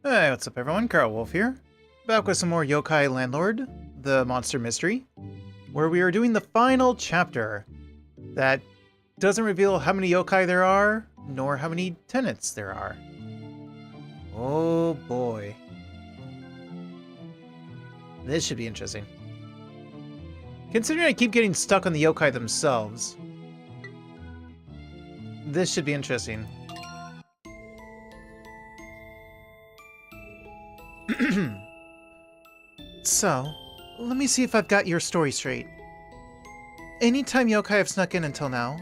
Hey, what's up everyone? Werewolf here. Back with some more Yokai Landlord, the monster mystery, where we are doing the final chapter that doesn't reveal how many yokai there are, nor how many tenants there are. Oh boy. This should be interesting. Considering I keep getting stuck on the yokai themselves, this should be interesting. So, let me see if I've got your story straight. Any time yokai have snuck in until now,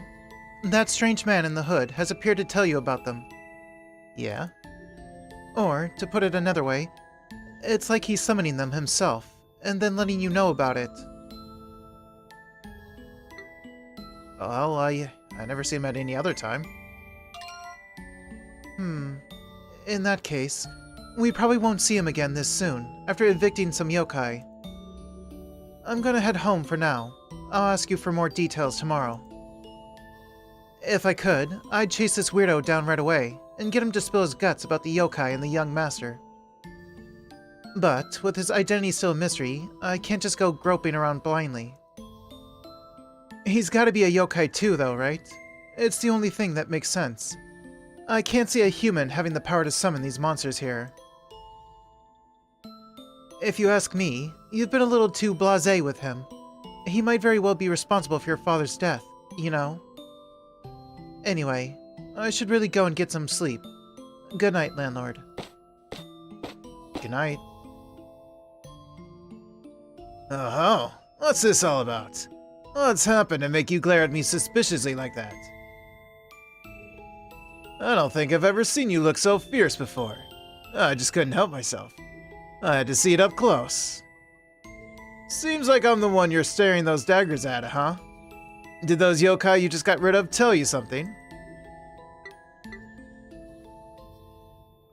that strange man in the hood has appeared to tell you about them. Yeah? Or, to put it another way, it's like he's summoning them himself, and then letting you know about it. Well, I never see him at any other time. In that case, we probably won't see him again this soon, after evicting some yokai. I'm gonna head home for now. I'll ask you for more details tomorrow. If I could, I'd chase this weirdo down right away, and get him to spill his guts about the yokai and the young master. But, with his identity still a mystery, I can't just go groping around blindly. He's gotta be a yokai too, though, right? It's the only thing that makes sense. I can't see a human having the power to summon these monsters here. If you ask me, you've been a little too blasé with him. He might very well be responsible for your father's death, you know? Anyway, I should really go and get some sleep. Good night, landlord. Good night. Oh, what's this all about? What's happened to make you glare at me suspiciously like that? I don't think I've ever seen you look so fierce before. I just couldn't help myself. I had to see it up close. Seems like I'm the one you're staring those daggers at, huh? Did those yokai you just got rid of tell you something?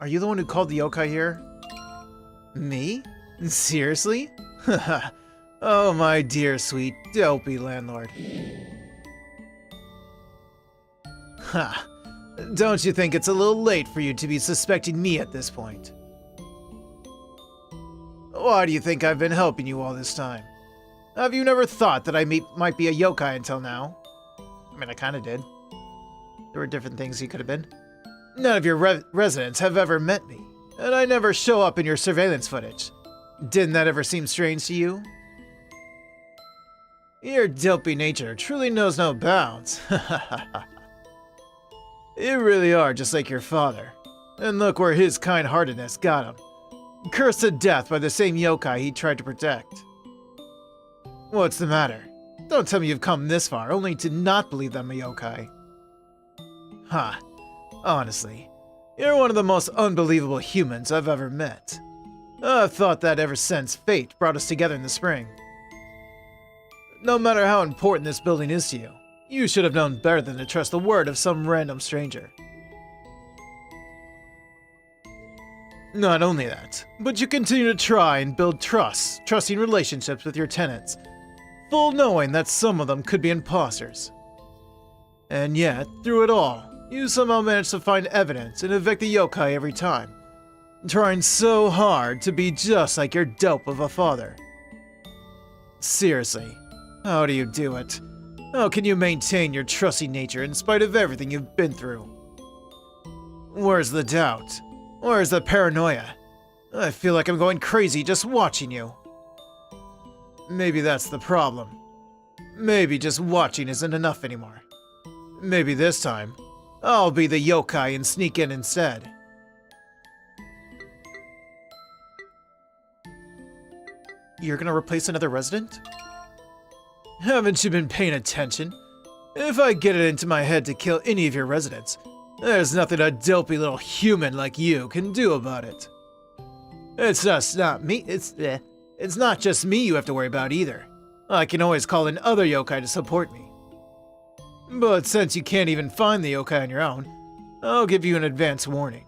Are you the one who called the yokai here? Me? Seriously? Oh, my dear, sweet, dopey landlord. Ha! Don't you think it's a little late for you to be suspecting me at this point? Why do you think I've been helping you all this time? Have you never thought that I might be a yokai until now? I mean, I kinda did. There were different things he could have been. None of your residents have ever met me, and I never show up in your surveillance footage. Didn't that ever seem strange to you? Your dopey nature truly knows no bounds. You really are just like your father. And look where his kind-heartedness got him. Cursed to death by the same yokai he tried to protect. What's the matter? Don't tell me you've come this far only to not believe I'm a yokai. Ha! Honestly, you're one of the most unbelievable humans I've ever met. I've thought that ever since fate brought us together in the spring. No matter how important this building is to you, you should have known better than to trust the word of some random stranger. Not only that, but you continue to try and build trusting relationships with your tenants, full knowing that some of them could be imposters. And yet, through it all, you somehow manage to find evidence and evict the yokai every time, trying so hard to be just like your dope of a father. Seriously, how do you do it? How can you maintain your trusting nature in spite of everything you've been through? Where's the doubt? Where's the paranoia? I feel like I'm going crazy just watching you. Maybe that's the problem. Maybe just watching isn't enough anymore. Maybe this time, I'll be the yokai and sneak in instead. You're gonna replace another resident? Haven't you been paying attention? If I get it into my head to kill any of your residents, there's nothing a dopey little human like you can do about it. It's not me. It's not just me you have to worry about either. I can always call in other yokai to support me. But since you can't even find the yokai on your own, I'll give you an advance warning.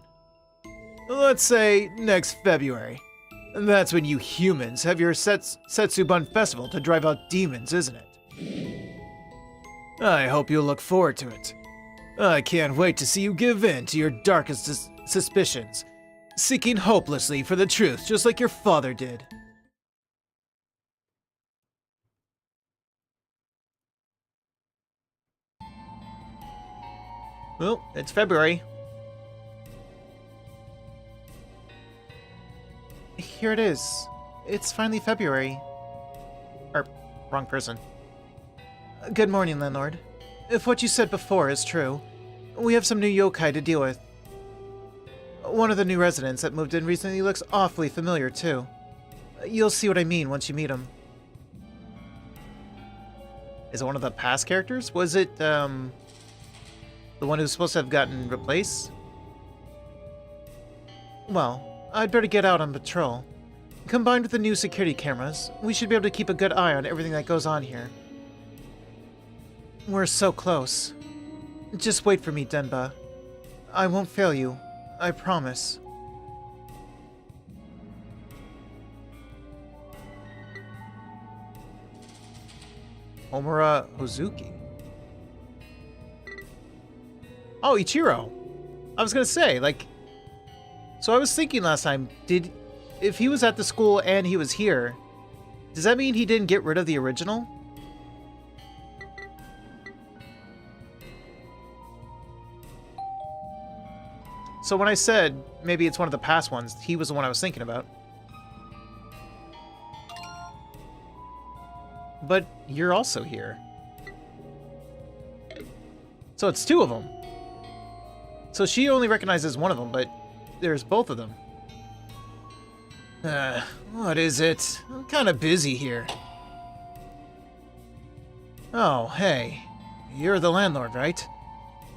Let's say next February. That's when you humans have your Setsubun festival to drive out demons, isn't it? I hope you'll look forward to it. I can't wait to see you give in to your darkest suspicions seeking hopelessly for the truth, just like your father did. Well, it's February. Here it is. It's finally February. Wrong person. Good morning, Landlord. If what you said before is true, we have some new yokai to deal with. One of the new residents that moved in recently looks awfully familiar, too. You'll see what I mean once you meet him. Is it one of the past characters? Was it, the one who's supposed to have gotten replaced? Well, I'd better get out on patrol. Combined with the new security cameras, we should be able to keep a good eye on everything that goes on here. We're so close. Just wait for me, Denba. I won't fail you. I promise. Homura Hozuki. Oh, Ichiro. I was gonna say, like... So I was thinking last time, if he was at the school and he was here, does that mean he didn't get rid of the original? So when I said maybe it's one of the past ones, he was the one I was thinking about. But you're also here. So it's two of them. So she only recognizes one of them, but there's both of them. What is it? I'm kind of busy here. Oh, hey. You're the landlord, right?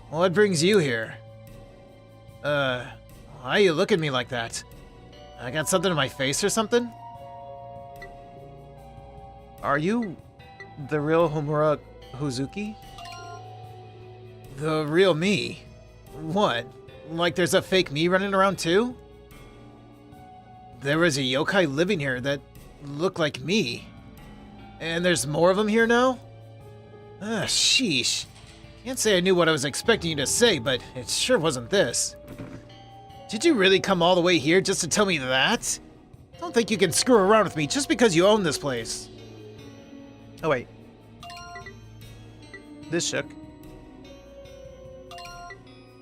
What brings you here? Why you look at me like that? I got something in my face or something? Are you the real Homura Hozuki? The real me? What? Like there's a fake me running around too? There was a yokai living here that looked like me. And there's more of them here now? Sheesh. Can't say I knew what I was expecting you to say, but it sure wasn't this. Did you really come all the way here just to tell me that? Don't think you can screw around with me just because you own this place. Oh, wait. This shook.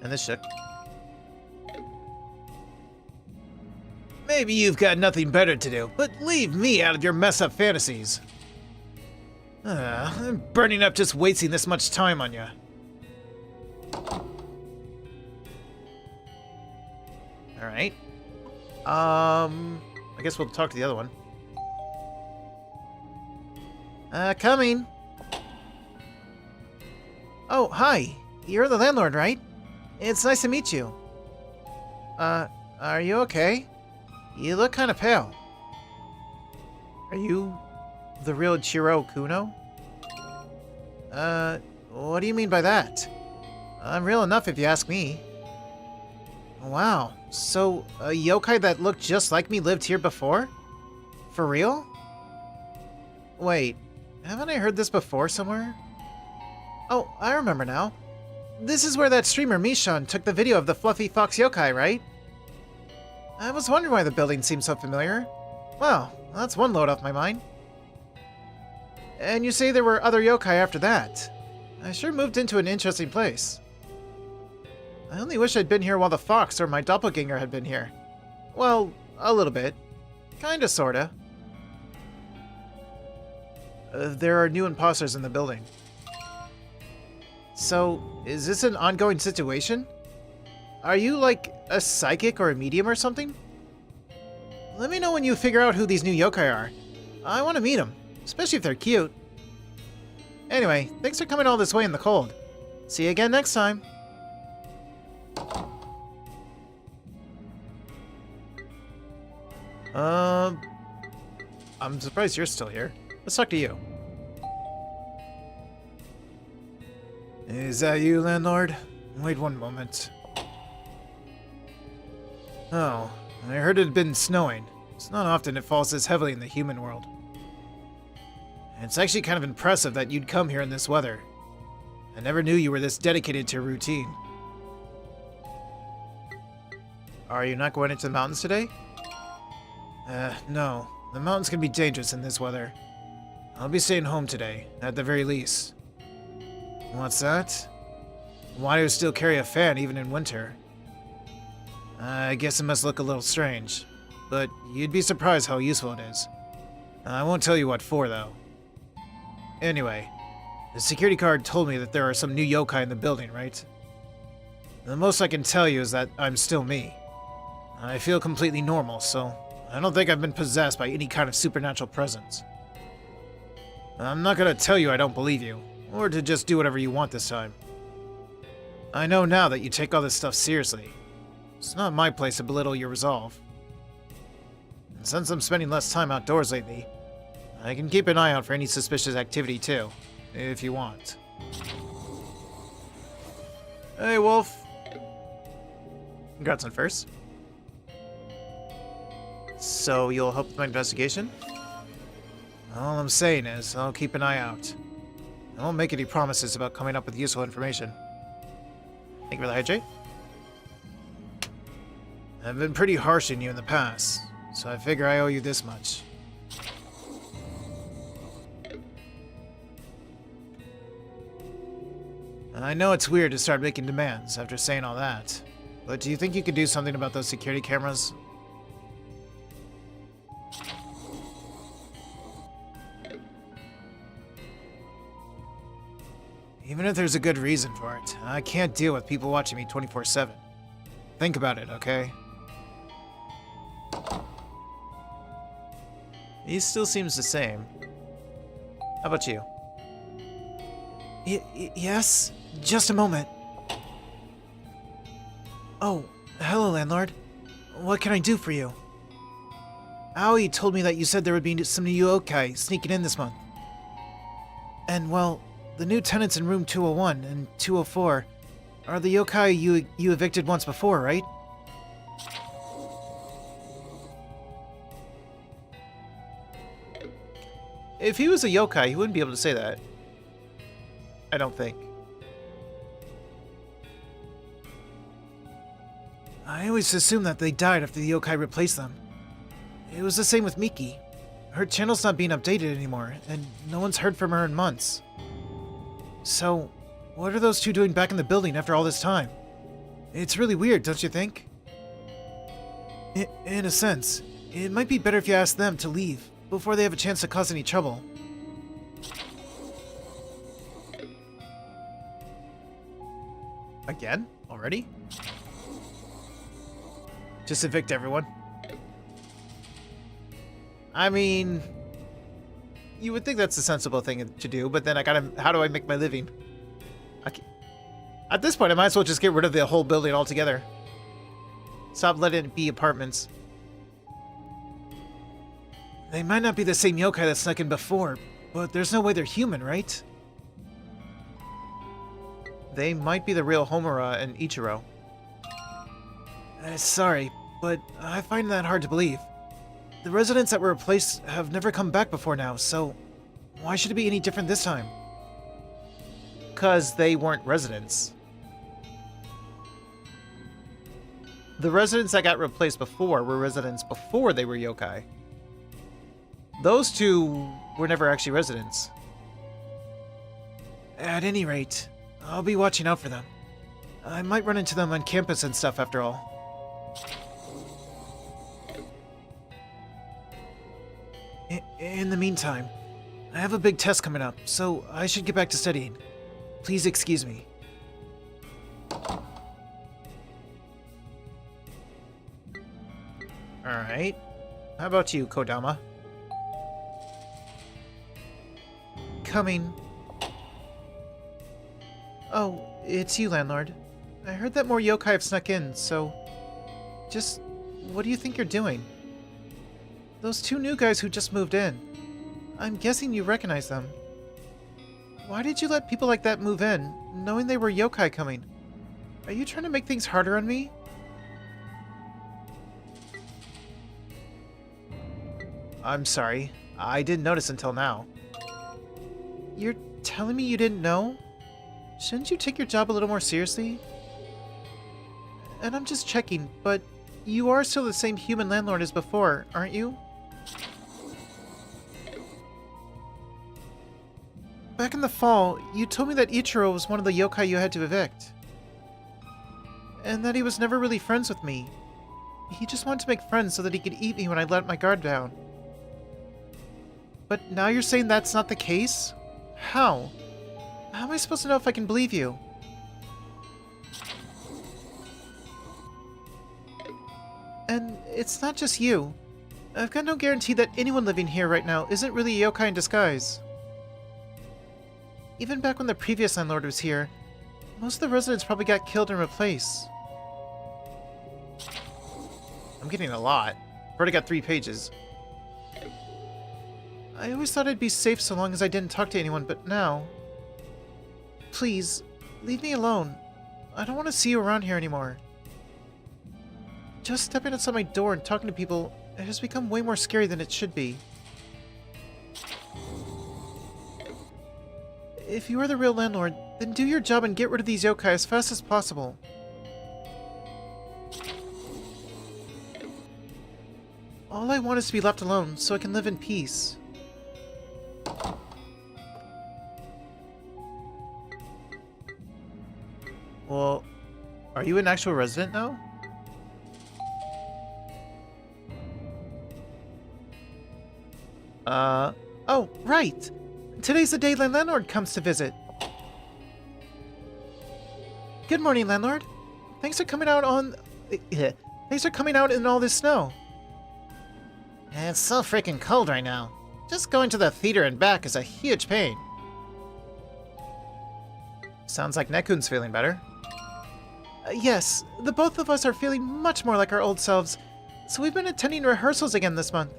And this shook. Maybe you've got nothing better to do, but leave me out of your mess-up fantasies. I'm burning up just wasting this much time on you. Alright. I guess we'll talk to the other one. Coming. Oh, hi. You're the landlord, right? It's nice to meet you. Are you okay? You look kind of pale. Are you the real Chiro Kuno? What do you mean by that? I'm real enough if you ask me. Wow, so a yokai that looked just like me lived here before? For real? Wait, haven't I heard this before somewhere? Oh, I remember now. This is where that streamer Mishon took the video of the fluffy fox yokai, right? I was wondering why the building seemed so familiar. Well, that's one load off my mind. And you say there were other yokai after that. I sure moved into an interesting place. I only wish I'd been here while the fox or my doppelganger had been here. Well, a little bit. Kinda, sorta. There are new imposters in the building. So, is this an ongoing situation? Are you like a psychic or a medium or something? Let me know when you figure out who these new yokai are. I want to meet them, especially if they're cute. Anyway, thanks for coming all this way in the cold. See you again next time. I'm surprised you're still here. Let's talk to you. Is that you, landlord? Wait one moment. Oh, I heard it had been snowing. It's not often it falls this heavily in the human world. It's actually kind of impressive that you'd come here in this weather. I never knew you were this dedicated to your routine. Are you not going into the mountains today? No. The mountains can be dangerous in this weather. I'll be staying home today, at the very least. What's that? Why do you still carry a fan even in winter? I guess it must look a little strange, but you'd be surprised how useful it is. I won't tell you what for, though. Anyway, the security guard told me that there are some new yokai in the building, right? The most I can tell you is that I'm still me. I feel completely normal, so I don't think I've been possessed by any kind of supernatural presence. I'm not gonna tell you I don't believe you, or to just do whatever you want this time. I know now that you take all this stuff seriously. It's not my place to belittle your resolve. And since I'm spending less time outdoors lately, I can keep an eye out for any suspicious activity too, if you want. Hey, Wolf. Congrats on first. So, you'll help with my investigation? All I'm saying is, I'll keep an eye out. I won't make any promises about coming up with useful information. Thank you for the hydrate. I've been pretty harsh on you in the past, so I figure I owe you this much. I know it's weird to start making demands after saying all that, but do you think you could do something about those security cameras? Even if there's a good reason for it, I can't deal with people watching me 24/7. Think about it, okay? He still seems the same. How about you? Yes? Just a moment. Oh, hello, Landlord. What can I do for you? Aoi told me that you said there would be some new yokai sneaking in this month. And, well, the new tenants in room 201 and 204 are the yokai you evicted once before, right? If he was a yokai, he wouldn't be able to say that. I don't think. I always assumed that they died after the yokai replaced them. It was the same with Miki. Her channel's not being updated anymore, and no one's heard from her in months. So, what are those two doing back in the building after all this time? It's really weird, don't you think? In a sense, it might be better if you ask them to leave before they have a chance to cause any trouble. Again? Already? Just evict everyone. I mean, you would think that's a sensible thing to do, but then how do I make my living? At this point, I might as well just get rid of the whole building altogether. Stop letting it be apartments. They might not be the same yokai that snuck in before, but there's no way they're human, right? They might be the real Homura and Ichiro. Sorry, but I find that hard to believe. The residents that were replaced have never come back before now, so why should it be any different this time? 'Cause they weren't residents. The residents that got replaced before were residents before they were yokai. Those two were never actually residents. At any rate, I'll be watching out for them. I might run into them on campus and stuff after all. In the meantime, I have a big test coming up, so I should get back to studying. Please excuse me. Alright. How about you, Kodama? Coming. Oh, it's you, Landlord. I heard that more yokai have snuck in, so... Just... what do you think you're doing? Those two new guys who just moved in. I'm guessing you recognize them. Why did you let people like that move in, knowing they were yokai coming? Are you trying to make things harder on me? I'm sorry. I didn't notice until now. You're telling me you didn't know? Shouldn't you take your job a little more seriously? And I'm just checking, but you are still the same human landlord as before, aren't you? Back in the fall, you told me that Ichiro was one of the yokai you had to evict. And that he was never really friends with me. He just wanted to make friends so that he could eat me when I let my guard down. But now you're saying that's not the case? How? How am I supposed to know if I can believe you? And it's not just you. I've got no guarantee that anyone living here right now isn't really a yokai in disguise. Even back when the previous landlord was here, most of the residents probably got killed and replaced. I'm getting a lot. I've already got 3 pages. I always thought I'd be safe so long as I didn't talk to anyone, but now... Please, leave me alone. I don't want to see you around here anymore. Just stepping outside my door and talking to people has become way more scary than it should be. If you are the real landlord, then do your job and get rid of these yokai as fast as possible. All I want is to be left alone, so I can live in peace. Well, are you an actual resident now? Oh, right! Today's the day the landlord comes to visit. Good morning, landlord. Thanks for coming out in all this snow. It's so freaking cold right now. Just going to the theater and back is a huge pain. Sounds like Nekun's feeling better. Yes, the both of us are feeling much more like our old selves, so we've been attending rehearsals again this month.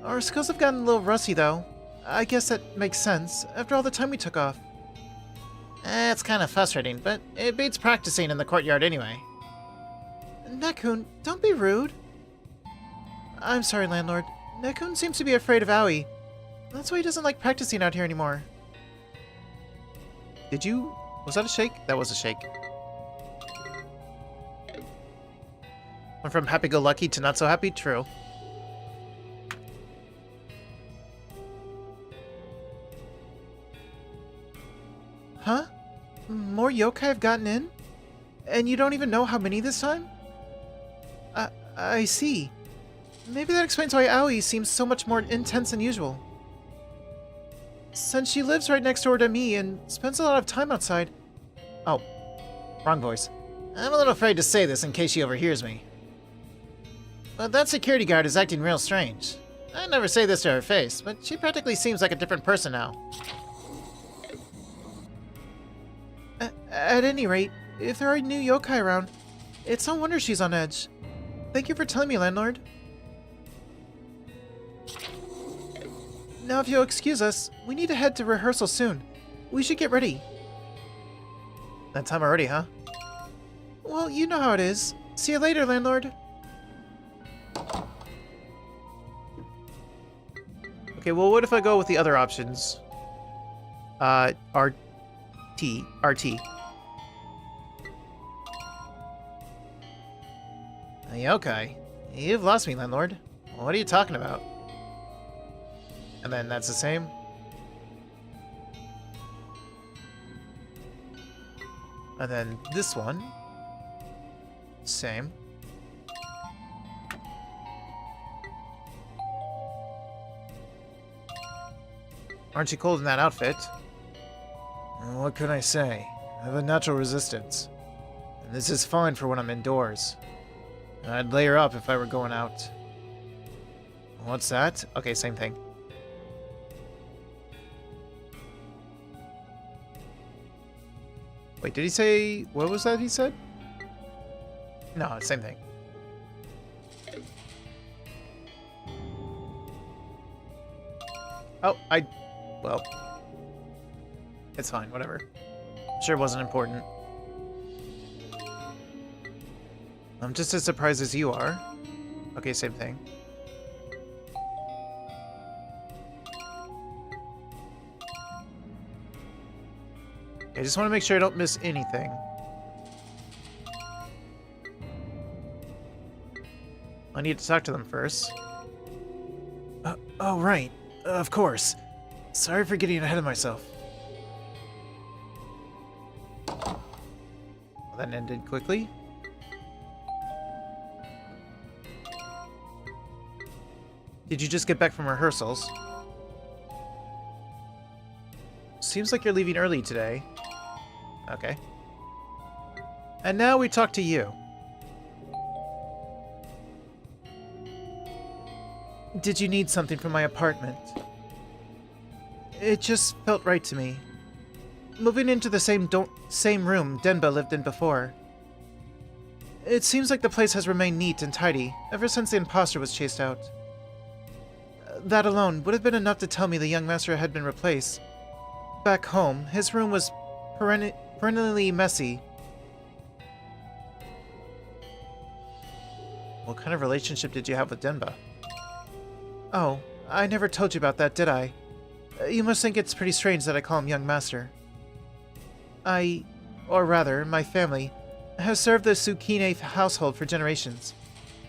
Our skills have gotten a little rusty, though. I guess that makes sense, after all the time we took off. It's kind of frustrating, but it beats practicing in the courtyard anyway. Nekun, don't be rude. I'm sorry, landlord. Nekun seems to be afraid of Aoi. That's why he doesn't like practicing out here anymore. Did you... Was that a shake? That was a shake. Went from happy-go-lucky to not-so-happy? True. Huh? More yokai have gotten in? And you don't even know how many this time? I see. Maybe that explains why Aoi seems so much more intense than usual. Since she lives right next door to me and spends a lot of time outside... Oh, wrong voice. I'm a little afraid to say this in case she overhears me. But that security guard is acting real strange. I never say this to her face, but she practically seems like a different person now. At any rate, if there are new yokai around, it's no wonder she's on edge. Thank you for telling me, landlord. Now if you'll excuse us, we need to head to rehearsal soon. We should get ready. That time already, huh? Well, you know how it is. See you later, landlord. Okay, well, what if I go with the other options? RT. Yokai, you've lost me, landlord. What are you talking about? And then that's the same. And then this one. Same. Aren't you cold in that outfit? What can I say? I have a natural resistance. And this is fine for when I'm indoors. I'd layer up if I were going out. What's that? Okay, same thing. Wait, did he say... What was that he said? No, same thing. Oh, well... It's fine, whatever. Sure wasn't important. I'm just as surprised as you are. Okay, same thing. I just want to make sure I don't miss anything. I need to talk to them first. Oh, right. Of course. Sorry for getting ahead of myself. Well, that ended quickly. Did you just get back from rehearsals? Seems like you're leaving early today. Okay. And now we talk to you. Did you need something from my apartment? It just felt right to me. Moving into the same room Denba lived in before. It seems like the place has remained neat and tidy ever since the imposter was chased out. That alone would have been enough to tell me the young master had been replaced. Back home, his room was perennially messy. What kind of relationship did you have with Denba? Oh, I never told you about that, did I? You must think it's pretty strange that I call him young master. Or rather, my family, has served the Tsukine household for generations,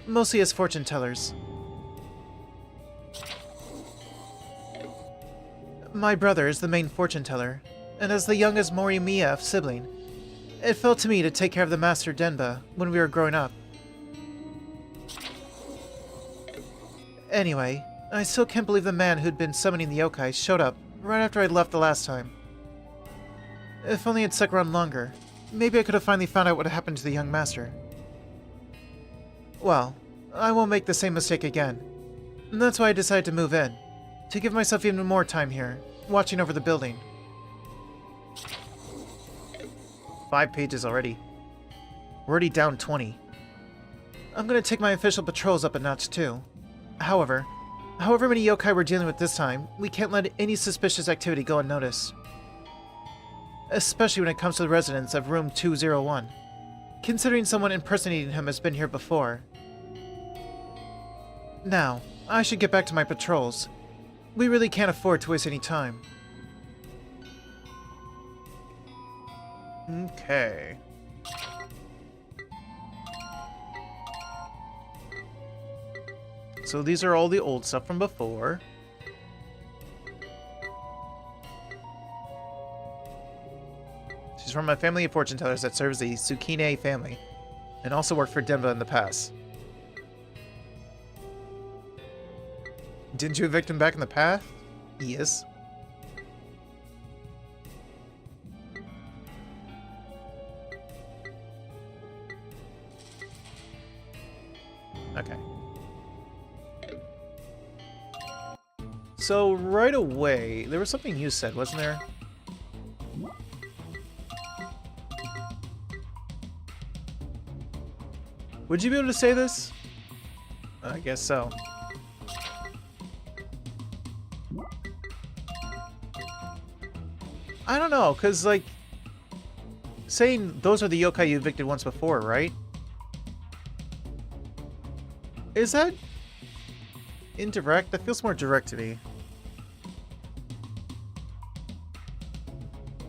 mostly as fortune tellers. My brother is the main fortune teller, and as the youngest Morimiya sibling, it fell to me to take care of the master Denba when we were growing up. Anyway, I still can't believe the man who'd been summoning the yokai showed up right after I'd left the last time. If only I'd stuck around longer, maybe I could have finally found out what happened to the young master. Well, I won't make the same mistake again. And that's why I decided to move in, to give myself even more time here, watching over the building. 5 pages already. We're already down 20. I'm gonna take my official patrols up a notch too. However many yokai we're dealing with this time, we can't let any suspicious activity go unnoticed. Especially when it comes to the residents of room 201, considering someone impersonating him has been here before. Now, I should get back to my patrols. We really can't afford to waste any time. Okay. So these are all the old stuff from before. She's from a family of fortune tellers that serves the Tsukine family, and also worked for Denba in the past. Didn't you evict him back in the past? Yes. Okay. So, right away, there was something you said, wasn't there? Would you be able to say this? I guess so. I don't know, because, like, saying those are the yokai you evicted once before, right? Is that indirect? That feels more direct to me.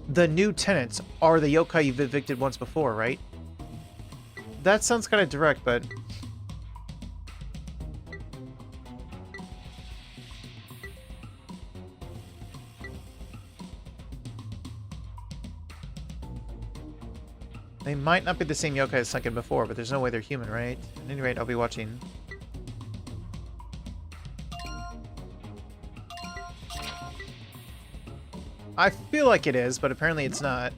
The new tenants are the yokai you've evicted once before, right? That sounds kind of direct, but... They might not be the same yokai as sunk in before, but there's no way they're human, right? At any rate, I'll be watching. I feel like it is, but apparently it's not.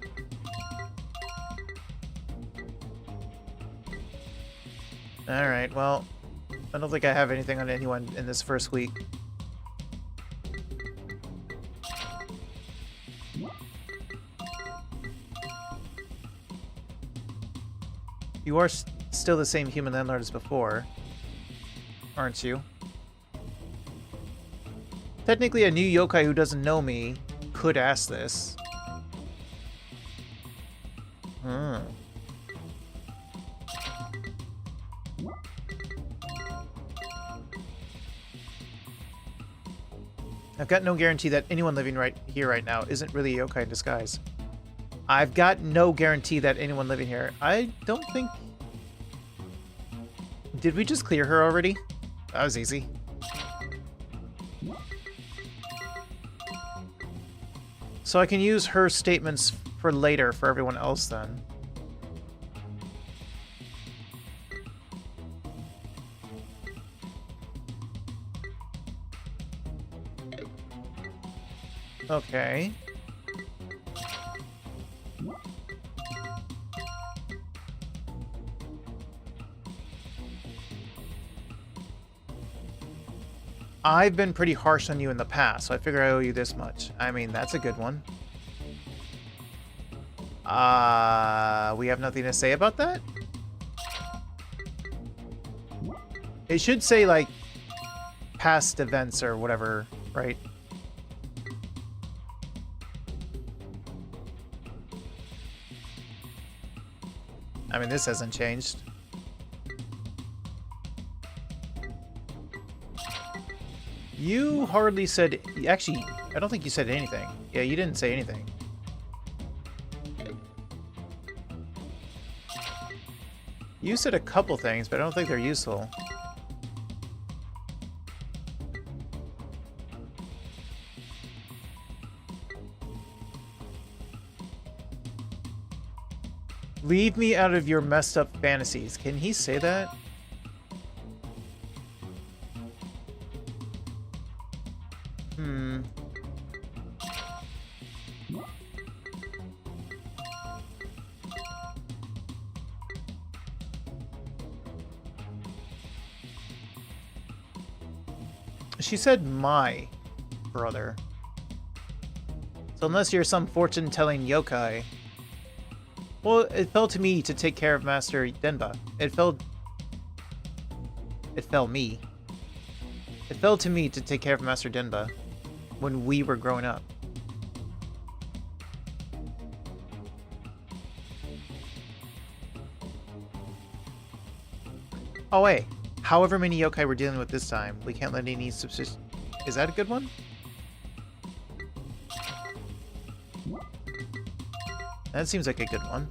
Alright, well, I don't think I have anything on anyone in this first week. You are still the same human landlord as before, aren't you? Technically, a new yokai who doesn't know me could ask this. I've got no guarantee that anyone living right here right now isn't really a yokai in disguise. I've got no guarantee that anyone living here... I don't think... did we just clear her already? That was easy. So I can use her statements for later for everyone else then. Okay. I've been pretty harsh on you in the past, so I figure I owe you this much. I mean, that's a good one. We have nothing to say about that? It should say, like, past events or whatever, right? I mean, this hasn't changed. You hardly said... Actually, I don't think you said anything. Yeah, you didn't say anything. You said a couple things, but I don't think they're useful. Leave me out of your messed up fantasies. Can he say that? She said my brother. So unless you're some fortune-telling yokai... Well, it fell to me to take care of Master Denba. It fell me. It fell to me to take care of Master Denba when we were growing up. Oh wait, however many yokai we're dealing with this time, we can't let any subsist... Is that a good one? That seems like a good one.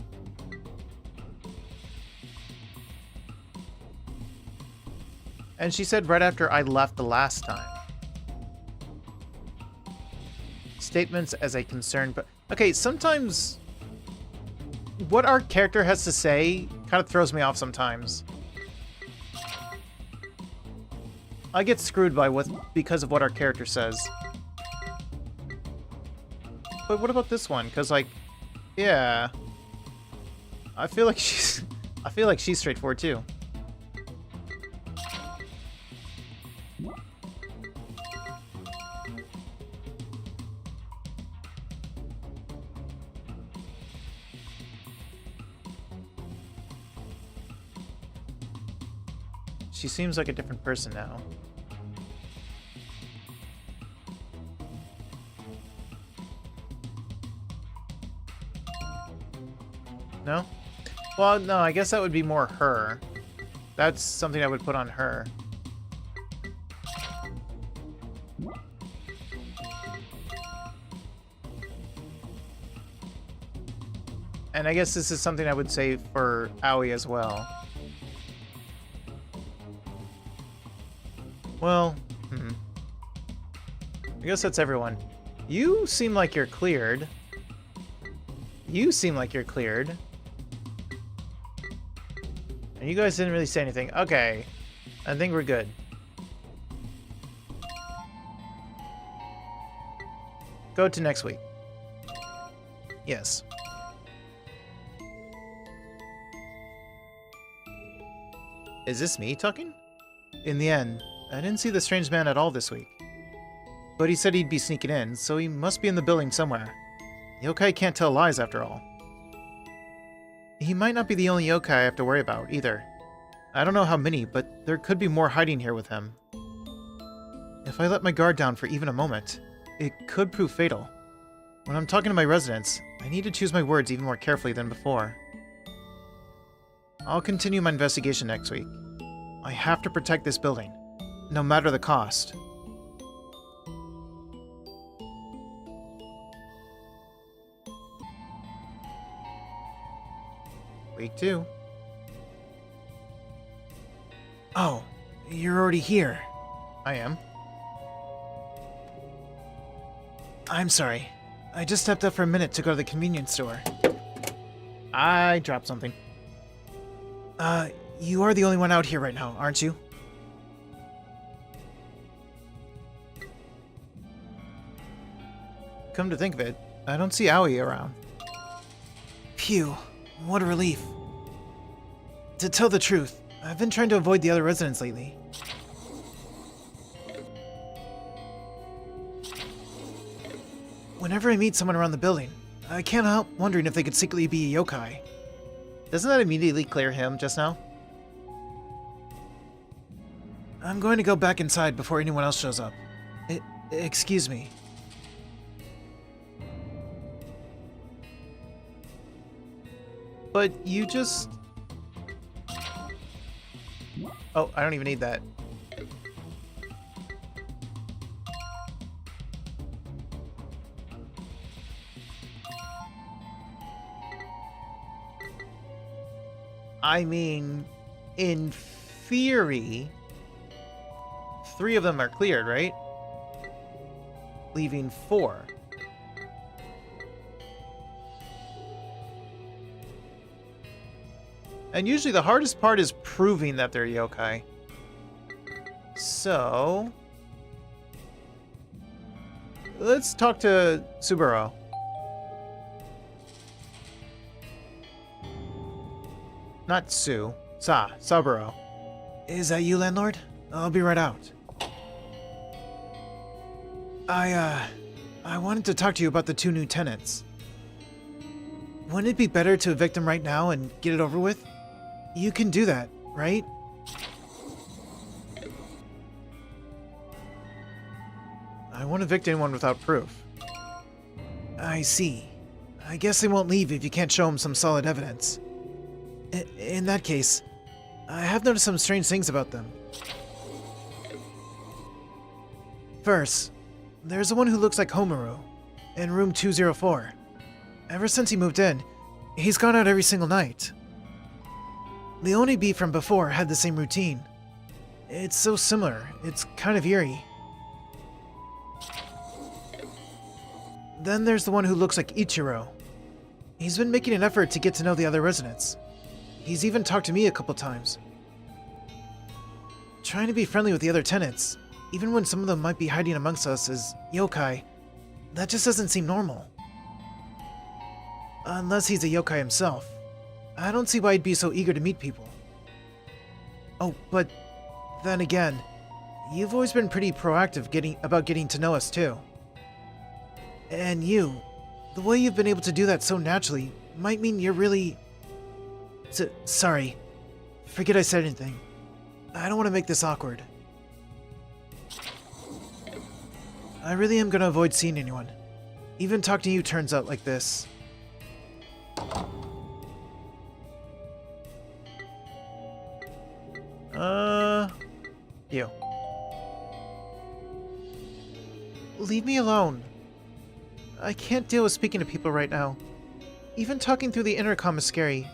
And she said right after I left the last time. Statements as a concern, but... Okay, sometimes... What our character has to say kind of throws me off sometimes. I get screwed by because of what our character says. But what about this one? Because, like... Yeah. I feel like she's straightforward too. She seems like a different person now. No? Well, no, I guess that would be more her. That's something I would put on her. And I guess this is something I would say for Aoi as well. Well, I guess that's everyone. You seem like you're cleared. You seem like you're cleared. And you guys didn't really say anything. Okay. I think we're good. Go to next week. Yes. Is this me talking? In the end, I didn't see the strange man at all this week. But he said he'd be sneaking in, so he must be in the building somewhere. Yokai can't tell lies after all. He might not be the only yokai I have to worry about, either. I don't know how many, but there could be more hiding here with him. If I let my guard down for even a moment, it could prove fatal. When I'm talking to my residents, I need to choose my words even more carefully than before. I'll continue my investigation next week. I have to protect this building, no matter the cost. Week 2. Oh, you're already here. I am. I'm sorry. I just stepped up for a minute to go to the convenience store. I dropped something. You are the only one out here right now, aren't you? Come to think of it, I don't see Aoi around. Phew, what a relief. To tell the truth, I've been trying to avoid the other residents lately. Whenever I meet someone around the building, I can't help wondering if they could secretly be a yokai. Doesn't that immediately clear him just now? I'm going to go back inside before anyone else shows up. Excuse me. But you just... Oh, I don't even need that. I mean, in theory, 3 of them are cleared, right? Leaving 4. And usually the hardest part is proving that they're yokai. So... let's talk to Suburo. Not Sue. Saburo. Is that you, landlord? I'll be right out. I wanted to talk to you about the 2 new tenants. Wouldn't it be better to evict them right now and get it over with? You can do that, right? I won't evict anyone without proof. I see. I guess they won't leave if you can't show them some solid evidence. In that case, I have noticed some strange things about them. First, there's the one who looks like Homaru, in room 204. Ever since he moved in, he's gone out every single night. The Onibi from before had the same routine. It's so similar, it's kind of eerie. Then there's the one who looks like Ichiro. He's been making an effort to get to know the other residents. He's even talked to me a couple times. Trying to be friendly with the other tenants, even when some of them might be hiding amongst us as yokai, that just doesn't seem normal. Unless he's a yokai himself. I don't see why he'd be so eager to meet people. Oh, but then again, you've always been pretty proactive about getting to know us too. And you, the way you've been able to do that so naturally might mean you're really... sorry. Forget I said anything. I don't want to make this awkward. I really am gonna avoid seeing anyone. Even talking to you turns out like this. You. Leave me alone. I can't deal with speaking to people right now. Even talking through the intercom is scary.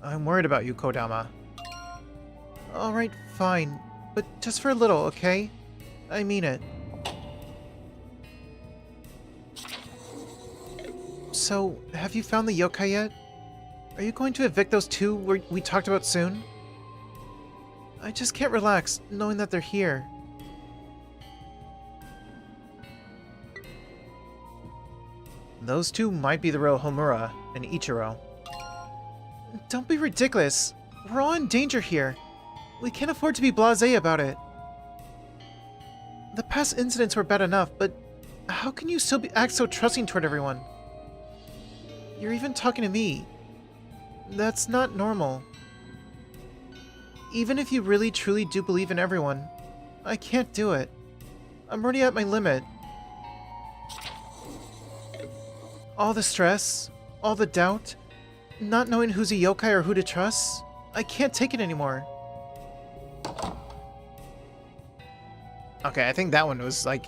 I'm worried about you, Kodama. Alright, fine. But just for a little, okay? I mean it. So, have you found the yokai yet? Are you going to evict those 2 we talked about soon? I just can't relax, knowing that they're here. Those 2 might be the real Homura and Ichiro. Don't be ridiculous. We're all in danger here. We can't afford to be blasé about it. The past incidents were bad enough, but how can you still act so trusting toward everyone? You're even talking to me. That's not normal. Even if you really truly do believe in everyone, I can't do it. I'm already at my limit. All the stress, all the doubt, not knowing who's a yokai or who to trust, I can't take it anymore. Okay, I think that one was, like,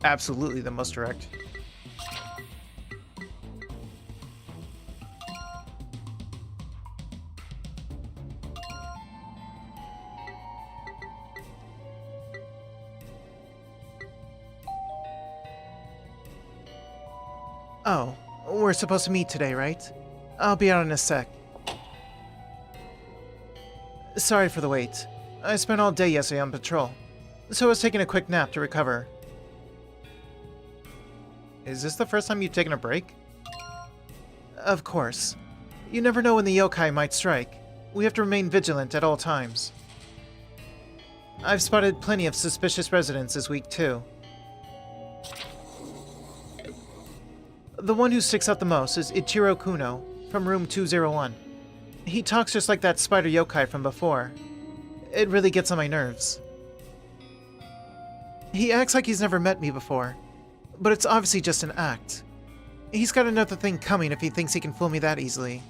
absolutely the most direct. Oh, we're supposed to meet today, right? I'll be out in a sec. Sorry for the wait. I spent all day yesterday on patrol, so I was taking a quick nap to recover. Is this the first time you've taken a break? Of course. You never know when the yokai might strike. We have to remain vigilant at all times. I've spotted plenty of suspicious residents this week, too. The one who sticks out the most is Ichiro Kuno, from room 201. He talks just like that spider yokai from before. It really gets on my nerves. He acts like he's never met me before, but it's obviously just an act. He's got another thing coming if he thinks he can fool me that easily.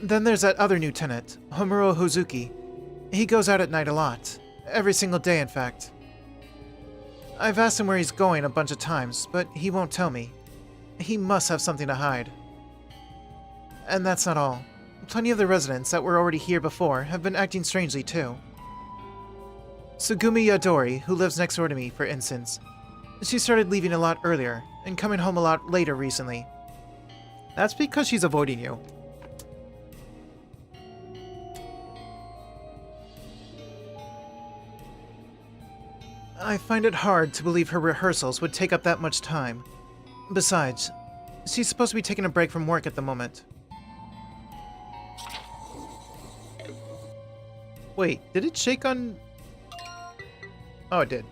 Then there's that other new tenant, Homuro Hozuki. He goes out at night a lot. Every single day, in fact. I've asked him where he's going a bunch of times, but he won't tell me. He must have something to hide. And that's not all. Plenty of the residents that were already here before have been acting strangely too. Sugumi Yadori, who lives next door to me, for instance. She started leaving a lot earlier, and coming home a lot later recently. That's because she's avoiding you. I find it hard to believe her rehearsals would take up that much time. Besides, she's supposed to be taking a break from work at the moment. Wait, did it shake on... Oh, it did.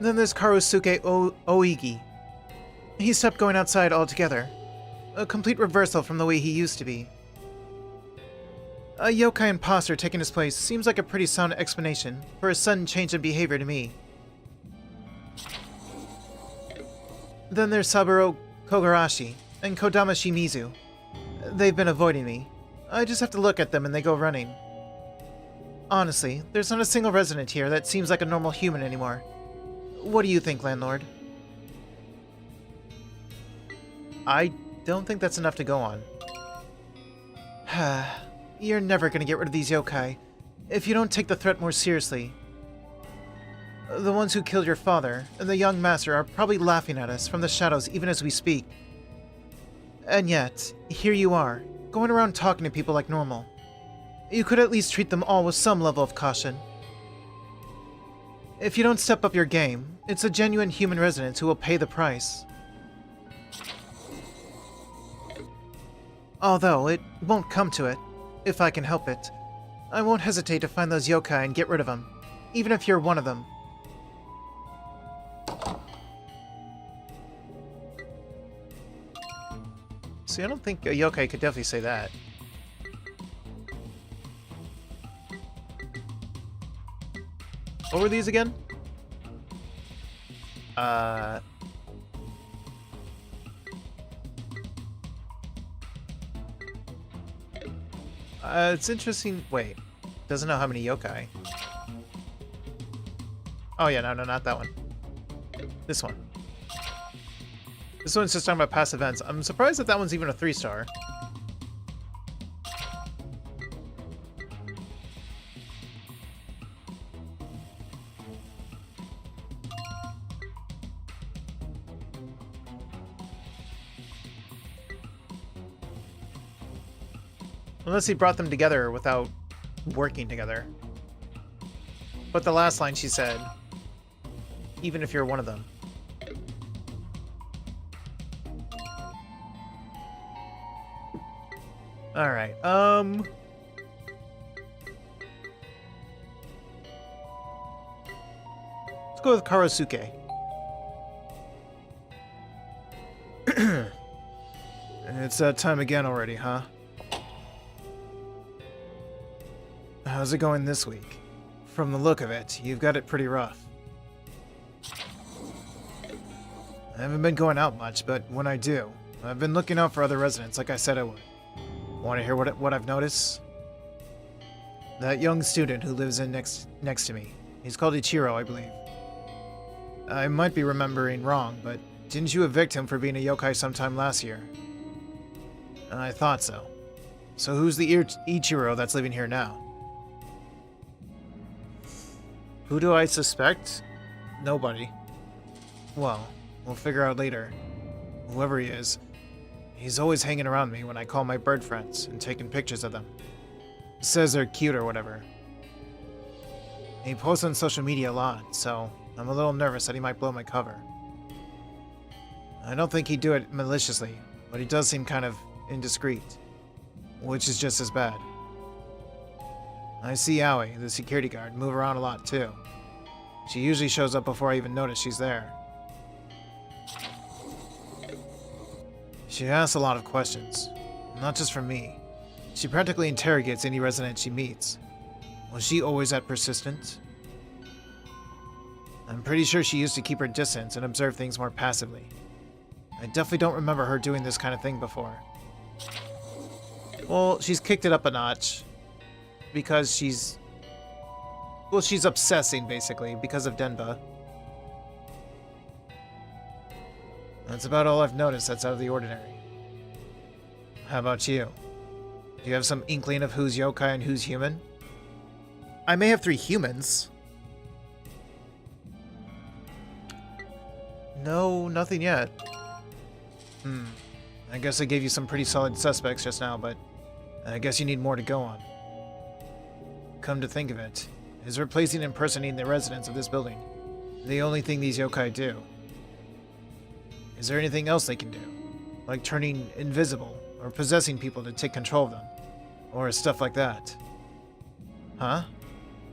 Then there's Karosuke Oigi. He stopped going outside altogether. A complete reversal from the way he used to be. A yokai imposter taking his place seems like a pretty sound explanation for a sudden change in behavior to me. Then there's Saburo Kogarashi and Kodama Shimizu. They've been avoiding me. I just have to look at them and they go running. Honestly, there's not a single resident here that seems like a normal human anymore. What do you think, Landlord? I don't think that's enough to go on. You're never gonna get rid of these yokai if you don't take the threat more seriously. The ones who killed your father and the young master are probably laughing at us from the shadows even as we speak. And yet, here you are, going around talking to people like normal. You could at least treat them all with some level of caution. If you don't step up your game, it's the genuine human residents who will pay the price. Although, it won't come to it, if I can help it. I won't hesitate to find those yokai and get rid of them, even if you're one of them. See, I don't think a yokai could definitely say that. What were these again? It's interesting. Wait. Doesn't know how many yokai. Oh, yeah, no, not that one. This one. This one's just talking about past events. I'm surprised that that one's even a 3-star. Unless he brought them together without working together. But the last line she said, even if you're one of them. Alright, let's go with Karosuke. It's that time again already, huh? How's it going this week? From the look of it, you've got it pretty rough. I haven't been going out much, but when I do, I've been looking out for other residents like I said I would. Want to hear what I've noticed? That young student who lives in next to me. He's called Ichiro, I believe. I might be remembering wrong, but didn't you evict him for being a yokai sometime last year? I thought so. So who's the Ichiro that's living here now? Who do I suspect? Nobody. Well, we'll figure out later. Whoever he is, he's always hanging around me when I call my bird friends and taking pictures of them. Says they're cute or whatever. He posts on social media a lot, so I'm a little nervous that he might blow my cover. I don't think he'd do it maliciously, but he does seem kind of indiscreet, which is just as bad. I see Aoi, the security guard, move around a lot too. She usually shows up before I even notice she's there. She asks a lot of questions, not just from me. She practically interrogates any resident she meets. Was she always that persistent? I'm pretty sure she used to keep her distance and observe things more passively. I definitely don't remember her doing this kind of thing before. Well, she's kicked it up a notch. Because she's obsessing, basically, because of Denba. That's about all I've noticed that's out of the ordinary. How about you? Do you have some inkling of who's yokai and who's human? I may have 3 humans. No, nothing yet. I guess I gave you some pretty solid suspects just now, but I guess you need more to go on. Come to think of it, is replacing and impersonating the residents of this building the only thing these yokai do? Is there anything else they can do? Like turning invisible, or possessing people to take control of them? Or stuff like that? Huh?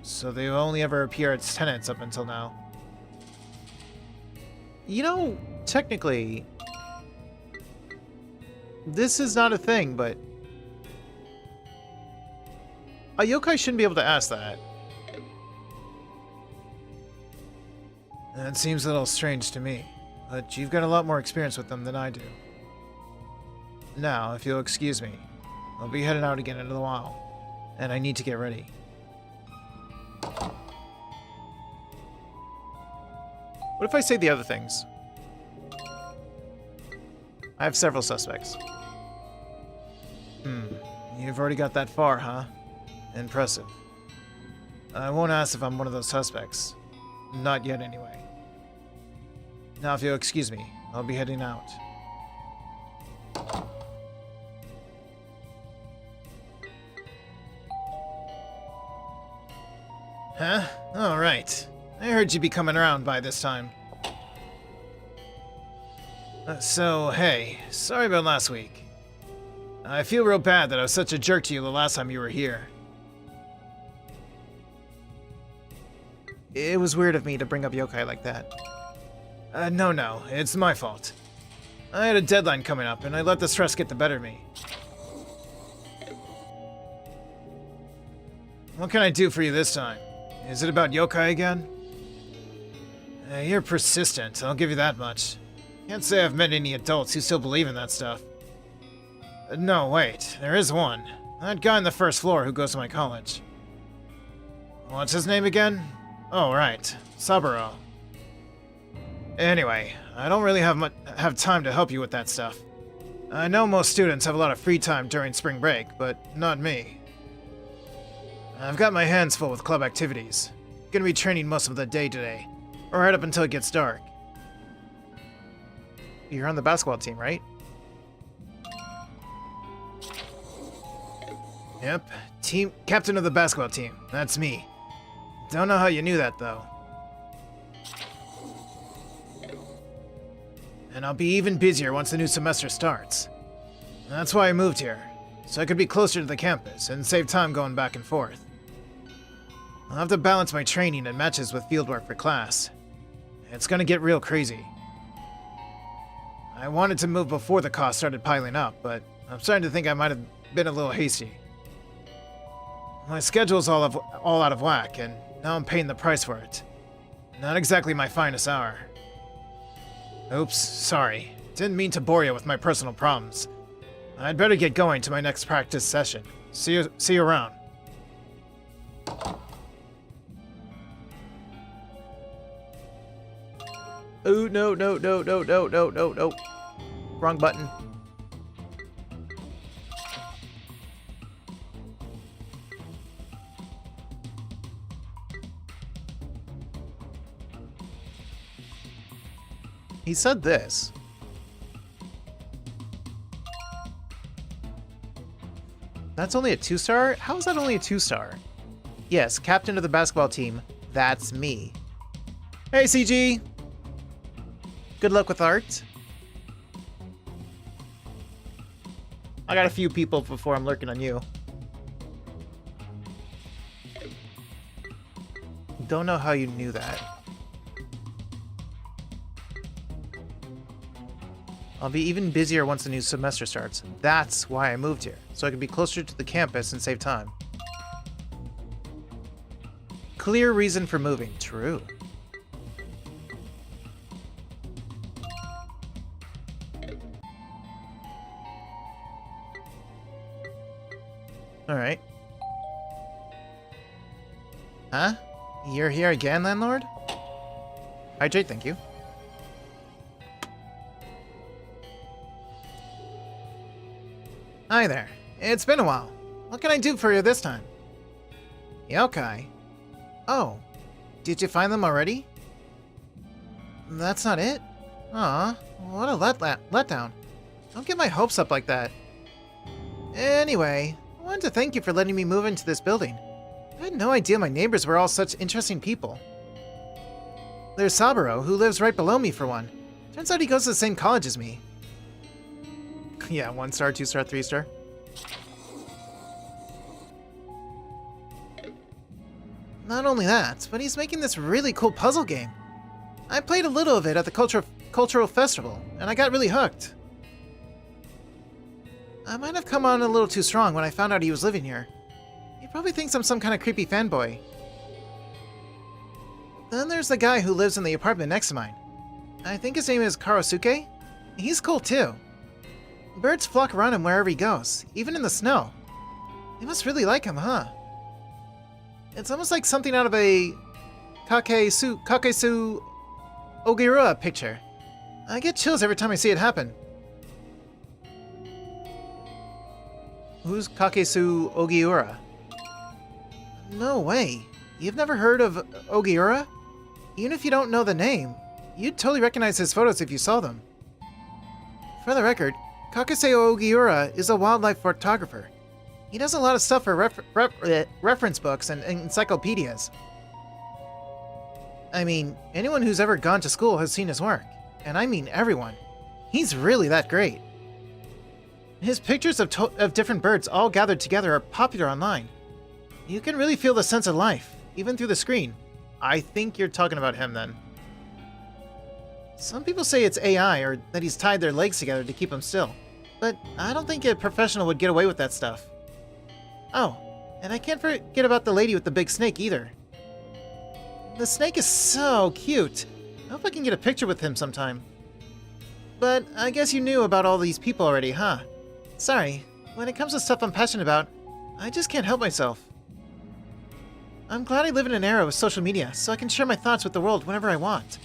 So they only ever appear as tenants up until now. You know, technically, this is not a thing, but a yokai shouldn't be able to ask that. That seems a little strange to me, but you've got a lot more experience with them than I do. Now, if you'll excuse me, I'll be heading out again in a little while, and I need to get ready. What if I say the other things? I have several suspects. You've already got that far, huh? Impressive. I won't ask if I'm one of those suspects. Not yet, anyway. Now, if you'll excuse me, I'll be heading out. Huh? All right. I heard you'd be coming around by this time. So, hey, sorry about last week. I feel real bad that I was such a jerk to you the last time you were here. It was weird of me to bring up yokai like that. No, it's my fault. I had a deadline coming up, and I let the stress get the better of me. What can I do for you this time? Is it about yokai again? You're persistent, I'll give you that much. Can't say I've met any adults who still believe in that stuff. No, wait, there is one. That guy on the first floor who goes to my college. What's his name again? Oh, right, Saburo. Anyway, I don't really have time to help you with that stuff. I know most students have a lot of free time during spring break, but not me. I've got my hands full with club activities. Gonna be training most of the day today, or right up until it gets dark. You're on the basketball team, right? Yep, captain of the basketball team. That's me. Don't know how you knew that, though. And I'll be even busier once the new semester starts. That's why I moved here, so I could be closer to the campus and save time going back and forth. I'll have to balance my training and matches with fieldwork for class. It's gonna get real crazy. I wanted to move before the costs started piling up, but I'm starting to think I might have been a little hasty. My schedule's all out of whack, and now I'm paying the price for it. Not exactly my finest hour. Oops, sorry. Didn't mean to bore you with my personal problems. I'd better get going to my next practice session. See you around. Oh, no. Wrong button. He said this. That's only a 2-star? How is that only a 2-star? Yes, captain of the basketball team. That's me. Hey, CG! Good luck with art. I got a few people before I'm lurking on you. Don't know how you knew that. I'll be even busier once the new semester starts. That's why I moved here, so I can be closer to the campus and save time. Clear reason for moving. True. Alright. Huh? You're here again, landlord? Hydrate, thank you. Hi there. It's been a while. What can I do for you this time? Yokai? Oh. Did you find them already? That's not it? Aw, what a letdown. Don't get my hopes up like that. Anyway, I wanted to thank you for letting me move into this building. I had no idea my neighbors were all such interesting people. There's Saburo, who lives right below me for one. Turns out he goes to the same college as me. Yeah, 1-star, 2-star, 3-star. Not only that, but he's making this really cool puzzle game. I played a little of it at the cultural festival, and I got really hooked. I might have come on a little too strong when I found out he was living here. He probably thinks I'm some kind of creepy fanboy. Then there's the guy who lives in the apartment next to mine. I think his name is Karosuke. He's cool too. Birds flock around him wherever he goes, even in the snow. They must really like him, huh? It's almost like something out of a Kakesu Ogiura picture. I get chills every time I see it happen. Who's Kakesu Ogiura? No way. You've never heard of Ogiura? Even if you don't know the name, you'd totally recognize his photos if you saw them. For the record, Kakesu Ogiura is a wildlife photographer. He does a lot of stuff for reference books and encyclopedias. I mean, anyone who's ever gone to school has seen his work. And I mean everyone. He's really that great. His pictures of different birds all gathered together are popular online. You can really feel the sense of life, even through the screen. I think you're talking about him then. Some people say it's AI or that he's tied their legs together to keep them still. But I don't think a professional would get away with that stuff. Oh, and I can't forget about the lady with the big snake either. The snake is so cute. I hope I can get a picture with him sometime. But I guess you knew about all these people already, huh? Sorry, when it comes to stuff I'm passionate about, I just can't help myself. I'm glad I live in an era with social media, so I can share my thoughts with the world whenever I want.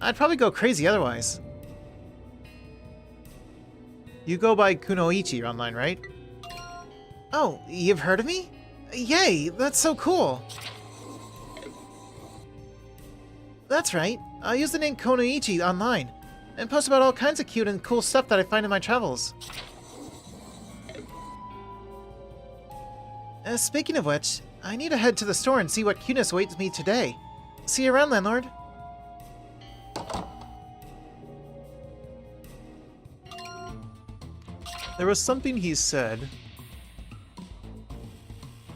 I'd probably go crazy otherwise. You go by Kunoichi online, right? Oh, you've heard of me? Yay, that's so cool! That's right, I use the name Kunoichi online, and post about all kinds of cute and cool stuff that I find in my travels. Speaking of which, I need to head to the store and see what cuteness awaits me today. See you around, landlord. There was something he said.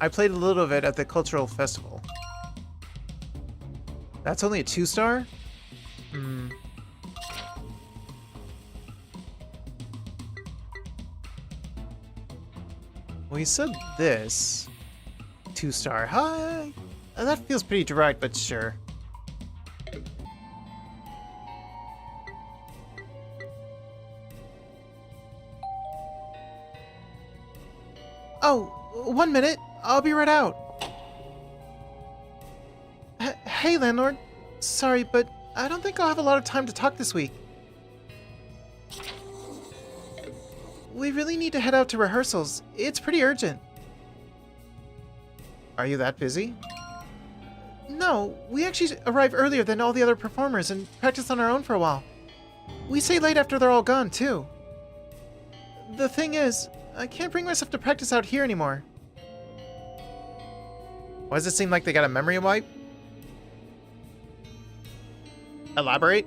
I played a little of it at the cultural festival. That's only a 2-star? Well, he said this. 2-star. Hi. That feels pretty direct, but sure. Oh, 1 minute. I'll be right out. Hey, landlord. Sorry, but I don't think I'll have a lot of time to talk this week. We really need to head out to rehearsals. It's pretty urgent. Are you that busy? No, we actually arrive earlier than all the other performers and practice on our own for a while. We stay late after they're all gone, too. The thing is, I can't bring myself to practice out here anymore. Why does it seem like they got a memory wipe? Elaborate?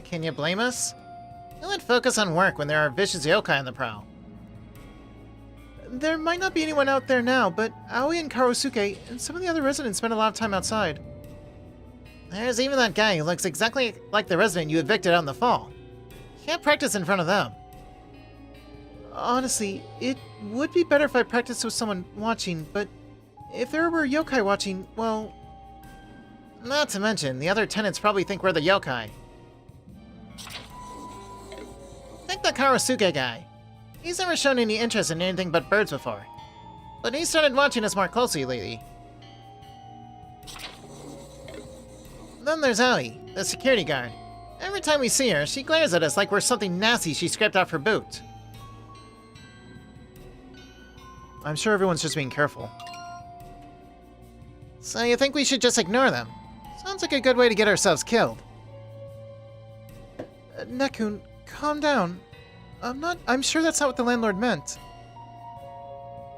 Can you blame us? Who would focus on work when there are vicious yokai on the prowl? There might not be anyone out there now, but Aoi and Karosuke and some of the other residents spend a lot of time outside. There's even that guy who looks exactly like the resident you evicted out in the fall. You can't practice in front of them. Honestly, it would be better if I practiced with someone watching, but if there were yokai watching, well... Not to mention, the other tenants probably think we're the yokai. Think the Karosuke guy. He's never shown any interest in anything but birds before. But he started watching us more closely lately. Then there's Aoi, the security guard. Every time we see her, she glares at us like we're something nasty she scraped off her boot. I'm sure everyone's just being careful. So you think we should just ignore them? Sounds like a good way to get ourselves killed. Nekun, calm down. I'm sure that's not what the landlord meant.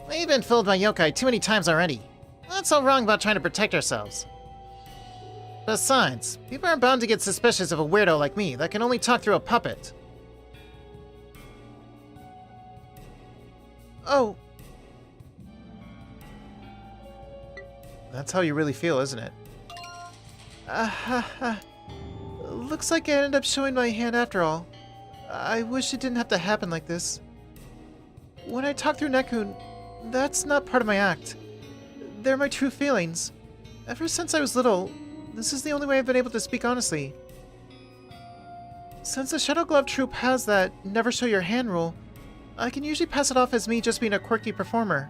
We've been fooled by yokai too many times already. What's so wrong about trying to protect ourselves? Besides, people are bound to get suspicious of a weirdo like me that can only talk through a puppet. Oh. That's how you really feel, isn't it? Looks like I ended up showing my hand after all. I wish it didn't have to happen like this. When I talk through Nekun, that's not part of my act. They're my true feelings. Ever since I was little, this is the only way I've been able to speak honestly. Since the Shadow Glove Troupe has that never show your hand rule, I can usually pass it off as me just being a quirky performer.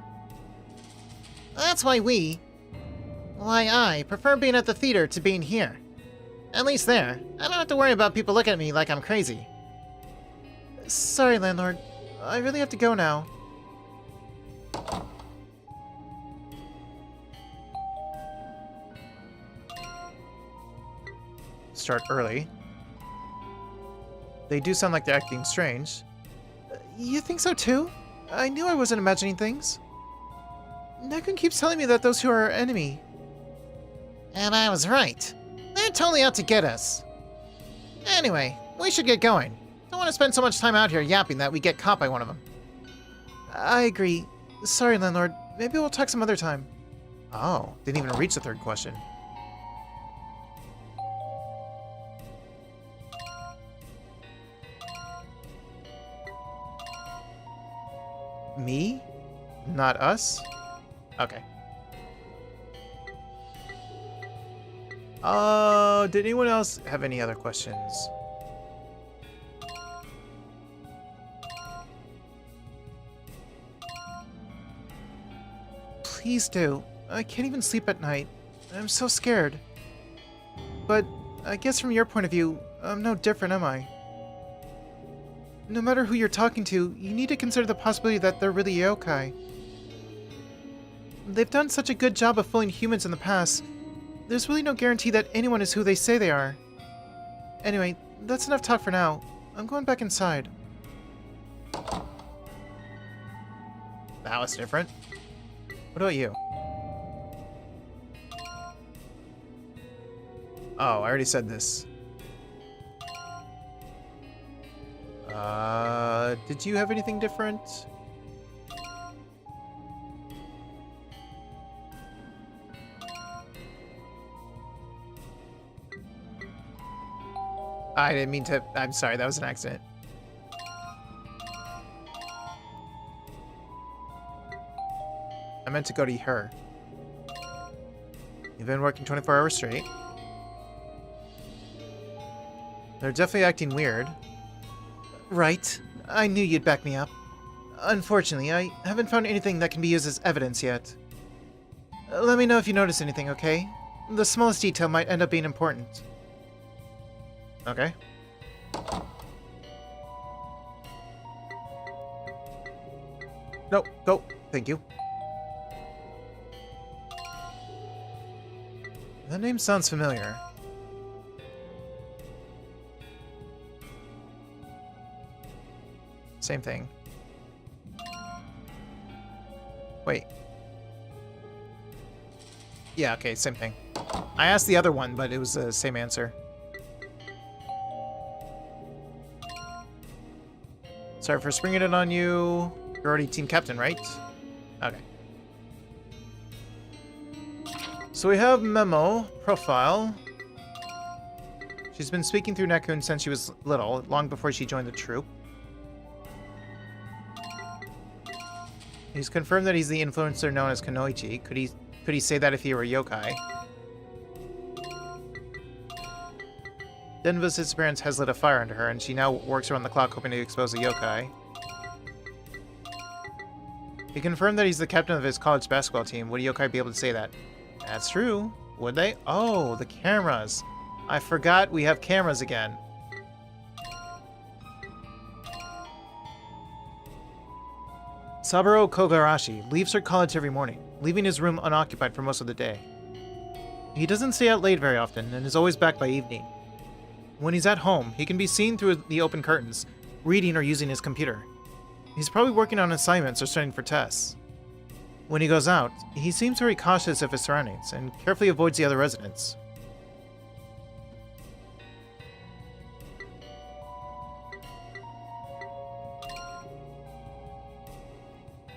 That's why I prefer being at the theater to being here. At least there, I don't have to worry about people looking at me like I'm crazy. Sorry, landlord. I really have to go now. Start early. They do sound like they're acting strange. You think so too? I knew I wasn't imagining things. Nekun keeps telling me that those two are our enemy. And I was right. They're totally out to get us. Anyway, we should get going. Don't want to spend so much time out here yapping that we get caught by one of them. I agree. Sorry, landlord. Maybe we'll talk some other time. Oh, didn't even reach the third question. Me? Not us? Okay. Did anyone else have any other questions? Please do. I can't even sleep at night. I'm so scared. But I guess from your point of view, I'm no different, am I? No matter who you're talking to, you need to consider the possibility that they're really yokai. They've done such a good job of fooling humans in the past. There's really no guarantee that anyone is who they say they are. Anyway, that's enough talk for now. I'm going back inside. That was different. What about you? Oh, I already said this. Did you have anything different? I didn't mean to. I'm sorry, that was an accident. I meant to go to her. You've been working 24 hours straight. They're definitely acting weird. Right. I knew you'd back me up. Unfortunately, I haven't found anything that can be used as evidence yet. Let me know if you notice anything, okay? The smallest detail might end up being important. Okay. No, go. Thank you. That name sounds familiar. Same thing. Wait. Yeah, okay, same thing. I asked the other one, but it was the same answer. Sorry for springing it on you. You're already team captain, right? Okay. So we have Memo, profile. She's been speaking through Nekun since she was little, long before she joined the troop. He's confirmed that he's the influencer known as Kunoichi. Could he say that if he were a yokai? Denva's disappearance has lit a fire under her, and she now works around the clock hoping to expose a yokai. He confirmed that he's the captain of his college basketball team. Would a yokai be able to say that? That's true. Would they? Oh, the cameras. I forgot we have cameras again. Saburo Kogarashi leaves her college every morning, leaving his room unoccupied for most of the day. He doesn't stay out late very often and is always back by evening. When he's at home, he can be seen through the open curtains, reading or using his computer. He's probably working on assignments or studying for tests. When he goes out, he seems very cautious of his surroundings and carefully avoids the other residents.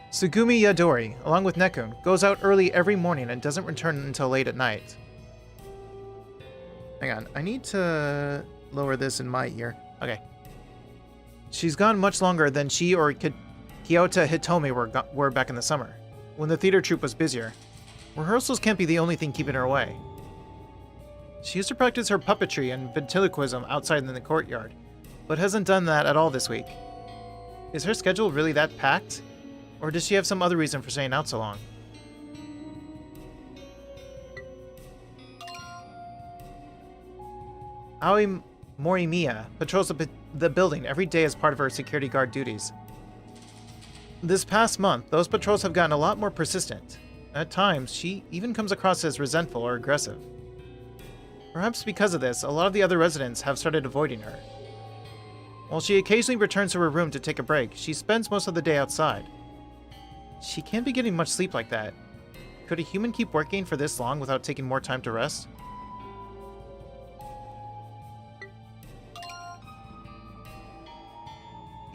Sugumi Yadori, along with Nekun, goes out early every morning and doesn't return until late at night. Hang on, I need to lower this in my ear. Okay. She's gone much longer than she or Kyoto Hitomi were back in the summer, when the theater troupe was busier. Rehearsals can't be the only thing keeping her away. She used to practice her puppetry and ventriloquism outside in the courtyard, but hasn't done that at all this week. Is her schedule really that packed? Or does she have some other reason for staying out so long? Aoi Morimiya patrols the building every day as part of her security guard duties. This past month, those patrols have gotten a lot more persistent. At times, she even comes across as resentful or aggressive. Perhaps because of this, a lot of the other residents have started avoiding her. While she occasionally returns to her room to take a break, she spends most of the day outside. She can't be getting much sleep like that. Could a human keep working for this long without taking more time to rest?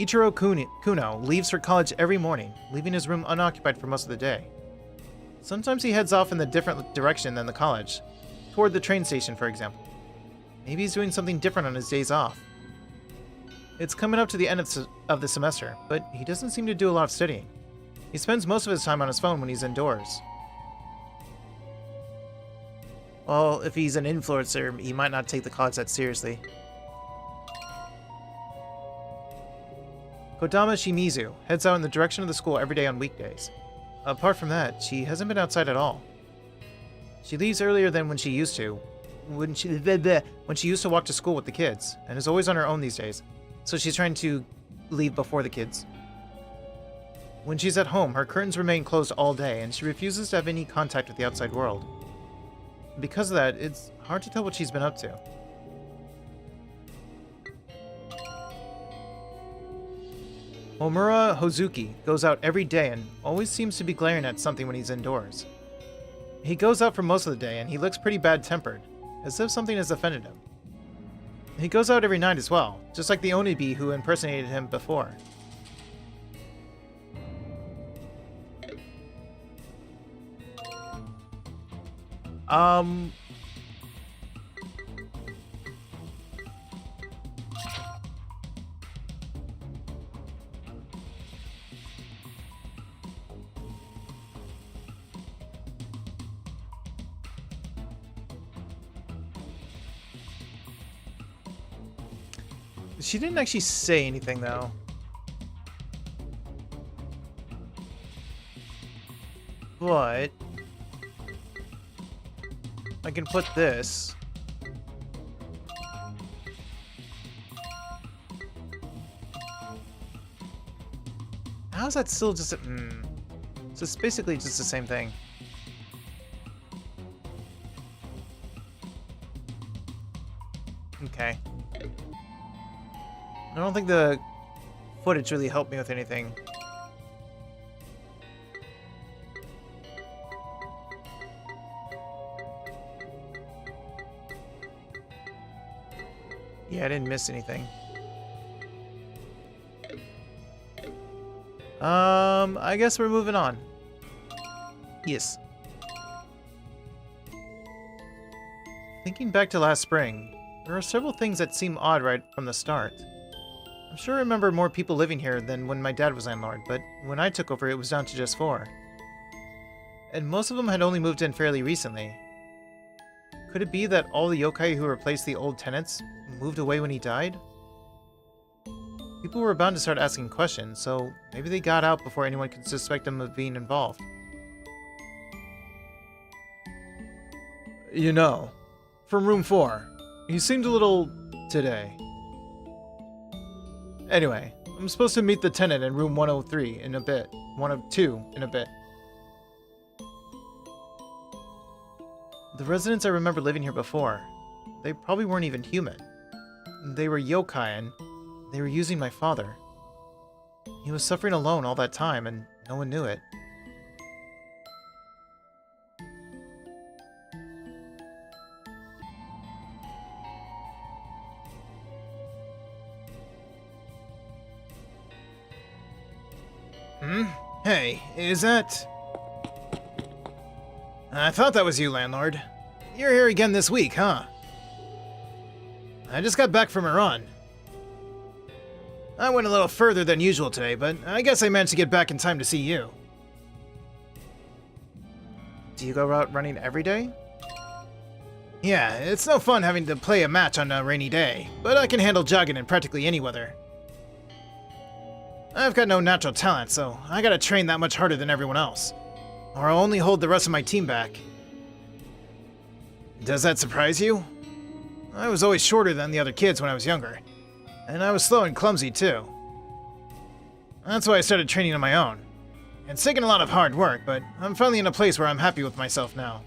Ichiro Kuno leaves for college every morning, leaving his room unoccupied for most of the day. Sometimes he heads off in a different direction than the college, toward the train station, for example. Maybe he's doing something different on his days off. It's coming up to the end of the semester, but he doesn't seem to do a lot of studying. He spends most of his time on his phone when he's indoors. Well, if he's an influencer, he might not take the college that seriously. Kodama Shimizu heads out in the direction of the school every day on weekdays. Apart from that, she hasn't been outside at all. She leaves earlier than when she used to. When she used to walk to school with the kids, and is always on her own these days. So she's trying to leave before the kids. When she's at home, her curtains remain closed all day, and she refuses to have any contact with the outside world. Because of that, it's hard to tell what she's been up to. Omura Hozuki goes out every day and always seems to be glaring at something when he's indoors. He goes out for most of the day, and he looks pretty bad-tempered, as if something has offended him. He goes out every night as well, just like the Onibi who impersonated him before. She didn't actually say anything, though. But I can put this. How is that still just a... So it's basically just the same thing. Okay. I don't think the footage really help me with anything. Yeah, I didn't miss anything. I guess we're moving on. Yes. Thinking back to last spring, there are several things that seem odd right from the start. I'm sure I remember more people living here than when my dad was landlord, but when I took over it was down to just 4. And most of them had only moved in fairly recently. Could it be that all the yokai who replaced the old tenants moved away when he died? People were bound to start asking questions, so maybe they got out before anyone could suspect them of being involved. You know, from room 4, he seemed a little... today. Anyway, I'm supposed to meet the tenant in room 103 in a bit. 102 in a bit. The residents I remember living here before, they probably weren't even human. They were yokai and they were using my father. He was suffering alone all that time and no one knew it. Hey, is that... I thought that was you, landlord. You're here again this week, huh? I just got back from Iran. I went a little further than usual today, but I guess I managed to get back in time to see you. Do you go out running every day? Yeah, it's no fun having to play a match on a rainy day, but I can handle jogging in practically any weather. I've got no natural talent, so I gotta train that much harder than everyone else, or I'll only hold the rest of my team back. Does that surprise you? I was always shorter than the other kids when I was younger, and I was slow and clumsy too. That's why I started training on my own. It's taken a lot of hard work, but I'm finally in a place where I'm happy with myself now.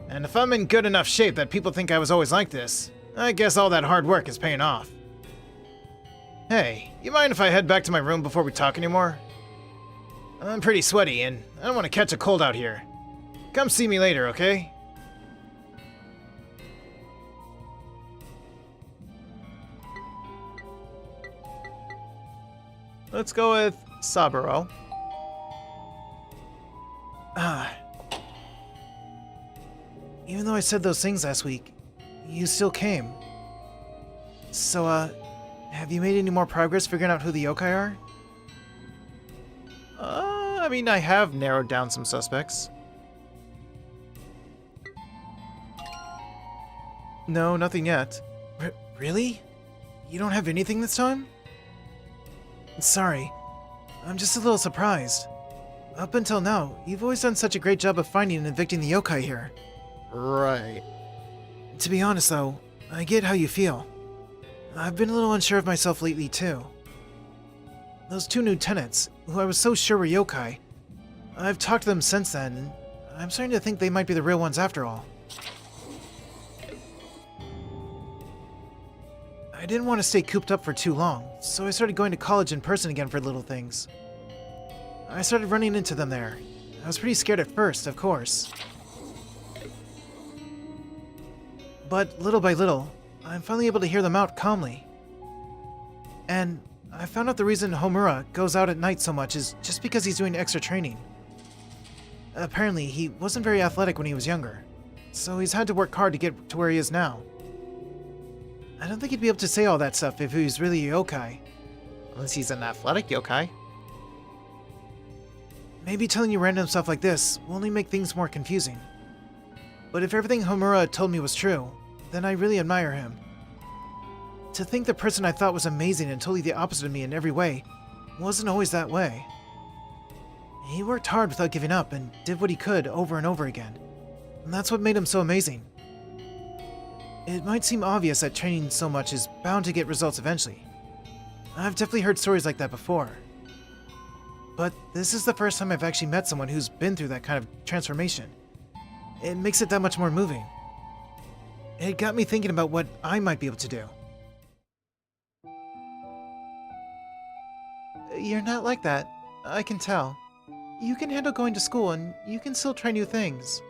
And if I'm in good enough shape that people think I was always like this, I guess all that hard work is paying off. Hey, you mind if I head back to my room before we talk anymore? I'm pretty sweaty, and I don't want to catch a cold out here. Come see me later, okay? Let's go with Saburo. Even though I said those things last week, you still came. So, have you made any more progress figuring out who the yokai are? I mean, I have narrowed down some suspects. No, nothing yet. Really? You don't have anything this time? Sorry. I'm just a little surprised. Up until now, you've always done such a great job of finding and evicting the yokai here. Right. To be honest, though, I get how you feel. I've been a little unsure of myself lately, too. Those 2 new tenants, who I was so sure were yokai, I've talked to them since then, and I'm starting to think they might be the real ones after all. I didn't want to stay cooped up for too long, so I started going to college in person again for little things. I started running into them there. I was pretty scared at first, of course. But little by little, I'm finally able to hear them out calmly. And I found out the reason Homura goes out at night so much is just because he's doing extra training. Apparently, he wasn't very athletic when he was younger, so he's had to work hard to get to where he is now. I don't think he'd be able to say all that stuff if he was really a yokai. Unless he's an athletic yokai. Maybe telling you random stuff like this will only make things more confusing. But if everything Homura told me was true, then I really admire him. To think the person I thought was amazing and totally the opposite of me in every way wasn't always that way. He worked hard without giving up and did what he could over and over again. And that's what made him so amazing. It might seem obvious that training so much is bound to get results eventually. I've definitely heard stories like that before. But this is the first time I've actually met someone who's been through that kind of transformation. It makes it that much more moving. It got me thinking about what I might be able to do. You're not like that. I can tell. You can handle going to school and you can still try new things.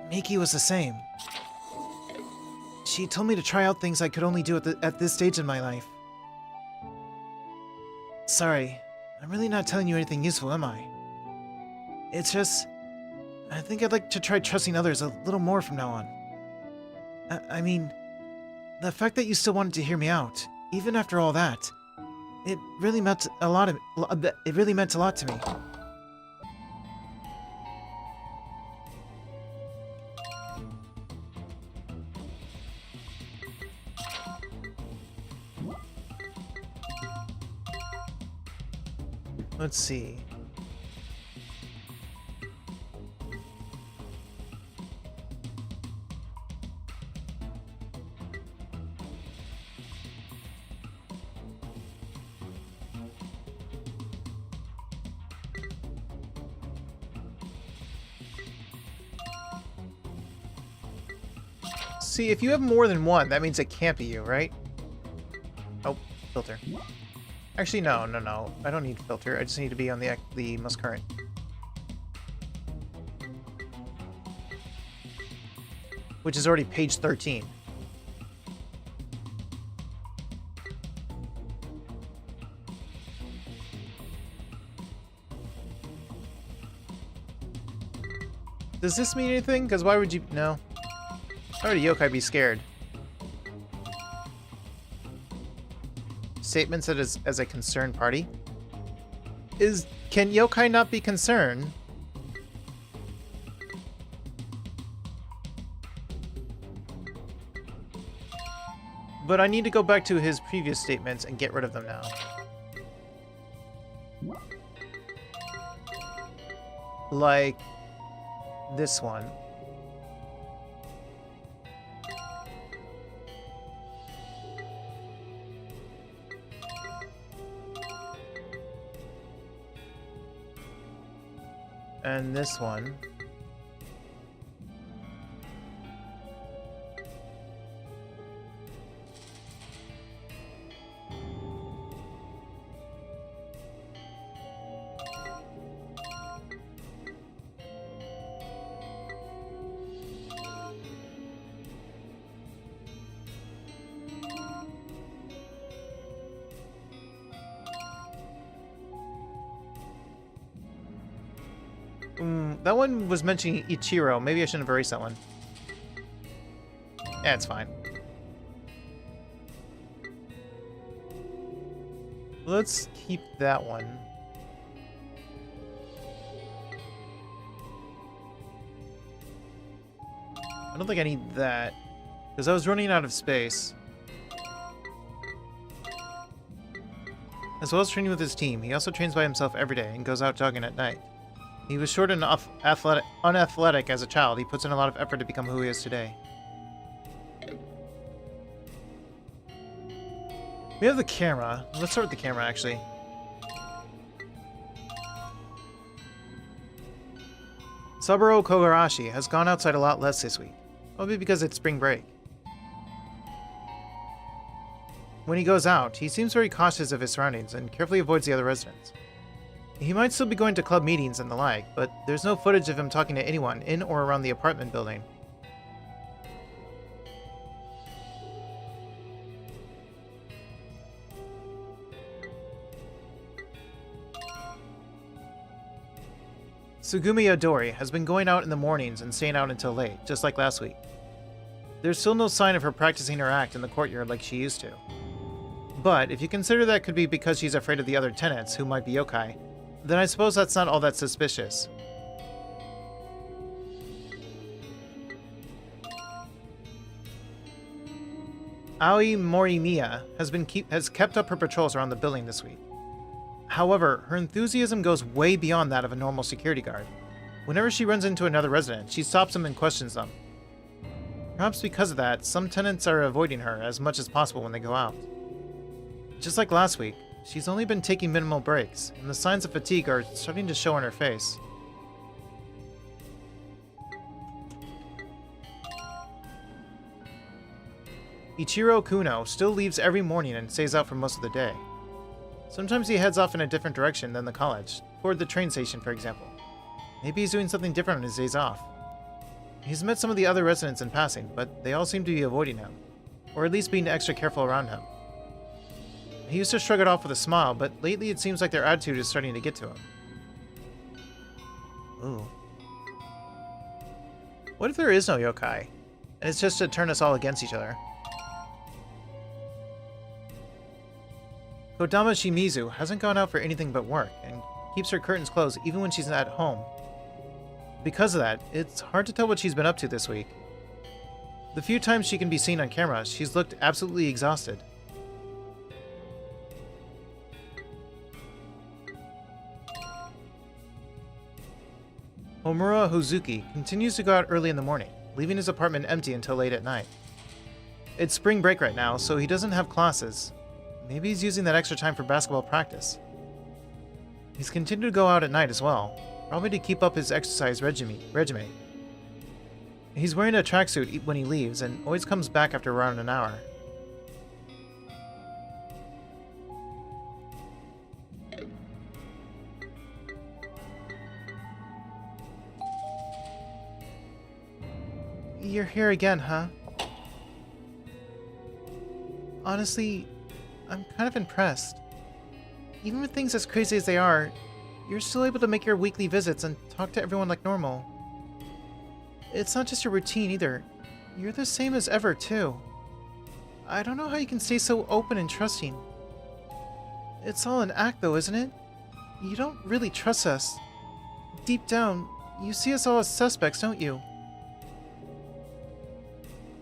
Miki was the same. She told me to try out things I could only do at this stage in my life. Sorry, I'm really not telling you anything useful, am I? It's just... I think I'd like to try trusting others a little more from now on. I mean, the fact that you still wanted to hear me out, even after all that, it really meant a lot to me. Let's see. See, if you have more than one, that means it can't be you, right? Oh, filter. Actually, no. I don't need filter. I just need to be on the most current. Which is already page 13. Does this mean anything? Because why would you... No. Why would a yokai be scared? Statements that as a concerned party? Can yokai not be concerned? But I need to go back to his previous statements and get rid of them now. Like this one. And this one. That one was mentioning Ichiro. Maybe I shouldn't have erased that one. Yeah, it's fine. Let's keep that one. I don't think I need that, because I was running out of space. As well as training with his team, he also trains by himself every day and goes out jogging at night. He was short and unathletic as a child. He puts in a lot of effort to become who he is today. We have the camera. Let's start with the camera, actually. Saburo Kogarashi has gone outside a lot less this week. Probably because it's spring break. When he goes out, he seems very cautious of his surroundings and carefully avoids the other residents. He might still be going to club meetings and the like, but there's no footage of him talking to anyone in or around the apartment building. Tsugumi Yadori has been going out in the mornings and staying out until late, just like last week. There's still no sign of her practicing her act in the courtyard like she used to. But if you consider that could be because she's afraid of the other tenants, who might be yokai, then I suppose that's not all that suspicious. Aoi Morimiya has kept up her patrols around the building this week. However, her enthusiasm goes way beyond that of a normal security guard. Whenever she runs into another resident, she stops them and questions them. Perhaps because of that, some tenants are avoiding her as much as possible when they go out. Just like last week, she's only been taking minimal breaks, and the signs of fatigue are starting to show on her face. Ichiro Kuno still leaves every morning and stays out for most of the day. Sometimes he heads off in a different direction than the college, toward the train station, for example. Maybe he's doing something different on his days off. He's met some of the other residents in passing, but they all seem to be avoiding him, or at least being extra careful around him. He used to shrug it off with a smile, but lately it seems like their attitude is starting to get to him. Ooh. What if there is no yokai, and it's just to turn us all against each other? Kodama Shimizu hasn't gone out for anything but work, and keeps her curtains closed even when she's not at home. Because of that, it's hard to tell what she's been up to this week. The few times she can be seen on camera, she's looked absolutely exhausted. Homura Hozuki continues to go out early in the morning, leaving his apartment empty until late at night. It's spring break right now, so he doesn't have classes. Maybe he's using that extra time for basketball practice. He's continued to go out at night as well, probably to keep up his exercise regime. He's wearing a tracksuit when he leaves, and always comes back after around an hour. You're here again, huh? Honestly, I'm kind of impressed. Even with things as crazy as they are, you're still able to make your weekly visits and talk to everyone like normal. It's not just your routine either. You're the same as ever, too. I don't know how you can stay so open and trusting. It's all an act, though, isn't it? You don't really trust us. Deep down, you see us all as suspects, don't you?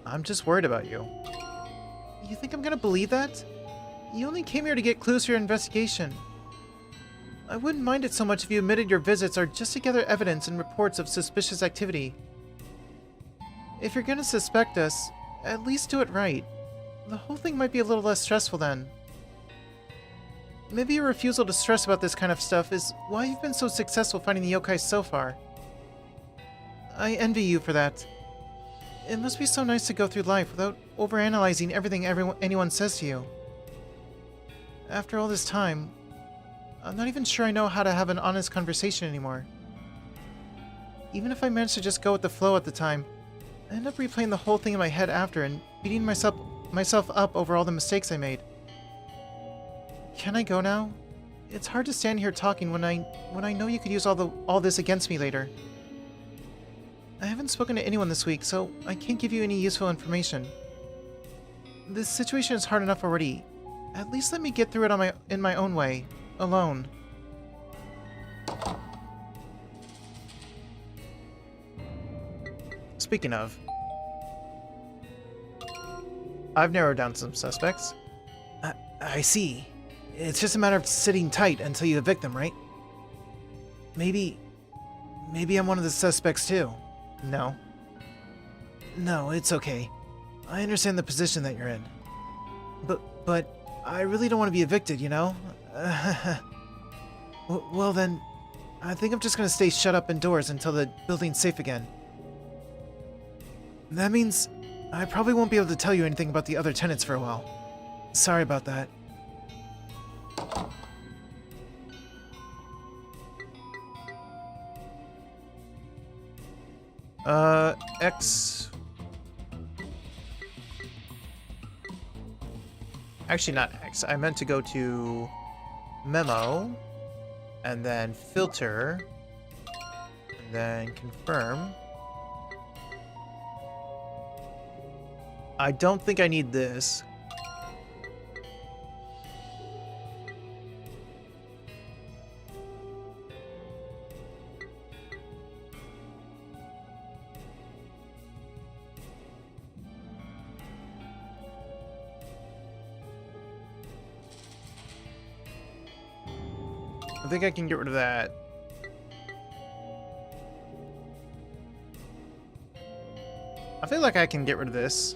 I'm just worried about you. You think I'm gonna believe that? You only came here to get clues for your investigation. I wouldn't mind it so much if you admitted your visits are just to gather evidence and reports of suspicious activity. If you're gonna suspect us, at least do it right. The whole thing might be a little less stressful then. Maybe your refusal to stress about this kind of stuff is why you've been so successful finding the yokai so far. I envy you for that. It must be so nice to go through life without overanalyzing everything anyone says to you. After all this time, I'm not even sure I know how to have an honest conversation anymore. Even if I managed to just go with the flow at the time, I end up replaying the whole thing in my head after and beating myself up over all the mistakes I made. Can I go now? It's hard to stand here talking when I know you could use all this against me later. I haven't spoken to anyone this week, so I can't give you any useful information. This situation is hard enough already. At least let me get through it in my own way, alone. Speaking of, I've narrowed down some suspects. I see. It's just a matter of sitting tight until you evict them, right? Maybe I'm one of the suspects too. No. No, it's okay. I understand the position that you're in. But I really don't want to be evicted, you know? Well then, I think I'm just gonna stay shut up indoors until the building's safe again. That means I probably won't be able to tell you anything about the other tenants for a while. Sorry about that. X... Actually, not X. I meant to go to Memo, and then Filter, and then Confirm. I don't think I need this. I think I can get rid of that. I feel like I can get rid of this.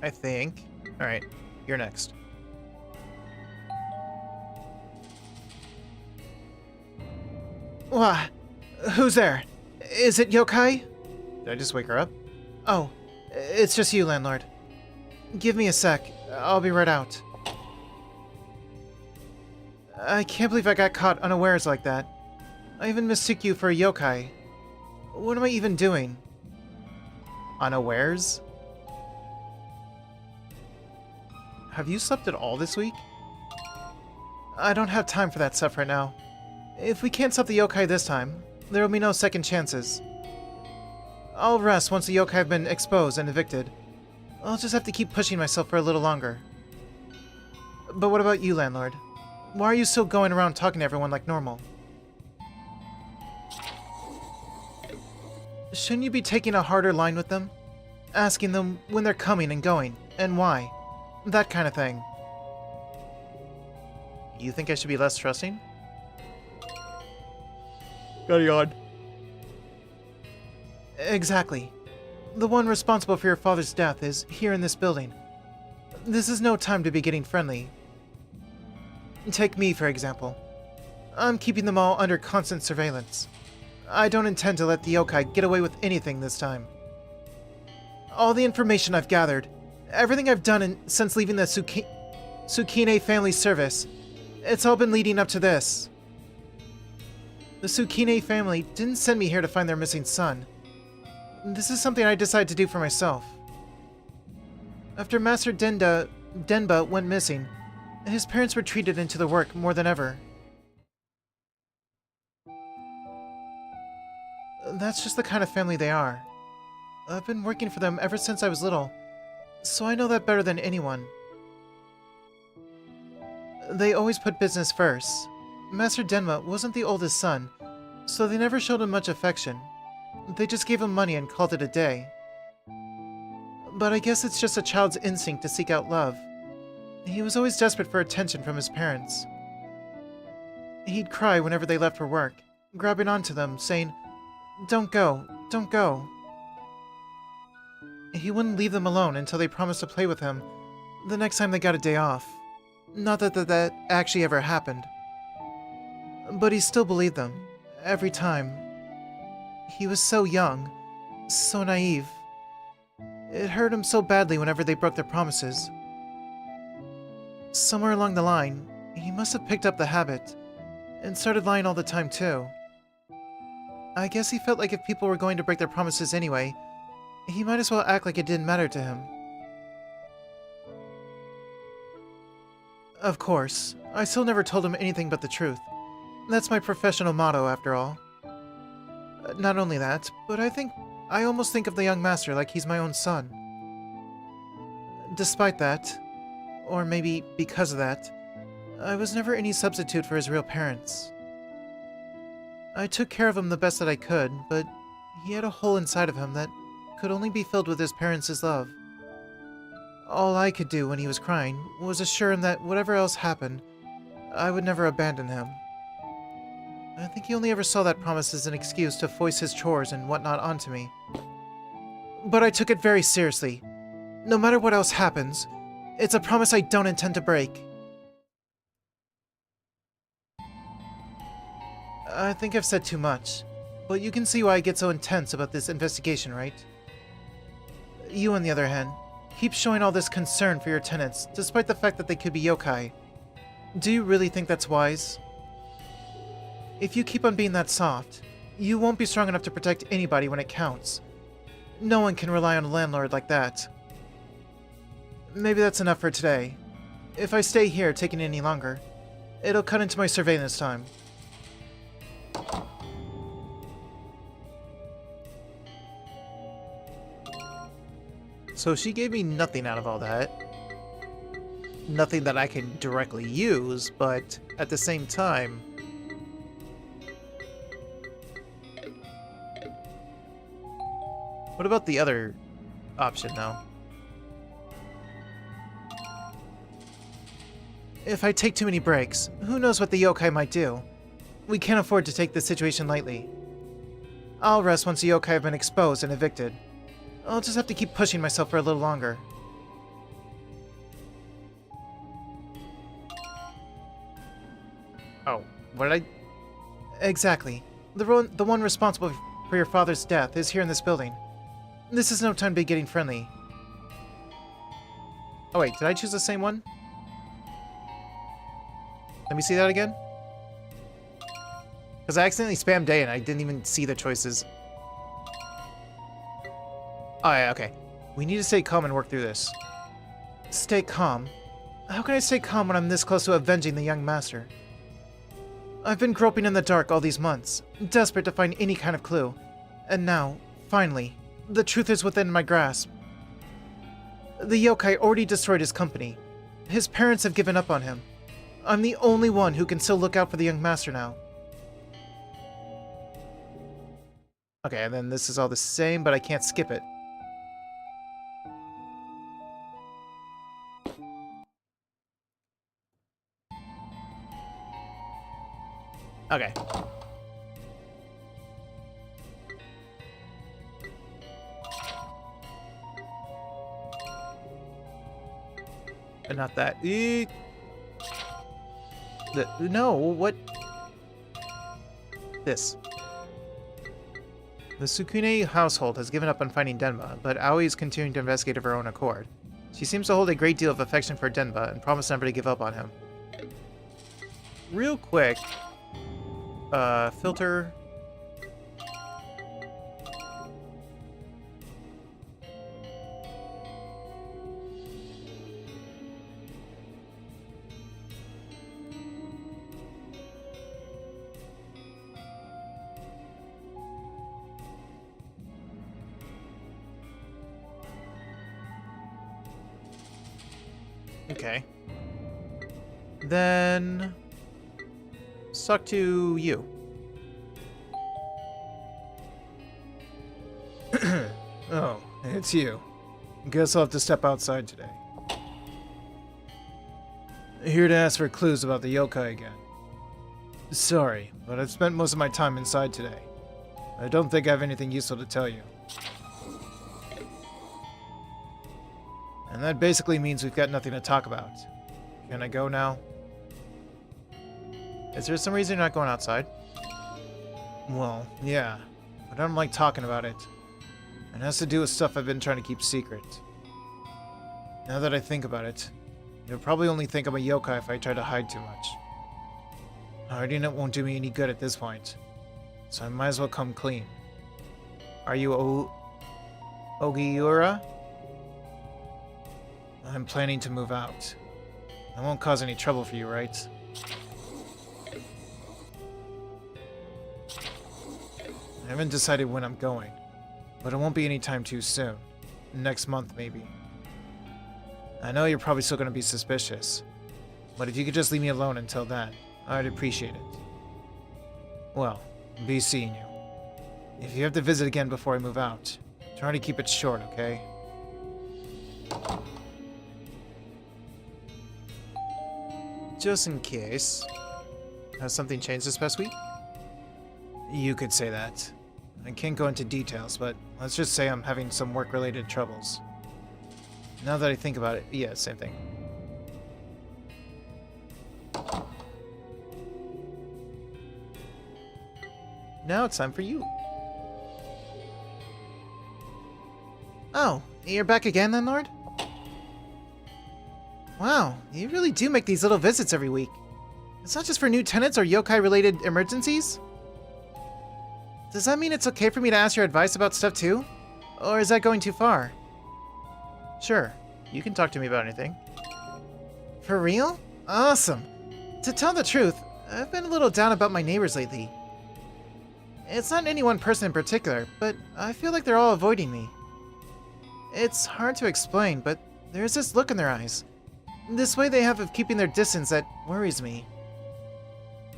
I think. Alright, you're next. Whoa, who's there? Is it Yokai? Did I just wake her up? Oh, it's just you, landlord. Give me a sec. I'll be right out. I can't believe I got caught unawares like that. I even mistook you for a yokai. What am I even doing? Unawares? Have you slept at all this week? I don't have time for that stuff right now. If we can't stop the yokai this time, there will be no second chances. I'll rest once the yokai have been exposed and evicted. I'll just have to keep pushing myself for a little longer. But what about you, landlord? Why are you still going around talking to everyone like normal? Shouldn't you be taking a harder line with them? Asking them when they're coming and going, and why? That kind of thing. You think I should be less trusting? Got yawn. Exactly. The one responsible for your father's death is here in this building. This is no time to be getting friendly. Take me, for example. I'm keeping them all under constant surveillance. I don't intend to let the yokai get away with anything this time. All the information I've gathered, everything I've done since leaving the Tsukine family service, it's all been leading up to this. The Tsukine family didn't send me here to find their missing son. This is something I decided to do for myself. After Master Denba went missing, his parents retreated into the work more than ever. That's just the kind of family they are. I've been working for them ever since I was little, so I know that better than anyone. They always put business first. Master Denma wasn't the oldest son, so they never showed him much affection. They just gave him money and called it a day. But I guess it's just a child's instinct to seek out love. He was always desperate for attention from his parents. He'd cry whenever they left for work, grabbing onto them, saying, "Don't go, don't go." He wouldn't leave them alone until they promised to play with him the next time they got a day off. Not that actually ever happened. But he still believed them, every time. He was so young, so naive. It hurt him so badly whenever they broke their promises. Somewhere along the line, he must have picked up the habit, and started lying all the time too. I guess he felt like if people were going to break their promises anyway, he might as well act like it didn't matter to him. Of course, I still never told him anything but the truth. That's my professional motto, after all. Not only that, but I almost think of the young master like he's my own son. Despite that, or maybe because of that, I was never any substitute for his real parents. I took care of him the best that I could, but he had a hole inside of him that could only be filled with his parents' love. All I could do when he was crying was assure him that whatever else happened, I would never abandon him. I think he only ever saw that promise as an excuse to foist his chores and whatnot onto me. But I took it very seriously. No matter what else happens, it's a promise I don't intend to break. I think I've said too much, but you can see why I get so intense about this investigation, right? You, on the other hand, keep showing all this concern for your tenants, despite the fact that they could be yokai. Do you really think that's wise? If you keep on being that soft, you won't be strong enough to protect anybody when it counts. No one can rely on a landlord like that. Maybe that's enough for today. If I stay here taking any longer, it'll cut into my surveillance time. So she gave me nothing out of all that. Nothing that I can directly use, but at the same time... What about the other option, though? If I take too many breaks, who knows what the yokai might do? We can't afford to take this situation lightly. I'll rest once the yokai have been exposed and evicted. I'll just have to keep pushing myself for a little longer. Oh, what did I... Exactly. The one responsible for your father's death is here in this building. This is no time to be getting friendly. Oh wait, did I choose the same one? Let me see that again. Because I accidentally spammed A and I didn't even see the choices. Oh yeah, okay. We need to stay calm and work through this. Stay calm? How can I stay calm when I'm this close to avenging the young master? I've been groping in the dark all these months, desperate to find any kind of clue. And now, finally, the truth is within my grasp. The yokai already destroyed his company. His parents have given up on him. I'm the only one who can still look out for the young master now. Okay, and then this is all the same, but I can't skip it. Okay. And not that. No, what? This. The Sukune household has given up on finding Denba, but Aoi is continuing to investigate of her own accord. She seems to hold a great deal of affection for Denba and promised never to give up on him. Real quick. Filter. Okay. Then suck to you. Oh, it's you. Guess I'll have to step outside today. Here to ask for clues about the yokai again. Sorry, but I've spent most of my time inside today. I don't think I have anything useful to tell you. And that basically means we've got nothing to talk about. Can I go now? Is there some reason you're not going outside? Well, yeah. But I don't like talking about it. It has to do with stuff I've been trying to keep secret. Now that I think about it, you'll probably only think I'm a yokai if I try to hide too much. Hiding it won't do me any good at this point, so I might as well come clean. Are you Ogiura? I'm planning to move out. I won't cause any trouble for you, right? I haven't decided when I'm going, but it won't be anytime too soon. Next month, maybe. I know you're probably still going to be suspicious, but if you could just leave me alone until then, I'd appreciate it. Well, be seeing you. If you have to visit again before I move out, try to keep it short, okay? Just in case. Has something changed this past week? You could say that. I can't go into details, but let's just say I'm having some work-related troubles. Now that I think about it, yeah, same thing. Now it's time for you. Oh, you're back again, Landlord? Wow, you really do make these little visits every week. It's not just for new tenants or yokai-related emergencies? Does that mean it's okay for me to ask your advice about stuff too? Or is that going too far? Sure, you can talk to me about anything. For real? Awesome. To tell the truth, I've been a little down about my neighbors lately. It's not any one person in particular, but I feel like they're all avoiding me. It's hard to explain, but there's this look in their eyes. This way they have of keeping their distance that worries me.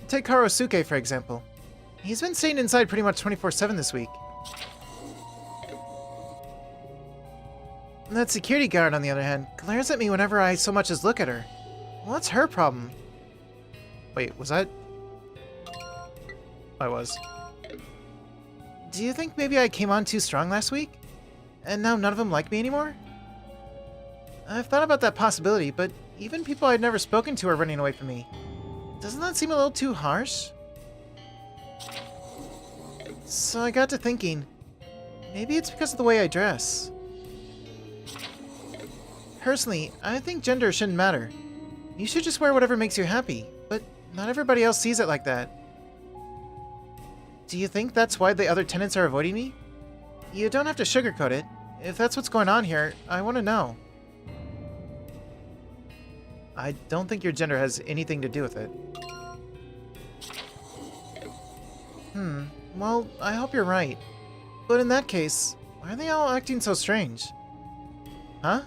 Take Karosuke, for example. He's been staying inside pretty much 24/7 this week. That security guard, on the other hand, glares at me whenever I so much as look at her. What's her problem? Wait, was that... I was. Do you think maybe I came on too strong last week? And now none of them like me anymore? I've thought about that possibility, but even people I'd never spoken to are running away from me. Doesn't that seem a little too harsh? So I got to thinking, maybe it's because of the way I dress. Personally, I think gender shouldn't matter. You should just wear whatever makes you happy, but not everybody else sees it like that. Do you think that's why the other tenants are avoiding me? You don't have to sugarcoat it. If that's what's going on here, I want to know. I don't think your gender has anything to do with it. Well, I hope you're right. But in that case, why are they all acting so strange? Huh?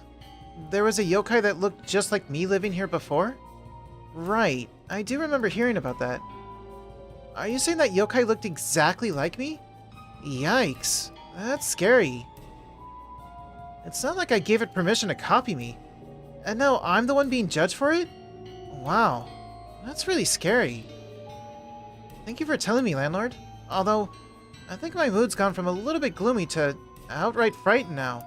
There was a yokai that looked just like me living here before? Right, I do remember hearing about that. Are you saying that yokai looked exactly like me? Yikes, that's scary. It's not like I gave it permission to copy me. And now I'm the one being judged for it? Wow, that's really scary. Thank you for telling me, Landlord. Although, I think my mood's gone from a little bit gloomy to outright frightened now.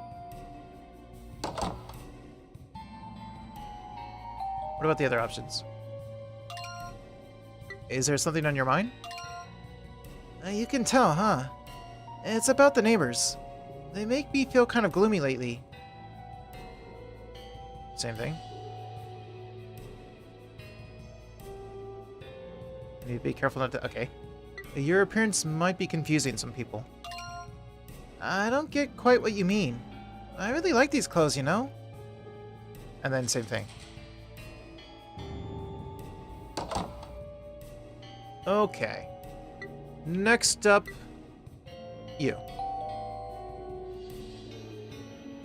What about the other options? Is there something on your mind? You can tell, huh? It's about the neighbors. They make me feel kind of gloomy lately. Same thing. You need to be careful not to... Okay. Your appearance might be confusing some people. I don't get quite what you mean. I really like these clothes, you know? And then same thing. Okay. Next up, you.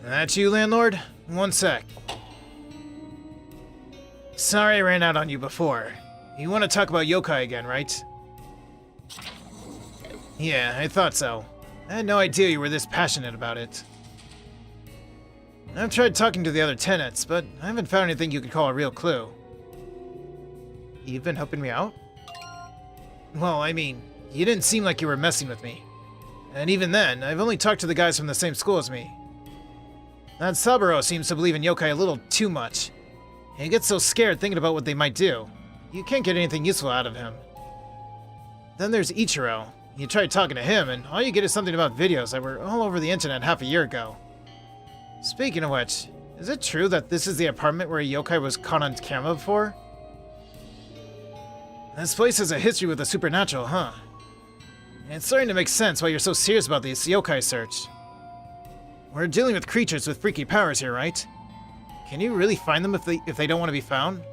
That you, Landlord? One sec. Sorry I ran out on you before. You want to talk about yokai again, right? Yeah, I thought so. I had no idea you were this passionate about it. I've tried talking to the other tenants, but I haven't found anything you could call a real clue. You've been helping me out? Well, I mean, you didn't seem like you were messing with me. And even then, I've only talked to the guys from the same school as me. That Saburo seems to believe in yokai a little too much. He gets so scared thinking about what they might do. You can't get anything useful out of him. Then there's Ichiro. You tried talking to him, and all you get is something about videos that were all over the internet half a year ago. Speaking of which, is it true that this is the apartment where a yokai was caught on camera before? This place has a history with the supernatural, huh? It's starting to make sense why you're so serious about this yokai search. We're dealing with creatures with freaky powers here, right? Can you really find them if they don't want to be found?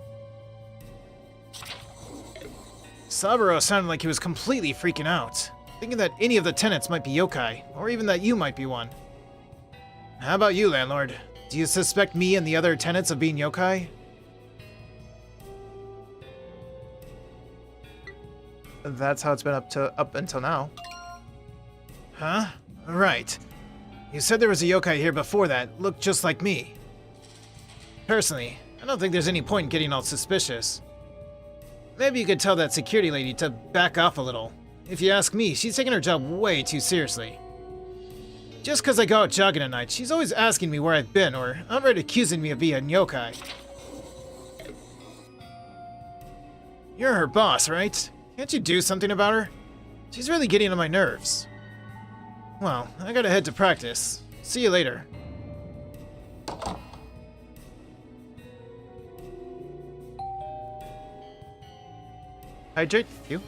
Saburo sounded like he was completely freaking out, thinking that any of the tenants might be yokai, or even that you might be one. How about you, Landlord? Do you suspect me and the other tenants of being yokai? That's how it's been up until now. Huh? Right. You said there was a yokai here before that looked just like me. Personally, I don't think there's any point in getting all suspicious. Maybe you could tell that security lady to back off a little. If you ask me, she's taking her job way too seriously. Just because I go out jogging at night, she's always asking me where I've been or outright accusing me of being a yokai. You're her boss, right? Can't you do something about her? She's really getting on my nerves. Well, I gotta head to practice. See you later. Hydrate you.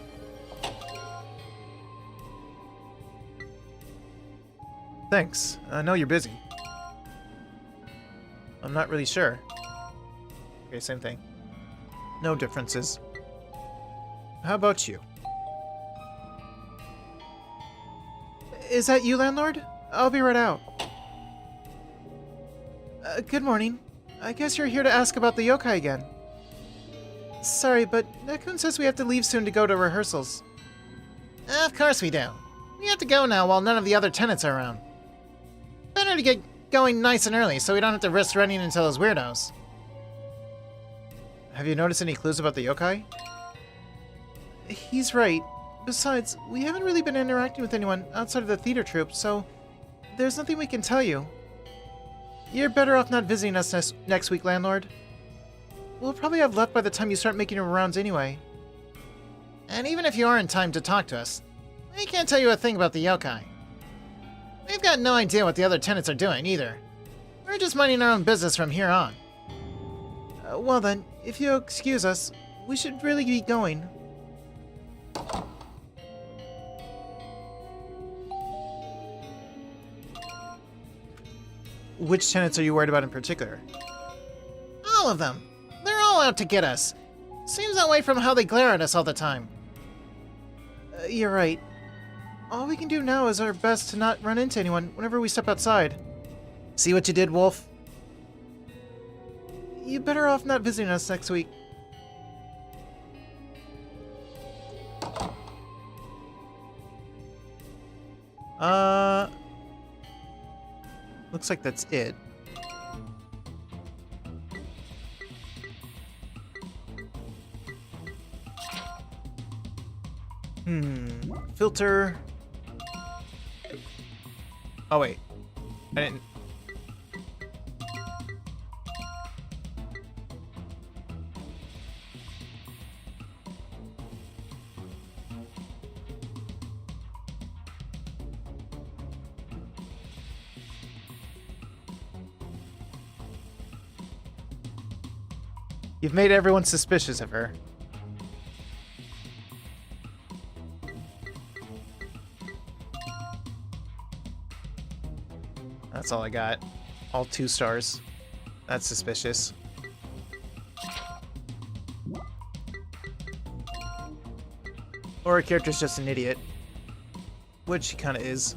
Thanks. I know you're busy. I'm not really sure. Okay, same thing. No differences. How about you? Is that you, Landlord? I'll be right out. Good morning. I guess you're here to ask about the yokai again. Sorry, but Nekun says we have to leave soon to go to rehearsals. Of course we do. We have to go now while none of the other tenants are around. Better to get going nice and early so we don't have to risk running into those weirdos. Have you noticed any clues about the yokai? He's right. Besides, we haven't really been interacting with anyone outside of the theater troupe, so there's nothing we can tell you. You're better off not visiting us next week, Landlord. We'll probably have left by the time you start making your rounds anyway. And even if you are in time to talk to us, We can't tell you a thing about the yokai. We've got no idea what the other tenants are doing, either. We're just minding our own business from here on. Well then, if you'll excuse us, we should really be going. Which tenants are you worried about in particular? All of them. They're all out to get us. Seems that way from how they glare at us all the time. You're right. All we can do now is our best to not run into anyone whenever we step outside. See what you did, Wolf? You better off not visiting us next week. Looks like that's it. Filter. Oh, wait. I didn't. You've made everyone suspicious of her. That's all I got. All 2 stars. That's suspicious. Or a character's just an idiot. Which he kinda is.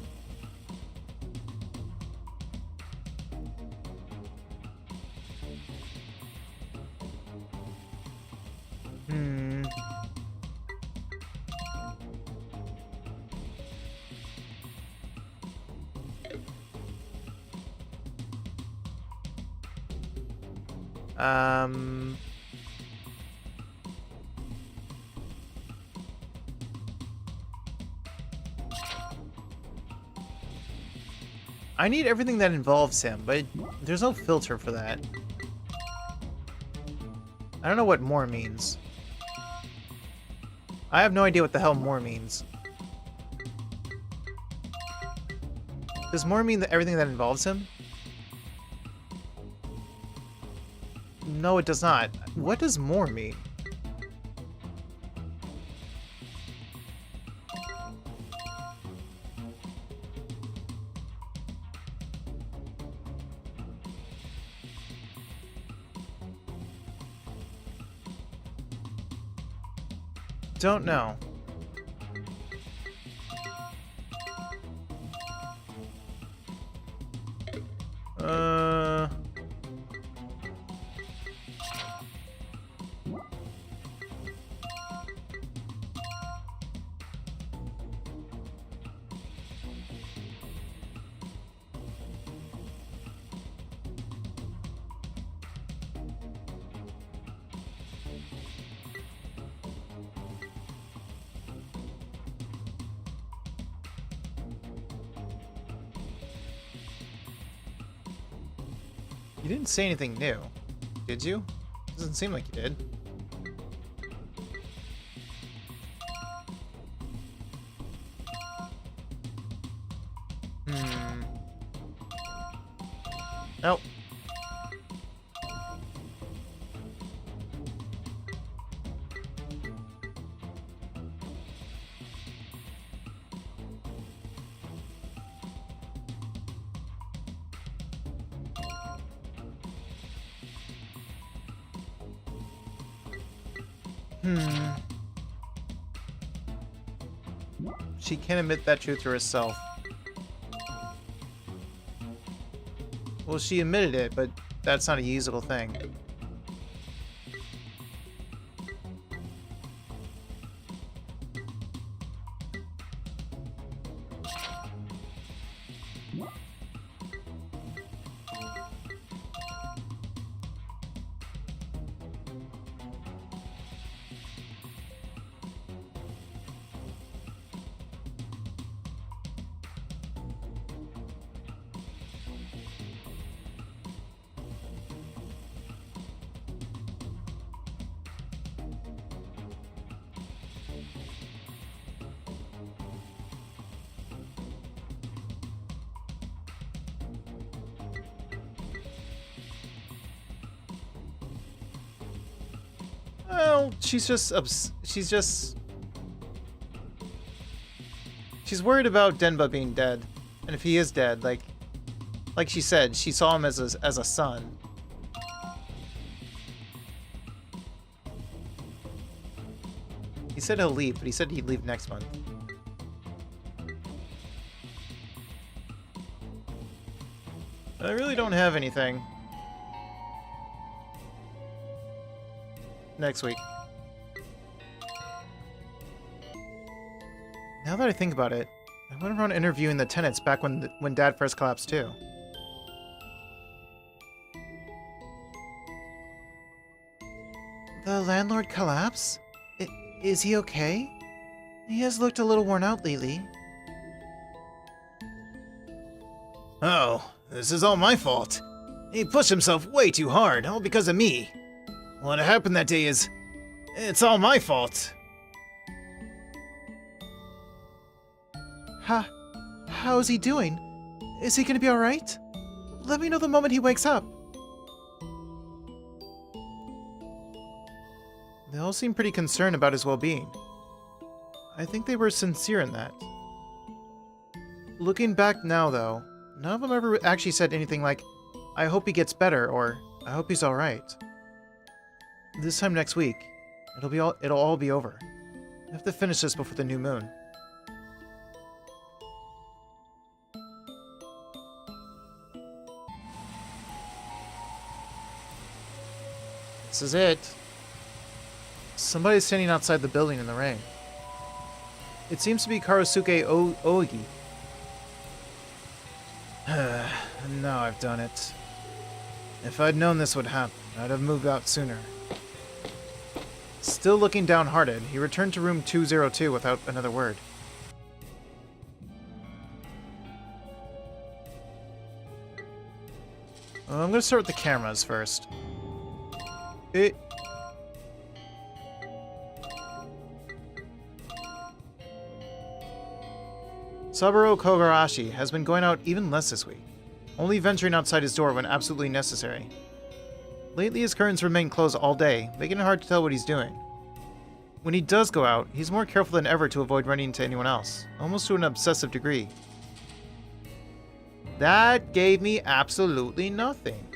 I need everything that involves him, but there's no filter for that. I don't know what more means. I have no idea what the hell more means. Does more mean that everything that involves him? No, it does not. What does more mean? Don't know. You didn't say anything new, did you? Doesn't seem like you did. Nope. She can't admit that truth to herself. Well, she admitted it, but that's not a usable thing. Well, she's worried about Denba being dead. And if he is dead, like she said, she saw him as a son. He said he'll leave, but he said he'd leave next month. I really don't have anything next week. Now that I think about it, I went around interviewing the tenants back when Dad first collapsed too. The landlord collapse? Is he okay? He has looked a little worn out lately. Oh, this is all my fault. He pushed himself way too hard, all because of me. What happened that day it's all my fault. How is he doing? Is he gonna be alright? Let me know the moment he wakes up. They all seem pretty concerned about his well-being. I think they were sincere in that. Looking back now, though, none of them ever actually said anything like, I hope he gets better, or I hope he's alright. This time next week, it'll all be over. I have to finish this before the new moon. This is it. Somebody's standing outside the building in the rain. It seems to be Karosuke Oigi. Now I've done it. If I'd known this would happen, I'd have moved out sooner. Still looking downhearted, he returned to room 202 without another word. I'm going to start with the cameras first. Saburo Kogarashi has been going out even less this week, only venturing outside his door when absolutely necessary. Lately his curtains remain closed all day, making it hard to tell what he's doing. When he does go out, he's more careful than ever to avoid running into anyone else, almost to an obsessive degree. That gave me absolutely nothing.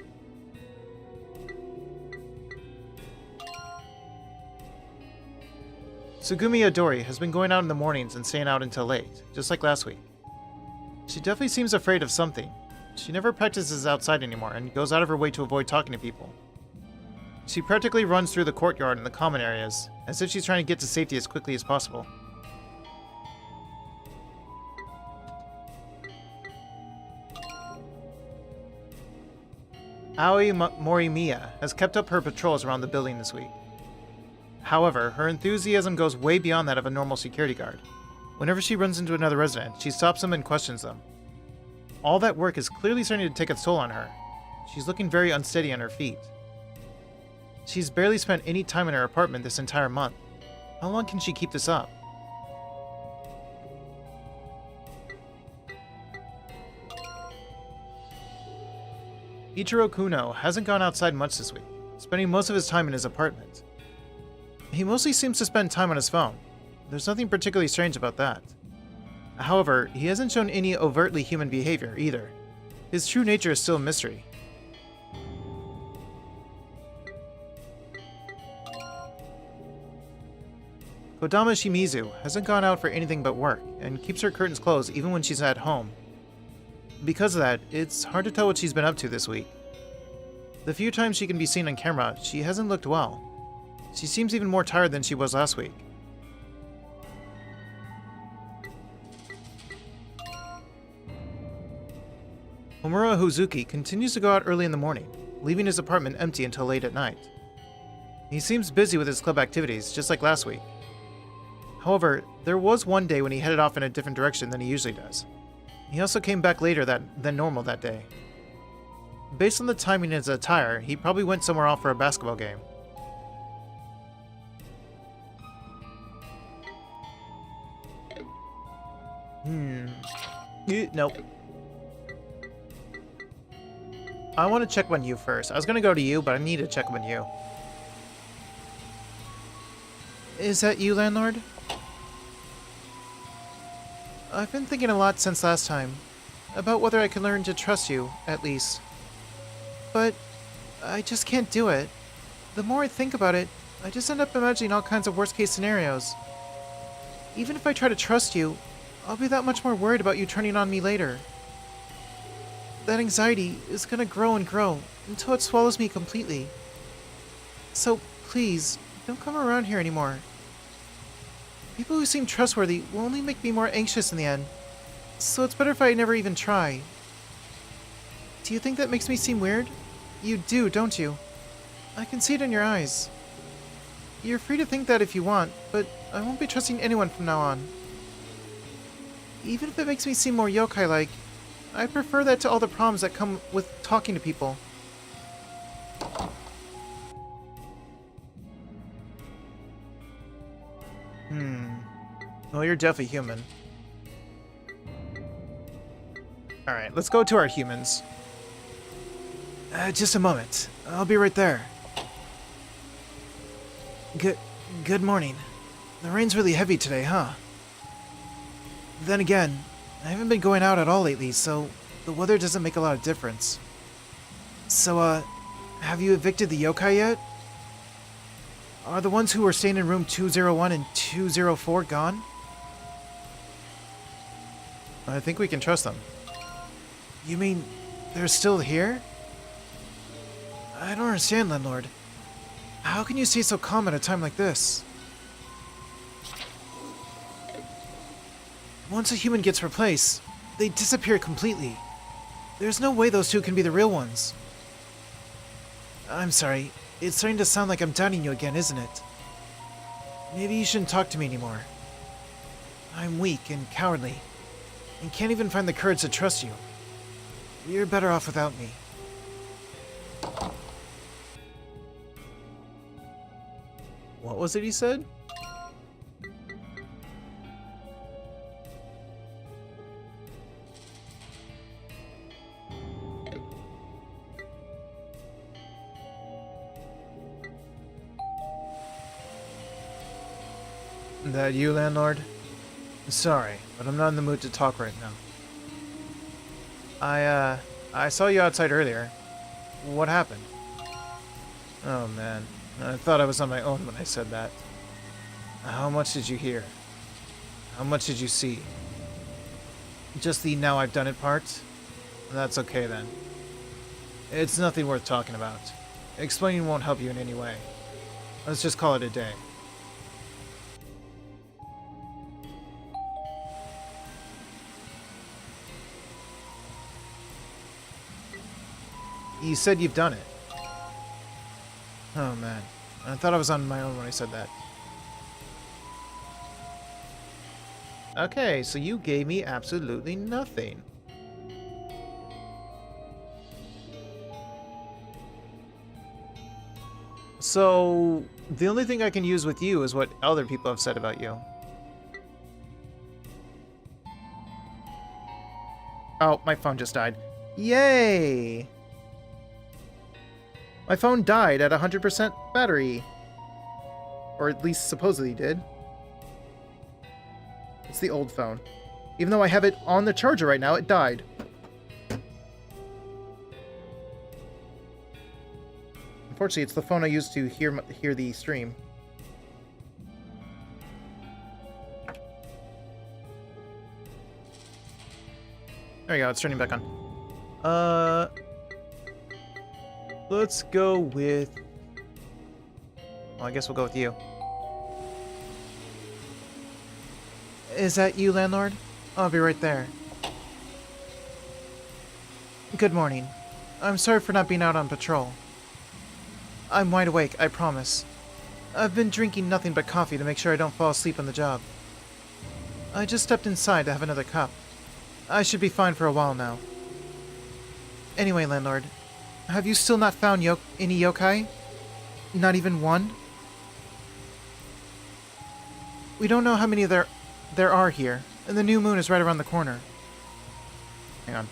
Tsugumi Adori has been going out in the mornings and staying out until late, just like last week. She definitely seems afraid of something. She never practices outside anymore and goes out of her way to avoid talking to people. She practically runs through the courtyard and the common areas, as if she's trying to get to safety as quickly as possible. Aoi Morimiya has kept up her patrols around the building this week. However, her enthusiasm goes way beyond that of a normal security guard. Whenever she runs into another resident, she stops them and questions them. All that work is clearly starting to take its toll on her. She's looking very unsteady on her feet. She's barely spent any time in her apartment this entire month. How long can she keep this up? Ichiro Kuno hasn't gone outside much this week, spending most of his time in his apartment. He mostly seems to spend time on his phone. There's nothing particularly strange about that. However, he hasn't shown any overtly human behavior either. His true nature is still a mystery. Kodama Shimizu hasn't gone out for anything but work, and keeps her curtains closed even when she's at home. Because of that, it's hard to tell what she's been up to this week. The few times she can be seen on camera, she hasn't looked well. She seems even more tired than she was last week. Homura Hozuki continues to go out early in the morning, leaving his apartment empty until late at night. He seems busy with his club activities, just like last week. However, there was one day when he headed off in a different direction than he usually does. He also came back later than normal that day. Based on the timing and his attire, he probably went somewhere off for a basketball game. Nope. I want to check on you first. I was going to go to you, but I need to check on you. Is that you, landlord? I've been thinking a lot since last time, about whether I can learn to trust you, at least. But I just can't do it. The more I think about it, I just end up imagining all kinds of worst-case scenarios. Even if I try to trust you, I'll be that much more worried about you turning on me later. That anxiety is gonna grow and grow until it swallows me completely. So, please, don't come around here anymore. People who seem trustworthy will only make me more anxious in the end, so it's better if I never even try. Do you think that makes me seem weird? You do, don't you? I can see it in your eyes. You're free to think that if you want, but I won't be trusting anyone from now on. Even if it makes me seem more yokai-like, I prefer that to all the problems that come with talking to people. Well, you're definitely human. Alright, let's go to our humans. Just a moment. I'll be right there. Good morning. The rain's really heavy today, huh? Then again, I haven't been going out at all lately, so the weather doesn't make a lot of difference. So, have you evicted the yokai yet? Are the ones who were staying in room 201 and 204 gone? I think we can trust them. You mean they're still here? I don't understand, landlord. How can you stay so calm at a time like this? Once a human gets replaced, they disappear completely. There's no way those two can be the real ones. I'm sorry. It's starting to sound like I'm doubting you again, isn't it? Maybe you shouldn't talk to me anymore. I'm weak and cowardly, and can't even find the courage to trust you. You're better off without me. What was it he said? That you, landlord? Sorry, but I'm not in the mood to talk right now. I saw you outside earlier. What happened? Oh man, I thought I was on my own when I said that. How much did you hear? How much did you see? Just the now I've done it part? That's okay then. It's nothing worth talking about. Explaining won't help you in any way. Let's just call it a day. You said you've done it. Oh man, I thought I was on my own when I said that. Okay, so you gave me absolutely nothing. So, the only thing I can use with you is what other people have said about you. Oh, my phone just died. Yay! My phone died at 100% battery. Or at least supposedly did. It's the old phone. Even though I have it on the charger right now, it died. Unfortunately, it's the phone I use to hear the stream. There we go, it's turning back on. Let's go with... Well, I guess we'll go with you. Is that you, landlord? I'll be right there. Good morning. I'm sorry for not being out on patrol. I'm wide awake, I promise. I've been drinking nothing but coffee to make sure I don't fall asleep on the job. I just stepped inside to have another cup. I should be fine for a while now. Anyway, landlord, have you still not found any yokai? Not even one? We don't know how many there are here, and the new moon is right around the corner. Hang on.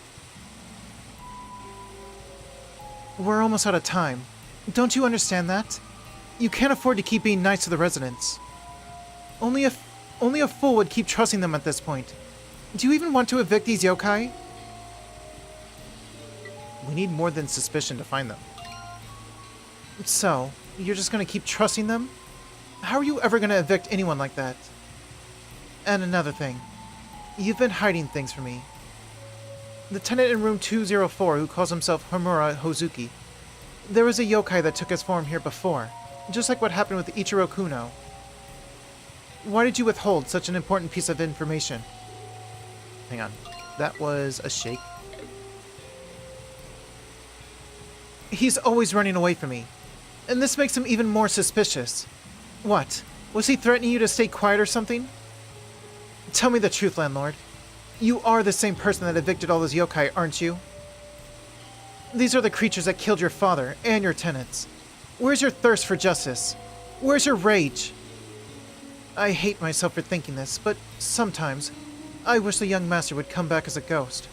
We're almost out of time. Don't you understand that? You can't afford to keep being nice to the residents. Only a fool would keep trusting them at this point. Do you even want to evict these yokai? We need more than suspicion to find them. So, you're just gonna keep trusting them? How are you ever gonna evict anyone like that? And another thing. You've been hiding things from me. The tenant in room 204 who calls himself Homura Hozuki. There was a yokai that took his form here before, just like what happened with Ichiro Kuno. Why did you withhold such an important piece of information? Hang on. That was a shake. He's always running away from me. And this makes him even more suspicious. What? Was he threatening you to stay quiet or something? Tell me the truth, landlord. You are the same person that evicted all those yokai, aren't you? These are the creatures that killed your father and your tenants. Where's your thirst for justice? Where's your rage? I hate myself for thinking this, but sometimes I wish the young master would come back as a ghost.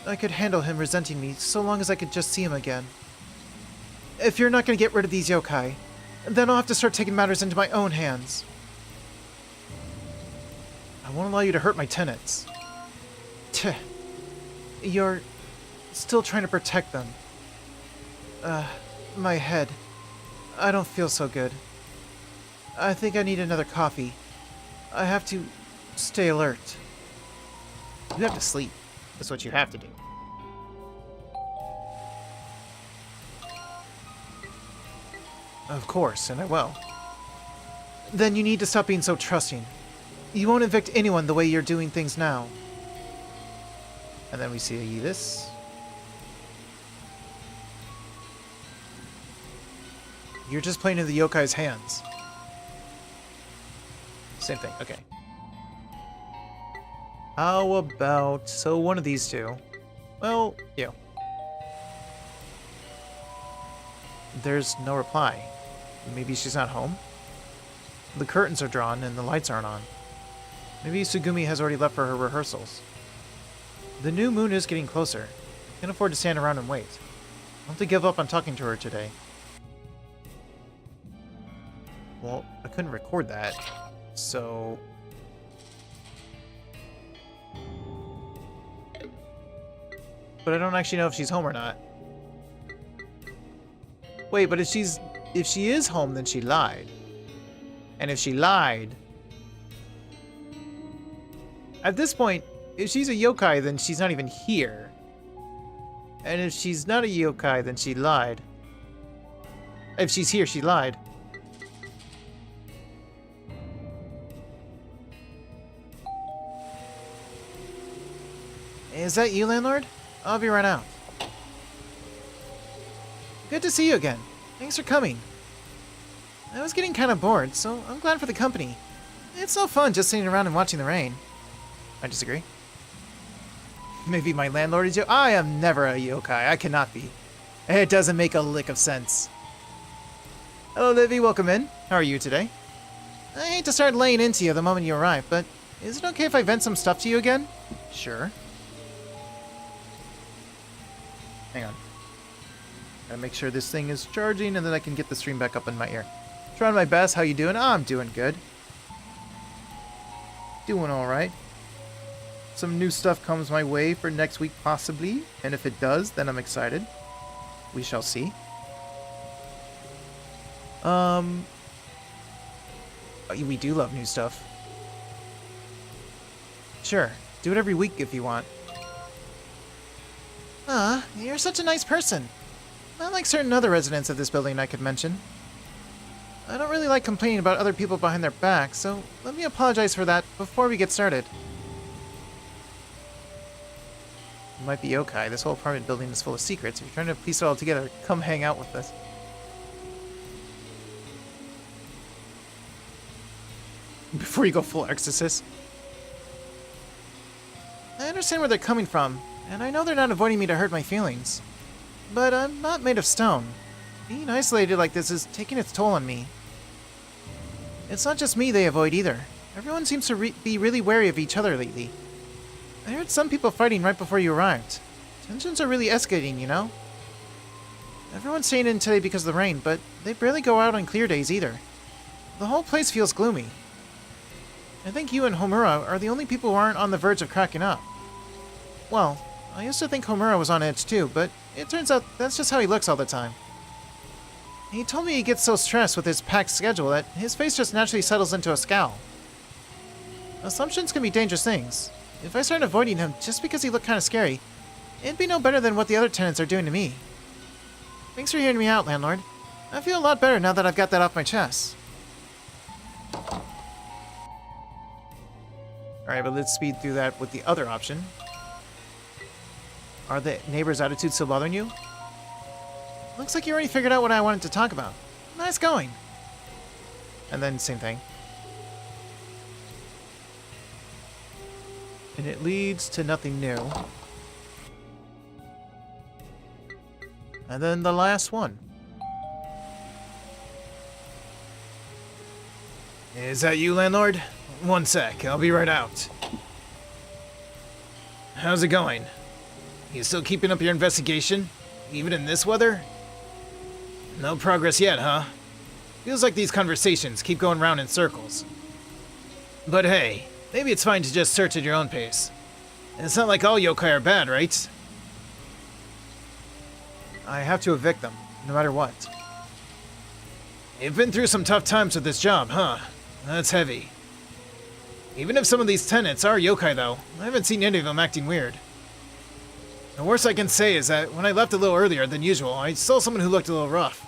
I could handle him resenting me so long as I could just see him again. If you're not going to get rid of these yokai, then I'll have to start taking matters into my own hands. I won't allow you to hurt my tenants. Tch. You're still trying to protect them. My head. I don't feel so good. I think I need another coffee. I have to stay alert. You have to sleep. That's what you have to do. Of course, and I will. Then you need to stop being so trusting. You won't evict anyone the way you're doing things now. And then we see this. You're just playing in the yokai's hands. Same thing, okay. How about... so one of these two. Well, you. There's no reply. Maybe she's not home? The curtains are drawn and the lights aren't on. Maybe Sugumi has already left for her rehearsals. The new moon is getting closer. Can't afford to stand around and wait. I'll have to give up on talking to her today. Well, I couldn't record that, so... But I don't actually know if she's home or not. Wait, but if she is home, then she lied. And if she lied... At this point, if she's a yokai, then she's not even here. And if she's not a yokai, then she lied. If she's here, she lied. Is that you, landlord? I'll be right out. Good to see you again. Thanks for coming. I was getting kind of bored, so I'm glad for the company. It's so fun just sitting around and watching the rain. I disagree. Maybe my landlord is I am never a yokai. I cannot be. It doesn't make a lick of sense. Hello, Livy. Welcome in. How are you today? I hate to start laying into you the moment you arrive, but is it okay if I vent some stuff to you again? Sure. Hang on. Gotta make sure this thing is charging, and then I can get the stream back up in my ear. Trying my best. How you doing? I'm doing good. Doing alright. Some new stuff comes my way for next week, possibly. And if it does, then I'm excited. We shall see. We do love new stuff. Sure. Do it every week if you want. You're such a nice person. Not like certain other residents of this building I could mention. I don't really like complaining about other people behind their back, so let me apologize for that before we get started. You might be yokai. This whole apartment building is full of secrets. If you're trying to piece it all together, come hang out with us. Before you go full exorcist. I understand where they're coming from, and I know they're not avoiding me to hurt my feelings. But I'm not made of stone. Being isolated like this is taking its toll on me. It's not just me they avoid either. Everyone seems to be really wary of each other lately. I heard some people fighting right before you arrived. Tensions are really escalating, you know? Everyone's staying in today because of the rain, but they barely go out on clear days either. The whole place feels gloomy. I think you and Homura are the only people who aren't on the verge of cracking up. Well, I used to think Homura was on edge too, but it turns out that's just how he looks all the time. He told me he gets so stressed with his packed schedule that his face just naturally settles into a scowl. Assumptions can be dangerous things. If I start avoiding him just because he looked kind of scary, it'd be no better than what the other tenants are doing to me. Thanks for hearing me out, Landlord. I feel a lot better now that I've got that off my chest. Alright, but let's speed through that with the other option. Are the neighbors' attitudes still bothering you? Looks like you already figured out what I wanted to talk about. Nice going. And then same thing. And it leads to nothing new. And then the last one. Is that you, Landlord? One sec, I'll be right out. How's it going? You still keeping up your investigation? Even in this weather? No progress yet, huh? Feels like these conversations keep going round in circles. But hey, maybe it's fine to just search at your own pace. It's not like all yokai are bad, right? I have to evict them, no matter what. You've been through some tough times with this job, huh? That's heavy. Even if some of these tenants are yokai, though, I haven't seen any of them acting weird. The worst I can say is that when I left a little earlier than usual, I saw someone who looked a little rough.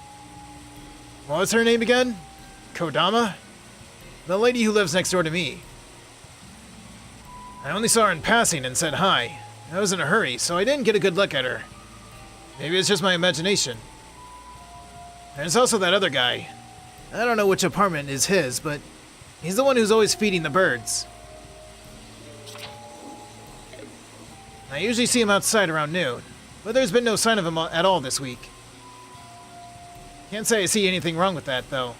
What was her name again? Kodama? The lady who lives next door to me. I only saw her in passing and said hi. I was in a hurry, so I didn't get a good look at her. Maybe it's just my imagination. There's also that other guy. I don't know which apartment is his, but he's the one who's always feeding the birds. I usually see him outside around noon, but there's been no sign of him at all this week. Can't say I see anything wrong with that, though.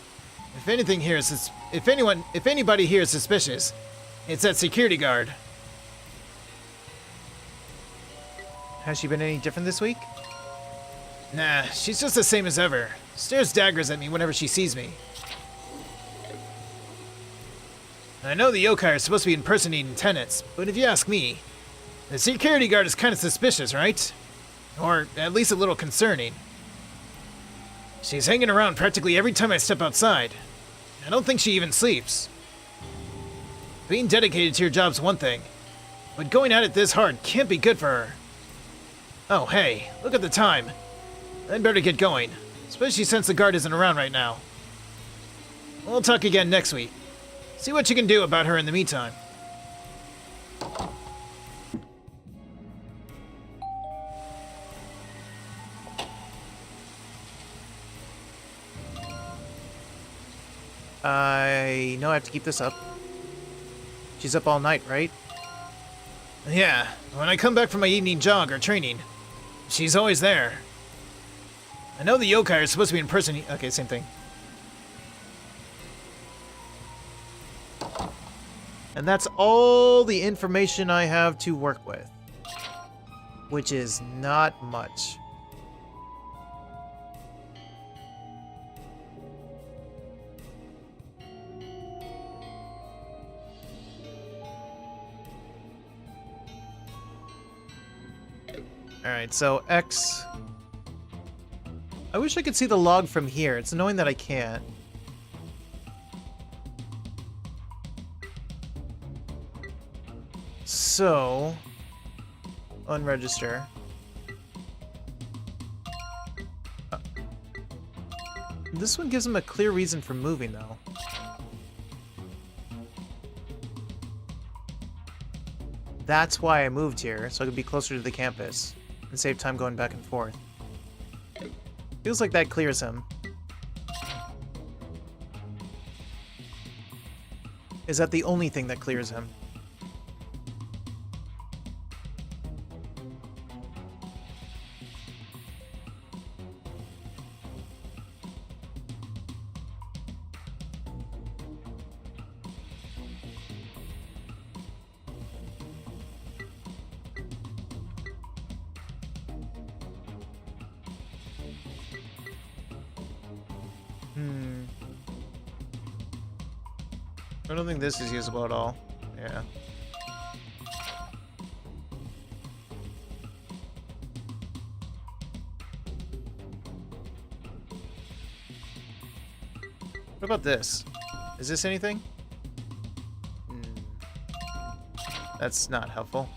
If anybody here is suspicious, it's that security guard. Has she been any different this week? Nah, she's just the same as ever. Stares daggers at me whenever she sees me. I know the yokai are supposed to be impersonating tenants, but if you ask me, the security guard is kind of suspicious, right? Or at least a little concerning. She's hanging around practically every time I step outside. I don't think she even sleeps. Being dedicated to your job's one thing, but going at it this hard can't be good for her. Oh, hey, look at the time. I'd better get going, especially since the guard isn't around right now. We'll talk again next week. See what you can do about her in the meantime. I know I have to keep this up. She's up all night, right? Yeah, when I come back from my evening jog or training, she's always there. I know the yokai are supposed to be impersonating. Okay, same thing. And that's all the information I have to work with. Which is not much. Alright, so X. I wish I could see the log from here. It's annoying that I can't. So, unregister. This one gives him a clear reason for moving, though. That's why I moved here, so I could be closer to the campus and save time going back and forth. Feels like that clears him. Is that the only thing that clears him? I don't think this is usable at all. Yeah. What about this? Is this anything? That's not helpful.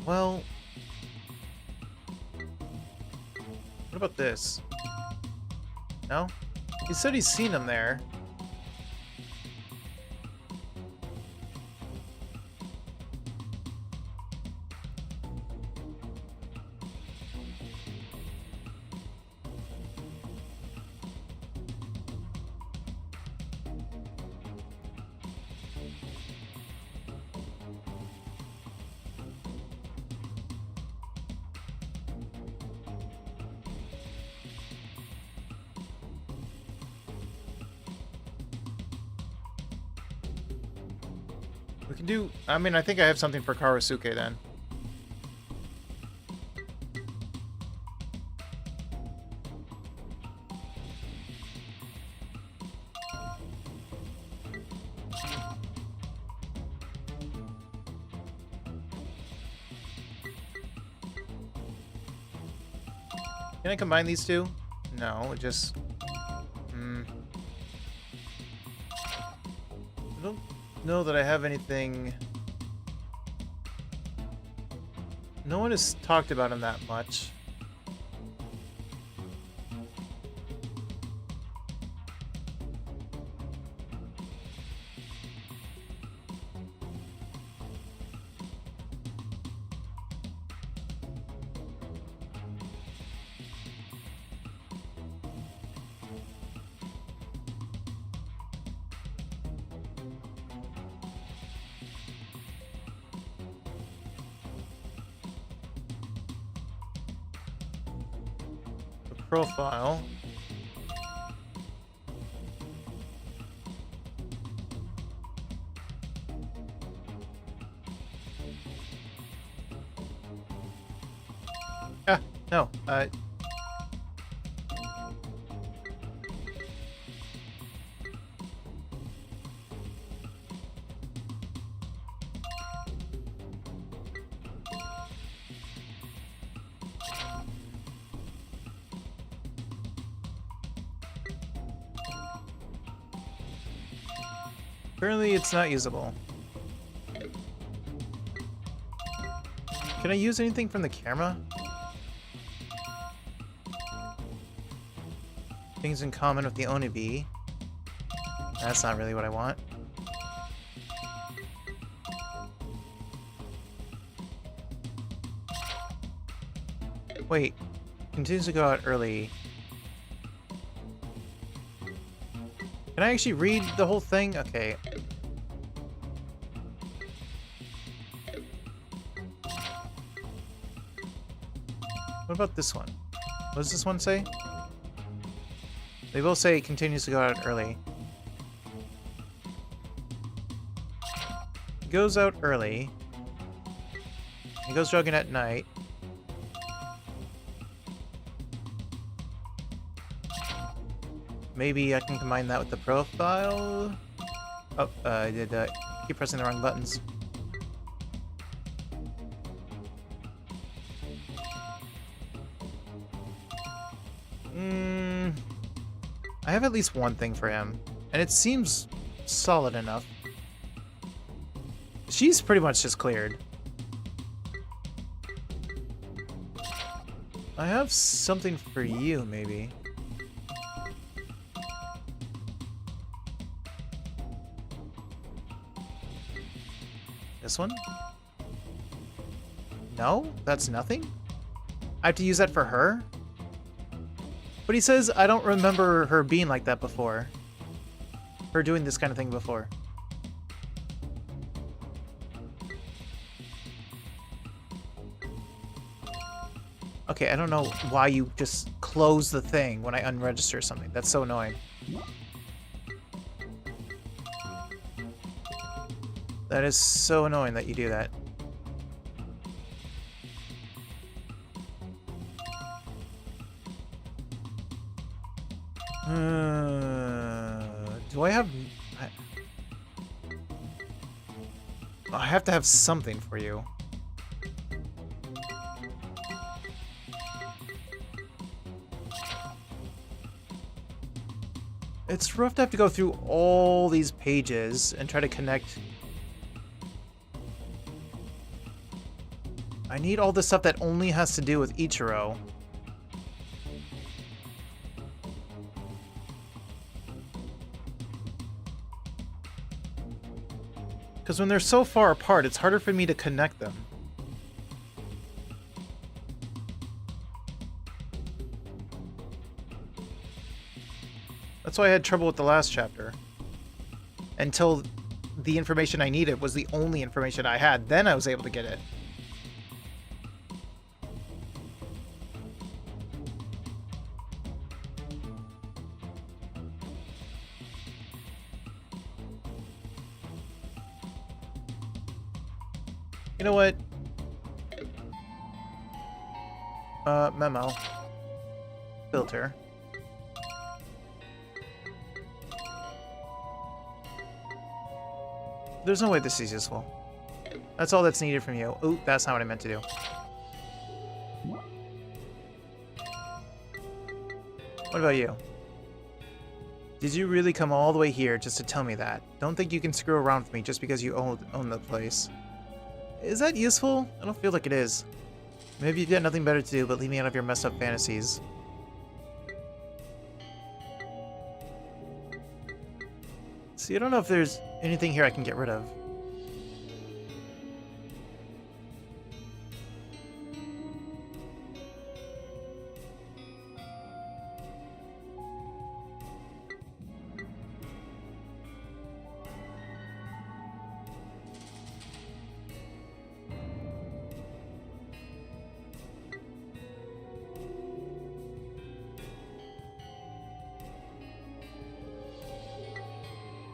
Well, what about this? No? He said he's seen him there. We can do... I mean, I think I have something for Karusuke then. Can I combine these two? No, it just... I don't know that I have anything... No one has talked about him that much. Profile. Ah, no. Apparently it's not usable. Can I use anything from the camera? Things in common with the Onibi. That's not really what I want. Wait. Continues to go out early. Can I actually read the whole thing? Okay. What about this one? What does this one say? They both say it continues to go out early. It goes out early. He goes jogging at night. Maybe I can combine that with the profile? Oh, I did keep pressing the wrong buttons. I have at least one thing for him, and it seems solid enough. She's pretty much just cleared. I have something for you, maybe. This one? No? That's nothing? I have to use that for her? But he says I don't remember her being like that before. Her doing this kind of thing before. Okay, I don't know why you just close the thing when I unregister something. That's so annoying. That is so annoying that you do that. Do I have... I have to have something for you. It's rough to have to go through all these pages and try to connect. I need all the stuff that only has to do with Ichiro. Because when they're so far apart, it's harder for me to connect them. That's why I had trouble with the last chapter. Until the information I needed was the only information I had. Then I was able to get it. You know what? Memo. Filter. There's no way this is useful. That's all that's needed from you. Ooh, that's not what I meant to do. What about you? Did you really come all the way here just to tell me that? Don't think you can screw around with me just because you own the place. Is that useful? I don't feel like it is. Maybe you've got nothing better to do but leave me out of your messed up fantasies. See, I don't know if there's anything here I can get rid of.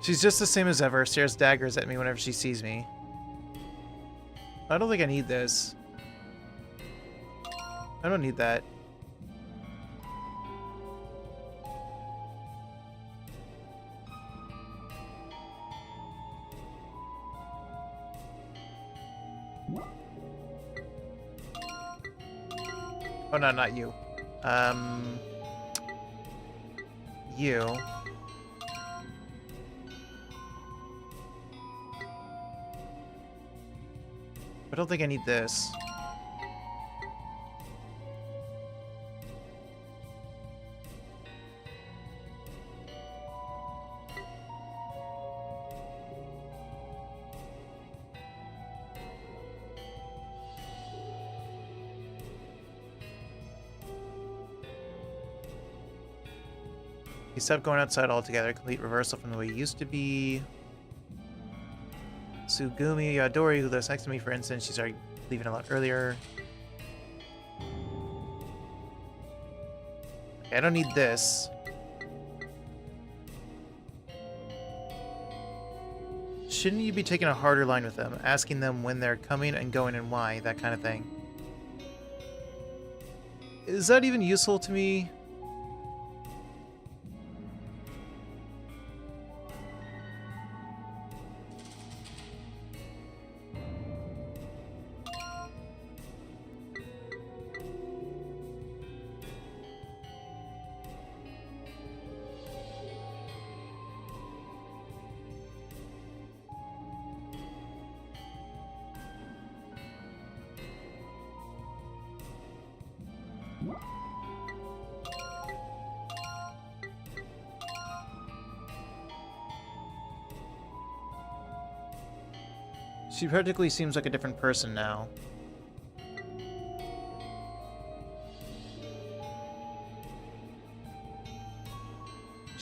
She's just the same as ever, stares daggers at me whenever she sees me. I don't think I need this. I don't need that. Oh no, not you. You. I don't think I need this. You stopped going outside altogether. Complete reversal from the way you used to be. Sugumi Yadori, who lives next to me, for instance, she started leaving a lot earlier. Okay, I don't need this. Shouldn't you be taking a harder line with them, asking them when they're coming and going and why, that kind of thing? Is that even useful to me? She practically seems like a different person now.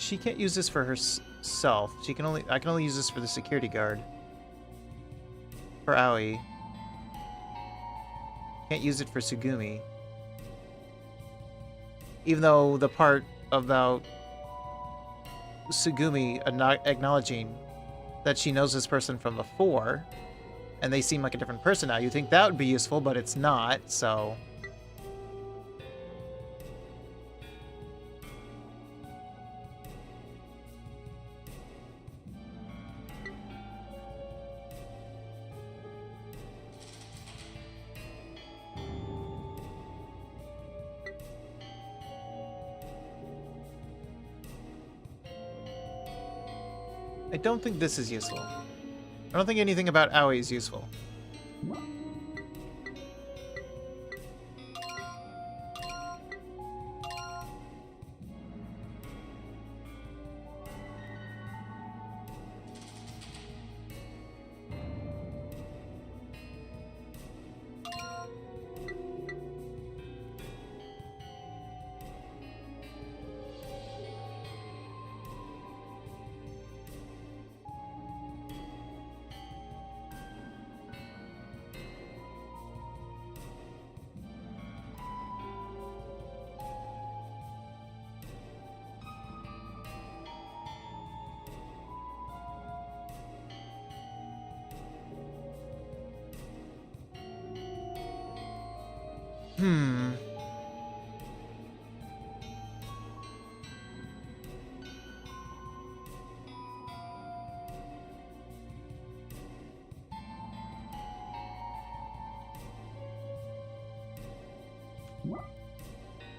she can't use this for herself. I can only use this for the security guard. For Aoi. Can't use it for Sugumi. Even though the part about Sugumi acknowledging that she knows this person from before, and they seem like a different person now, you think that would be useful, but it's not, so... I don't think this is useful. I don't think anything about Aoi is useful.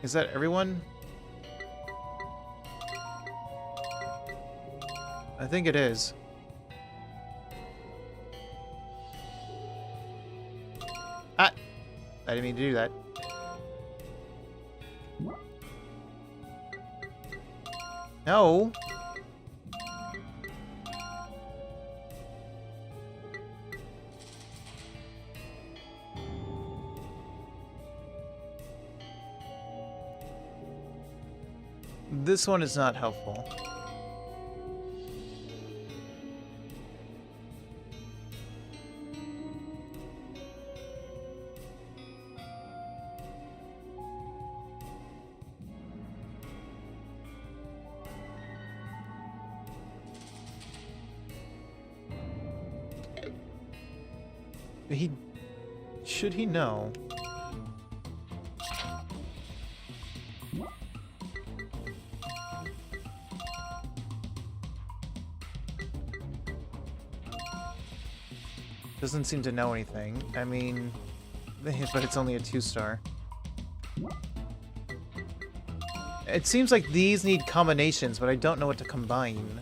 Is that everyone? I think it is. Ah! I didn't mean to do that. No! This one is not helpful. Should he know? Doesn't seem to know anything. I mean, but it's only a 2-star. It seems like these need combinations, but I don't know what to combine.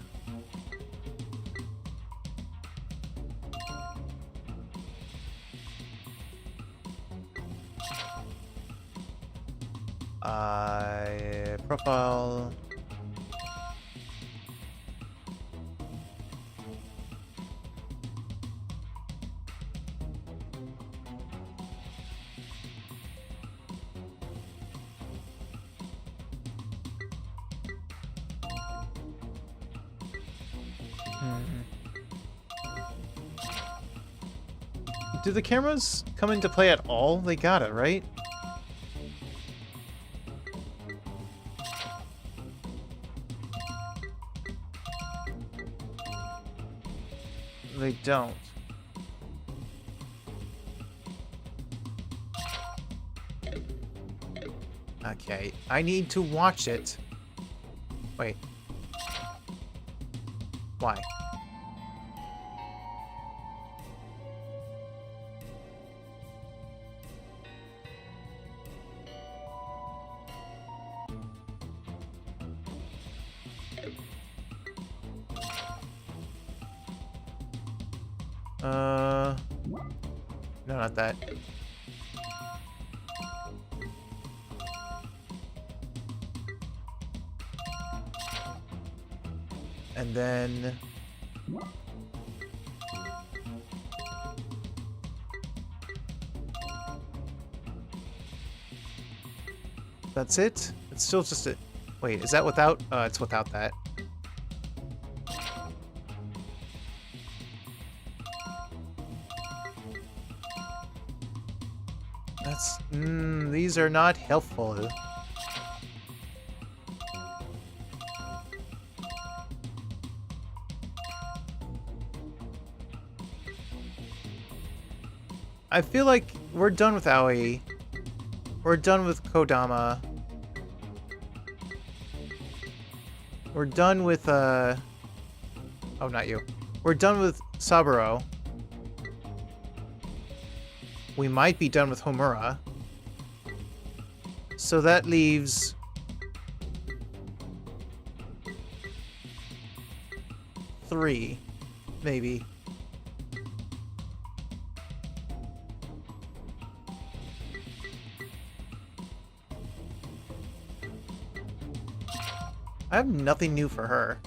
Profile. Do the cameras come into play at all? They got it, right? They don't. Okay, I need to watch it. Wait. Why? No, not that. And then... That's it? It's still just a... Wait, is that without... it's without that. These are not helpful. I feel like we're done with Aoi. We're done with Kodama. We're done with, oh, not you. We're done with Saburo. We might be done with Homura. So that leaves... three, maybe. I have nothing new for her.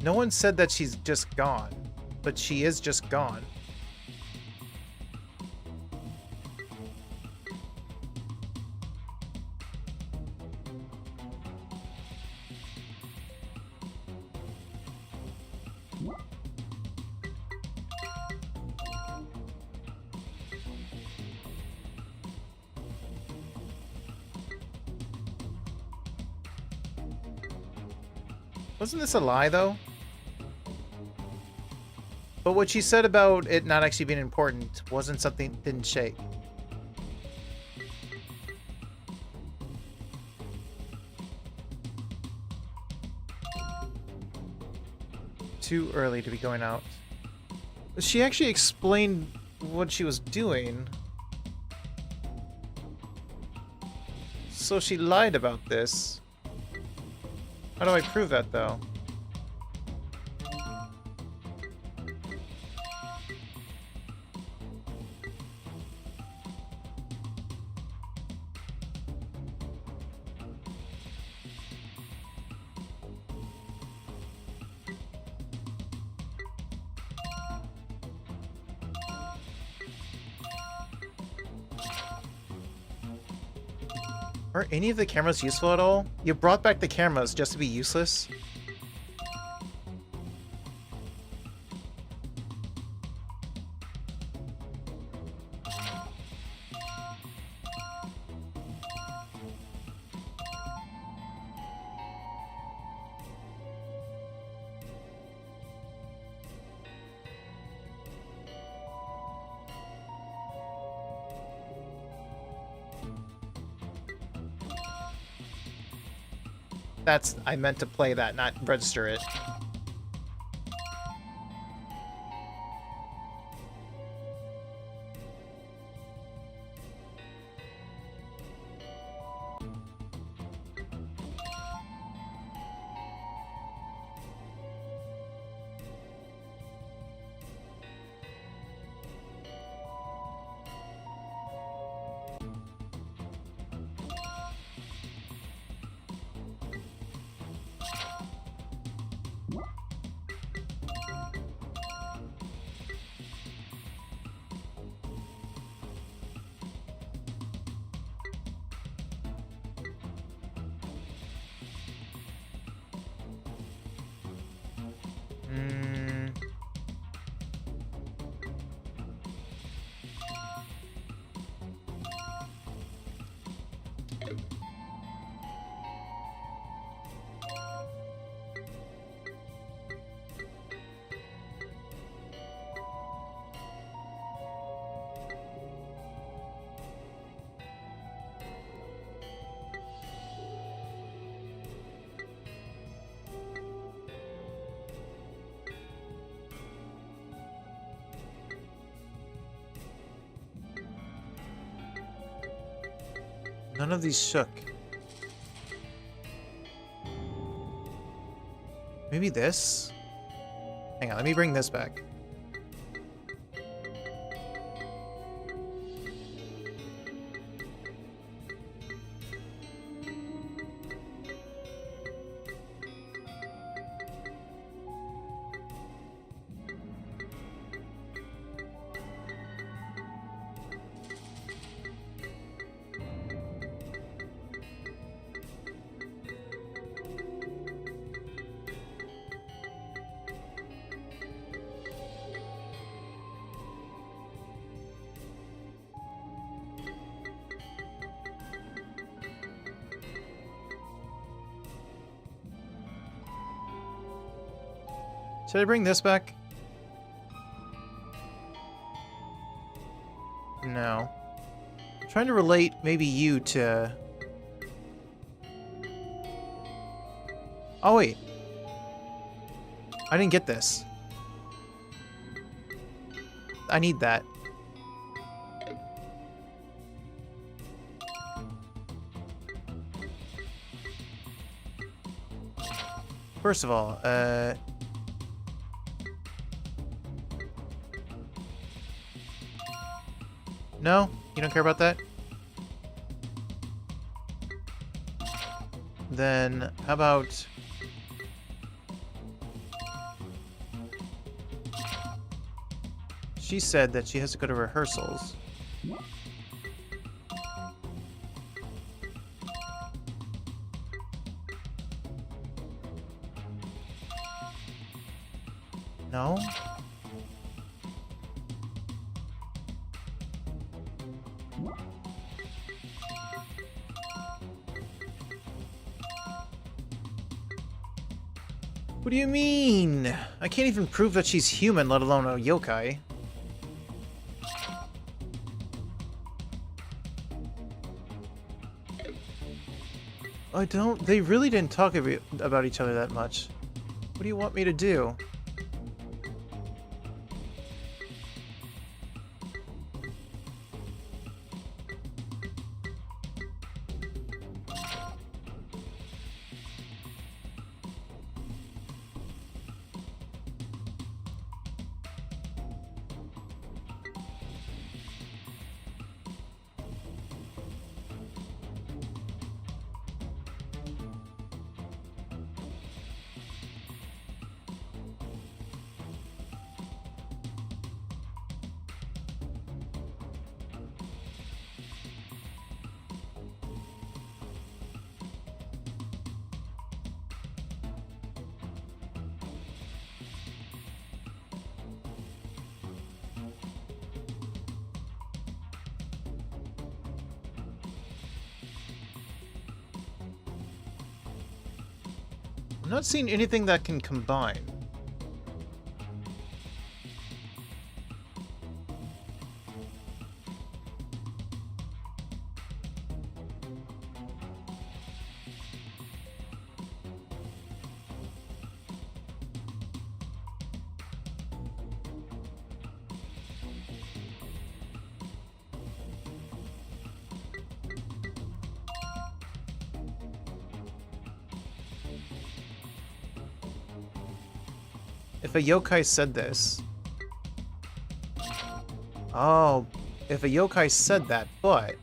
No one said that she's just gone, but she is just gone. Wasn't this a lie, though? But what she said about it not actually being important wasn't something didn't shake. Too early to be going out. She actually explained what she was doing. So she lied about this. How do I prove that, though? Are any of the cameras useful at all? You brought back the cameras just to be useless? That's... I meant to play that, not register it. None of these shook. Maybe this? Hang on, let me bring this back. Should I bring this back? No. I'm trying to relate maybe you to... Oh, wait. I didn't get this. I need that. First of all, no? You don't care about that? Then, how about... She said that she has to go to rehearsals. No? What do you mean? I can't even prove that she's human, let alone a yokai. They really didn't talk about each other that much. What do you want me to do? I'm not seeing anything that can combine. If a yokai said this... Oh, if a yokai said that, but...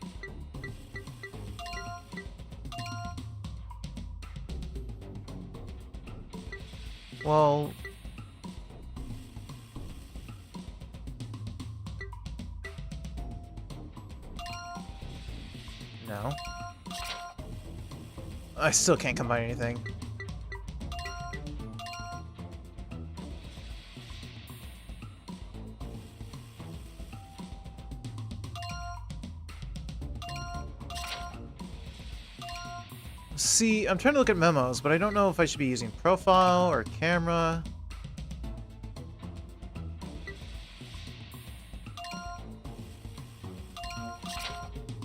Well... No. I still can't combine anything. See, I'm trying to look at memos, but I don't know if I should be using profile or camera.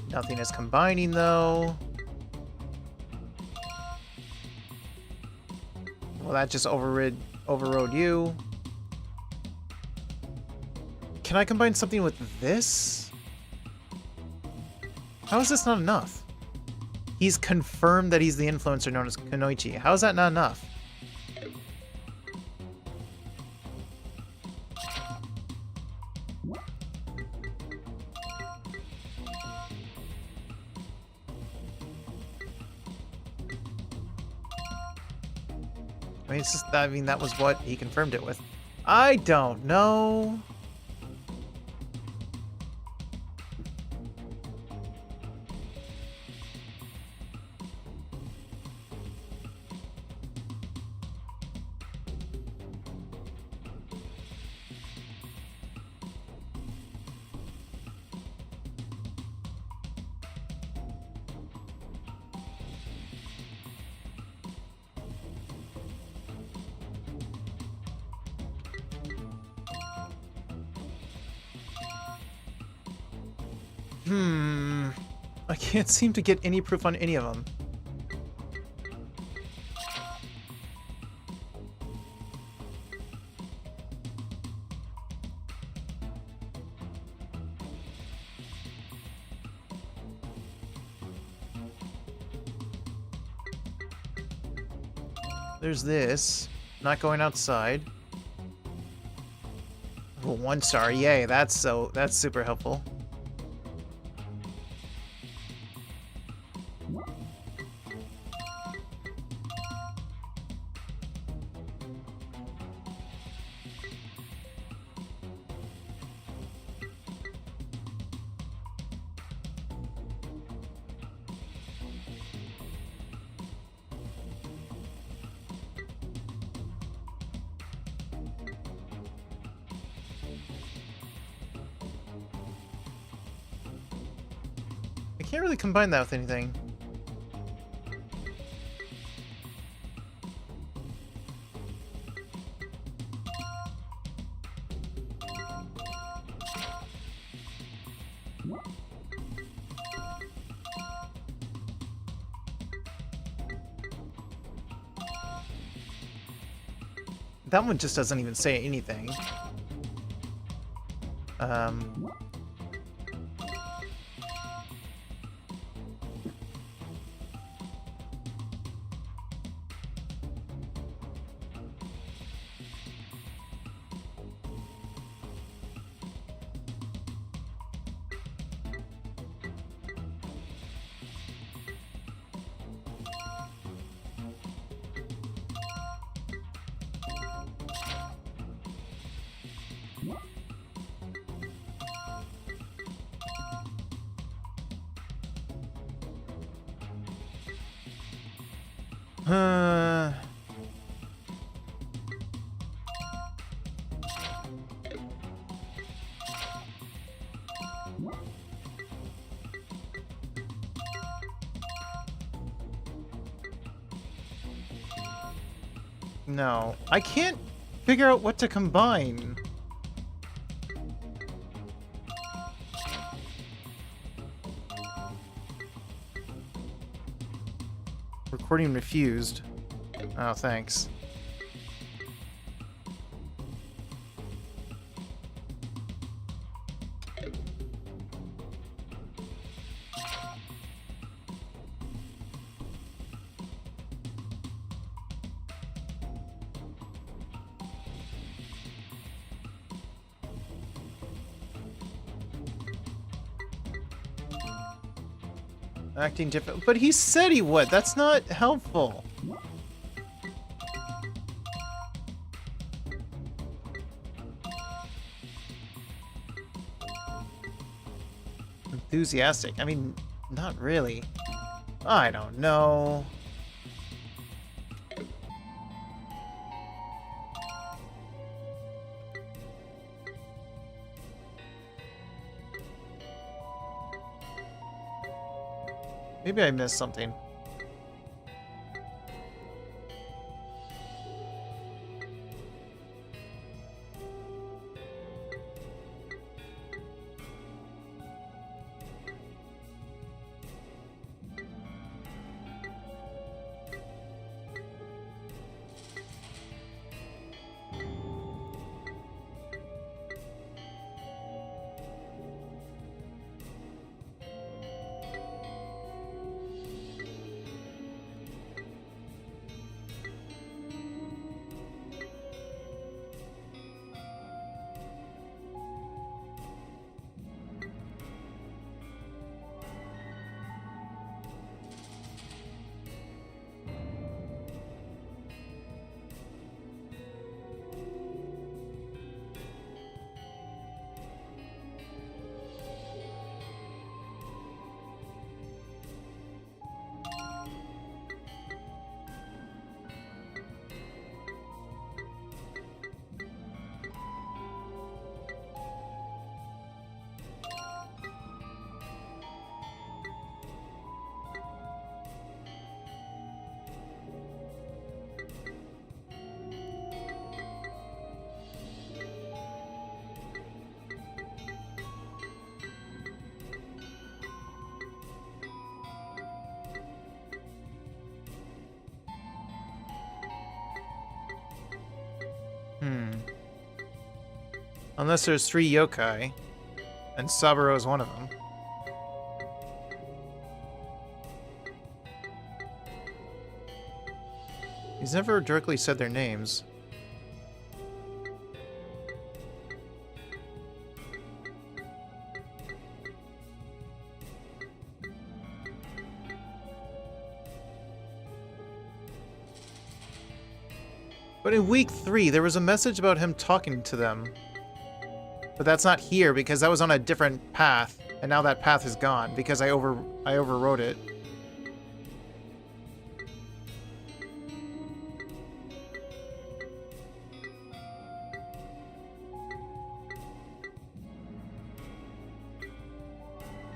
Nothing is combining, though. Well, that just overrode you. Can I combine something with this? How is this not enough? He's confirmed that he's the influencer known as Kunoichi. How is that not enough? I mean, it's just, I mean, that was what he confirmed it with. I don't know. I can't seem to get any proof on any of them. There's this. Not going outside. Oh, 1 star. Yay, that's super helpful. I can't really combine that with anything. That one just doesn't even say anything. No, I can't figure out what to combine. Recording refused. Oh, thanks. Acting different, but he said he would. That's not helpful. Enthusiastic. I mean, not really. I don't know. Maybe I missed something. Unless there's 3 yokai, and Saburo is one of them. He's never directly said their names. But in week 3, there was a message about him talking to them. But that's not here because that was on a different path, and now that path is gone because I overrode it.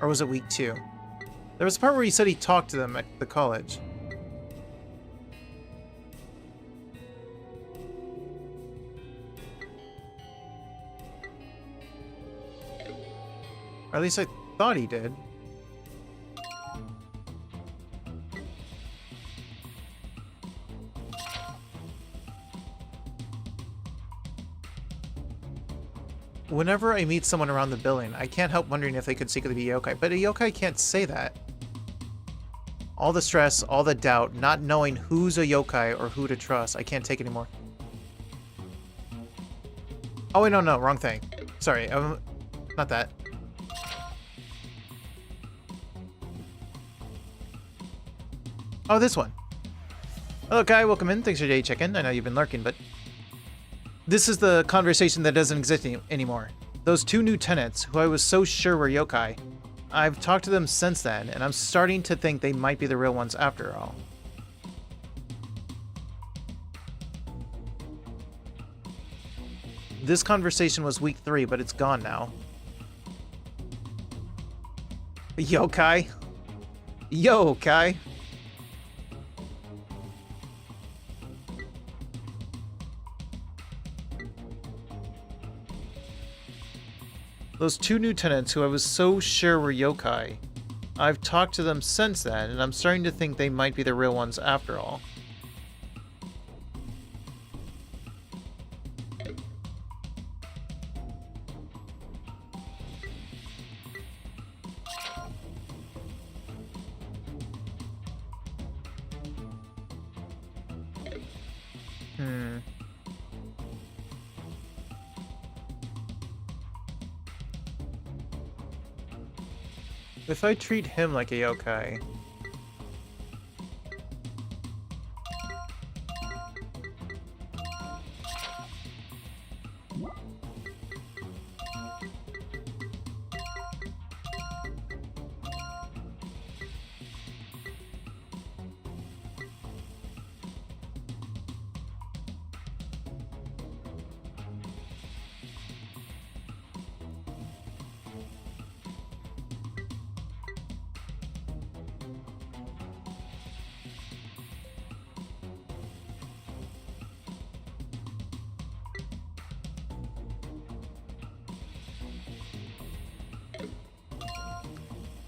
Or was it week 2? There was a part where he said he talked to them at the college. Or at least I thought he did. Whenever I meet someone around the building, I can't help wondering if they could secretly be yokai, but a yokai can't say that. All the stress, all the doubt, not knowing who's a yokai or who to trust, I can't take anymore. Oh wait, no, wrong thing. Sorry, not that. Oh, this one. Hello, Kai. Welcome in. Thanks for your day check-in. I know you've been lurking, but this is the conversation that doesn't exist anymore. Those 2 new tenants, who I was so sure were yokai, I've talked to them since then, and I'm starting to think they might be the real ones after all. This conversation was week 3, but it's gone now. Yokai? Yokai? Those 2 new tenants who I was so sure were yokai. I've talked to them since then, and I'm starting to think they might be the real ones after all. If I treat him like a yokai...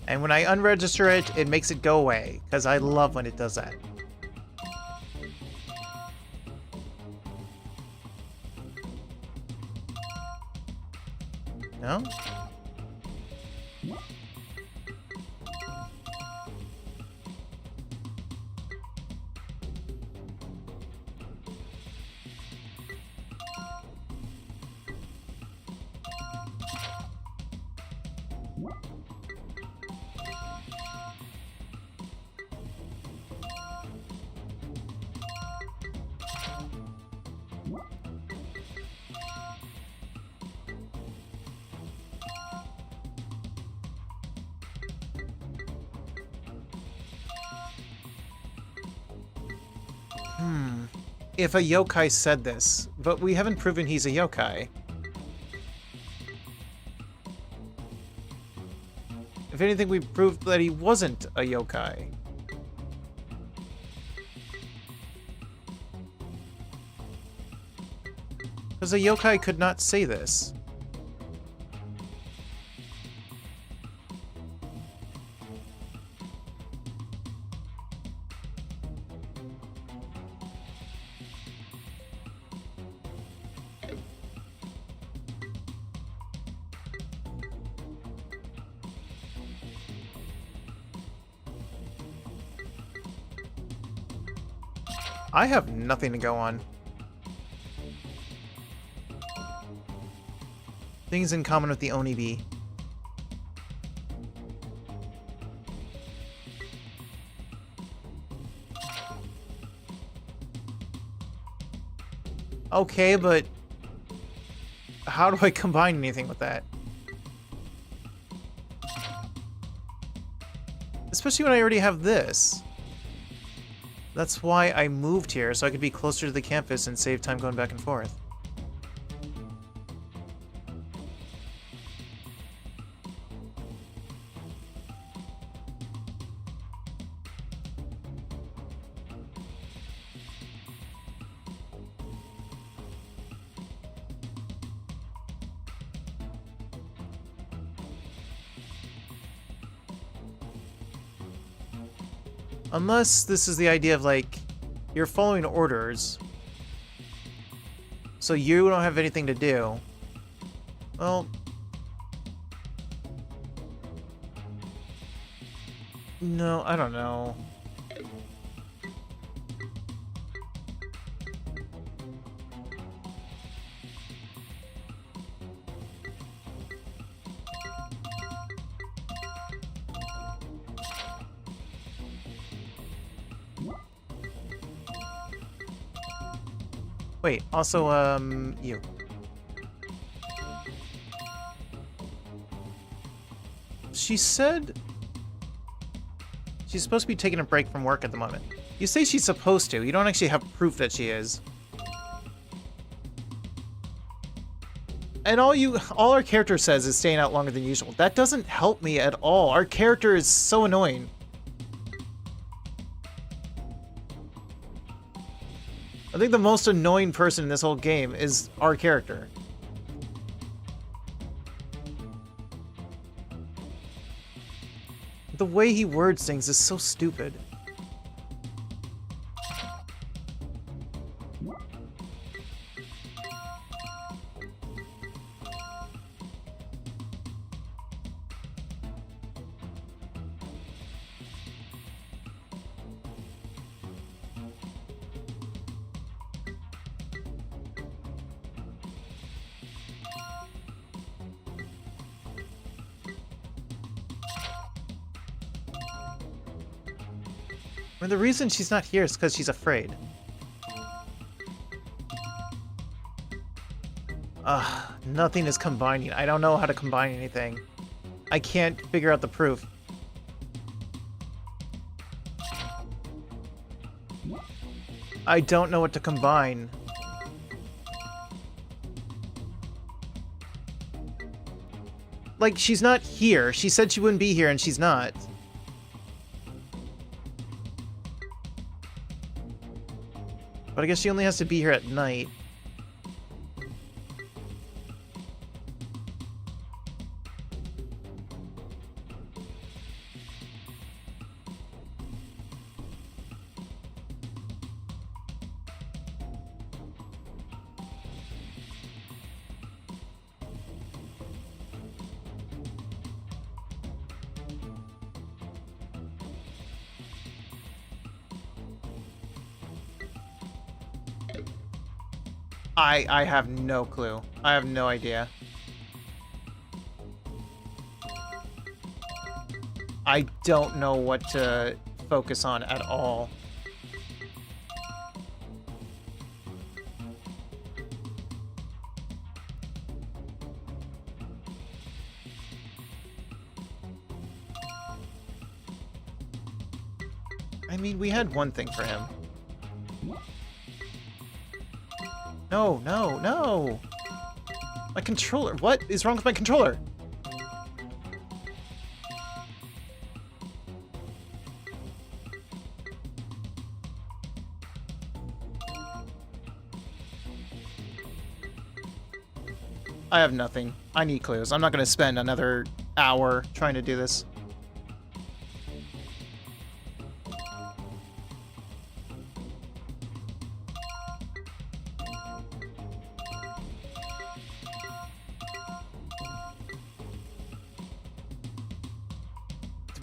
And when I unregister it, it makes it go away, because I love when it does that. No? If a yokai said this, but we haven't proven he's a yokai. If anything, we proved that he wasn't a yokai. Because a yokai could not say this. I have nothing to go on. Things in common with the Oni Bee. Okay, but how do I combine anything with that? Especially when I already have this. That's why I moved here, so I could be closer to the campus and save time going back and forth. Unless this is the idea of, like, you're following orders, so you don't have anything to do. Well... no, I don't know. Wait, also, you. She said she's supposed to be taking a break from work at the moment. You say she's supposed to. You don't actually have proof that she is. And all our character says is staying out longer than usual. That doesn't help me at all. Our character is so annoying. I think the most annoying person in this whole game is our character. The way he words things is so stupid. I mean, the reason she's not here is because she's afraid. Nothing is combining. I don't know how to combine anything. I can't figure out the proof. I don't know what to combine. Like, she's not here. She said she wouldn't be here, and she's not. But I guess she only has to be here at night. I have no clue. I have no idea. I don't know what to focus on at all. I mean, we had one thing for him. No, no, no! My controller! What is wrong with my controller? I have nothing. I need clues. I'm not going to spend another hour trying to do this.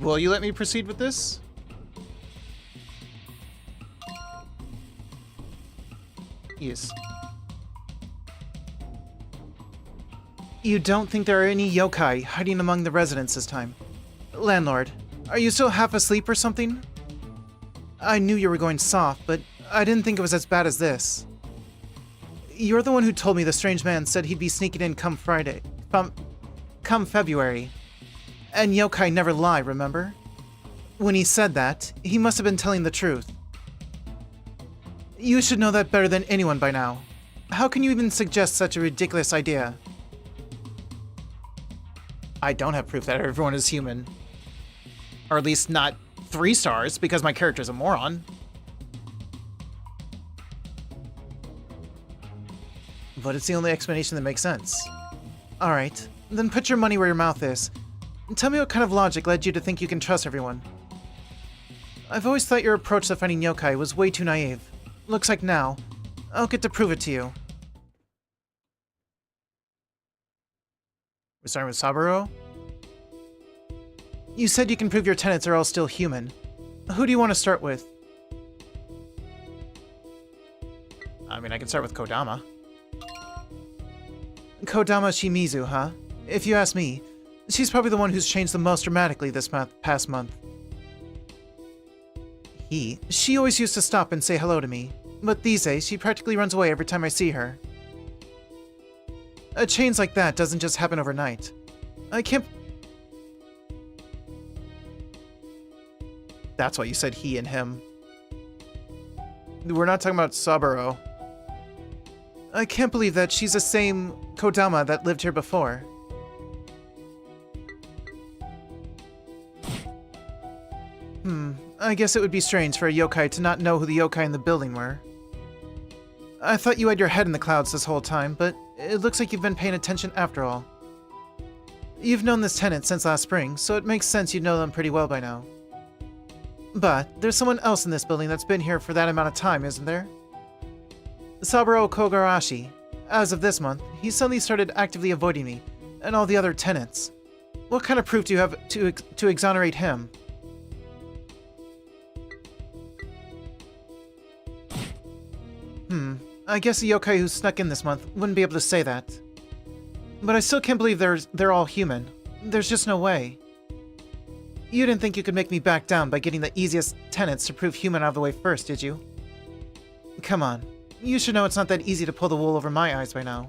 Will you let me proceed with this? Yes. You don't think there are any yokai hiding among the residents this time? Landlord, are you still half asleep or something? I knew you were going soft, but I didn't think it was as bad as this. You're the one who told me the strange man said he'd be sneaking in come Friday. Come February. And yokai never lie, remember? When he said that, he must have been telling the truth. You should know that better than anyone by now. How can you even suggest such a ridiculous idea? I don't have proof that everyone is human. Or at least not 3 stars, because my character's a moron. But it's the only explanation that makes sense. Alright, then put your money where your mouth is. And tell me what kind of logic led you to think you can trust everyone. I've always thought your approach to finding yokai was way too naive. Looks like now, I'll get to prove it to you. We're starting with Saburo? You said you can prove your tenants are all still human. Who do you want to start with? I mean, I can start with Kodama. Kodama Shimizu, huh? If you ask me, she's probably the one who's changed the most dramatically this past month. She always used to stop and say hello to me, but these days she practically runs away every time I see her. A change like that doesn't just happen overnight. I can't... That's why you said he and him. We're not talking about Saburo. I can't believe that she's the same Kodama that lived here before. I guess it would be strange for a yokai to not know who the yokai in the building were. I thought you had your head in the clouds this whole time, but it looks like you've been paying attention after all. You've known this tenant since last spring, so it makes sense you'd know them pretty well by now. But there's someone else in this building that's been here for that amount of time, isn't there? Saburo Kogarashi. As of this month, he suddenly started actively avoiding me, and all the other tenants. What kind of proof do you have to exonerate him? I guess a yokai who snuck in this month wouldn't be able to say that. But I still can't believe they're all human. There's just no way. You didn't think you could make me back down by getting the easiest tenants to prove human out of the way first, did you? Come on. You should know it's not that easy to pull the wool over my eyes by now.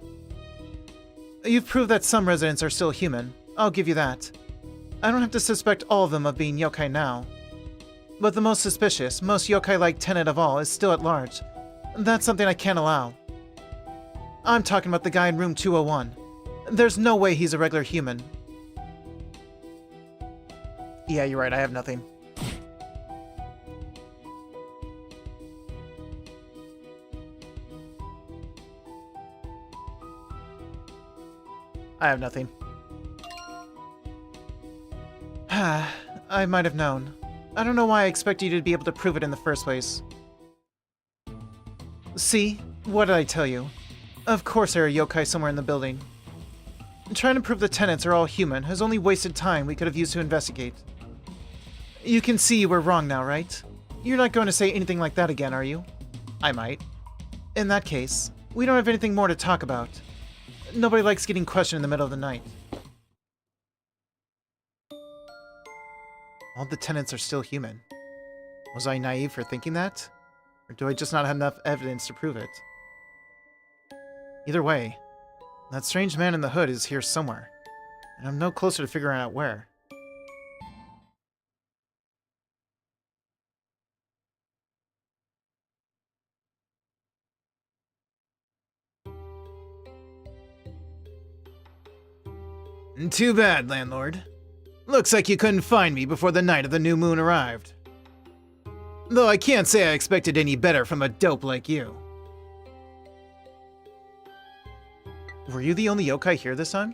You've proved that some residents are still human. I'll give you that. I don't have to suspect all of them of being yokai now. But the most suspicious, most yokai-like tenant of all is still at large. That's something I can't allow. I'm talking about the guy in room 201. There's no way he's a regular human. Yeah, you're right, I have nothing. I have nothing. I might have known. I don't know why I expected you to be able to prove it in the first place. See? What did I tell you? Of course there are yokai somewhere in the building. Trying to prove the tenants are all human has only wasted time we could have used to investigate. You can see you were wrong now, right? You're not going to say anything like that again, are you? I might. In that case, we don't have anything more to talk about. Nobody likes getting questioned in the middle of the night. All the tenants are still human. Was I naive for thinking that? Or do I just not have enough evidence to prove it? Either way, that strange man in the hood is here somewhere, and I'm no closer to figuring out where. Too bad, landlord. Looks like you couldn't find me before the night of the new moon arrived. Though I can't say I expected any better from a dope like you. Were you the only yokai here this time?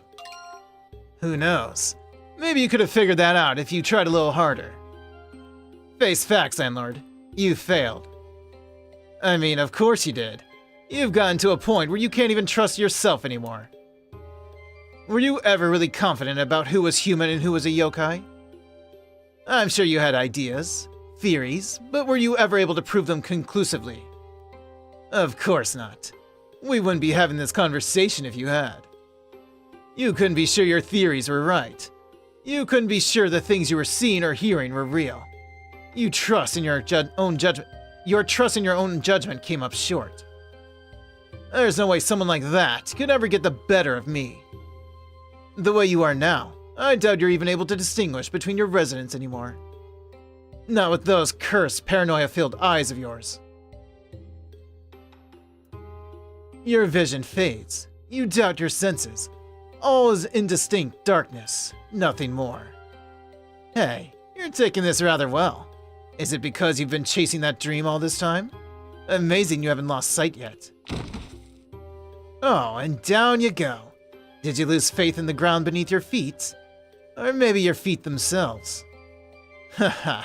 Who knows? Maybe you could have figured that out if you tried a little harder. Face facts, landlord. You failed. I mean, of course you did. You've gotten to a point where you can't even trust yourself anymore. Were you ever really confident about who was human and who was a yokai? I'm sure you had ideas, theories, but were you ever able to prove them conclusively? Of course not. We wouldn't be having this conversation if you had. You couldn't be sure your theories were right. You couldn't be sure the things you were seeing or hearing were real. You trust in your own judgment. Your trust in your own judgment came up short. There's no way someone like that could ever get the better of me. The way you are now, I doubt you're even able to distinguish between your residents anymore. Not with those cursed, paranoia-filled eyes of yours. Your vision fades. You doubt your senses. All is indistinct darkness, nothing more. Hey, you're taking this rather well. Is it because you've been chasing that dream all this time? Amazing you haven't lost sight yet. Oh, and down you go. Did you lose faith in the ground beneath your feet? Or maybe your feet themselves? Haha,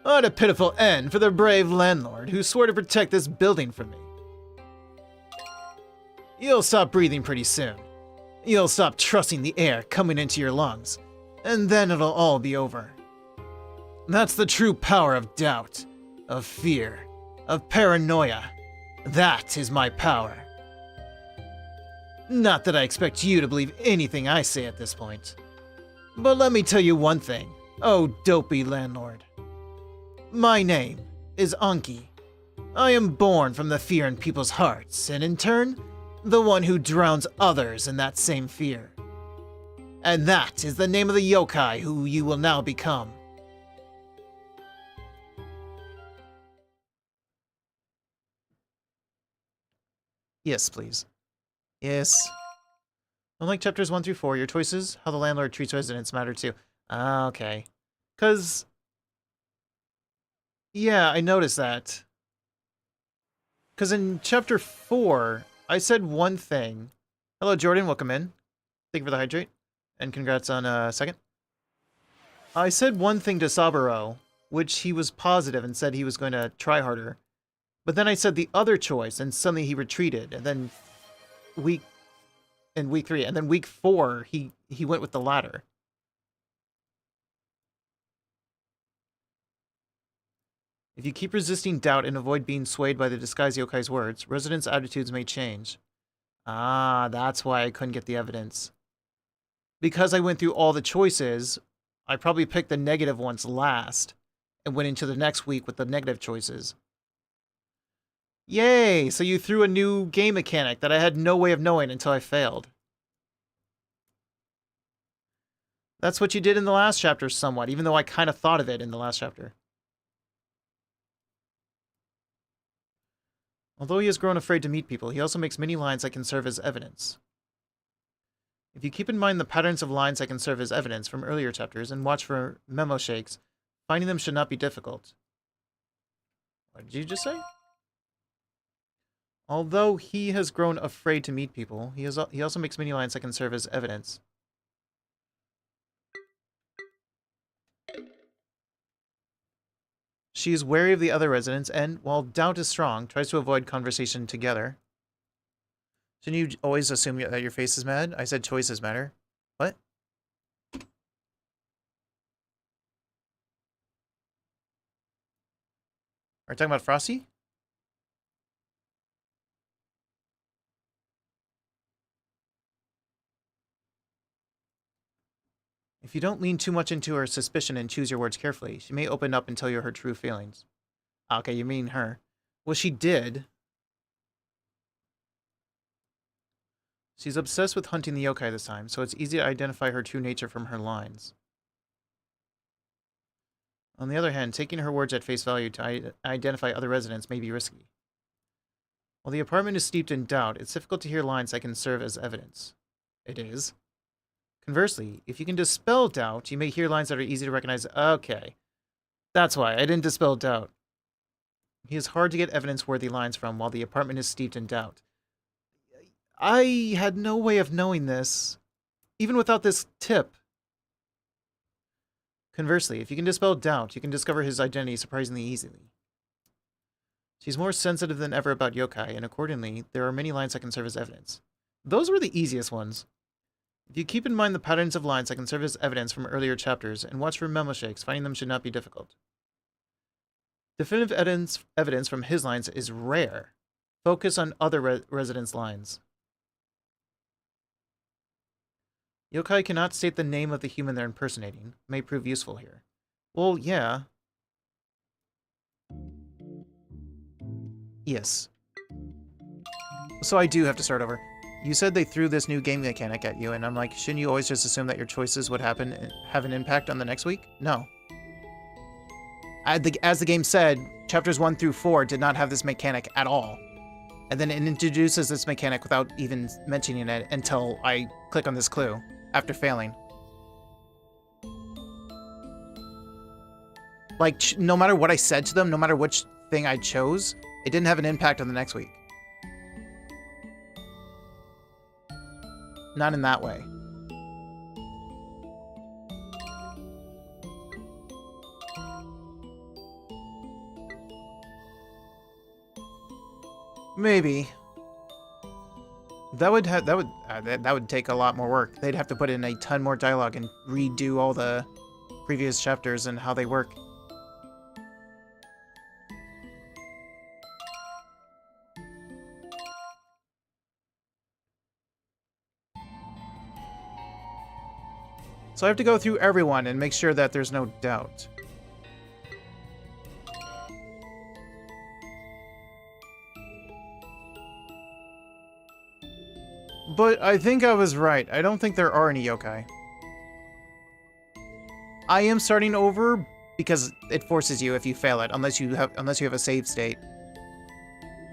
what a pitiful end for the brave landlord who swore to protect this building from me. You'll stop breathing pretty soon. You'll stop trusting the air coming into your lungs, and then it'll all be over. That's the true power of doubt, of fear, of paranoia. That is my power. Not that I expect you to believe anything I say at this point. But let me tell you one thing, oh dopey landlord. My name is Anki. I am born from the fear in people's hearts, and in turn, the one who drowns others in that same fear. And that is the name of the yokai who you will now become. Yes, please. Yes. Unlike chapters 1 through 4, your choices, how the landlord treats residents matter too. Ah, okay. 'Cause... yeah, I noticed that. 'Cause in chapter 4, I said one thing. Hello, Jordan. Welcome in. Thank you for the hydrate. And congrats on second. I said one thing to Saburo, which he was positive and said he was going to try harder. But then I said the other choice, and suddenly he retreated. And then week 3, and then week 4, he went with the latter. If you keep resisting doubt and avoid being swayed by the disguised yokai's words, residents' attitudes may change. Ah, that's why I couldn't get the evidence. Because I went through all the choices, I probably picked the negative ones last, and went into the next week with the negative choices. Yay! So you threw a new game mechanic that I had no way of knowing until I failed. That's what you did in the last chapter somewhat, even though I kind of thought of it in the last chapter. Although he has grown afraid to meet people, he also makes many lines that can serve as evidence. If you keep in mind the patterns of lines that can serve as evidence from earlier chapters and watch for memo shakes, finding them should not be difficult. What did you just say? Although he has grown afraid to meet people, he also makes many lines that can serve as evidence. She is wary of the other residents and, while doubt is strong, tries to avoid conversation together. Shouldn't you always assume that your face is mad? I said choices matter. What? Are you talking about Frosty? If you don't lean too much into her suspicion and choose your words carefully, she may open up and tell you her true feelings. Okay, you mean her. Well, she did. She's obsessed with hunting the yokai this time, so it's easy to identify her true nature from her lines. On the other hand, taking her words at face value to identify other residents may be risky. While the apartment is steeped in doubt, it's difficult to hear lines that can serve as evidence. It is. Conversely, if you can dispel doubt, you may hear lines that are easy to recognize. Okay. That's why I didn't dispel doubt. He is hard to get evidence-worthy lines from while the apartment is steeped in doubt. I had no way of knowing this, even without this tip. Conversely, if you can dispel doubt, you can discover his identity surprisingly easily. She's more sensitive than ever about yokai, and accordingly, there are many lines that can serve as evidence. Those were the easiest ones. If you keep in mind the patterns of lines that can serve as evidence from earlier chapters, and watch for memo shakes, finding them should not be difficult. Definitive evidence from his lines is rare. Focus on other residents' lines. Yokai cannot state the name of the human they're impersonating. May prove useful here. Well, yeah. Yes. So I do have to start over. You said they threw this new game mechanic at you, and I'm like, shouldn't you always just assume that your choices would have an impact on the next week? No. As the game said, chapters 1 through 4 did not have this mechanic at all. And then it introduces this mechanic without even mentioning it until I click on this clue, after failing. Like, no matter what I said to them, no matter which thing I chose, it didn't have an impact on the next week. Not in that way. Maybe. That would take a lot more work. They'd have to put in a ton more dialogue and redo all the previous chapters and how they work. So I have to go through everyone and make sure that there's no doubt. But I think I was right. I don't think there are any yokai. I am starting over because it forces you if you fail it, unless you have a save state.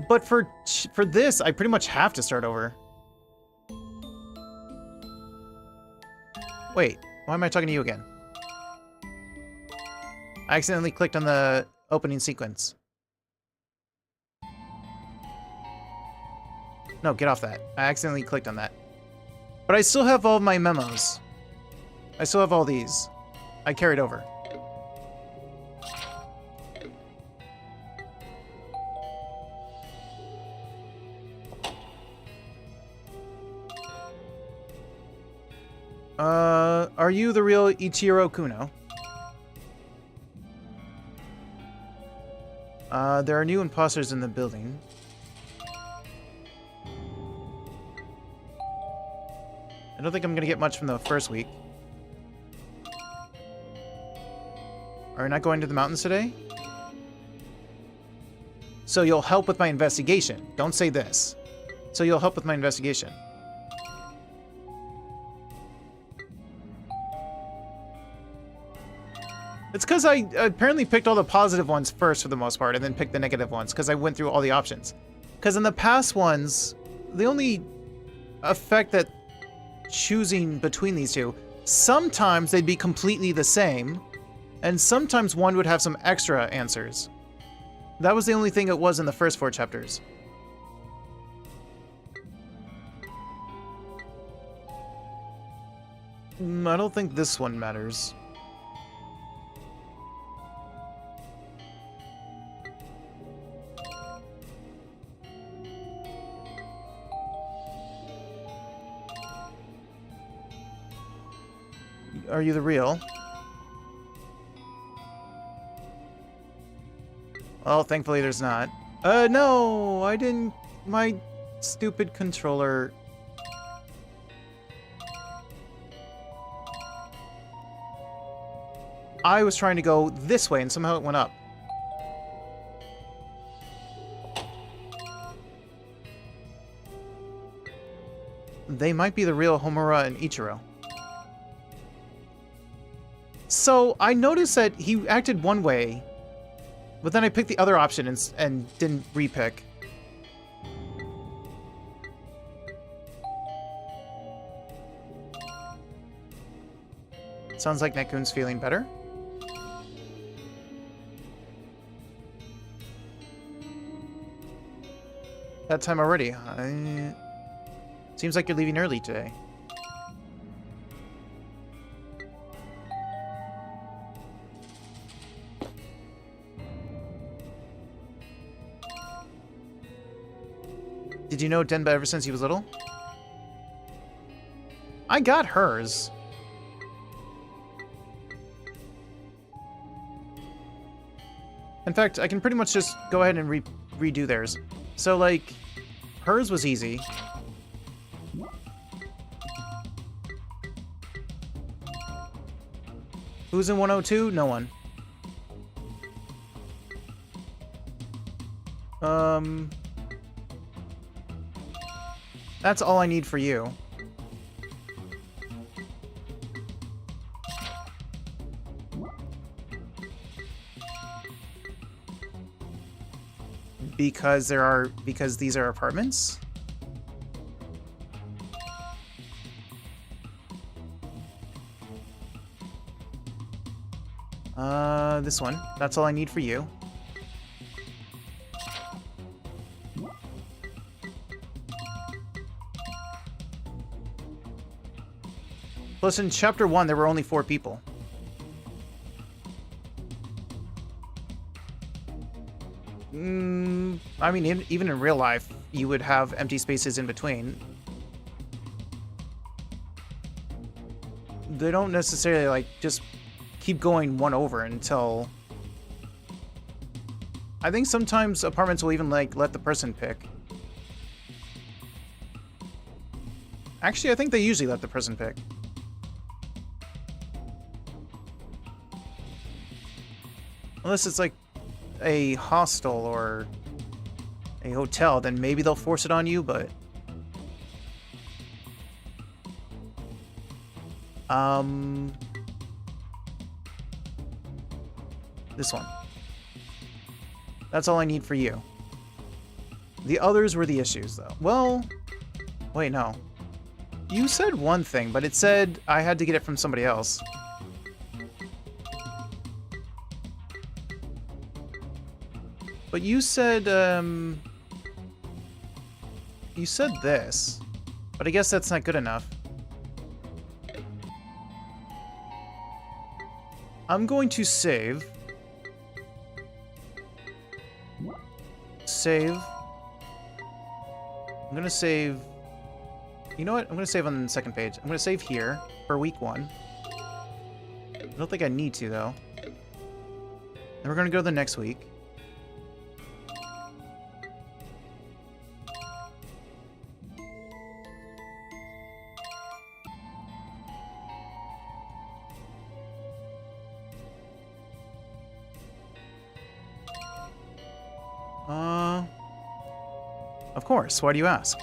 But for this, I pretty much have to start over. Wait, why am I talking to you again? I accidentally clicked on the opening sequence. No, get off that. I accidentally clicked on that. But I still have all of my memos. I still have all these. I carried over. Are you the real Ichiro Kuno? There are new imposters in the building. I don't think I'm gonna get much from the first week. Are you not going to the mountains today? So you'll help with my investigation. Don't say this. So you'll help with my investigation. It's because I apparently picked all the positive ones first for the most part, and then picked the negative ones, because I went through all the options. Because in the past ones, the only effect that choosing between these two, sometimes they'd be completely the same, and sometimes one would have some extra answers. That was the only thing it was in the first 4 chapters. I don't think this one matters. Are you the real? Well, thankfully there's not. No, I didn't. My stupid controller. I was trying to go this way and somehow it went up. They might be the real Homura and Ichiro. So, I noticed that he acted one way, but then I picked the other option and didn't re-pick. Sounds like Nekun's feeling better. That time already, huh? Seems like you're leaving early today. Did you know Denba ever since he was little? I got hers. In fact, I can pretty much just go ahead and redo theirs. So, like, hers was easy. Who's in 102? No one. That's all I need for you. Because these are apartments? This one. That's all I need for you. Plus, in Chapter 1, there were only 4 people. I mean, even in real life, you would have empty spaces in between. They don't necessarily, like, just keep going one over until... I think sometimes apartments will even, like, let the person pick. Actually, I think they usually let the person pick. Unless it's, like, a hostel or a hotel, then maybe they'll force it on you, but... This one. That's all I need for you. The others were the issues, though. Well... Wait, no. You said one thing, but it said I had to get it from somebody else. But you said, you said this. But I guess that's not good enough. I'm going to save. Save. I'm going to save... You know what? I'm going to save on the second page. I'm going to save here for week 1. I don't think I need to, though. Then we're going to go to the next week. Of course. Why do you ask?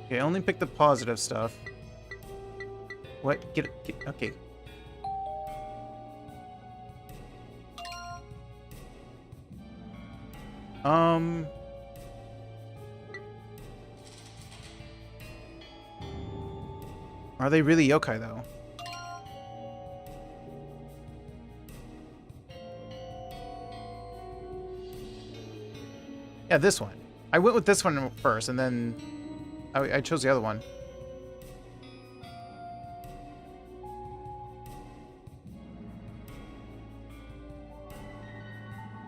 Okay, only pick the positive stuff. What? Get okay. Are they really yokai, though? Yeah, this one. I went with this one first, and then I chose the other one.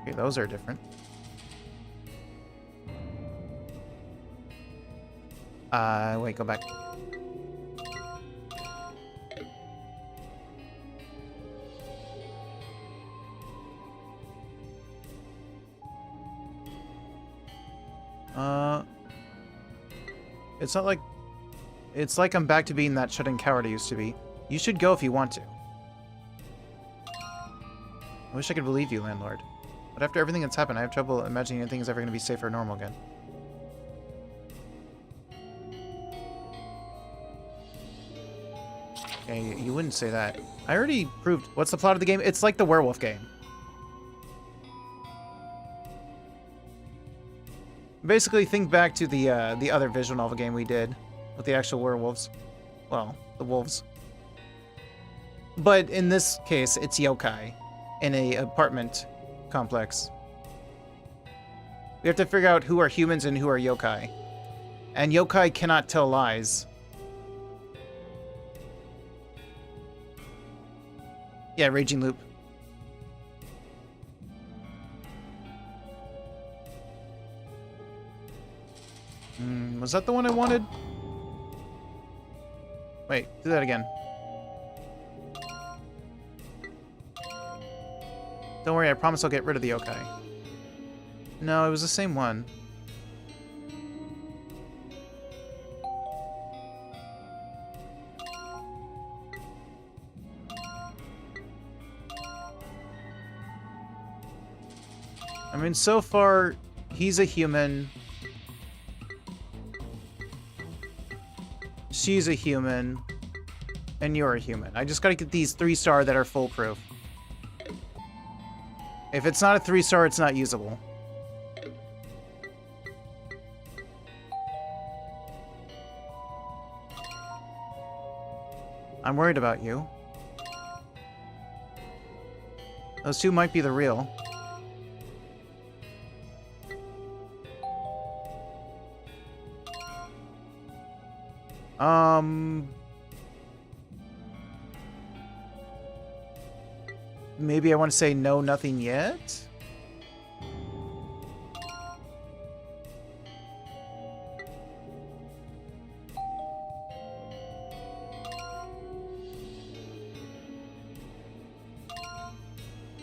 Okay, those are different. Wait, go back. It's not like... It's like I'm back to being that shut-in coward I used to be. You should go if you want to. I wish I could believe you, Landlord. But after everything that's happened, I have trouble imagining anything is ever going to be safe or normal again. Okay, you wouldn't say that. I already proved... What's the plot of the game? It's like the Werewolf game. Basically, think back to the other visual novel game we did with the actual werewolves. Well, the wolves. But in this case, it's yokai in a apartment complex. We have to figure out who are humans and who are yokai. And yokai cannot tell lies. Yeah, Raging Loop. Was that the one I wanted? Wait, do that again. Don't worry, I promise I'll get rid of the yokai. No, it was the same one. I mean, so far, he's a human. She's a human. And you're a human. I just gotta get these 3-star that are foolproof. If it's not a 3-star, it's not usable. I'm worried about you. Those two might be the real. Maybe I want to say no, nothing yet?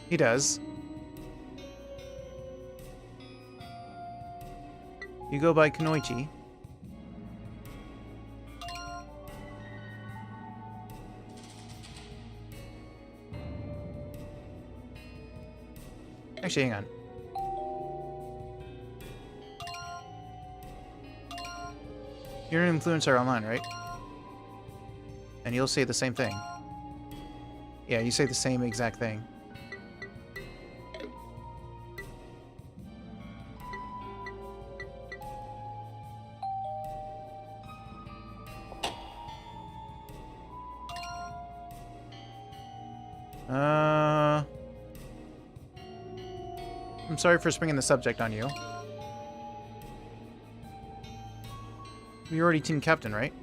He does. You go by Kunoichi. Actually, hang on. You're an influencer online, right? And you'll say the same thing. Yeah, you say the same exact thing. I'm sorry for springing the subject on you. You're already team captain, right?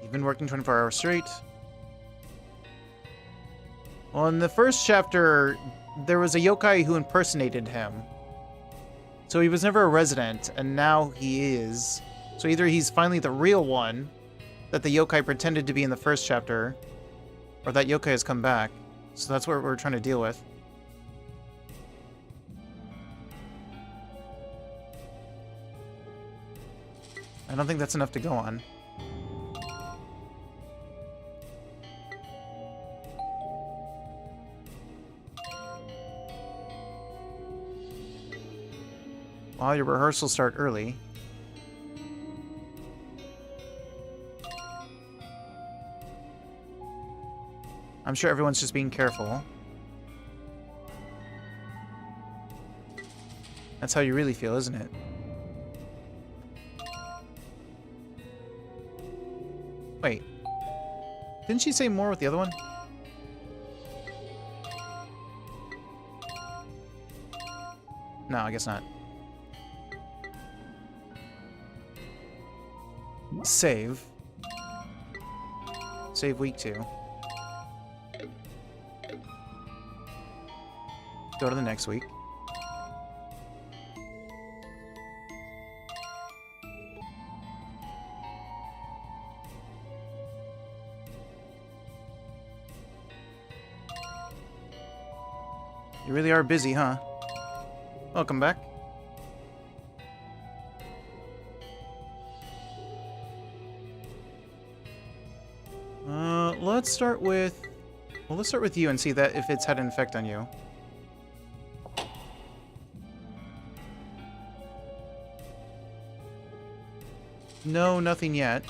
You've been working 24 hours straight. Well, in the first chapter, there was a yokai who impersonated him. So he was never a resident, and now he is. So either he's finally the real one that the yokai pretended to be in the first chapter, or that yokai has come back. So that's what we're trying to deal with. I don't think that's enough to go on. Well, your rehearsals start early. I'm sure everyone's just being careful. That's how you really feel, isn't it? Wait. Didn't she say more with the other one? No, I guess not. Save. Save week 2. Go to the next week. You really are busy, huh? Welcome back. Let's start with... Well, let's start with you and see that if it's had an effect on you. No, nothing yet.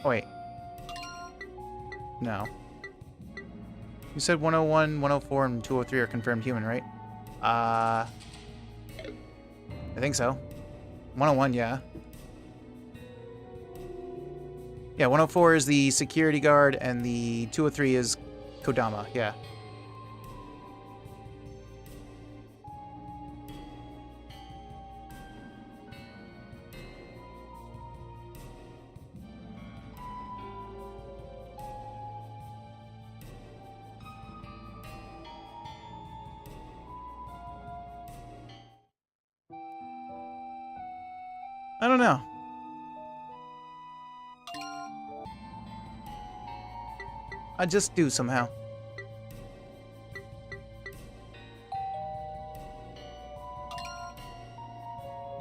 Oh, wait. No. You said 101, 104, and 203 are confirmed human, right? I think so. 101, yeah. Yeah, 104 is the security guard, and the 203 is Kodama, yeah. I don't know. I just do somehow.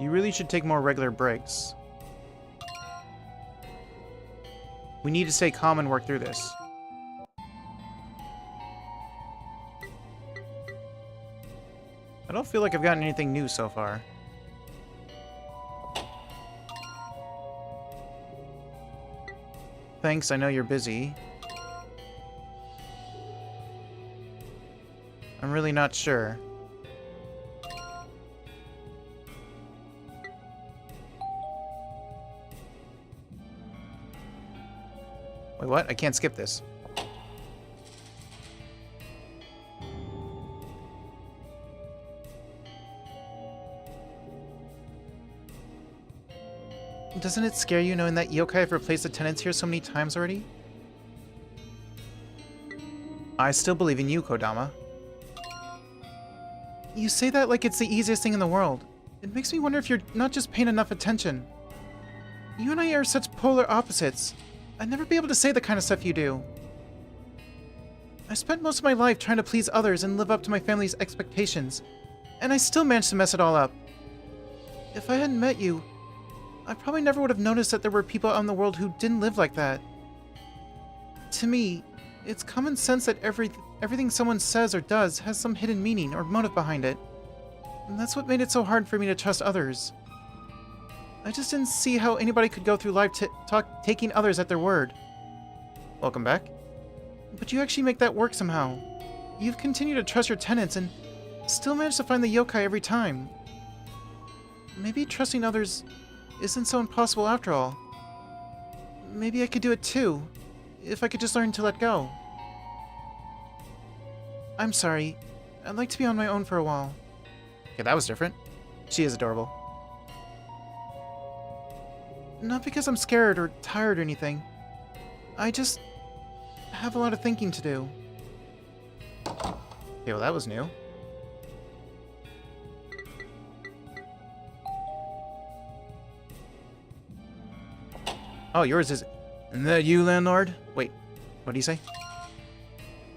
You really should take more regular breaks. We need to stay calm and work through this. I don't feel like I've gotten anything new so far. Thanks, I know you're busy. I'm really not sure. Wait, what? I can't skip this. Doesn't it scare you knowing that yokai have replaced the tenants here so many times already? I still believe in you, Kodama. You say that like it's the easiest thing in the world. It makes me wonder if you're not just paying enough attention. You and I are such polar opposites. I'd never be able to say the kind of stuff you do. I spent most of my life trying to please others and live up to my family's expectations, and I still managed to mess it all up. If I hadn't met you, I probably never would have noticed that there were people out in the world who didn't live like that. To me, it's common sense that everything someone says or does has some hidden meaning or motive behind it. And that's what made it so hard for me to trust others. I just didn't see how anybody could go through life taking others at their word. Welcome back. But you actually make that work somehow. You've continued to trust your tenants and still managed to find the yokai every time. Maybe trusting others isn't so impossible after all. Maybe I could do it too, if I could just learn to let go. I'm sorry. I'd like to be on my own for a while. Okay, that was different. She is adorable. Not because I'm scared or tired or anything. I just have a lot of thinking to do. Okay, well that was new. Oh, yours is... Isn't that you, Landlord? Wait, what do you say?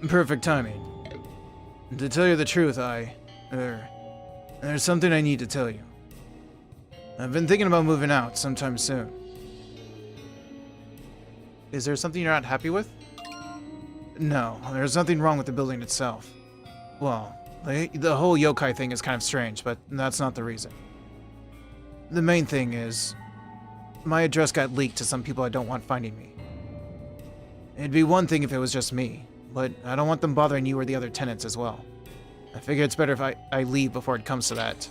Perfect timing. To tell you the truth, there's something I need to tell you. I've been thinking about moving out sometime soon. Is there something you're not happy with? No, there's nothing wrong with the building itself. Well, the whole yokai thing is kind of strange, but that's not the reason. The main thing is, my address got leaked to some people I don't want finding me. It'd be one thing if it was just me, but I don't want them bothering you or the other tenants as well. I figure it's better if I leave before it comes to that.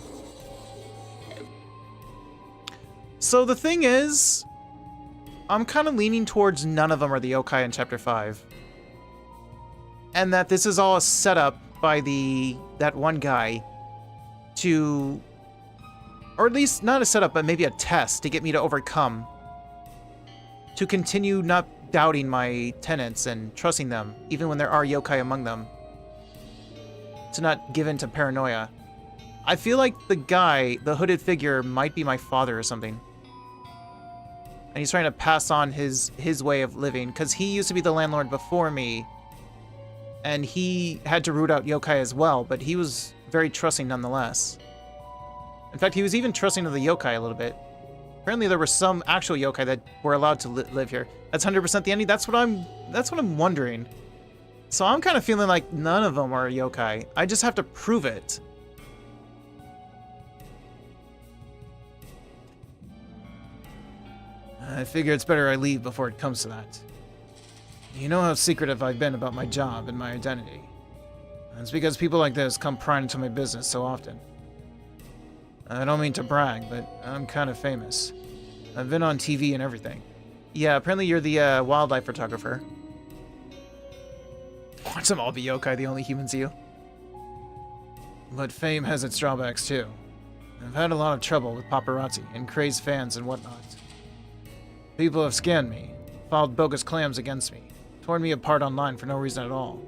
So the thing is, I'm kind of leaning towards none of them are the yokai in Chapter 5. And that this is all a setup by that one guy to... Or at least not a setup, but maybe a test to get me to overcome. To continue not doubting my tenants and trusting them, even when there are yokai among them. To not give in to paranoia. I feel like the guy, the hooded figure, might be my father or something. And he's trying to pass on his way of living, because he used to be the landlord before me. And he had to root out yokai as well, but he was very trusting nonetheless. In fact, he was even trusting of the yokai a little bit. Apparently there were some actual yokai that were allowed to live here. That's 100% the ending. That's what I'm wondering. So I'm kind of feeling like none of them are yokai. I just have to prove it. I figure it's better I leave before it comes to that. You know how secretive I've been about my job and my identity. And it's because people like this come prying into my business so often. I don't mean to brag, but I'm kind of famous. I've been on TV and everything. Yeah, apparently you're the wildlife photographer. Watch them all be yokai, the only humans you. But fame has its drawbacks too. I've had a lot of trouble with paparazzi and crazed fans and whatnot. People have scanned me, filed bogus claims against me, torn me apart online for no reason at all.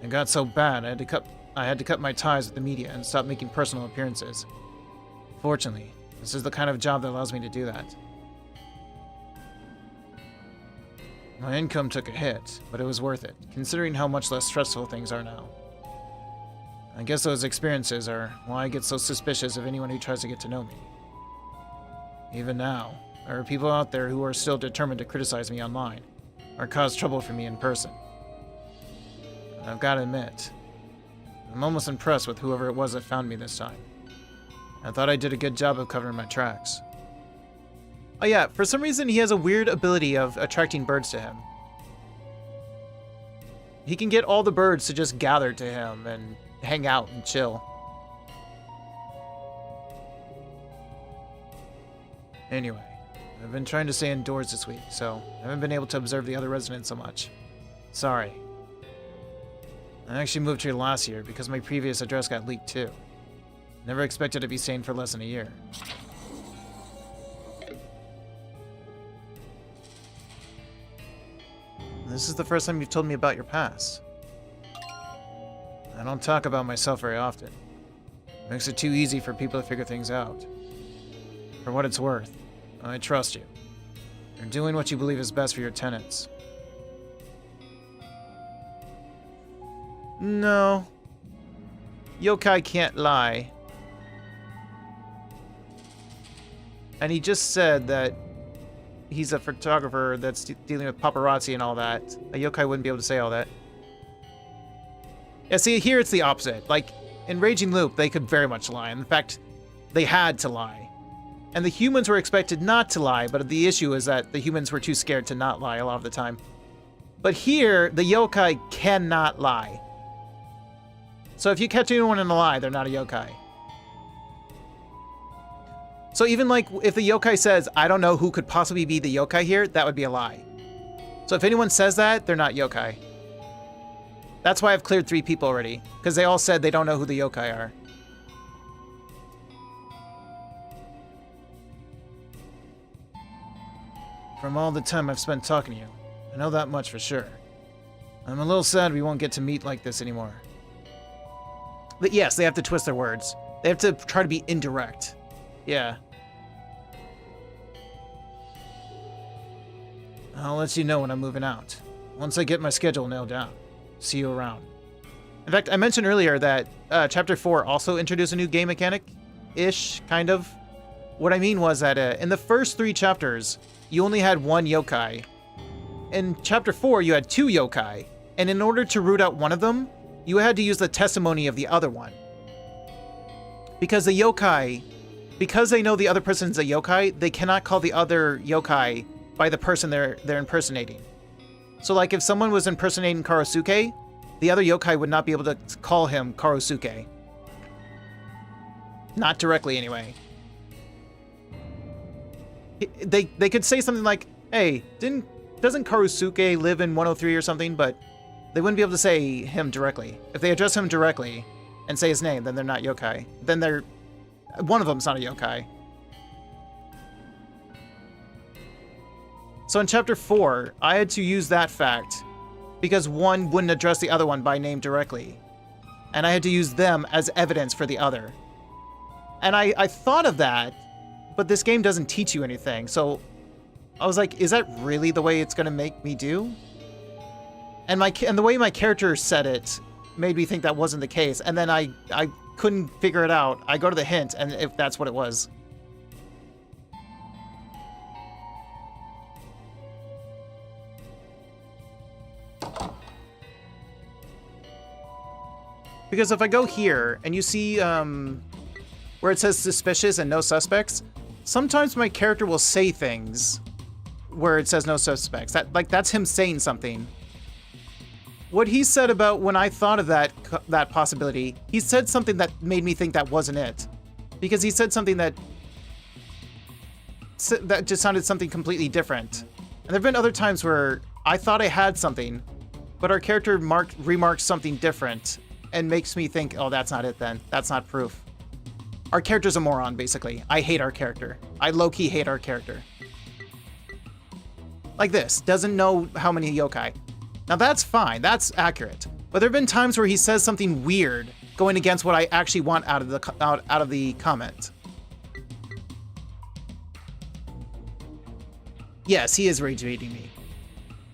It got so bad I had to cut my ties with the media and stop making personal appearances. Fortunately, This is the kind of job that allows me to do that. My income took a hit, but it was worth it, considering how much less stressful things are now. I guess those experiences are why I get so suspicious of anyone who tries to get to know me. Even now, there are people out there who are still determined to criticize me online, or cause trouble for me in person. And I've got to admit, I'm almost impressed with whoever it was that found me this time. I thought I did a good job of covering my tracks. Oh yeah, for some reason he has a weird ability of attracting birds to him. He can get all the birds to just gather to him and hang out and chill. Anyway, I've been trying to stay indoors this week, so I haven't been able to observe the other residents so much. Sorry. I actually moved here last year because my previous address got leaked too. Never expected to be staying for less than a year. This is the first time you've told me about your past. I don't talk about myself very often. It makes it too easy for people to figure things out. For what it's worth, I trust you. You're doing what you believe is best for your tenants. No. Yokai can't lie. And he just said that he's a photographer that's dealing with paparazzi and all that. A yokai wouldn't be able to say all that. Yeah, see, here it's the opposite. Like, in Raging Loop, they could very much lie. In fact, they had to lie. And the humans were expected not to lie, but the issue is that the humans were too scared to not lie a lot of the time. But here, the yokai cannot lie. So if you catch anyone in a lie, they're not a yokai. So even like, if the yokai says, I don't know who could possibly be the yokai here, that would be a lie. So if anyone says that, they're not yokai. That's why I've cleared 3 people already, because they all said they don't know who the yokai are. From all the time I've spent talking to you, I know that much for sure. I'm a little sad we won't get to meet like this anymore. But yes, they have to twist their words. They have to try to be indirect. Yeah. I'll let you know when I'm moving out. Once I get my schedule nailed down. See you around. In fact, I mentioned earlier that Chapter 4 also introduced a new game mechanic-ish, kind of. What I mean was that in the first 3 chapters, you only had 1 yokai. In Chapter 4, you had 2 yokai. And in order to root out one of them, you had to use the testimony of the other one. Because the yokai, because they know the other person's a yokai, they cannot call the other yokai by the person they're impersonating. So like if someone was impersonating Karosuke, the other yokai would not be able to call him Karosuke. Not directly anyway. They could say something like, hey, doesn't Karosuke live in 103 or something, but they wouldn't be able to say him directly. If they address him directly and say his name, then they're not yokai. Then one of them's not a yokai. So in Chapter 4, I had to use that fact because one wouldn't address the other one by name directly. And I had to use them as evidence for the other. And I thought of that, but this game doesn't teach you anything. So I was like, is that really the way it's going to make me do? And the way my character said it made me think that wasn't the case. And then I couldn't figure it out. I go to the hint, and if that's what it was. Because if I go here, and you see where it says suspicious and no suspects, sometimes my character will say things where it says no suspects. That's him saying something. What he said about when I thought of that possibility, he said something that made me think that wasn't it. Because he said something that just sounded something completely different. And there have been other times where I thought I had something, but our character remarks something different and makes me think, oh, that's not it then. That's not proof. Our character's a moron, basically. I hate our character. I low-key hate our character. Like this, doesn't know how many yokai. Now that's fine, that's accurate. But there have been times where he says something weird going against what I actually want out of the comment. Yes, he is rage baiting me.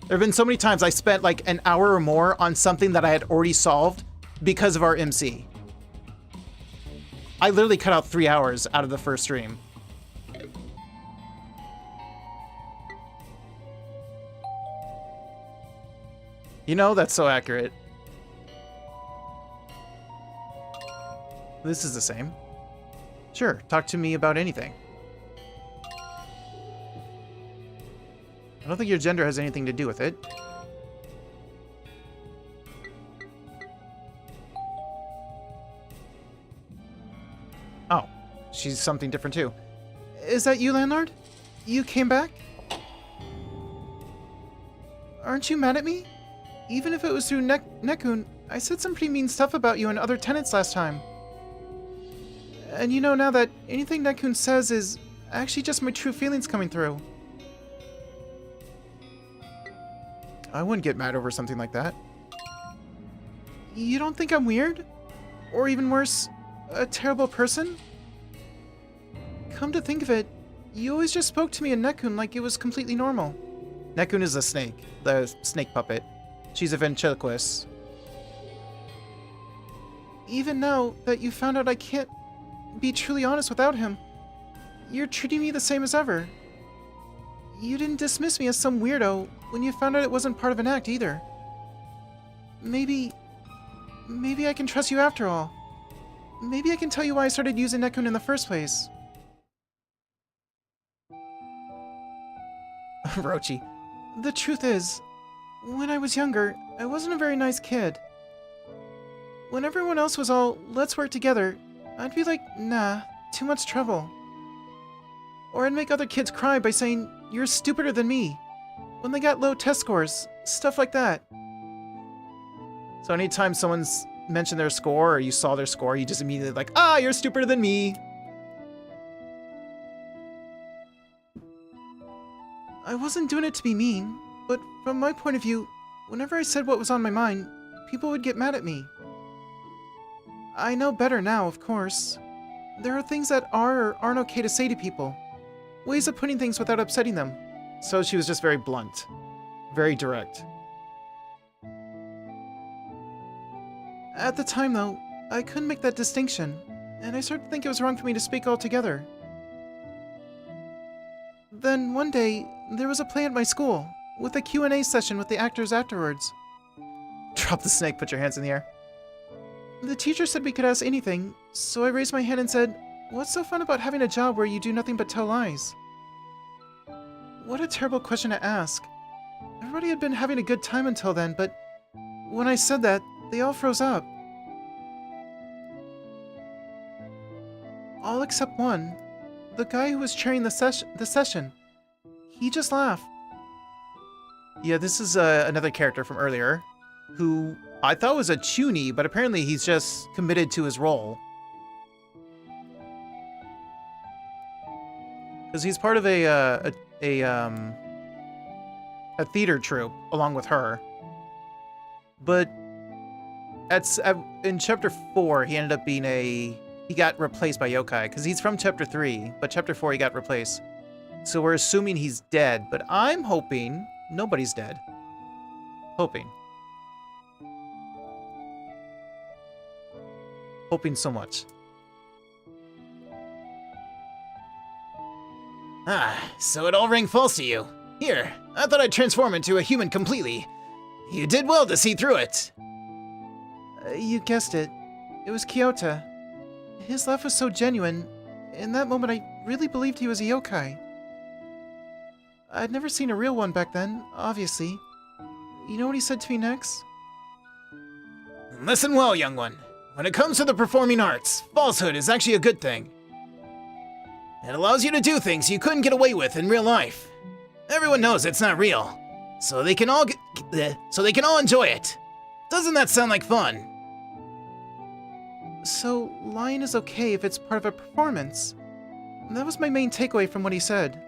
There have been so many times I spent like an hour or more on something that I had already solved because of our MC. I literally cut out 3 hours out of the first stream. You know, that's so accurate. This is the same. Sure, talk to me about anything. I don't think your gender has anything to do with it. Oh, she's something different too. Is that you, Landlord? You came back? Aren't you mad at me? Even if it was through Nekun, I said some pretty mean stuff about you and other tenants last time. And you know now that anything Nekun says is actually just my true feelings coming through. I wouldn't get mad over something like that. You don't think I'm weird? Or even worse, a terrible person? Come to think of it, you always just spoke to me in Nekun like it was completely normal. Nekun is a snake, the snake puppet. She's a ventriloquist. Even now that you found out I can't be truly honest without him, you're treating me the same as ever. You didn't dismiss me as some weirdo when you found out it wasn't part of an act either. Maybe I can trust you after all. Maybe I can tell you why I started using Nekun in the first place. Rochi. The truth is, when I was younger, I wasn't a very nice kid. When everyone else was all, let's work together, I'd be like, nah, too much trouble. Or I'd make other kids cry by saying, you're stupider than me, when they got low test scores, stuff like that. So anytime someone's mentioned their score or you saw their score, you just immediately like, ah, you're stupider than me. I wasn't doing it to be mean, but from my point of view, whenever I said what was on my mind, people would get mad at me. I know better now, of course. There are things that are or aren't okay to say to people. Ways of putting things without upsetting them. So she was just very blunt. Very direct. At the time, though, I couldn't make that distinction, and I started to think it was wrong for me to speak altogether. Then, one day, there was a play at my school, with a Q&A session with the actors afterwards. Drop the snake, put your hands in the air. The teacher said we could ask anything, so I raised my hand and said, what's so fun about having a job where you do nothing but tell lies? What a terrible question to ask. Everybody had been having a good time until then, but when I said that, they all froze up. All except one. The guy who was chairing the session. He just laughed. Yeah, this is another character from earlier, who I thought was a chuny, but apparently he's just committed to his role. Because he's part of a theater troupe along with her. But in chapter 4, he ended up being he got replaced by Yokai, because he's from chapter 3, but chapter 4 he got replaced. So we're assuming he's dead, but I'm hoping nobody's dead. Hoping. Hoping so much. Ah, so it all rang false to you. Here, I thought I'd transform into a human completely. You did well to see through it. You guessed it. It was Kyota. His laugh was so genuine. In that moment, I really believed he was a yokai. I'd never seen a real one back then, obviously. You know what he said to me next? Listen well, young one. When it comes to the performing arts, falsehood is actually a good thing. It allows you to do things you couldn't get away with in real life. Everyone knows it's not real, so they can all enjoy it. Doesn't that sound like fun? So, lying is okay if it's part of a performance. That was my main takeaway from what he said.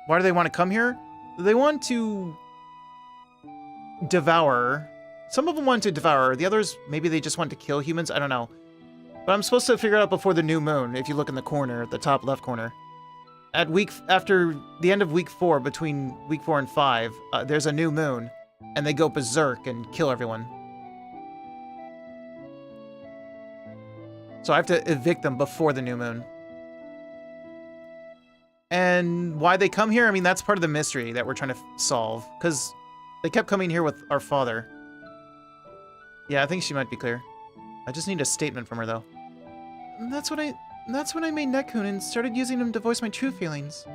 Why do they want to come here? They want to devour. Some of them want to devour. The others, maybe they just want to kill humans. I don't know. But I'm supposed to figure it out before the new moon, if you look in the corner, the top left corner. After the end of week 4, between week 4 and 5, there's a new moon, and they go berserk and kill everyone. So I have to evict them before the new moon. And why they come here, I mean, that's part of the mystery that we're trying to solve. Because they kept coming here with our father. Yeah, I think she might be clear. I just need a statement from her, though. That's when I made Nekun and started using him to voice my true feelings.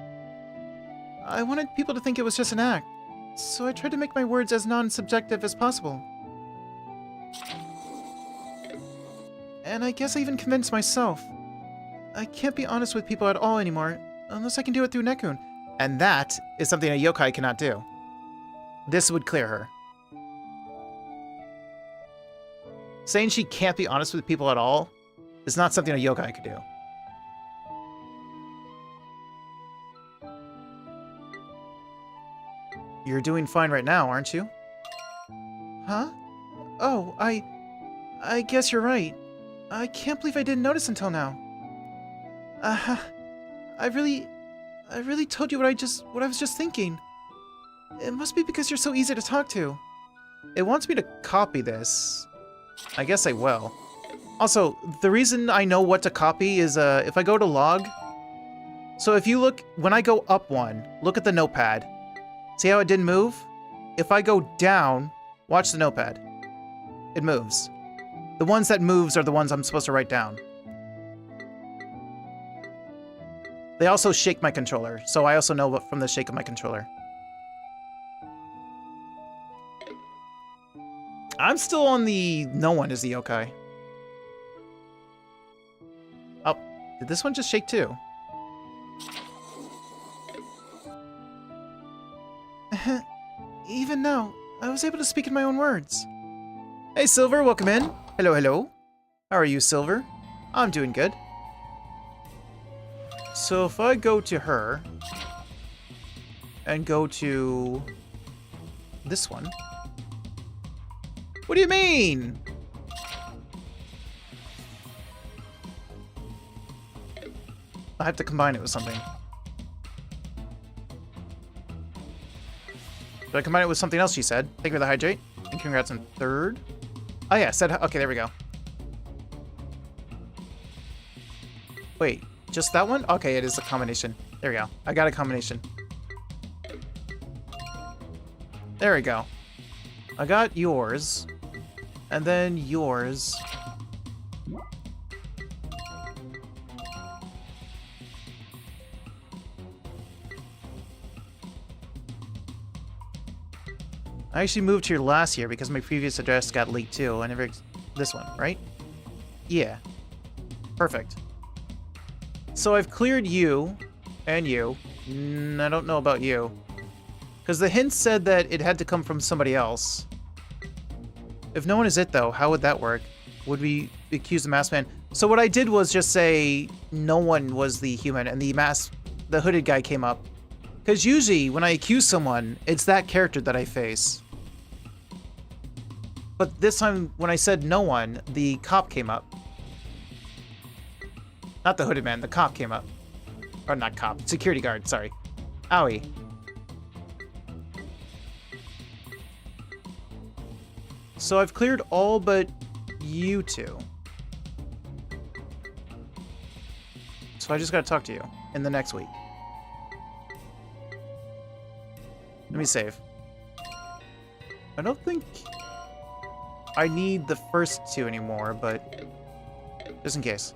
I wanted people to think it was just an act, so I tried to make my words as non-subjective as possible. And I guess I even convinced myself. I can't be honest with people at all anymore, unless I can do it through Nekun. And that is something a yokai cannot do. This would clear her. Saying she can't be honest with people at all is not something a yokai could do. You're doing fine right now, aren't you? Huh? Oh, I guess you're right. I can't believe I didn't notice until now. I really told you what I was just thinking. It must be because you're so easy to talk to. It wants me to copy this. I guess I will. Also, the reason I know what to copy is if I go to log. So if you look, when I go up one, look at the notepad. See how it didn't move? If I go down, watch the notepad. It moves. The ones that moves are the ones I'm supposed to write down. They also shake my controller, so I also know from the shake of my controller. I'm still on the no one is the yokai. Oh, did this one just shake too? Even now, I was able to speak in my own words. Hey Silver, welcome in. Hello, hello. How are you, Silver? I'm doing good. So if I go to her and go to this one. What do you mean? I have to combine it with something. Did I combine it with something else she said? Thank you for the hydrate. And congrats on 3rd. Oh yeah, said, okay, there we go. Wait, just that one? Okay, it is a combination. There we go. I got a combination. There we go. I got yours. And then yours. I actually moved here last year because my previous address got leaked too. I never... This one, right? Yeah. Perfect. So I've cleared you. And you. I don't know about you. Because the hint said that it had to come from somebody else. If no one is it, though, how would that work? Would we accuse the masked man? So what I did was just say no one was the human, and the hooded guy came up. Because usually, when I accuse someone, it's that character that I face. But this time, when I said no one, the cop came up. Not the hooded man, the cop came up. Or not cop, security guard, sorry. Owie. So I've cleared all but you two. So I just gotta talk to you in the next week. Let me save. I don't think I need the first two anymore, but just in case.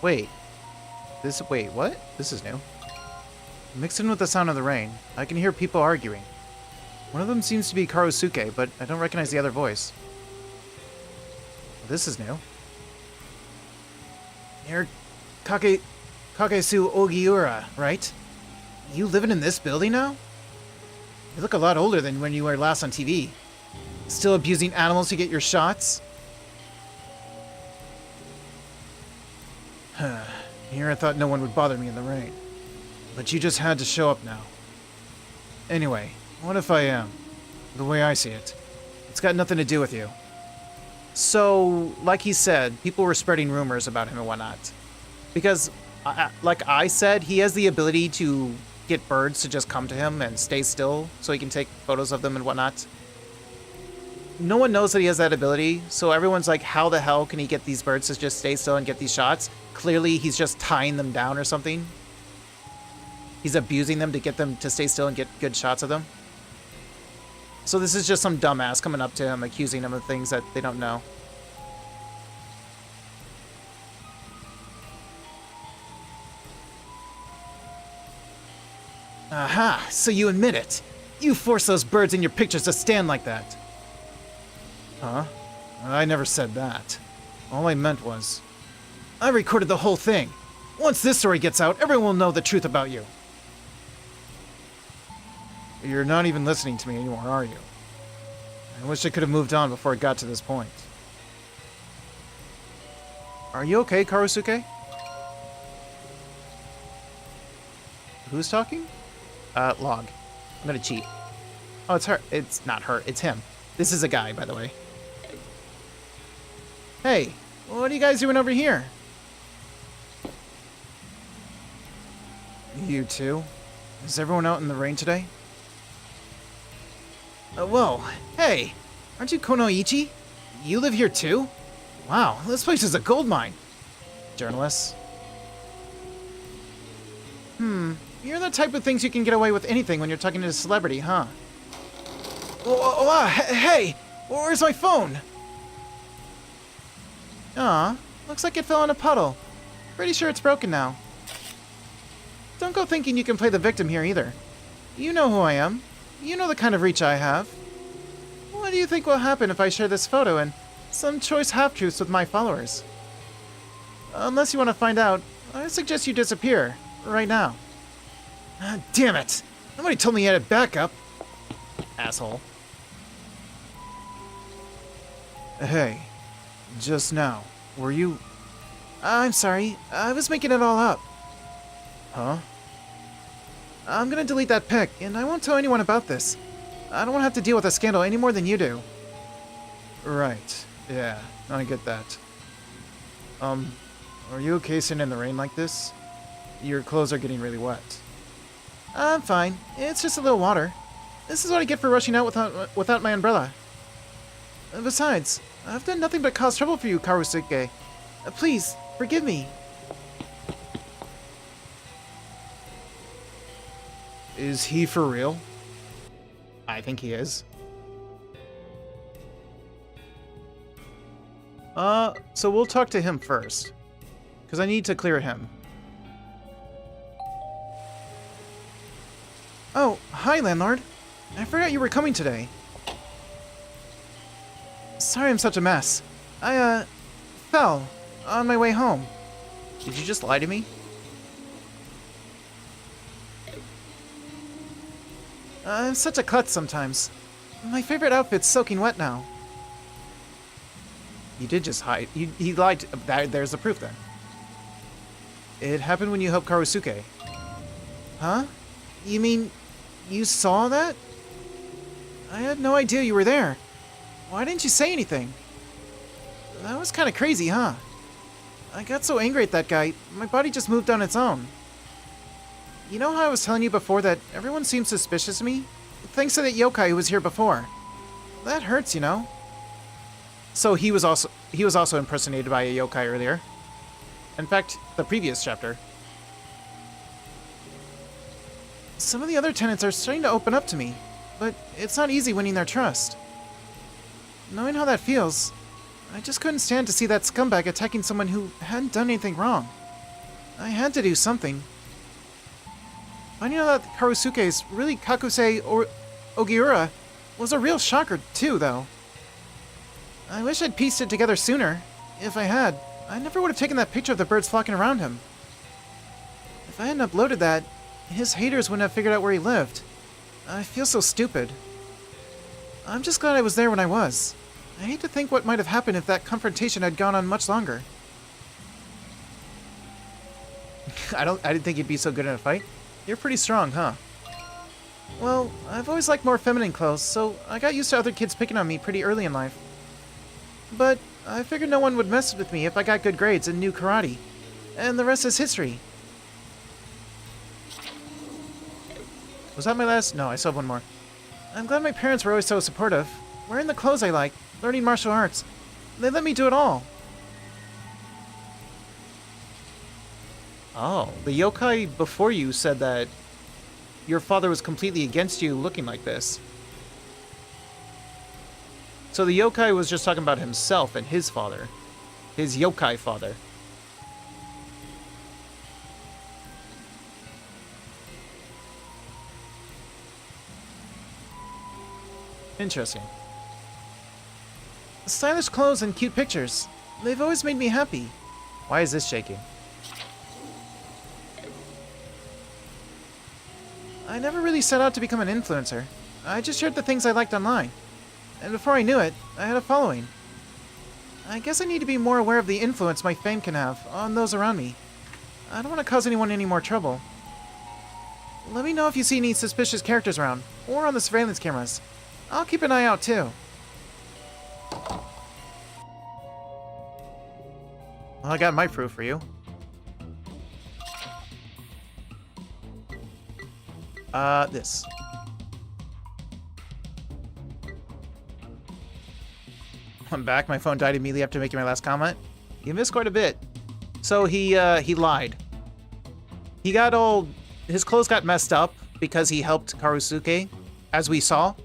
Wait. Wait, what? This is new. Mixed in with the sound of the rain, I can hear people arguing. One of them seems to be Karosuke, but I don't recognize the other voice. This is new. You're Kakesu Ogiura, right? You living in this building now? You look a lot older than when you were last on TV. Still abusing animals to get your shots? Here I thought no one would bother me in the rain. But you just had to show up now. Anyway, what if I am? The way I see it. It's got nothing to do with you. So, like he said, people were spreading rumors about him and whatnot. Because, like I said, he has the ability to get birds to just come to him and stay still so he can take photos of them and whatnot. No one knows that he has that ability, so everyone's like, how the hell can he get these birds to just stay still and get these shots? Clearly, he's just tying them down or something. He's abusing them to get them to stay still and get good shots of them. So this is just some dumbass coming up to him, accusing him of things that they don't know. Aha, so you admit it. You forced those birds in your pictures to stand like that. Huh? I never said that. All I meant was, I recorded the whole thing. Once this story gets out, everyone will know the truth about you. You're not even listening to me anymore, are you? I wish I could have moved on before it got to this point. Are you okay, Karusuke? Who's talking? Log. I'm gonna cheat. Oh, it's her. It's not her. It's him. This is a guy, by the way. Hey, what are you guys doing over here? You two? Is everyone out in the rain today? Whoa. Hey, aren't you Konoichi? You live here too? Wow, this place is a gold mine. Journalists? You're the type of things you can get away with anything when you're talking to a celebrity, huh? Hey, where's my phone? Aw, looks like it fell in a puddle. Pretty sure it's broken now. Don't go thinking you can play the victim here either. You know who I am. You know the kind of reach I have. What do you think will happen if I share this photo and some choice half-truths with my followers? Unless you want to find out, I suggest you disappear, right now. Damn it! Nobody told me you had a backup. Asshole. Hey, just now, were you... I'm sorry, I was making it all up. Huh? I'm gonna delete that pic, and I won't tell anyone about this. I don't want to have to deal with a scandal any more than you do. Right. Yeah, I get that. Are you okay sitting in the rain like this? Your clothes are getting really wet. I'm fine. It's just a little water. This is what I get for rushing out without my umbrella. Besides, I've done nothing but cause trouble for you, Karusuke. Please, forgive me. Is he for real? I think he is. So we'll talk to him first. Because I need to clear him. Oh, hi, Landlord. I forgot you were coming today. Sorry I'm such a mess. I, fell on my way home. Did you just lie to me? I'm such a klutz sometimes. My favorite outfit's soaking wet now. You did just hide. He lied. There's the proof then. It happened when you helped Karusuke. Huh? You mean you saw that? I had no idea you were there. Why didn't you say anything? That was kind of crazy, huh? I got so angry at that guy, my body just moved on its own. You know how I was telling you before that everyone seems suspicious of me? Thanks to that yokai who was here before. That hurts, you know? So he was also impersonated by a yokai earlier. In fact, the previous chapter. Some of the other tenants are starting to open up to me, but it's not easy winning their trust. Knowing how that feels, I just couldn't stand to see that scumbag attacking someone who hadn't done anything wrong. I had to do something. Finding out that Karusuke is really Kakusei or Ogiura was a real shocker too, though. I wish I'd pieced it together sooner. If I had, I never would have taken that picture of the birds flocking around him. If I hadn't uploaded that, his haters wouldn't have figured out where he lived. I feel so stupid. I'm just glad I was there when I was. I hate to think what might have happened if that confrontation had gone on much longer. I didn't think you'd be so good in a fight. You're pretty strong, huh? Well, I've always liked more feminine clothes, so I got used to other kids picking on me pretty early in life. But I figured no one would mess with me if I got good grades and knew karate. And the rest is history. Was that my last? No, I still have one more. I'm glad my parents were always so supportive. Wearing the clothes I like, learning martial arts. They let me do it all. Oh, the yokai before you said that your father was completely against you looking like this. So the yokai was just talking about himself and his father. His yokai father. Interesting. Stylish clothes and cute pictures. They've always made me happy. Why is this shaking? I never really set out to become an influencer. I just shared the things I liked online. And before I knew it, I had a following. I guess I need to be more aware of the influence my fame can have on those around me. I don't want to cause anyone any more trouble. Let me know if you see any suspicious characters around, or on the surveillance cameras. I'll keep an eye out too. Well, I got my proof for you. This. I'm back. My phone died immediately after making my last comment. You missed quite a bit. So he lied. He got all... His clothes got messed up because he helped Karusuke, as we saw.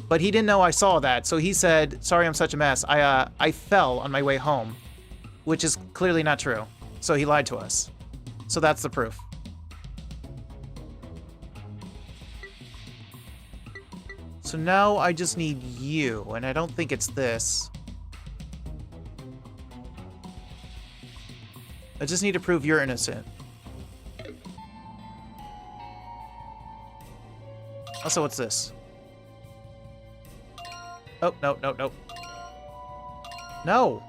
But he didn't know I saw that, so he said, sorry I'm such a mess. I fell on my way home. Which is clearly not true. So he lied to us. So that's the proof. So now I just need you, and I don't think it's this. I just need to prove you're innocent. Also, what's this? Oh, no, no, no. No!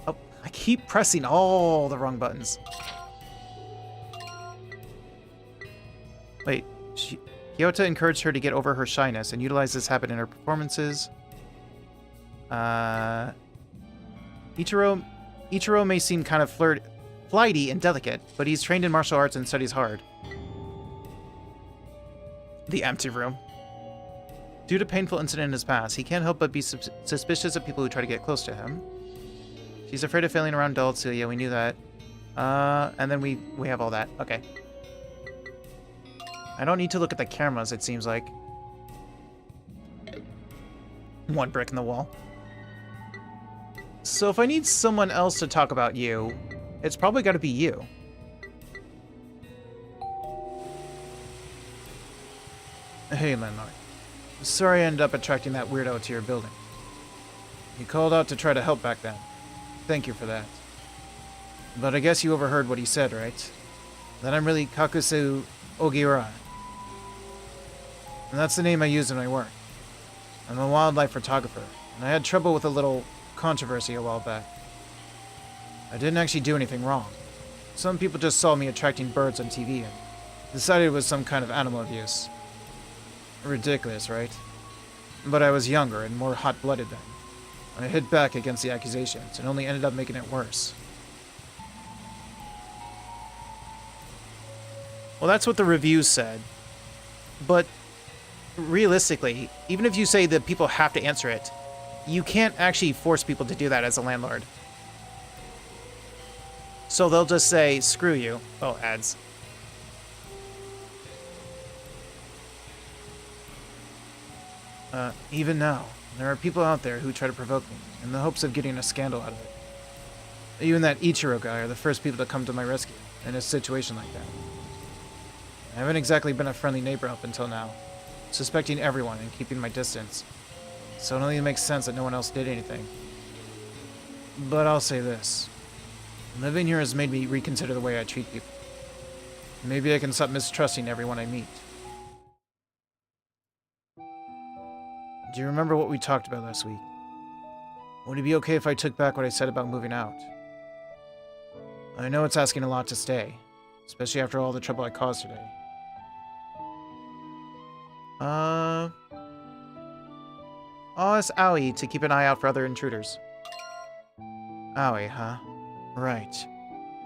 Oh, I keep pressing all the wrong buttons. Wait, Kyota encouraged her to get over her shyness and utilize this habit in her performances. Ichiro may seem kind of flighty and delicate, but he's trained in martial arts and studies hard. The empty room. Due to painful incident in his past, he can't help but be suspicious of people who try to get close to him. She's afraid of failing around dull Celia, we knew that. And then we have all that. Okay. I don't need to look at the cameras, it seems like. One brick in the wall. So if I need someone else to talk about you, it's probably got to be you. Hey, Landlord. Sorry I ended up attracting that weirdo to your building. He called out to try to help back then. Thank you for that. But I guess you overheard what he said, right? That I'm really Kakusu Ogiura. And that's the name I use in my work. I'm a wildlife photographer, and I had trouble with a little controversy a while back. I didn't actually do anything wrong. Some people just saw me attracting birds on TV and decided it was some kind of animal abuse. Ridiculous, right? But I was younger and more hot-blooded then. I hit back against the accusations and only ended up making it worse. Well, that's what the reviews said. But realistically, even if you say that people have to answer it, you can't actually force people to do that as a landlord. So they'll just say, screw you. Oh, ads. Even now, there are people out there who try to provoke me in the hopes of getting a scandal out of it. Even that Ichiro guy are the first people to come to my rescue in a situation like that. I haven't exactly been a friendly neighbor up until now, suspecting everyone and keeping my distance. So it only makes sense that no one else did anything. But I'll say this. Living here has made me reconsider the way I treat people. Maybe I can stop mistrusting everyone I meet. Do you remember what we talked about last week? Would it be okay if I took back what I said about moving out? I know it's asking a lot to stay, especially after all the trouble I caused today. I'll ask Aoi to keep an eye out for other intruders. Aoi, huh? Right.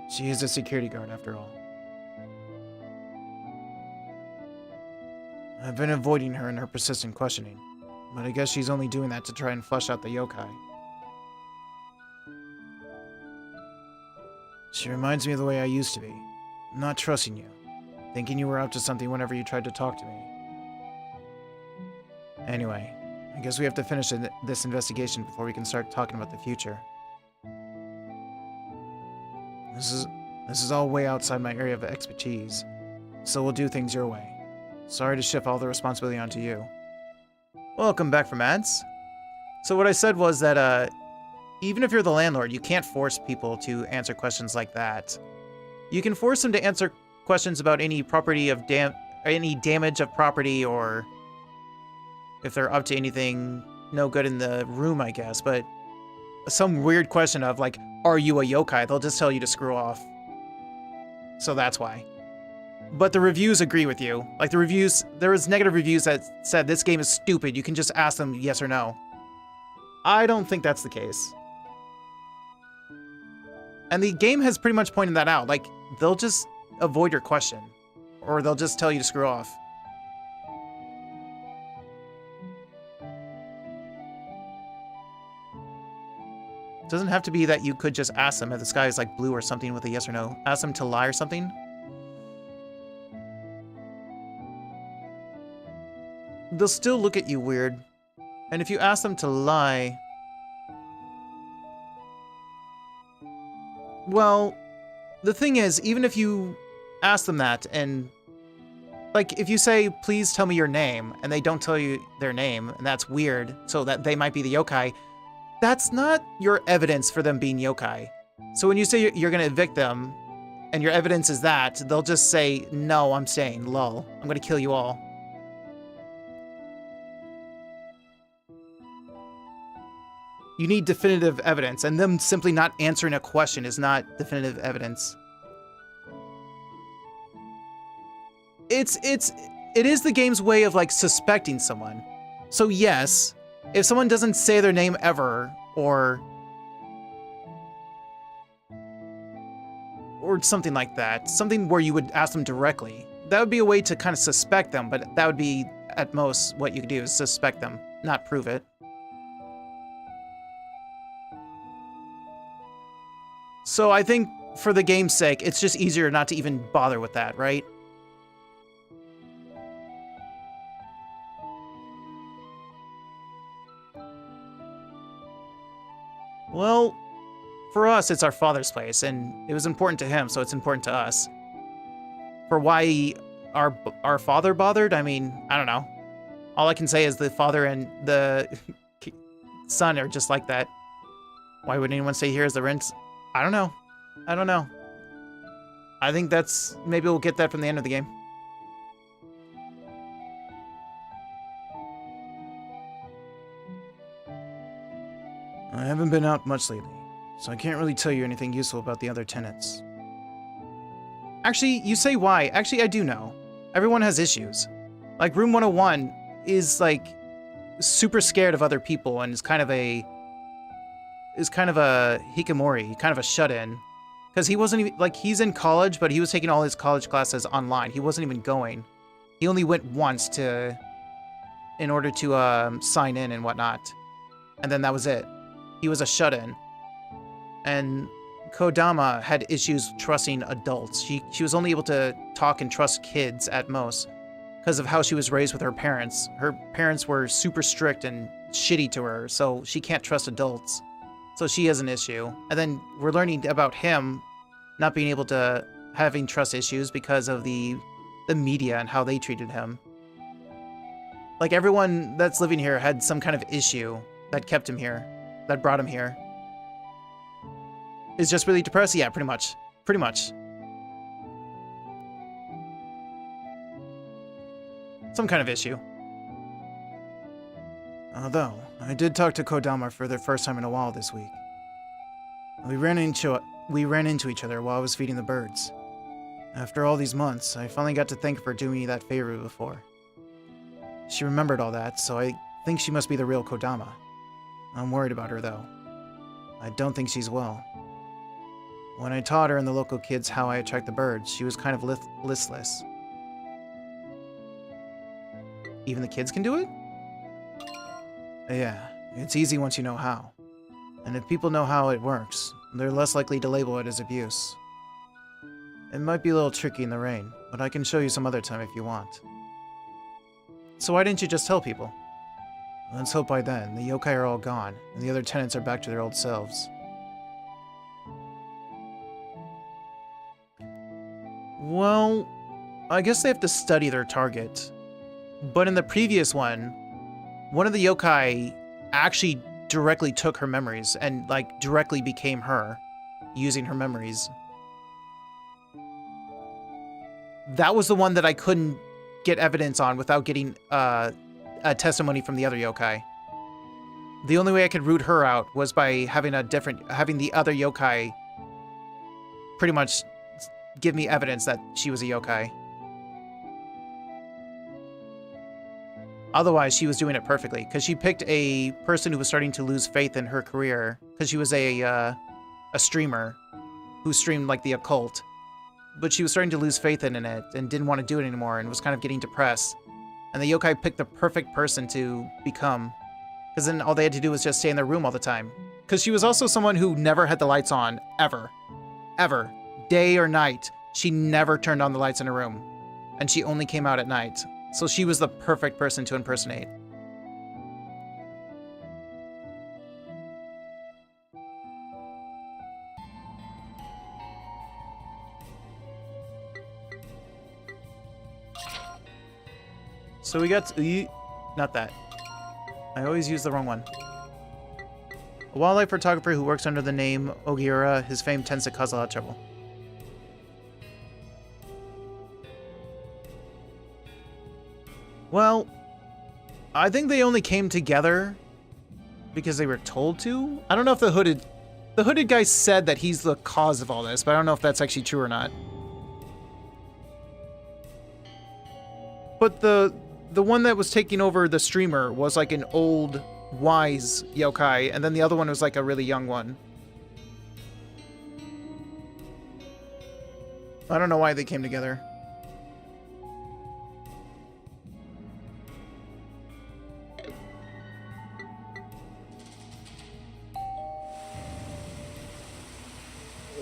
She is a security guard after all. I've been avoiding her in her persistent questioning, but I guess she's only doing that to try and flush out the yokai. She reminds me of the way I used to be, not trusting you, thinking you were up to something whenever you tried to talk to me. Anyway, I guess we have to finish this investigation before we can start talking about the future. This is all way outside my area of expertise, so we'll do things your way. Sorry to shift all the responsibility onto you. Welcome back from ads. So what I said was that, even if you're the landlord, you can't force people to answer questions like that. You can force them to answer questions about any property of any damage of property, or if they're up to anything no good in the room, I guess. But some weird question of like, are you a yokai? They'll just tell you to screw off. So that's why. But the reviews agree with you. Like the reviews, there was negative reviews that said this game is stupid. You can just ask them yes or no. I don't think that's the case. And the game has pretty much pointed that out. Like, they'll just avoid your question. Or they'll just tell you to screw off. It doesn't have to be that you could just ask them if the sky is like blue or something with a yes or no. Ask them to lie or something. They'll still look at you weird. And if you ask them to lie... Well, the thing is, even if you ask them that and... Like, if you say, please tell me your name, and they don't tell you their name, and that's weird, so that they might be the yokai, that's not your evidence for them being yokai. So when you say you're going to evict them, and your evidence is that, they'll just say, no, I'm staying, lol. I'm going to kill you all. You need definitive evidence, and them simply not answering a question is not definitive evidence. It is the game's way of like suspecting someone. So yes, if someone doesn't say their name ever, or something like that, something where you would ask them directly, that would be a way to kind of suspect them, but that would be at most what you could do is suspect them, not prove it. So I think for the game's sake, it's just easier not to even bother with that, right? Well, for us, it's our father's place, and it was important to him, so it's important to us. For why our father bothered, I mean, I don't know. All I can say is the father and the son are just like that. Why would anyone stay here as the rent? I don't know. I don't know. I think that's... Maybe we'll get that from the end of the game. I haven't been out much lately, so I can't really tell you anything useful about the other tenants. Actually, you say why. Actually, I do know. Everyone has issues. Like, Room 101 is, like, super scared of other people and is kind of a hikikomori, kind of a shut-in. Because he wasn't even, like, he's in college, but he was taking all his college classes online. He wasn't even going. He only went once in order to sign in and whatnot. And then that was it. He was a shut-in. And Kodama had issues trusting adults. She was only able to talk and trust kids at most because of how she was raised with her parents. Her parents were super strict and shitty to her, so she can't trust adults. So she has an issue. And then we're learning about him not being able to having trust issues because of the media and how they treated him. Like, everyone that's living here had some kind of issue that kept him here, that brought him here. Is just really depressed? Yeah, pretty much. Pretty much. Some kind of issue. Although, I did talk to Kodama for the first time in a while this week. We ran into we ran into each other while I was feeding the birds. After all these months, I finally got to thank her for doing me that favor before. She remembered all that, so I think she must be the real Kodama. I'm worried about her, though. I don't think she's well. When I taught her and the local kids how I attract the birds, she was kind of listless. Even the kids can do it? Yeah, it's easy once you know how. And if people know how it works, they're less likely to label it as abuse. It might be a little tricky in the rain, but I can show you some other time if you want. So why didn't you just tell people? Let's hope by then the yokai are all gone, and the other tenants are back to their old selves. Well, I guess they have to study their target. But in the previous one of the yokai actually directly took her memories and, like, directly became her, using her memories. That was the one that I couldn't get evidence on without getting a testimony from the other yokai. The only way I could root her out was by having the other yokai pretty much give me evidence that she was a yokai. Otherwise, she was doing it perfectly, because she picked a person who was starting to lose faith in her career, because she was a streamer who streamed, like, the occult. But she was starting to lose faith in it and didn't want to do it anymore and was kind of getting depressed. And the yokai picked the perfect person to become, because then all they had to do was just stay in their room all the time. Because she was also someone who never had the lights on, ever. Ever. Day or night. She never turned on the lights in her room. And she only came out at night. So she was the perfect person to impersonate. So we got not that. I always use the wrong one. A wildlife photographer who works under the name Ogiura, his fame tends to cause a lot of trouble. Well, I think they only came together because they were told to. I don't know if the hooded guy said that he's the cause of all this, but I don't know if that's actually true or not. But the one that was taking over the streamer was like an old, wise yokai, and then the other one was like a really young one. I don't know why they came together.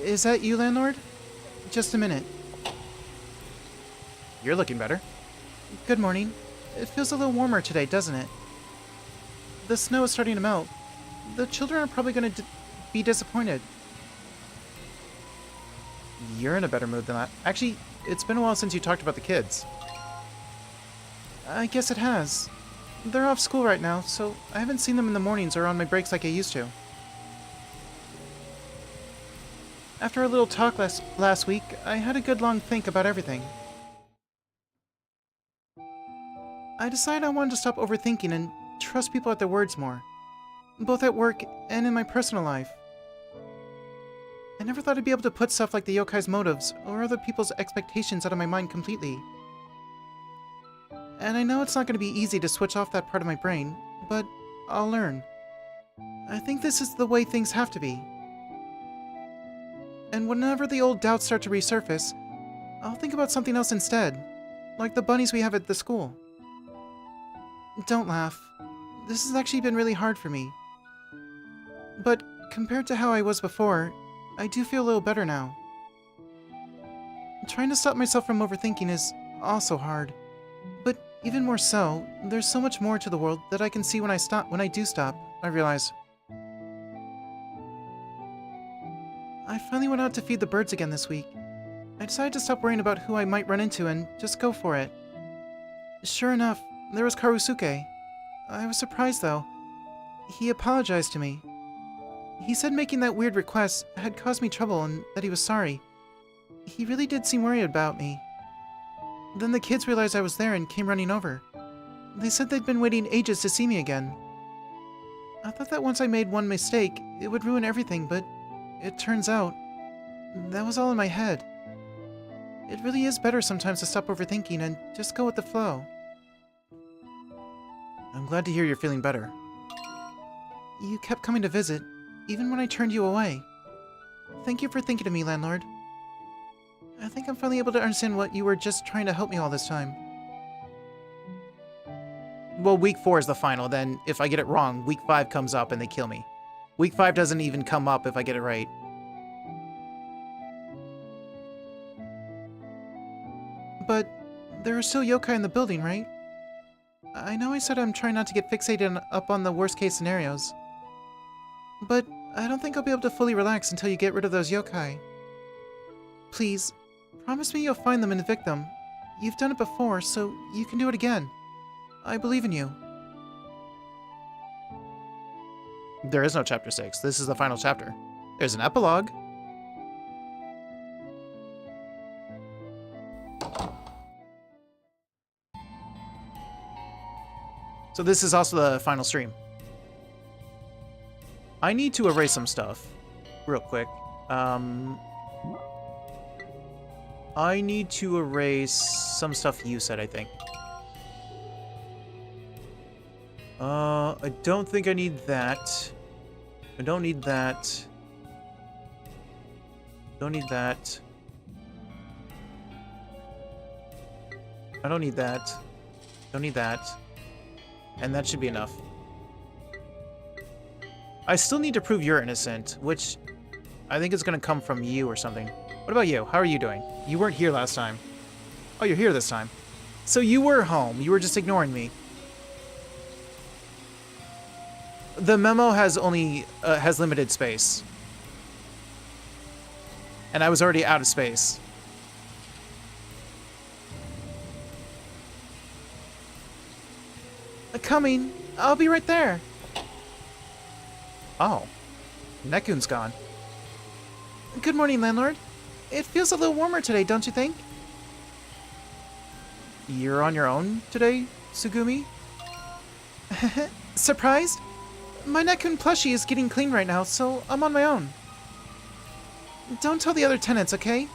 Is that you, Landlord? Just a minute. You're looking better. Good morning. It feels a little warmer today, doesn't it? The snow is starting to melt. The children are probably going to be disappointed. You're in a better mood than that. Actually, it's been a while since you talked about the kids. I guess it has. They're off school right now, so I haven't seen them in the mornings or on my breaks like I used to. After a little talk last week, I had a good long think about everything. I decided I wanted to stop overthinking and trust people at their words more, both at work and in my personal life. I never thought I'd be able to put stuff like the yokai's motives or other people's expectations out of my mind completely. And I know it's not going to be easy to switch off that part of my brain, but I'll learn. I think this is the way things have to be. And whenever the old doubts start to resurface, I'll think about something else instead, like the bunnies we have at the school. Don't laugh. This has actually been really hard for me. But compared to how I was before, I do feel a little better now. Trying to stop myself from overthinking is also hard. But even more so, there's so much more to the world that I can see when I do stop, I realize. I finally went out to feed the birds again this week. I decided to stop worrying about who I might run into and just go for it. Sure enough, there was Karusuke. I was surprised, though. He apologized to me. He said making that weird request had caused me trouble and that he was sorry. He really did seem worried about me. Then the kids realized I was there and came running over. They said they'd been waiting ages to see me again. I thought that once I made one mistake, it would ruin everything, but it turns out That was all in my head. It really is better sometimes to stop overthinking and just go with the flow. I'm glad to hear you're feeling better. You kept coming to visit, even when I turned you away. Thank you for thinking of me, Landlord. I think I'm finally able to understand what you were just trying to help me all this time. Well, week 4 is the final, then if I get it wrong, week 5 comes up and they kill me. Week 5 doesn't even come up if I get it right. But there are still yokai in the building, right? I know I said I'm trying not to get fixated up on the worst case scenarios. But I don't think I'll be able to fully relax until you get rid of those yokai. Please, promise me you'll find them and evict them. You've done it before, so you can do it again. I believe in you. There is no chapter 6. This is the final chapter. There's an epilogue. So this is also the final stream. I need to erase some stuff real quick. I need to erase some stuff you said, I think. I don't think I need that. I don't need that. Don't need that. I don't need that. Don't need that. And that should be enough. I still need to prove you're innocent, which I think is going to come from you or something. What about you? How are you doing? You weren't here last time. Oh, you're here this time. So you were home. You were just ignoring me. The memo has only has limited space. And I was already out of space. Coming. I'll be right there. Oh. Nekun's gone. Good morning, Landlord. It feels a little warmer today, don't you think? You're on your own today, Tsugumi? Surprised? My Nekun plushie is getting clean right now, so I'm on my own. Don't tell the other tenants, okay?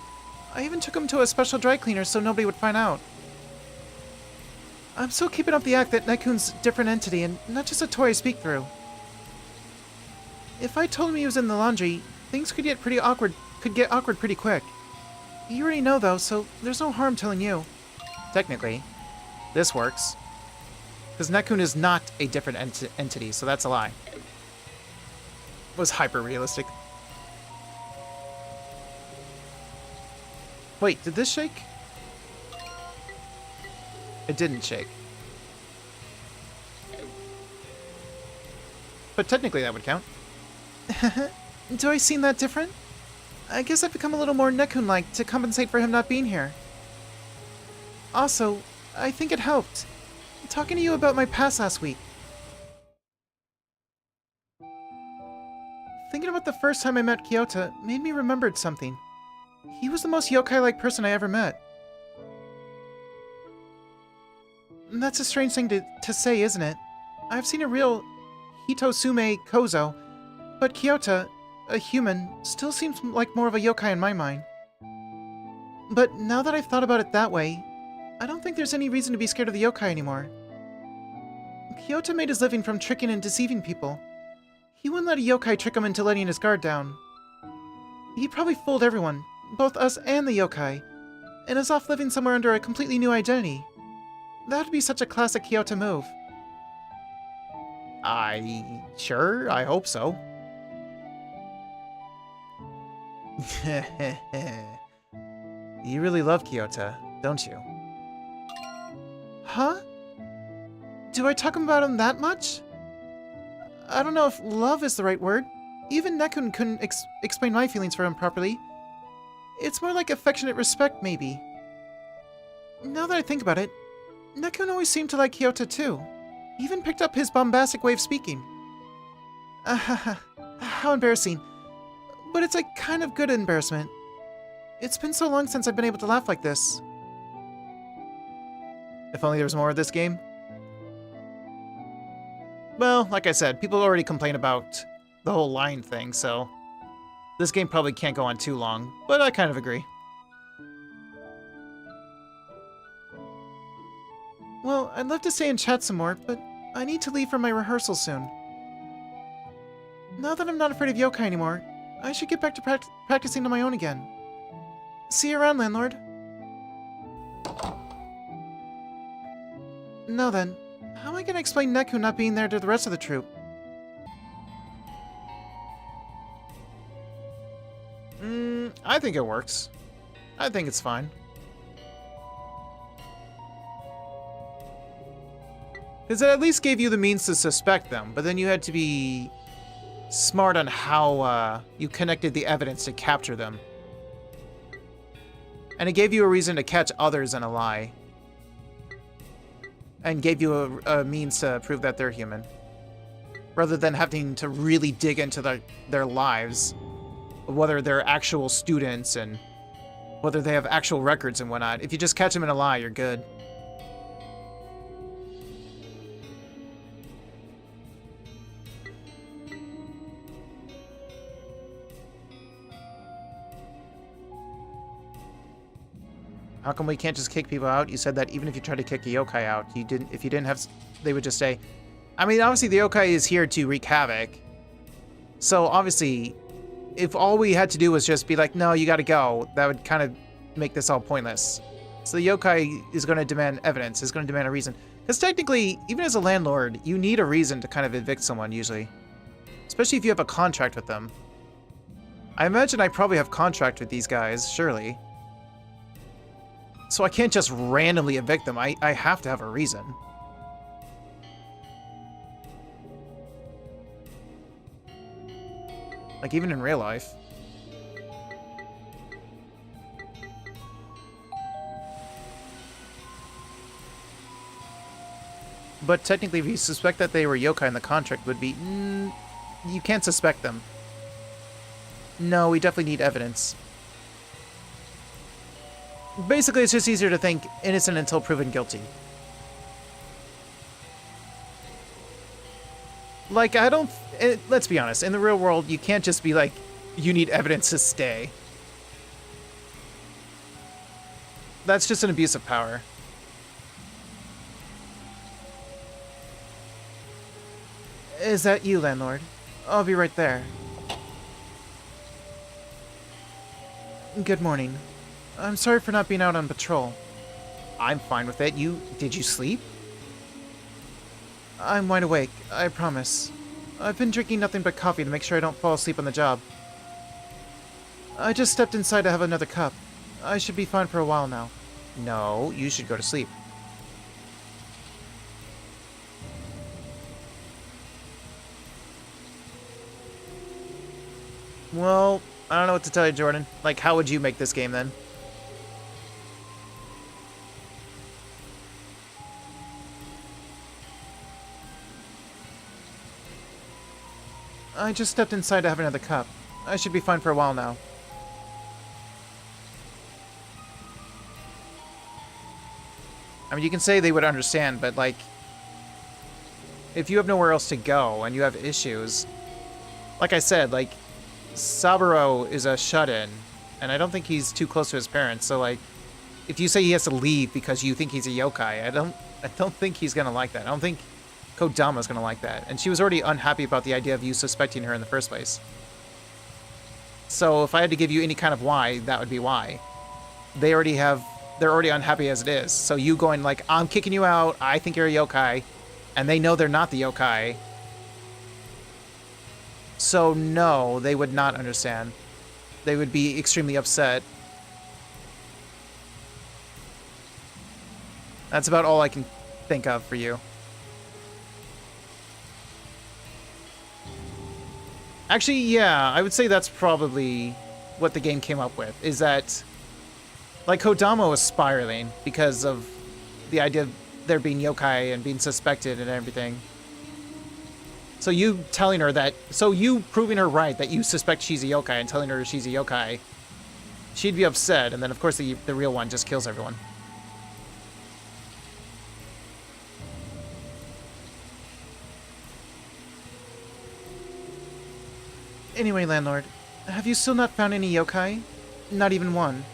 I even took him to a special dry cleaner so nobody would find out. I'm still keeping up the act that Nekun's a different entity and not just a toy I speak through. If I told him he was in the laundry, things could get awkward pretty quick. You already know though, so there's no harm telling you. Technically, this works. Because Nekun is not a different entity, so that's a lie. It was hyper-realistic. Wait, did this shake? It didn't shake. But technically that would count. Do I seem that different? I guess I've become a little more Nekun-like to compensate for him not being here. Also, I think it helped. Talking to you about my past last week. Thinking about the first time I met Kyoto made me remember something. He was the most yokai-like person I ever met. And that's a strange thing to say, isn't it? I've seen a real Hitosume Kozo, but Kyoto, a human, still seems like more of a yokai in my mind. But now that I've thought about it that way, I don't think there's any reason to be scared of the yokai anymore. Kyoto made his living from tricking and deceiving people. He wouldn't let a yokai trick him into letting his guard down. He probably fooled everyone, both us and the yokai, and is off living somewhere under a completely new identity. That would be such a classic Kyoto move. Sure, I hope so. You really love Kyoto, don't you? Huh? Do I talk about him that much? I don't know if love is the right word. Even Nekun couldn't explain my feelings for him properly. It's more like affectionate respect, maybe. Now that I think about it, Nekun always seemed to like Kyoto too. He even picked up his bombastic way of speaking. How embarrassing. But it's a kind of good embarrassment. It's been so long since I've been able to laugh like this. If only there was more of this game. Well, like I said, people already complain about the whole line thing, so This game probably can't go on too long, but I kind of agree. Well, I'd love to stay and chat some more, but I need to leave for my rehearsal soon. Now that I'm not afraid of yokai anymore, I should get back to practicing on my own again. See you around, landlord. Now then, how am I gonna explain Neku not being there to the rest of the troupe? I think it works. I think it's fine. Because it at least gave you the means to suspect them, but then you had to be smart on how you connected the evidence to capture them. And it gave you a reason to catch others in a lie. And gave you a means to prove that they're human. Rather than having to really dig into their lives. Whether they're actual students and whether they have actual records and whatnot. If you just catch them in a lie, you're good. How come we can't just kick people out? You said that even if you tried to kick a yokai out, if you didn't have, they would just say, I mean, obviously the yokai is here to wreak havoc. So obviously, if all we had to do was just be like, no, you gotta go, that would kind of make this all pointless. So the yokai is going to demand evidence, is going to demand a reason. Because technically, even as a landlord, you need a reason to kind of evict someone, usually. Especially if you have a contract with them. I imagine I probably have contract with these guys, surely. So I can't just randomly evict them. I have to have a reason. Like, even in real life. But technically, if you suspect that they were yokai in the contract, would be... you can't suspect them. No, we definitely need evidence. Basically, it's just easier to think innocent until proven guilty. Like, I don't... let's be honest, in the real world, you can't just be like, you need evidence to stay. That's just an abuse of power. Is that you, landlord? I'll be right there. Good morning. I'm sorry for not being out on patrol. I'm fine with it. Did you sleep? I'm wide awake, I promise. I've been drinking nothing but coffee to make sure I don't fall asleep on the job. I just stepped inside to have another cup. I should be fine for a while now. No, you should go to sleep. Well, I don't know what to tell you, Jordan. Like, how would you make this game, then? I just stepped inside to have another cup. I should be fine for a while now. I mean, you can say they would understand, but, like... if you have nowhere else to go, and you have issues... like I said, like... Saburo is a shut-in, and I don't think he's too close to his parents, so, like... if you say he has to leave because you think he's a yokai, I don't think he's gonna like that. I don't think Kodama's gonna like that. And she was already unhappy about the idea of you suspecting her in the first place. So if I had to give you any kind of why, that would be why. They're already unhappy as it is. So you going like, I'm kicking you out, I think you're a yokai, and they know they're not the yokai. So no, they would not understand. They would be extremely upset. That's about all I can think of for you. Actually, yeah, I would say that's probably what the game came up with, is that, like, Kodama was spiraling because of the idea of there being yokai and being suspected and everything. So you telling her that, so you proving her right that you suspect she's a yokai and telling her she's a yokai, she'd be upset, and then of course the real one just kills everyone. Anyway, landlord, Have you still not found any yokai? Not even one.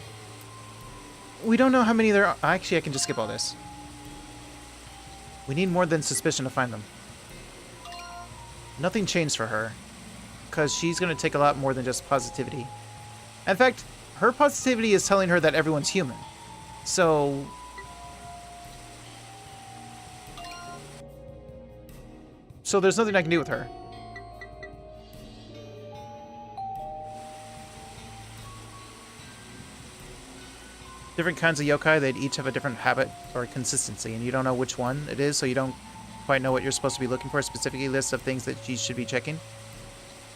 We don't know how many there are. Actually, I can just skip all this. We need more than suspicion to find them. Nothing changed for her, because she's going to take a lot more than just positivity. In fact, her positivity is telling her that everyone's human. So there's nothing I can do with her. Different kinds of yokai, they'd each have a different habit or consistency, and you don't know which one it is, so you don't quite know what you're supposed to be looking for. Specifically, list of things that you should be checking.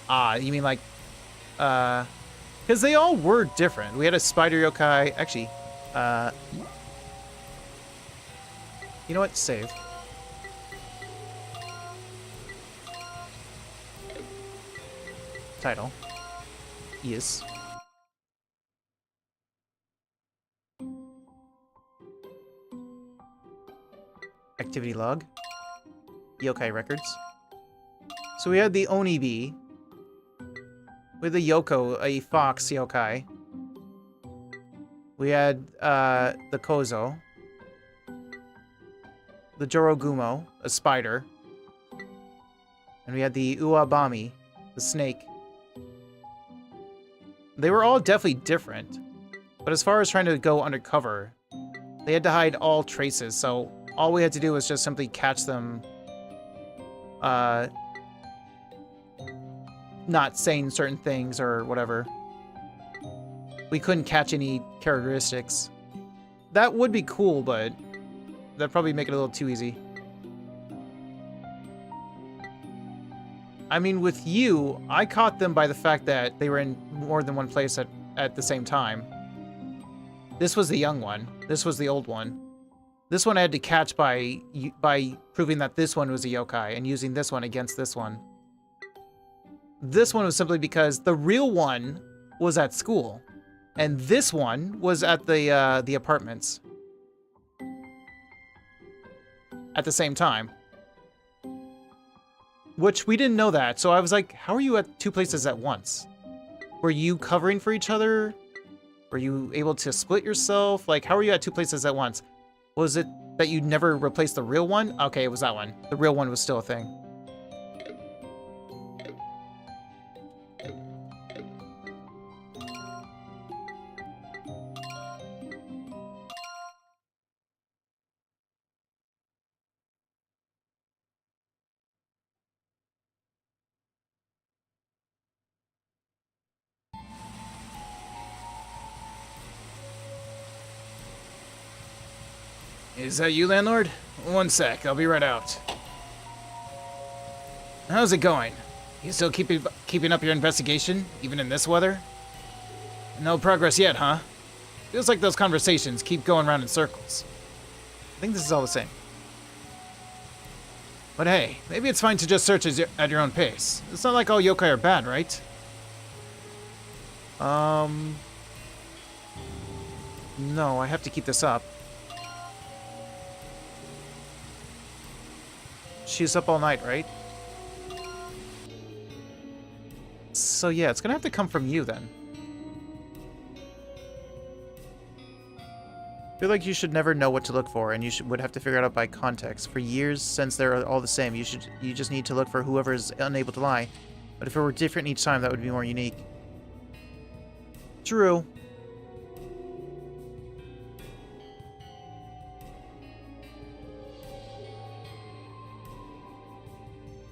Ah, you mean like, because they all were different. We had a spider yokai. Actually, you know what? Save. Title. Yes. Activity log. Yokai records. So we had the Onibi. With the Yoko, a fox yokai. We had the Kozo. The Jorogumo, a spider. And we had the Uabami, the snake. They were all definitely different. But as far as trying to go undercover, they had to hide all traces, so all we had to do was just simply catch them not saying certain things or whatever. We couldn't catch any characteristics. That would be cool, but that'd probably make it a little too easy. I mean, with you, I caught them by the fact that they were in more than one place at the same time. This was the young one. This was the old one. This one I had to catch by proving that this one was a yokai and using this one against this one. This one was simply because the real one was at school, and this one was at the apartments at the same time. Which we didn't know that, so I was like, how are you at two places at once? Were you covering for each other? Were you able to split yourself? Like, how are you at two places at once? Was it that you never replaced the real one? Okay, it was that one. The real one was still a thing. Is that you, landlord? One sec, I'll be right out. How's it going? You still keeping up your investigation, even in this weather? No progress yet, huh? Feels like those conversations keep going around in circles. I think this is all the same. But hey, maybe it's fine to just search at your own pace. It's not like all yokai are bad, right? No, I have to keep this up. She's up all night, right? So yeah, it's gonna have to come from you then. I feel like you should never know what to look for, and you would have to figure it out by context. For years, since they're all the same, you just need to look for whoever is unable to lie. But if it were different each time, that would be more unique. True.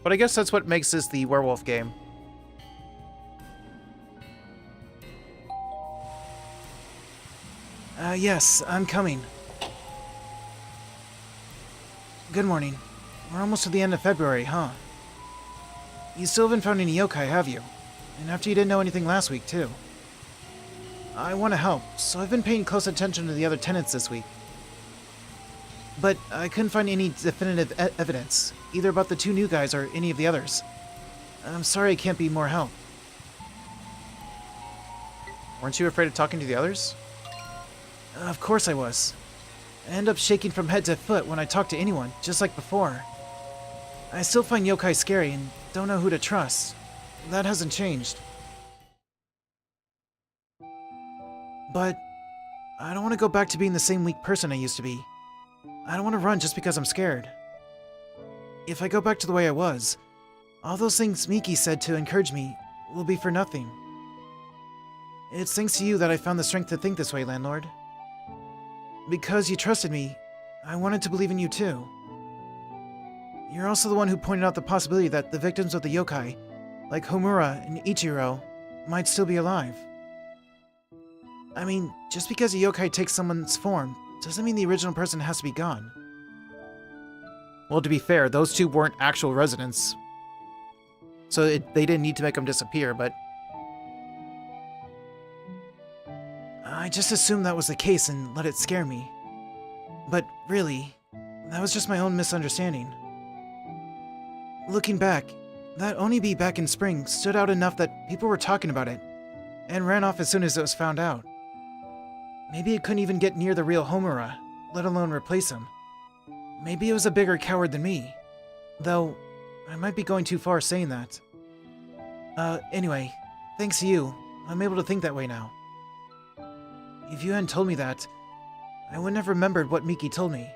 But I guess that's what makes this the werewolf game. Yes, I'm coming. Good morning. We're almost to the end of February, huh? You still haven't found any yokai, have you? And after you didn't know anything last week, too. I want to help, so I've been paying close attention to the other tenants this week. But I couldn't find any definitive evidence, either about the two new guys or any of the others. I'm sorry I can't be more help. Weren't you afraid of talking to the others? Of course I was. I end up shaking from head to foot when I talk to anyone, just like before. I still find yokai scary and don't know who to trust. That hasn't changed. But I don't want to go back to being the same weak person I used to be. I don't want to run just because I'm scared. If I go back to the way I was, all those things Miki said to encourage me will be for nothing. It's thanks to you that I found the strength to think this way, Landlord. Because you trusted me, I wanted to believe in you too. You're also the one who pointed out the possibility that the victims of the yokai, like Homura and Ichiro, might still be alive. I mean, just because a yokai takes someone's form doesn't mean the original person has to be gone. Well, to be fair, those two weren't actual residents. So they didn't need to make them disappear, but... I just assumed that was the case and let it scare me. But really, that was just my own misunderstanding. Looking back, that Onibi back in spring stood out enough that people were talking about it, and ran off as soon as it was found out. Maybe it couldn't even get near the real Homura, let alone replace him. Maybe it was a bigger coward than me. Though, I might be going too far saying that. Anyway, thanks to you, I'm able to think that way now. If you hadn't told me that, I wouldn't have remembered what Miki told me.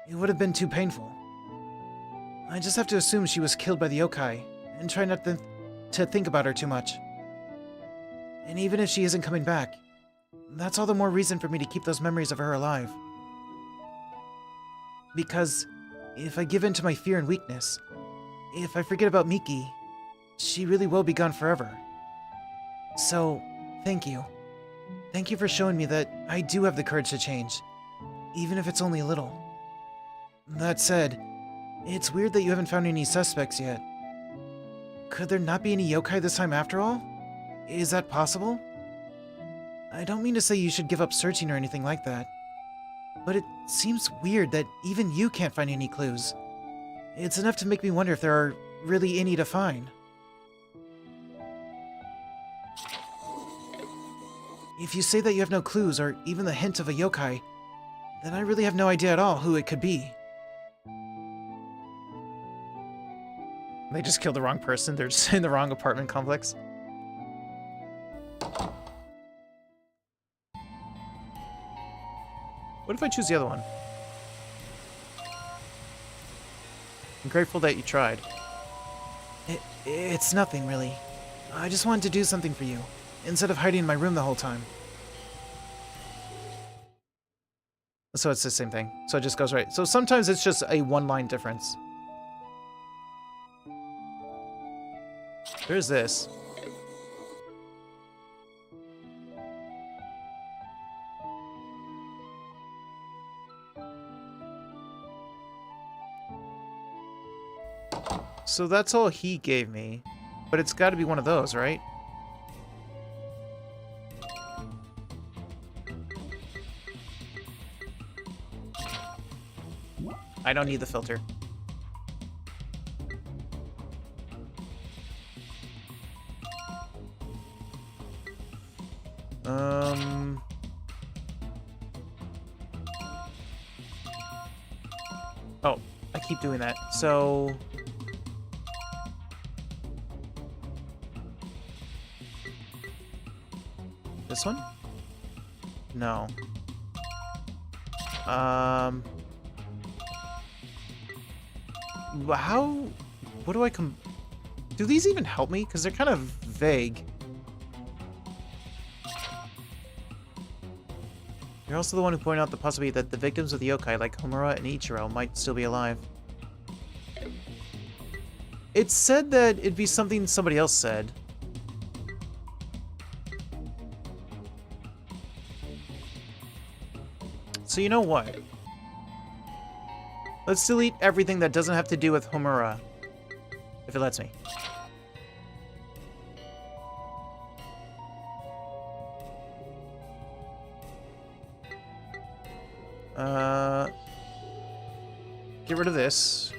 It would have been too painful. I just have to assume she was killed by the yokai, and try not to think about her too much. And even if she isn't coming back, that's all the more reason for me to keep those memories of her alive. Because if I give in to my fear and weakness, if I forget about Miki, she really will be gone forever. So, thank you. Thank you for showing me that I do have the courage to change, even if it's only a little. That said, it's weird that you haven't found any suspects yet. Could there not be any yokai this time after all? Is that possible? I don't mean to say you should give up searching or anything like that, but it seems weird that even you can't find any clues. It's enough to make me wonder if there are really any to find. If you say that you have no clues or even the hint of a yokai, then I really have no idea at all who it could be. They just killed the wrong person. They're just in the wrong apartment complex. What if I choose the other one? I'm grateful that you tried. It's nothing, really. I just wanted to do something for you, instead of hiding in my room the whole time. So it's the same thing. So it just goes right. So sometimes it's just a one-line difference. There's this. So that's all he gave me. But it's got to be one of those, right? I don't need the filter. Oh, I keep doing that. So... this one? No. How... what do I do these even help me? Because they're kind of vague. You're also the one who pointed out the possibility that the victims of the yokai, like Homura and Ichiro, might still be alive. It said that it'd be something somebody else said. So you know what? Let's delete everything that doesn't have to do with Homura. If it lets me. Get rid of this.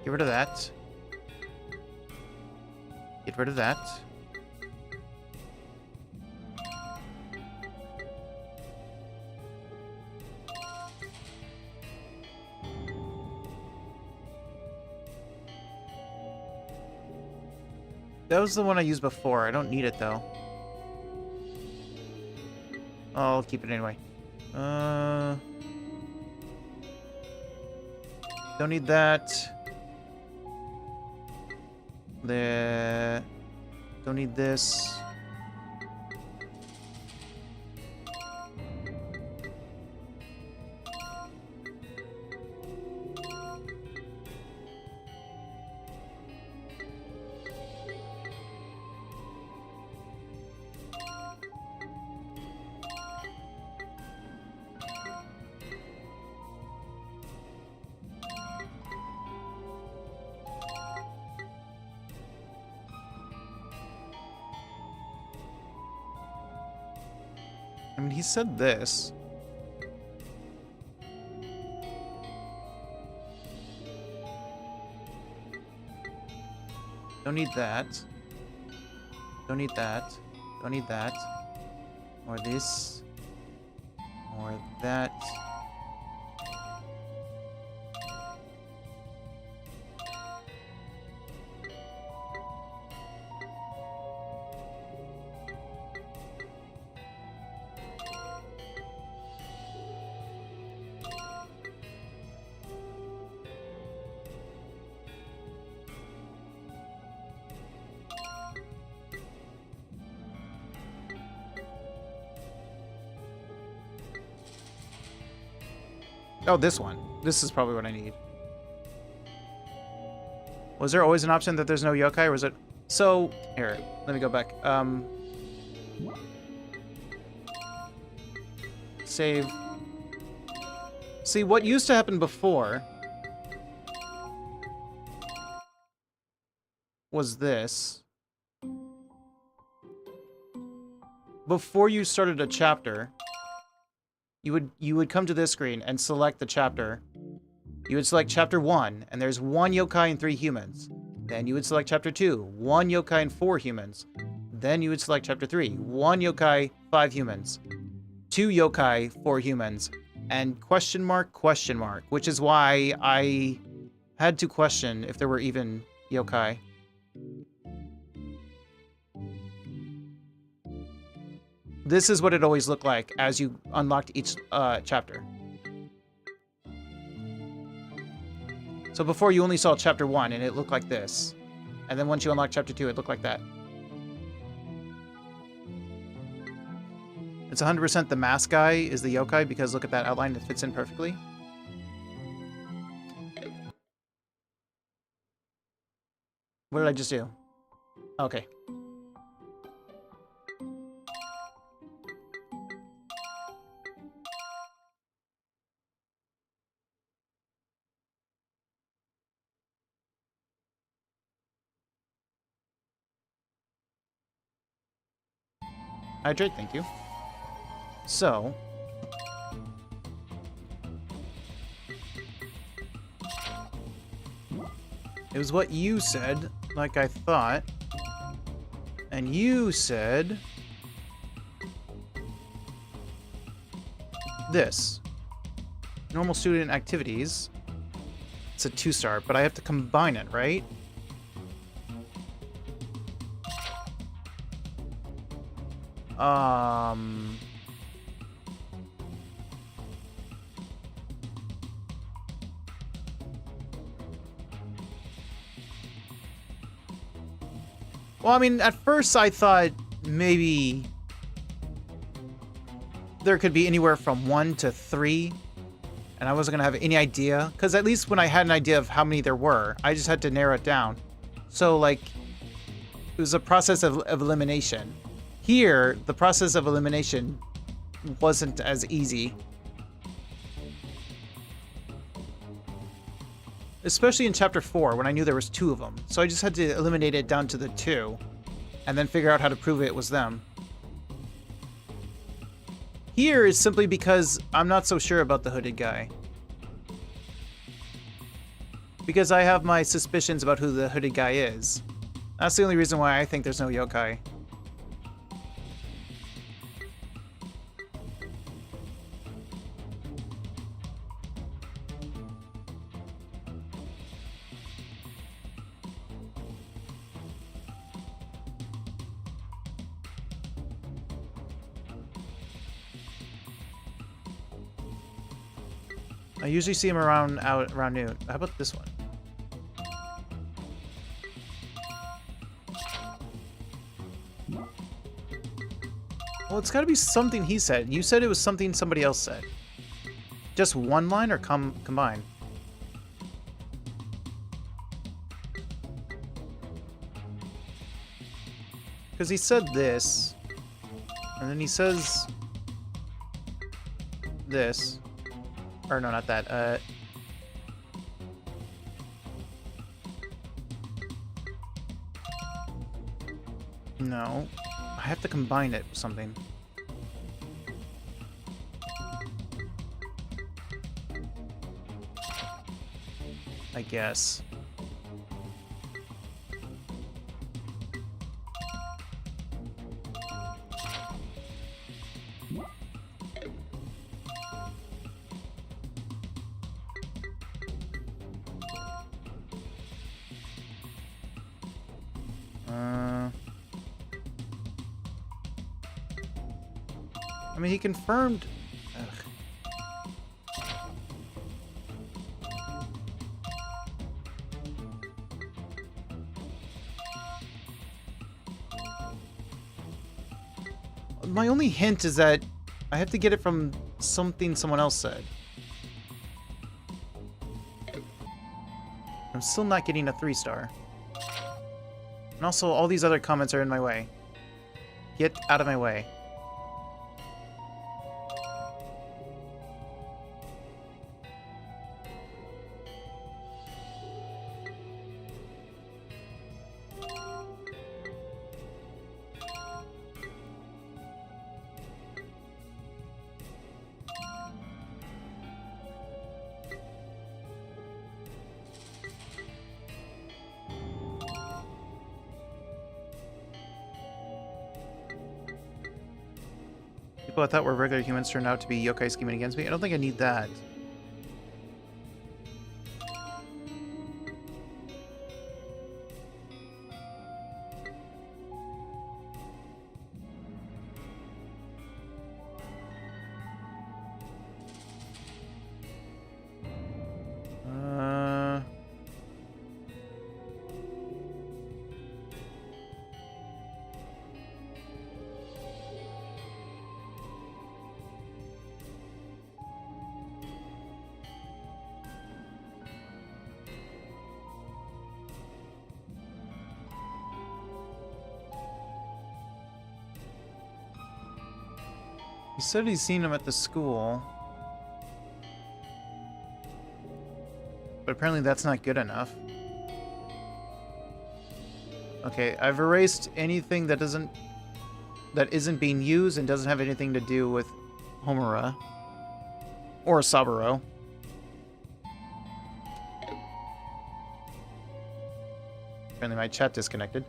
Get rid of that. Get rid of that. That was the one I used before. I don't need it, though. I'll keep it anyway. Don't need that. Don't need this. I mean, he said this. Don't need that. Don't need that. Don't need that. Or this. Or that. Oh, this one. This is probably what I need. Was there always an option that there's no yokai, or was it... So, here, let me go back. Save. See, what used to happen before was this. Before you started a chapter, you would come to this screen and select the chapter. You would select chapter 1, and there's 1 yokai and 3 humans. Then you would select chapter 2, 1 yokai and 4 humans. Then you would select chapter 3, 1 yokai, 5 humans. 2 yokai, 4 humans. And question mark, which is why I had to question if there were even yokai. This is what it always looked like as you unlocked each chapter. So before you only saw chapter 1 and it looked like this. And then once you unlock chapter 2, it looked like that. It's 100% the mask guy is the yokai because look at that outline, it fits in perfectly. What did I just do? Okay. Hydrate, thank you. So... it was what you said, like I thought. And you said... this. Normal student activities. It's a 2-star, but I have to combine it, right? Well, I mean, at first I thought maybe there could be anywhere from 1 to 3, and I wasn't gonna have any idea, because at least when I had an idea of how many there were, I just had to narrow it down. So, like, it was a process of elimination. Here, the process of elimination wasn't as easy. Especially in chapter 4, when I knew there was 2 of them. So I just had to eliminate it down to the 2, and then figure out how to prove it was them. Here is simply because I'm not so sure about the hooded guy. Because I have my suspicions about who the hooded guy is. That's the only reason why I think there's no yokai. I usually see him around noon. How about this one? Well, it's got to be something he said. You said it was something somebody else said. Just one line or combined? Because he said this, and then he says this. Or no, not that. No. I have to combine it with something. I guess. I mean, he confirmed. Ugh. My only hint is that I have to get it from something someone else said. I'm still not getting a 3-star. And also, all these other comments are in my way. Get out of my way. People I thought were regular humans turned out to be yokai scheming against me. I don't think I need that. He said he's seen him at the school. But apparently that's not good enough. Okay, I've erased anything that isn't being used and doesn't have anything to do with Homura. Or Saburo. Apparently my chat disconnected.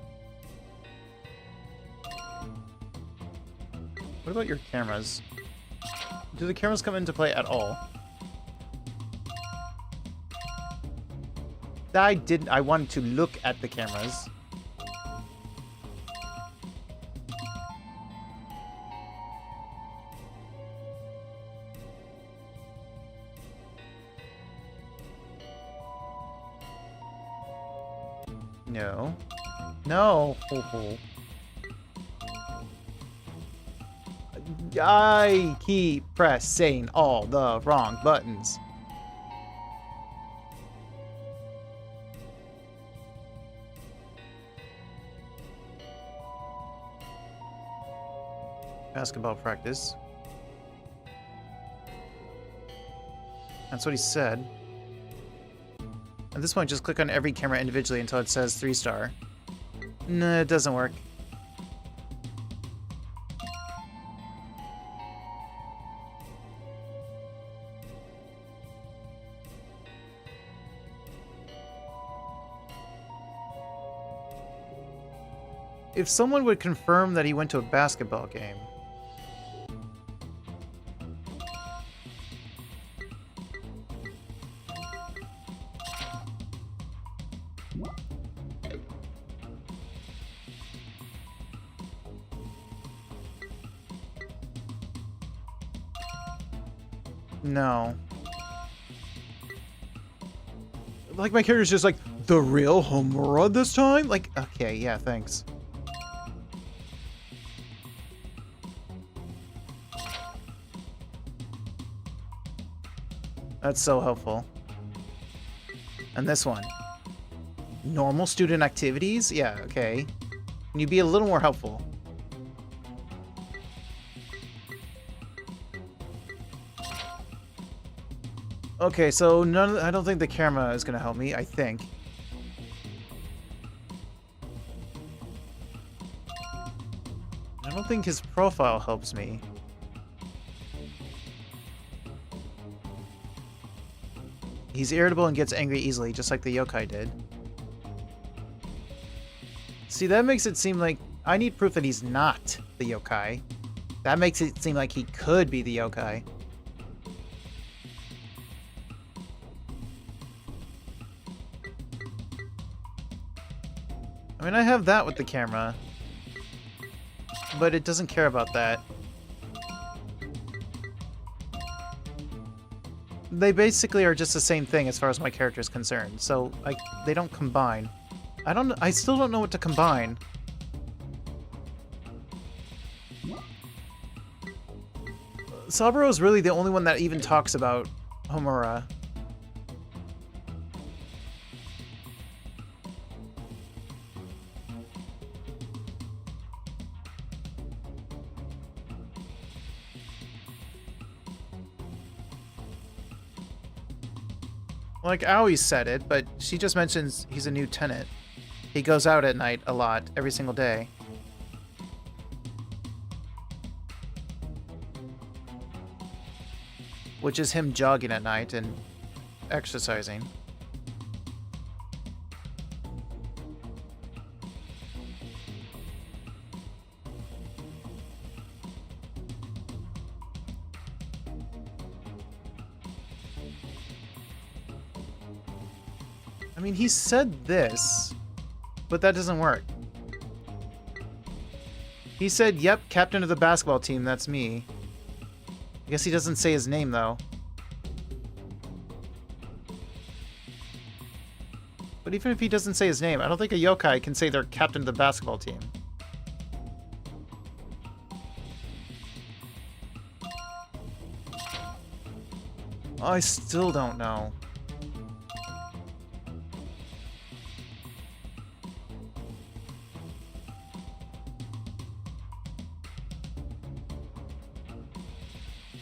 What about your cameras? Do the cameras come into play at all? I wanted to look at the cameras. No. No! Oh. I keep pressing all the wrong buttons. Basketball practice. That's what he said. At this point, just click on every camera individually until it says 3-star. No, it doesn't work. If someone would confirm that he went to a basketball game. No. Like, my character's just like, the real Homura this time? Like, okay, yeah, thanks. That's so helpful. And this one. Normal student activities? Yeah, okay. Can you be a little more helpful? Okay, so I don't think the camera is gonna help me, I think. I don't think his profile helps me. He's irritable and gets angry easily, just like the yokai did. See, that makes it seem like I need proof that he's not the yokai. That makes it seem like he could be the yokai. I mean, I have that with the camera, but it doesn't care about that. They basically are just the same thing as far as my character is concerned, so they don't combine. I still don't know what to combine. Saburo is really the only one that even talks about Homura. Like, Aoi said it, but she just mentions he's a new tenant. He goes out at night a lot, every single day. Which is him jogging at night and exercising. I mean, he said this, but that doesn't work. He said, yep, captain of the basketball team, that's me. I guess he doesn't say his name, though. But even if he doesn't say his name, I don't think a yokai can say they're captain of the basketball team. I still don't know.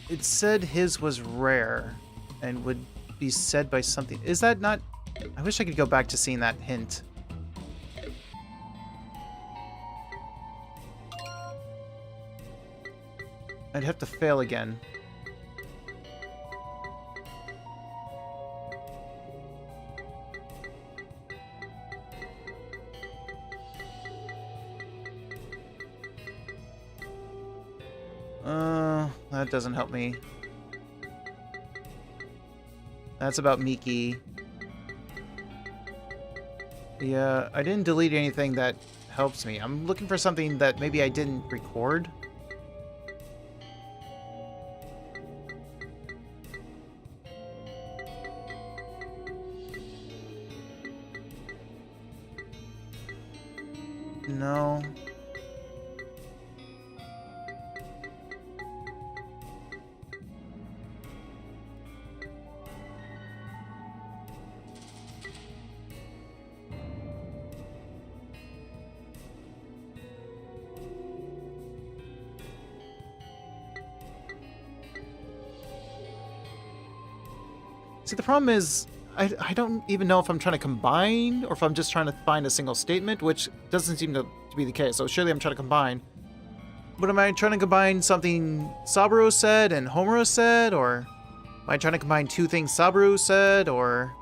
It said his was rare and would be said by something. Is that not... I wish I could go back to seeing that hint. I'd have to fail again. That doesn't help me. That's about Miki. Yeah, I didn't delete anything that helps me. I'm looking for something that maybe I didn't record. No. See, the problem is, I don't even know if I'm trying to combine or if I'm just trying to find a single statement, which doesn't seem to be the case. So surely I'm trying to combine. But am I trying to combine something Saburo said and Homura said? Or am I trying to combine two things Saburo said? Or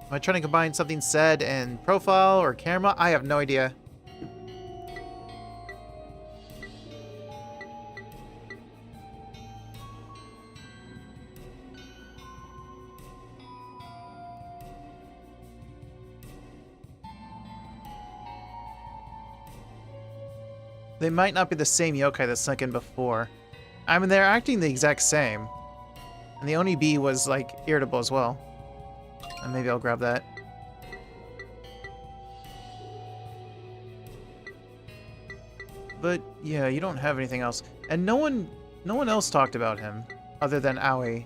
am I trying to combine something said and profile or camera? I have no idea. They might not be the same yokai that snuck in before. I mean, they're acting the exact same. And the Oni-B was, like, irritable as well. And maybe I'll grab that. But yeah, you don't have anything else. And no one else talked about him other than Aoi.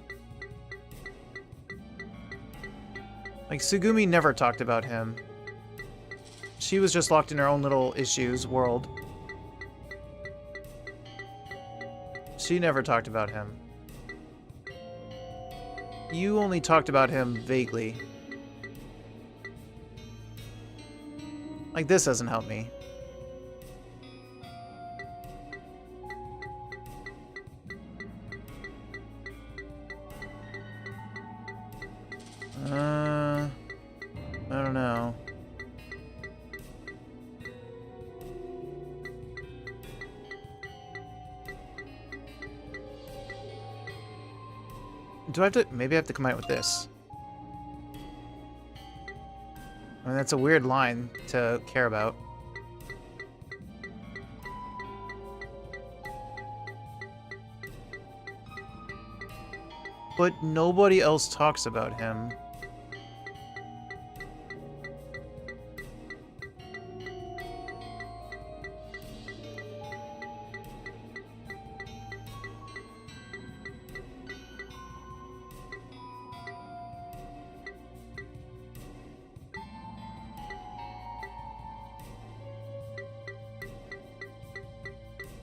Like, Sugumi never talked about him. She was just locked in her own little issues world. She never talked about him. You only talked about him vaguely. Like, this doesn't help me. I don't know. Do I have to... Maybe I have to combine it with this. I mean, that's a weird line to care about. But nobody else talks about him.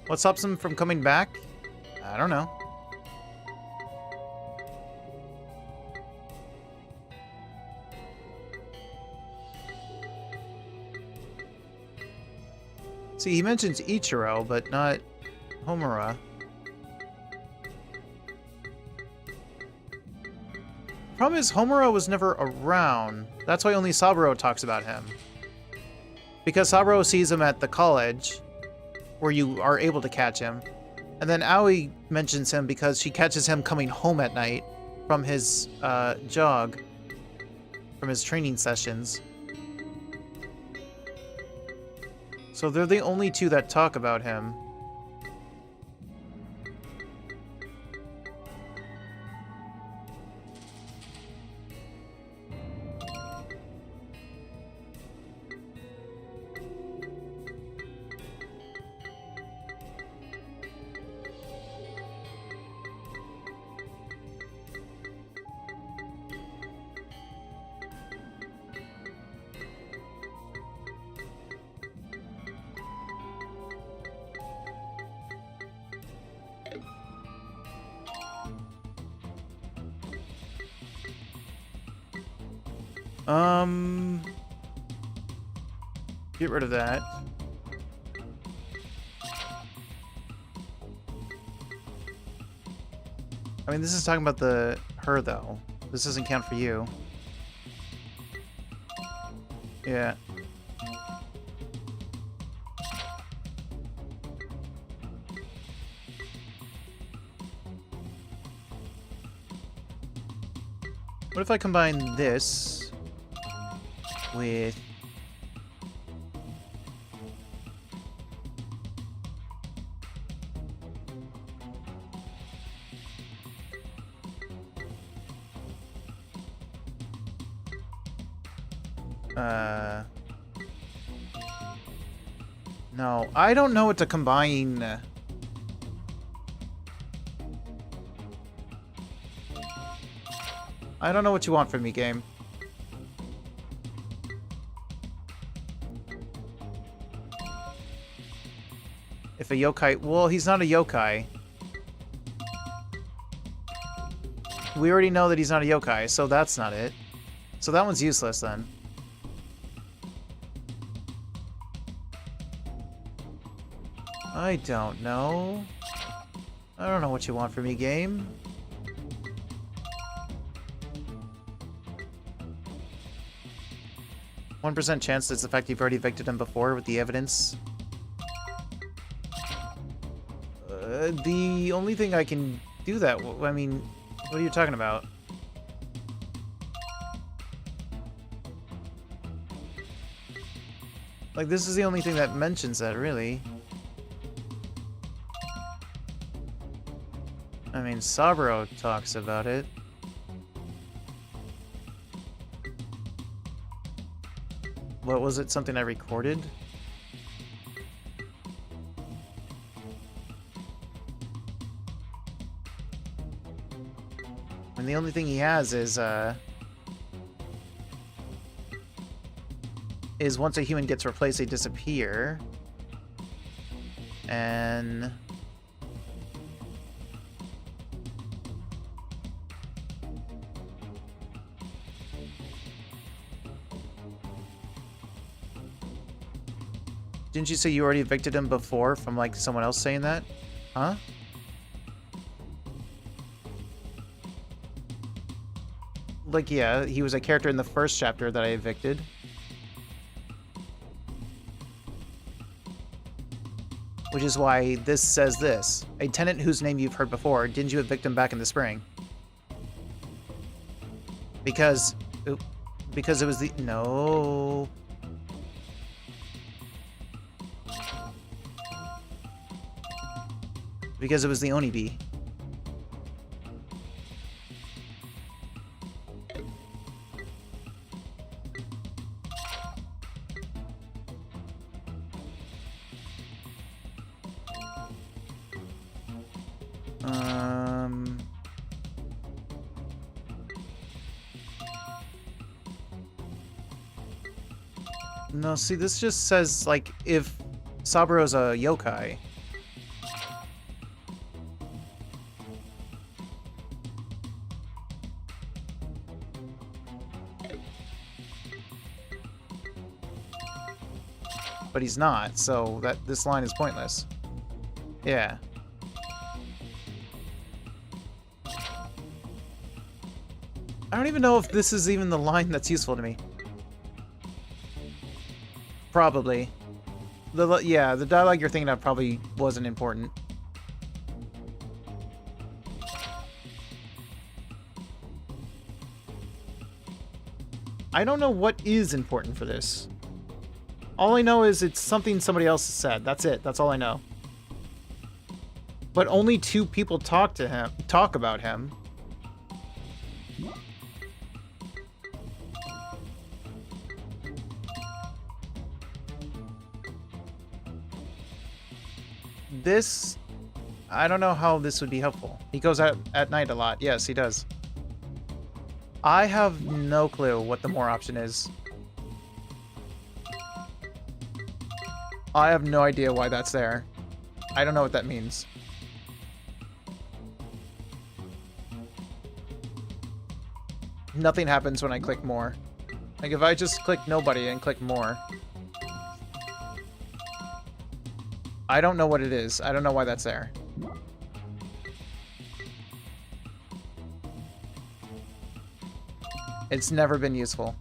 What stops him from coming back? I don't know. See, he mentions Ichiro, but not Homura. Problem is, Homura was never around. That's why only Saburo talks about him. Because Saburo sees him at the college, where you are able to catch him. And then Aoi mentions him because she catches him coming home at night from his jog, from his training sessions. So they're the only two that talk about him. Get rid of that. I mean, this is talking about her though. This doesn't count for you. Yeah. What if I combine this with... No, I don't know what to combine. I don't know what you want from me, game. If a yokai... Well, he's not a yokai. We already know that he's not a yokai, so that's not it. So that one's useless, then. I don't know. I don't know what you want from me, game. %1 chance that's the fact you've already evicted him before with the evidence. The only thing I can do that... I mean, what are you talking about? Like, this is the only thing that mentions that, really. I mean, Saburo talks about it. What was it? Something I recorded? And the only thing he has is once a human gets replaced, they disappear. And didn't you say you already evicted him before from like someone else saying that? Huh? Like, yeah, he was a character in the first chapter that I evicted. Which is why this says this. A tenant whose name you've heard before, didn't you evict him back in the spring? Because it was the... No... Because it was the Oni-bee. No, see, this just says, like, if Saburo's a yokai. But he's not, so this line is pointless. Yeah. I don't even know if this is even the line that's useful to me. Probably. Yeah, the dialogue you're thinking of probably wasn't important. I don't know what is important for this. All I know is it's something somebody else said. That's it. That's all I know. But only 2 people talk about him. This... I don't know how this would be helpful. He goes out at night a lot. Yes, he does. I have no clue what the more option is. I have no idea why that's there. I don't know what that means. Nothing happens when I click more. Like, if I just click nobody and click more... I don't know what it is. I don't know why that's there. It's never been useful.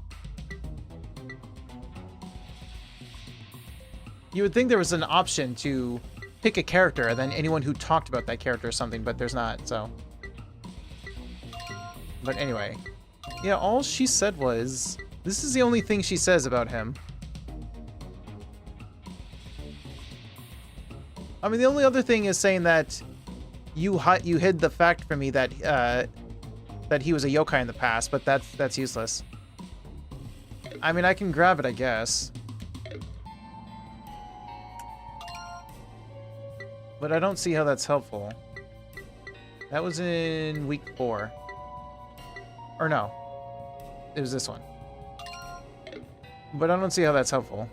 You would think there was an option to pick a character and then anyone who talked about that character or something, but there's not, so... But anyway. Yeah, all she said was... This is the only thing she says about him. I mean, the only other thing is saying that you hid the fact from me that that he was a yokai in the past, but that's useless. I mean, I can grab it, I guess. But I don't see how that's helpful. That was in week 4. Or no. It was this one. But I don't see how that's helpful.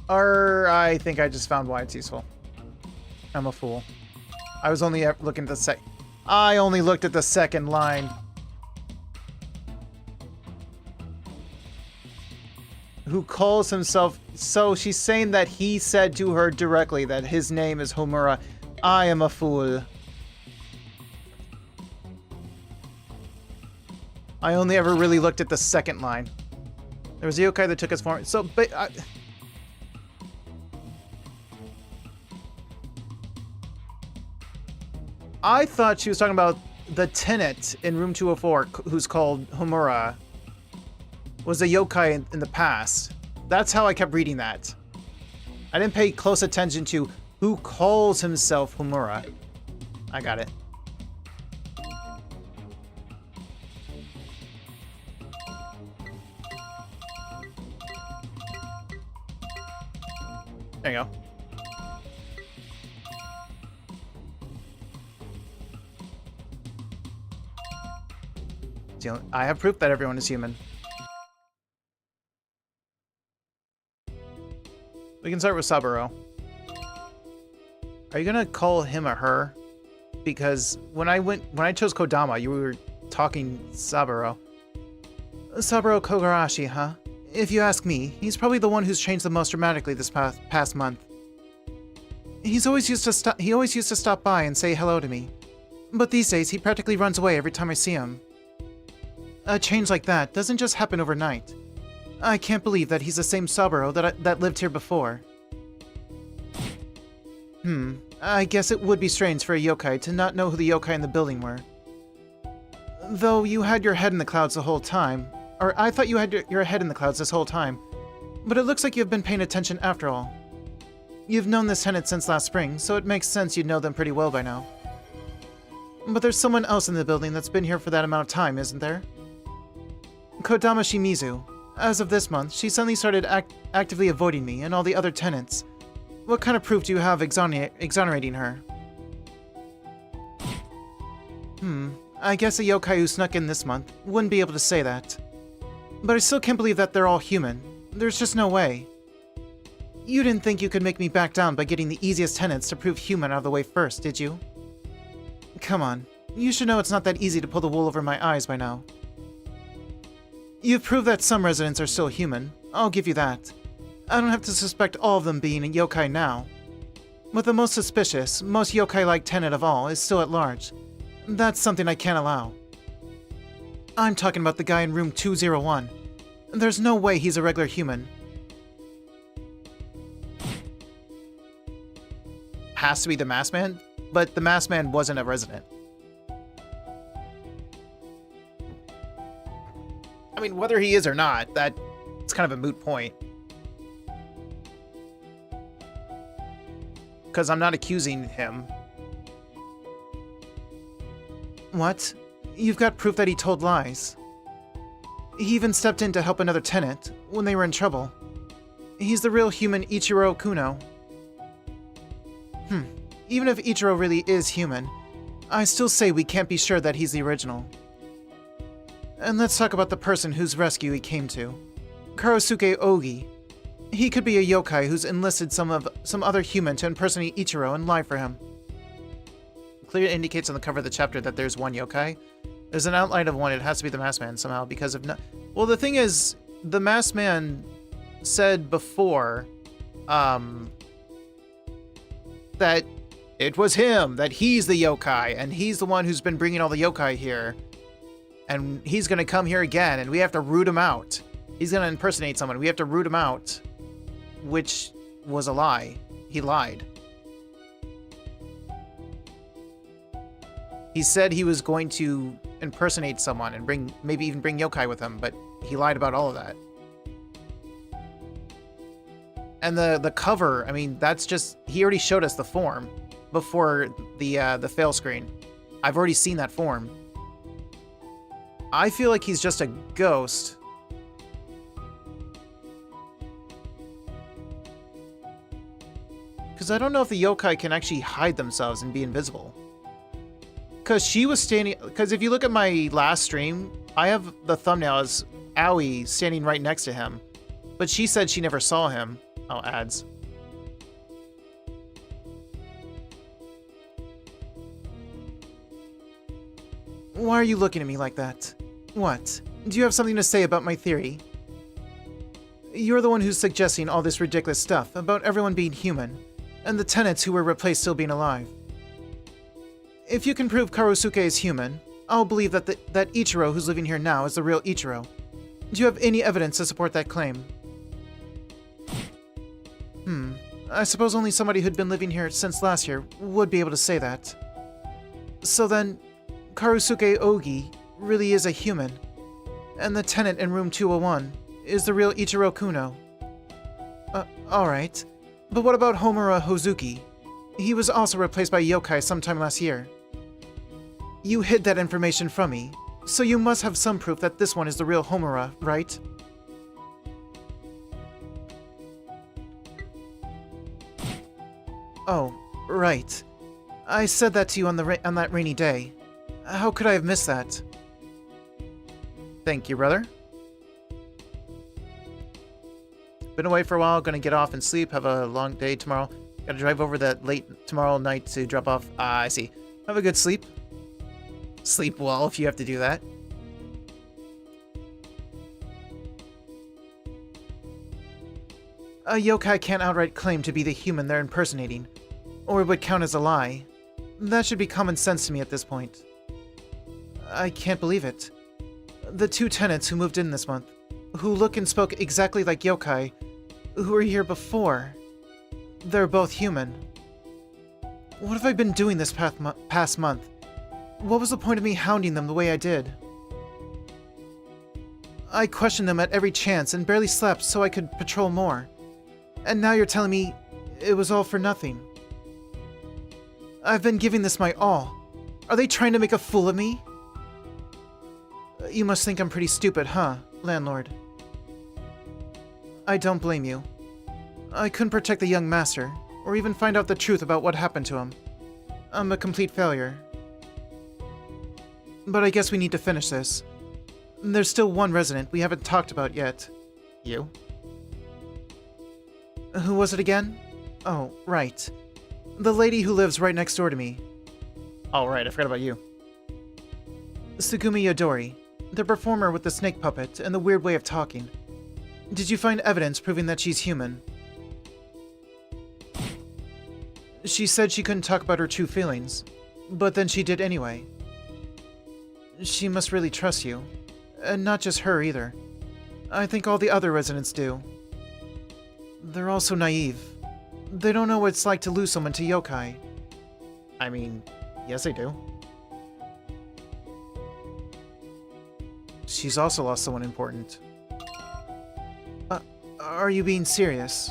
Or I think I just found why it's useful. I'm a fool. I was only looking at the I only looked at the second line. Who calls himself... So she's saying that he said to her directly that his name is Homura. I am a fool. I only ever really looked at the second line. There was a yokai that took his form. So, but... I thought she was talking about the tenant in room 204 who's called Homura. Was a yokai in the past. That's how I kept reading that. I didn't pay close attention to who calls himself Homura. I got it. There you go. I have proof that everyone is human. We can start with Saburo. Are you gonna call him a her? Because when I chose Kodama, you were talking Saburo. Saburo Kogarashi, huh? If you ask me, he's probably the one who's changed the most dramatically this past month. He always used to stop by and say hello to me. But these days, he practically runs away every time I see him. A change like that doesn't just happen overnight. I can't believe that he's the same Saburo that lived here before. I guess it would be strange for a yokai to not know who the yokai in the building were. Though you had your head in the clouds the whole time, or I thought you had your head in the clouds this whole time, but it looks like you've been paying attention after all. You've known this tenant since last spring, so it makes sense you'd know them pretty well by now. But there's someone else in the building that's been here for that amount of time, isn't there? Kodama Shimizu. As of this month, she suddenly started actively avoiding me and all the other tenants. What kind of proof do you have exonerating her? I guess a yokai who snuck in this month wouldn't be able to say that. But I still can't believe that they're all human. There's just no way. You didn't think you could make me back down by getting the easiest tenants to prove human out of the way first, did you? Come on. You should know it's not that easy to pull the wool over my eyes by now. You've proved that some residents are still human. I'll give you that. I don't have to suspect all of them being a yokai now. But the most suspicious, most yokai-like tenant of all is still at large. That's something I can't allow. I'm talking about the guy in room 201. There's no way he's a regular human. Has to be the masked man, but the masked man wasn't a resident. I mean, whether he is or not, it's kind of a moot point. Because I'm not accusing him. What? You've got proof that he told lies. He even stepped in to help another tenant when they were in trouble. He's the real human Ichiro Kuno. Even if Ichiro really is human, I still say we can't be sure that he's the original. And let's talk about the person whose rescue he came to. Karosuke Ogi. He could be a yokai who's enlisted some other human to impersonate Ichiro and lie for him. Clearly indicates on the cover of the chapter that there's one yokai. There's an outline of one. It has to be the masked man somehow because of well, the thing is, the masked man said before that it was him, that he's the yokai, and he's the one who's been bringing all the yokai here. And he's going to come here again, and we have to root him out. He's going to impersonate someone. We have to root him out, which was a lie. He lied. He said he was going to impersonate someone and maybe even bring yokai with him, but he lied about all of that. And the cover, I mean, that's just, he already showed us the form before the fail screen. I've already seen that form. I feel like he's just a ghost. Because I don't know if the yokai can actually hide themselves and be invisible. Because she was standing... Because if you look at my last stream, I have the thumbnail as Aoi standing right next to him. But she said she never saw him. Oh, ads. Why are you looking at me like that? What? Do you have something to say about my theory? You're the one who's suggesting all this ridiculous stuff about everyone being human, and the tenants who were replaced still being alive. If you can prove Karosuke is human, I'll believe that that Ichiro who's living here now is the real Ichiro. Do you have any evidence to support that claim? I suppose only somebody who'd been living here since last year would be able to say that. So then, Karosuke Ogi really is a human, and the tenant in room 201 is the real Ichiro Kuno. Alright. But what about Homura Hozuki? He was also replaced by yokai sometime last year. You hid that information from me, so you must have some proof that this one is the real Homura, right? Oh, right. I said that to you on that rainy day. How could I have missed that? Thank you, brother. Been away for a while, gonna get off and sleep, have a long day tomorrow. Gotta drive over that late tomorrow night to drop off. I see. Have a good sleep. Sleep well if you have to do that. A yokai can't outright claim to be the human they're impersonating, or it would count as a lie. That should be common sense to me at this point. I can't believe it. The two tenants who moved in this month, who look and spoke exactly like yokai, who were here before, they're both human. What have I been doing this past month? What was the point of me hounding them the way I did? I questioned them at every chance and barely slept so I could patrol more. And now you're telling me it was all for nothing. I've been giving this my all. Are they trying to make a fool of me? You must think I'm pretty stupid, huh, landlord? I don't blame you. I couldn't protect the young master, or even find out the truth about what happened to him. I'm a complete failure. But I guess we need to finish this. There's still one resident we haven't talked about yet. You? Who was it again? Oh, right. The lady who lives right next door to me. Oh, right, I forgot about you. Tsugumi Yodori, the performer with the snake puppet and the weird way of talking. Did you find evidence proving that she's human? She said she couldn't talk about her true feelings, but then she did anyway. She must really trust you. And not just her either. I think all the other residents do. They're all so naive. They don't know what it's like to lose someone to yokai. I mean, yes they do. She's also lost someone important. Are you being serious?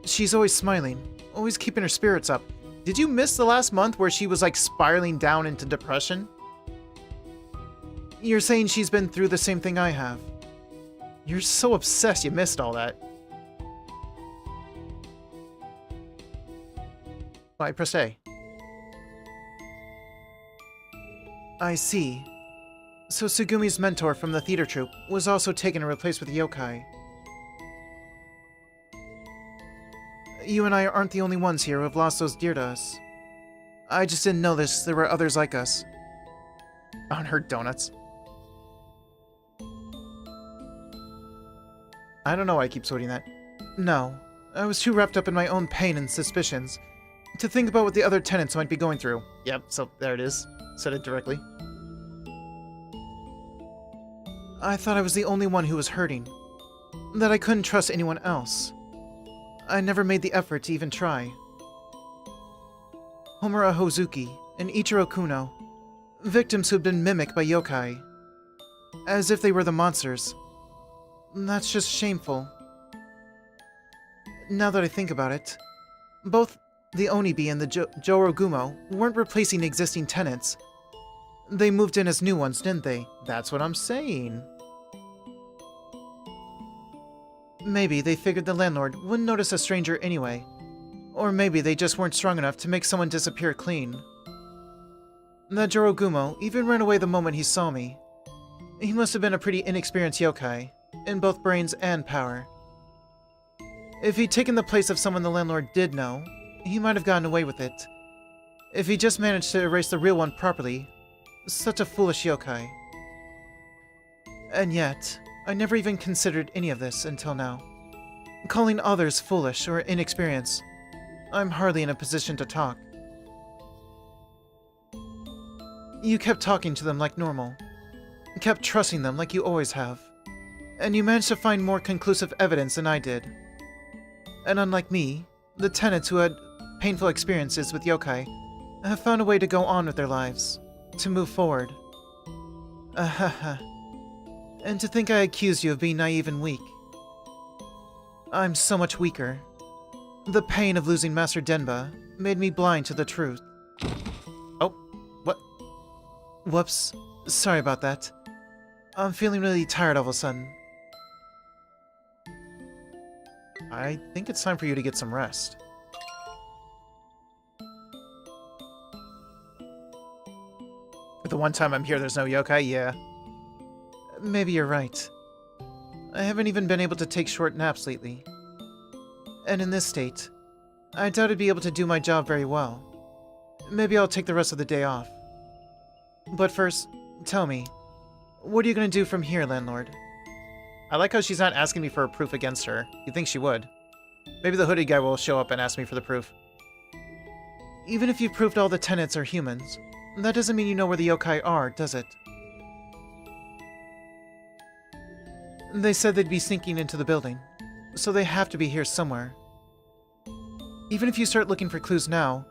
She's always smiling, always keeping her spirits up. Did you miss the last month where she was like spiraling down into depression? You're saying she's been through the same thing I have. You're so obsessed you missed all that. I pressed A. I see. So Tsugumi's mentor from the theater troupe was also taken and replaced with yokai. You and I aren't the only ones here who have lost those dear to us. I just didn't know there were others like us. Unheard donuts. I don't know why I keep sorting that. No, I was too wrapped up in my own pain and suspicions to think about what the other tenants might be going through. Yep, so there it is. Said it directly. I thought I was the only one who was hurting. That I couldn't trust anyone else. I never made the effort to even try. Homura Hozuki and Ichiro Kuno, victims who had been mimicked by yokai. As if they were the monsters. That's just shameful. Now that I think about it, both the Onibi and the Jorogumo weren't replacing existing tenants. They moved in as new ones, didn't they? That's what I'm saying. Maybe they figured the landlord wouldn't notice a stranger anyway. Or maybe they just weren't strong enough to make someone disappear clean. That Jorogumo even ran away the moment he saw me. He must have been a pretty inexperienced yokai, in both brains and power. If he'd taken the place of someone the landlord did know, he might have gotten away with it. If he just managed to erase the real one properly, such a foolish yokai. And yet, I never even considered any of this until now. Calling others foolish or inexperienced, I'm hardly in a position to talk. You kept talking to them like normal. Kept trusting them like you always have. And you managed to find more conclusive evidence than I did. And unlike me, the tenants who had painful experiences with yokai have found a way to go on with their lives, to move forward. Ahaha. And to think I accused you of being naive and weak. I'm so much weaker. The pain of losing Master Denba made me blind to the truth. Oh, what? Whoops. Sorry about that. I'm feeling really tired all of a sudden. I think it's time for you to get some rest. the one time I'm here there's no yokai, yeah. Maybe you're right. I haven't even been able to take short naps lately. And in this state, I doubt I'd be able to do my job very well. Maybe I'll take the rest of the day off. But first, tell me, what are you going to do from here, Landlord? I like how she's not asking me for a proof against her. You'd think she would. Maybe the hooded guy will show up and ask me for the proof. Even if you've proved all the tenants are humans, that doesn't mean you know where the yokai are, does it? They said they'd be sneaking into the building, so they have to be here somewhere. Even if you start looking for clues now,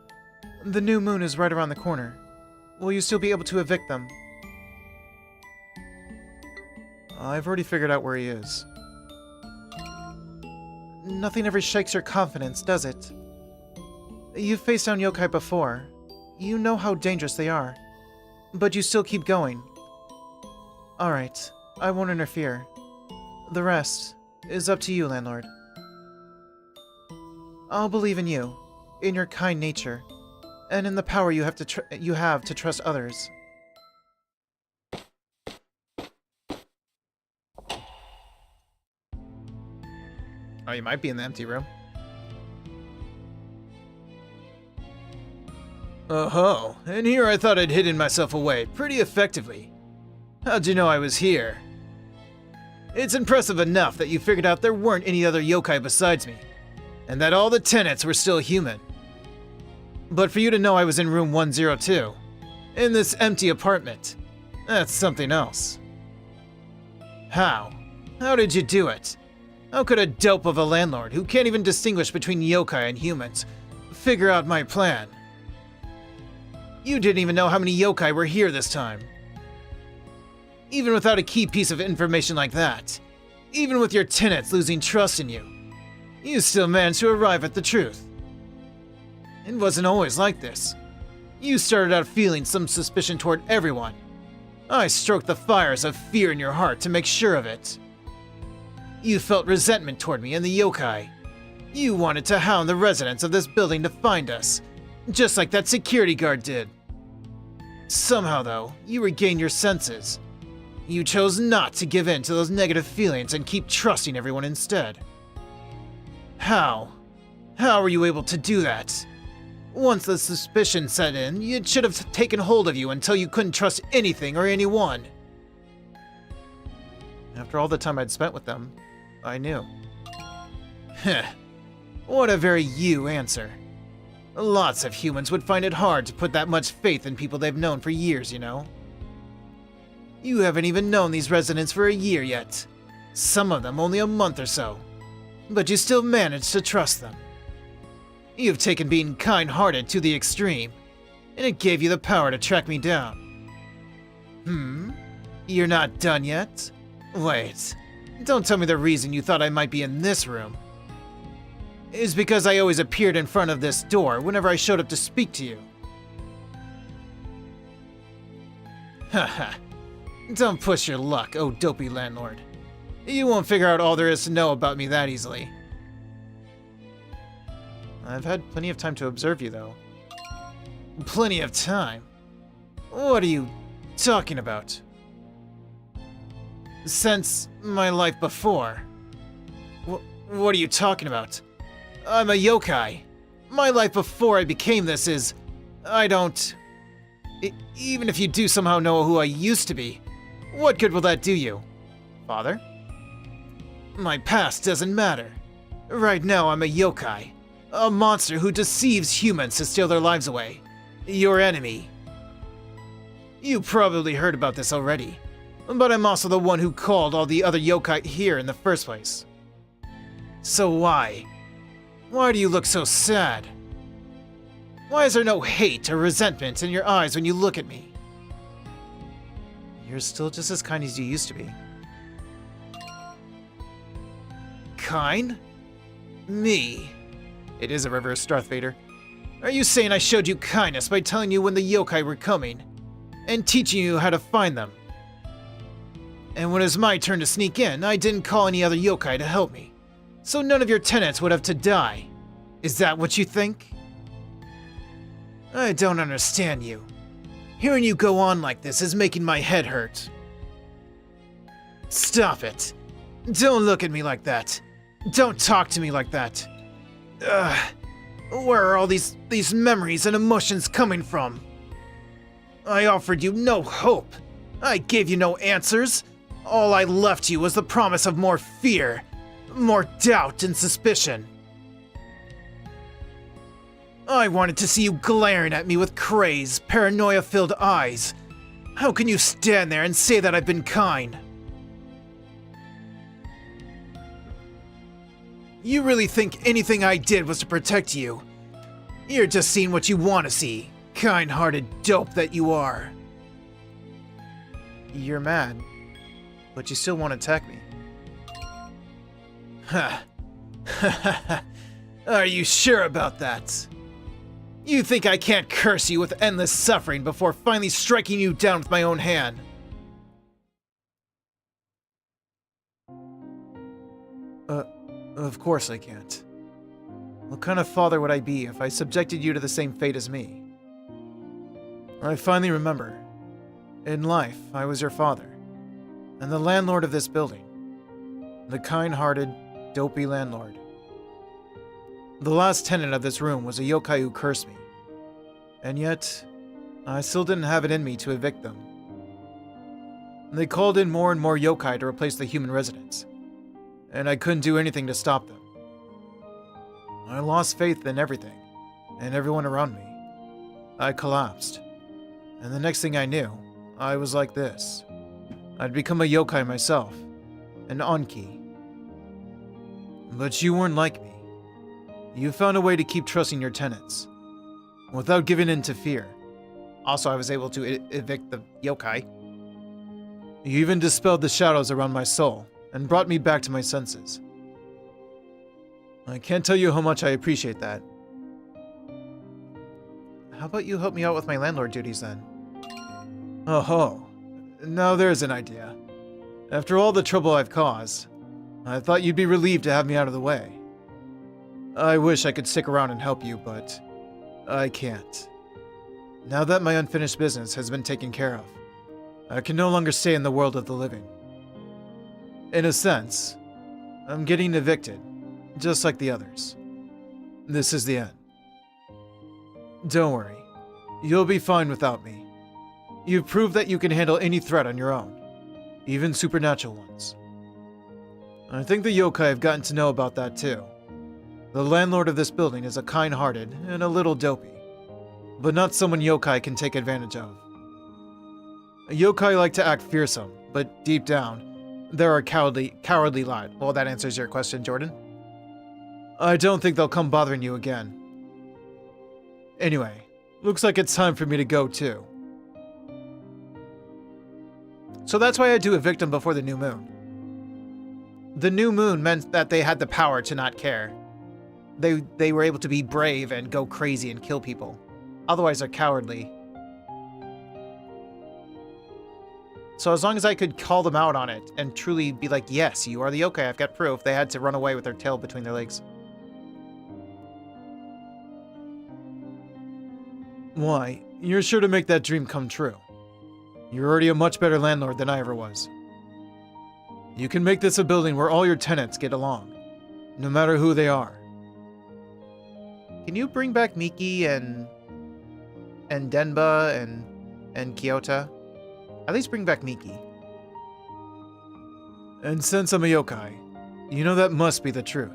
the new moon is right around the corner. Will you still be able to evict them? I've already figured out where he is. Nothing ever shakes your confidence, does it? You've faced down yokai before. You know how dangerous they are. But you still keep going. Alright, I won't interfere. The rest is up to you, Landlord. I'll believe in you, in your kind nature, and in the power you have to trust others. Oh, you might be in the empty room. Oh-ho, and here I thought I'd hidden myself away pretty effectively. How'd you know I was here? It's impressive enough that you figured out there weren't any other yokai besides me, and that all the tenants were still human. But for you to know I was in room 102, in this empty apartment, that's something else. How? How did you do it? How could a dope of a landlord who can't even distinguish between yokai and humans figure out my plan? You didn't even know how many yokai were here this time. Even without a key piece of information like that, even with your tenants losing trust in you, you still managed to arrive at the truth. It wasn't always like this. You started out feeling some suspicion toward everyone. I stroked the fires of fear in your heart to make sure of it. You felt resentment toward me and the yokai. You wanted to hound the residents of this building to find us, just like that security guard did. Somehow, though, you regained your senses. You chose not to give in to those negative feelings and keep trusting everyone instead. How? How were you able to do that? Once the suspicion set in, it should have taken hold of you until you couldn't trust anything or anyone. After all the time I'd spent with them, I knew. Heh. What a very you answer. Lots of humans would find it hard to put that much faith in people they've known for years, you know. You haven't even known these residents for a year yet. Some of them only a month or so. But you still managed to trust them. You've taken being kind-hearted to the extreme, and it gave you the power to track me down. You're not done yet? Wait, don't tell me the reason you thought I might be in this room is because I always appeared in front of this door whenever I showed up to speak to you. Haha. Don't push your luck, oh dopey landlord. You won't figure out all there is to know about me that easily. I've had plenty of time to observe you, though. Plenty of time? What are you talking about? Since my life before. What are you talking about? I'm a yokai. My life before I became this is... I don't... Even if you do somehow know who I used to be, what good will that do you? Father? My past doesn't matter. Right now I'm a yokai. A monster who deceives humans to steal their lives away. Your enemy. You probably heard about this already, but I'm also the one who called all the other yokai here in the first place. So why? Why do you look so sad? Why is there no hate or resentment in your eyes when you look at me? You're still just as kind as you used to be. Kind? Me? It is a reverse Darth Vader. Are you saying I showed you kindness by telling you when the yokai were coming, and teaching you how to find them? And when it was my turn to sneak in, I didn't call any other yokai to help me, so none of your tenants would have to die. Is that what you think? I don't understand you. Hearing you go on like this is making my head hurt. Stop it. Don't look at me like that. Don't talk to me like that. Where are all these memories and emotions coming from? I offered you no hope. I gave you no answers. All I left you was the promise of more fear, more doubt and suspicion. I wanted to see you glaring at me with crazed, paranoia-filled eyes. How can you stand there and say that I've been kind? You really think anything I did was to protect you? You're just seeing what you want to see, kind-hearted dope that you are. You're mad, but you still want to attack me. Ha. Are you sure about that? You think I can't curse you with endless suffering before finally striking you down with my own hand? Of course I can't. What kind of father would I be if I subjected you to the same fate as me? I finally remember. In life, I was your father, and the landlord of this building. The kind-hearted, dopey landlord. The last tenant of this room was a yokai who cursed me. And yet, I still didn't have it in me to evict them. They called in more and more yokai to replace the human residents, and I couldn't do anything to stop them. I lost faith in everything, and everyone around me. I collapsed, and the next thing I knew, I was like this. I'd become a yokai myself, an Anki. But you weren't like me. You found a way to keep trusting your tenants, without giving in to fear. Also, I was able to evict the yokai. You even dispelled the shadows around my soul, and brought me back to my senses. I can't tell you how much I appreciate that. How about you help me out with my landlord duties then? Oh ho. Now there's an idea. After all the trouble I've caused, I thought you'd be relieved to have me out of the way. I wish I could stick around and help you, but I can't. Now that my unfinished business has been taken care of, I can no longer stay in the world of the living. In a sense, I'm getting evicted, just like the others. This is the end. Don't worry, you'll be fine without me. You've proved that you can handle any threat on your own, even supernatural ones. I think the yokai have gotten to know about that too. The landlord of this building is a kind-hearted and a little dopey, but not someone yokai can take advantage of. Yokai like to act fearsome, but deep down, they're a cowardly lot. Well, that answers your question, Jordan. I don't think they'll come bothering you again. Anyway, looks like it's time for me to go too. So that's why I do evict them before the new moon. The new moon meant that they had the power to not care. They were able to be brave and go crazy and kill people. Otherwise, they're cowardly. So as long as I could call them out on it and truly be like, yes, you are the yokai, I've got proof, they had to run away with their tail between their legs. Why, you're sure to make that dream come true. You're already a much better landlord than I ever was. You can make this a building where all your tenants get along, no matter who they are. Can you bring back Miki and Denba and Kyota? At least bring back Miki. And since I'm a yokai, you know that must be the truth.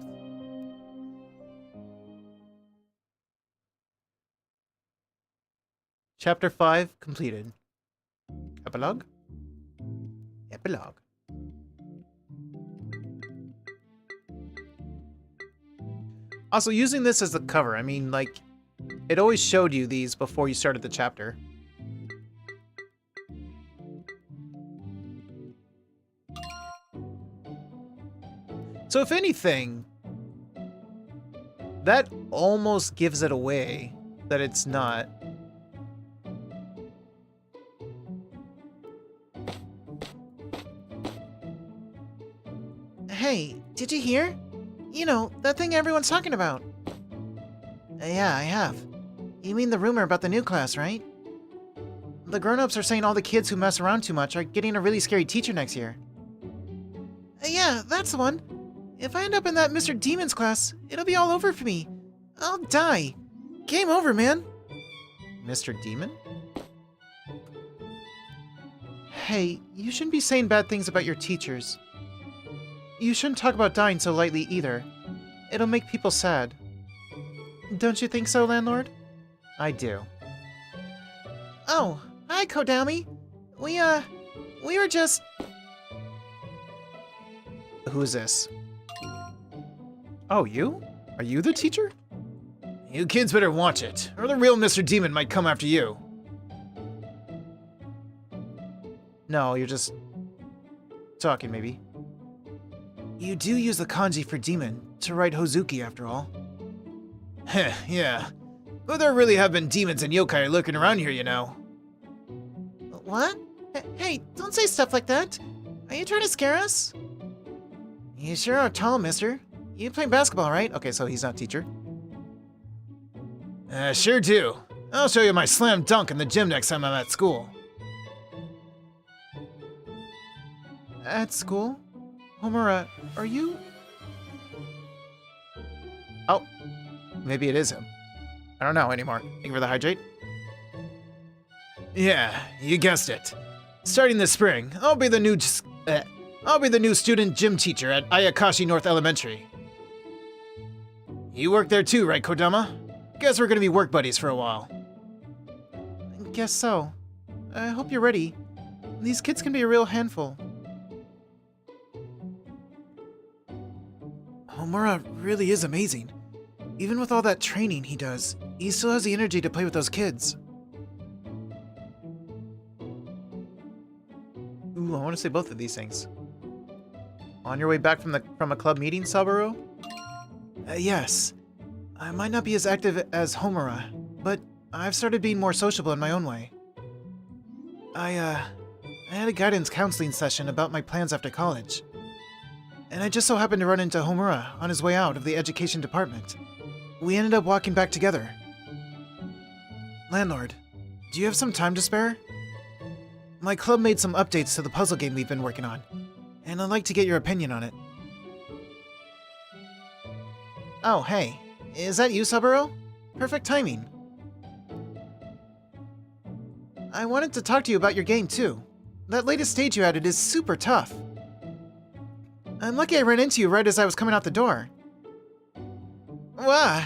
Chapter 5 completed. Epilogue? Epilogue. Also, using this as the cover, I mean, like, it always showed you these before you started the chapter. So if anything, that almost gives it away that it's not. Hey, did you hear? You know, that thing everyone's talking about. Yeah, I have. You mean the rumor about the new class, right? The grown-ups are saying all the kids who mess around too much are getting a really scary teacher next year. Yeah, that's the one. If I end up in that Mr. Demon's class, it'll be all over for me. I'll die. Game over, man. Mr. Demon? Hey, you shouldn't be saying bad things about your teachers. You shouldn't talk about dying so lightly either. It'll make people sad. Don't you think so, Landlord? I do. Oh, hi, Kodami. We were just... Who's this? Oh, you? Are you the teacher? You kids better watch it, or the real Mr. Demon might come after you. No, you're just... talking, maybe. You do use the kanji for demon to write Hozuki, after all. Heh, yeah. But there really have been demons and yokai lurking around here, you know. What? Hey, don't say stuff like that. Are you trying to scare us? You sure are tall, mister. You play basketball, right? Okay, so he's not teacher. Sure do. I'll show you my slam dunk in the gym next time I'm at school. At school? Homura, are you... Oh, maybe it is him. I don't know anymore. Thank you for the hydrate. Yeah, you guessed it. Starting this spring, I'll be the new student gym teacher at Ayakashi North Elementary. You work there too, right, Kodama? Guess we're gonna be work buddies for a while. Guess so. I hope you're ready. These kids can be a real handful. Homura really is amazing. Even with all that training he does, he still has the energy to play with those kids. Ooh, I want to say both of these things. On your way back from a club meeting, Saburo? Yes. I might not be as active as Homura, but I've started being more sociable in my own way. I had a guidance counseling session about my plans after college. And I just so happened to run into Homura on his way out of the education department. We ended up walking back together. Landlord, do you have some time to spare? My club made some updates to the puzzle game we've been working on, and I'd like to get your opinion on it. Oh, hey. Is that you, Saburo? Perfect timing. I wanted to talk to you about your game, too. That latest stage you added is super tough. I'm lucky I ran into you right as I was coming out the door. Wah!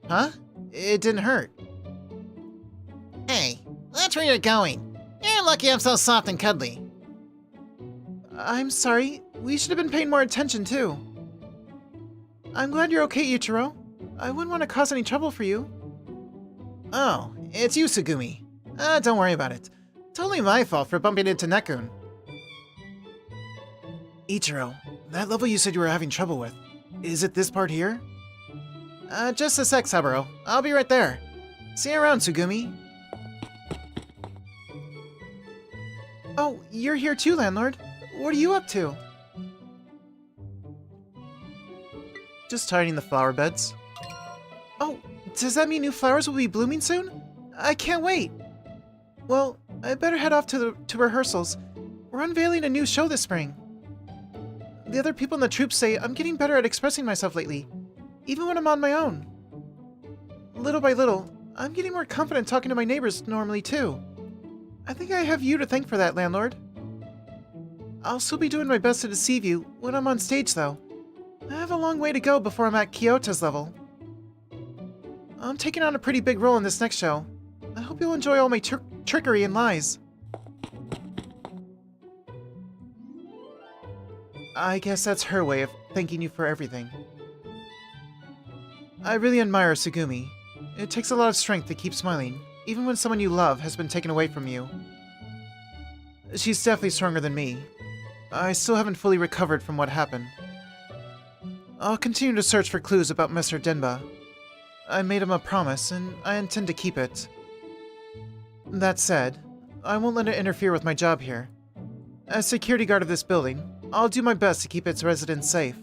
Huh? It didn't hurt. Hey, that's where you're going. You're lucky I'm so soft and cuddly. I'm sorry. We should have been paying more attention, too. I'm glad you're okay, Ichiro. I wouldn't want to cause any trouble for you. Oh, it's you, Sugumi. Don't worry about it. Totally my fault for bumping into Nekun. Ichiro, that level you said you were having trouble with, is it this part here? Just a sec, Saburo. I'll be right there. See you around, Sugumi. Oh, you're here too, Landlord. What are you up to? Just tidying the flower beds. Oh, does that mean new flowers will be blooming soon? I can't wait. Well, I better head off to rehearsals. We're unveiling a new show this spring. The other people in the troupe say I'm getting better at expressing myself lately, even when I'm on my own. Little by little, I'm getting more confident talking to my neighbors normally too. I think I have you to thank for that, Landlord. I'll still be doing my best to deceive you when I'm on stage, though. I have a long way to go before I'm at Kyoto's level. I'm taking on a pretty big role in this next show. I hope you'll enjoy all my trickery and lies. I guess that's her way of thanking you for everything. I really admire Sugumi. It takes a lot of strength to keep smiling, even when someone you love has been taken away from you. She's definitely stronger than me. I still haven't fully recovered from what happened. I'll continue to search for clues about Mr. Denba. I made him a promise, and I intend to keep it. That said, I won't let it interfere with my job here. As security guard of this building, I'll do my best to keep its residents safe.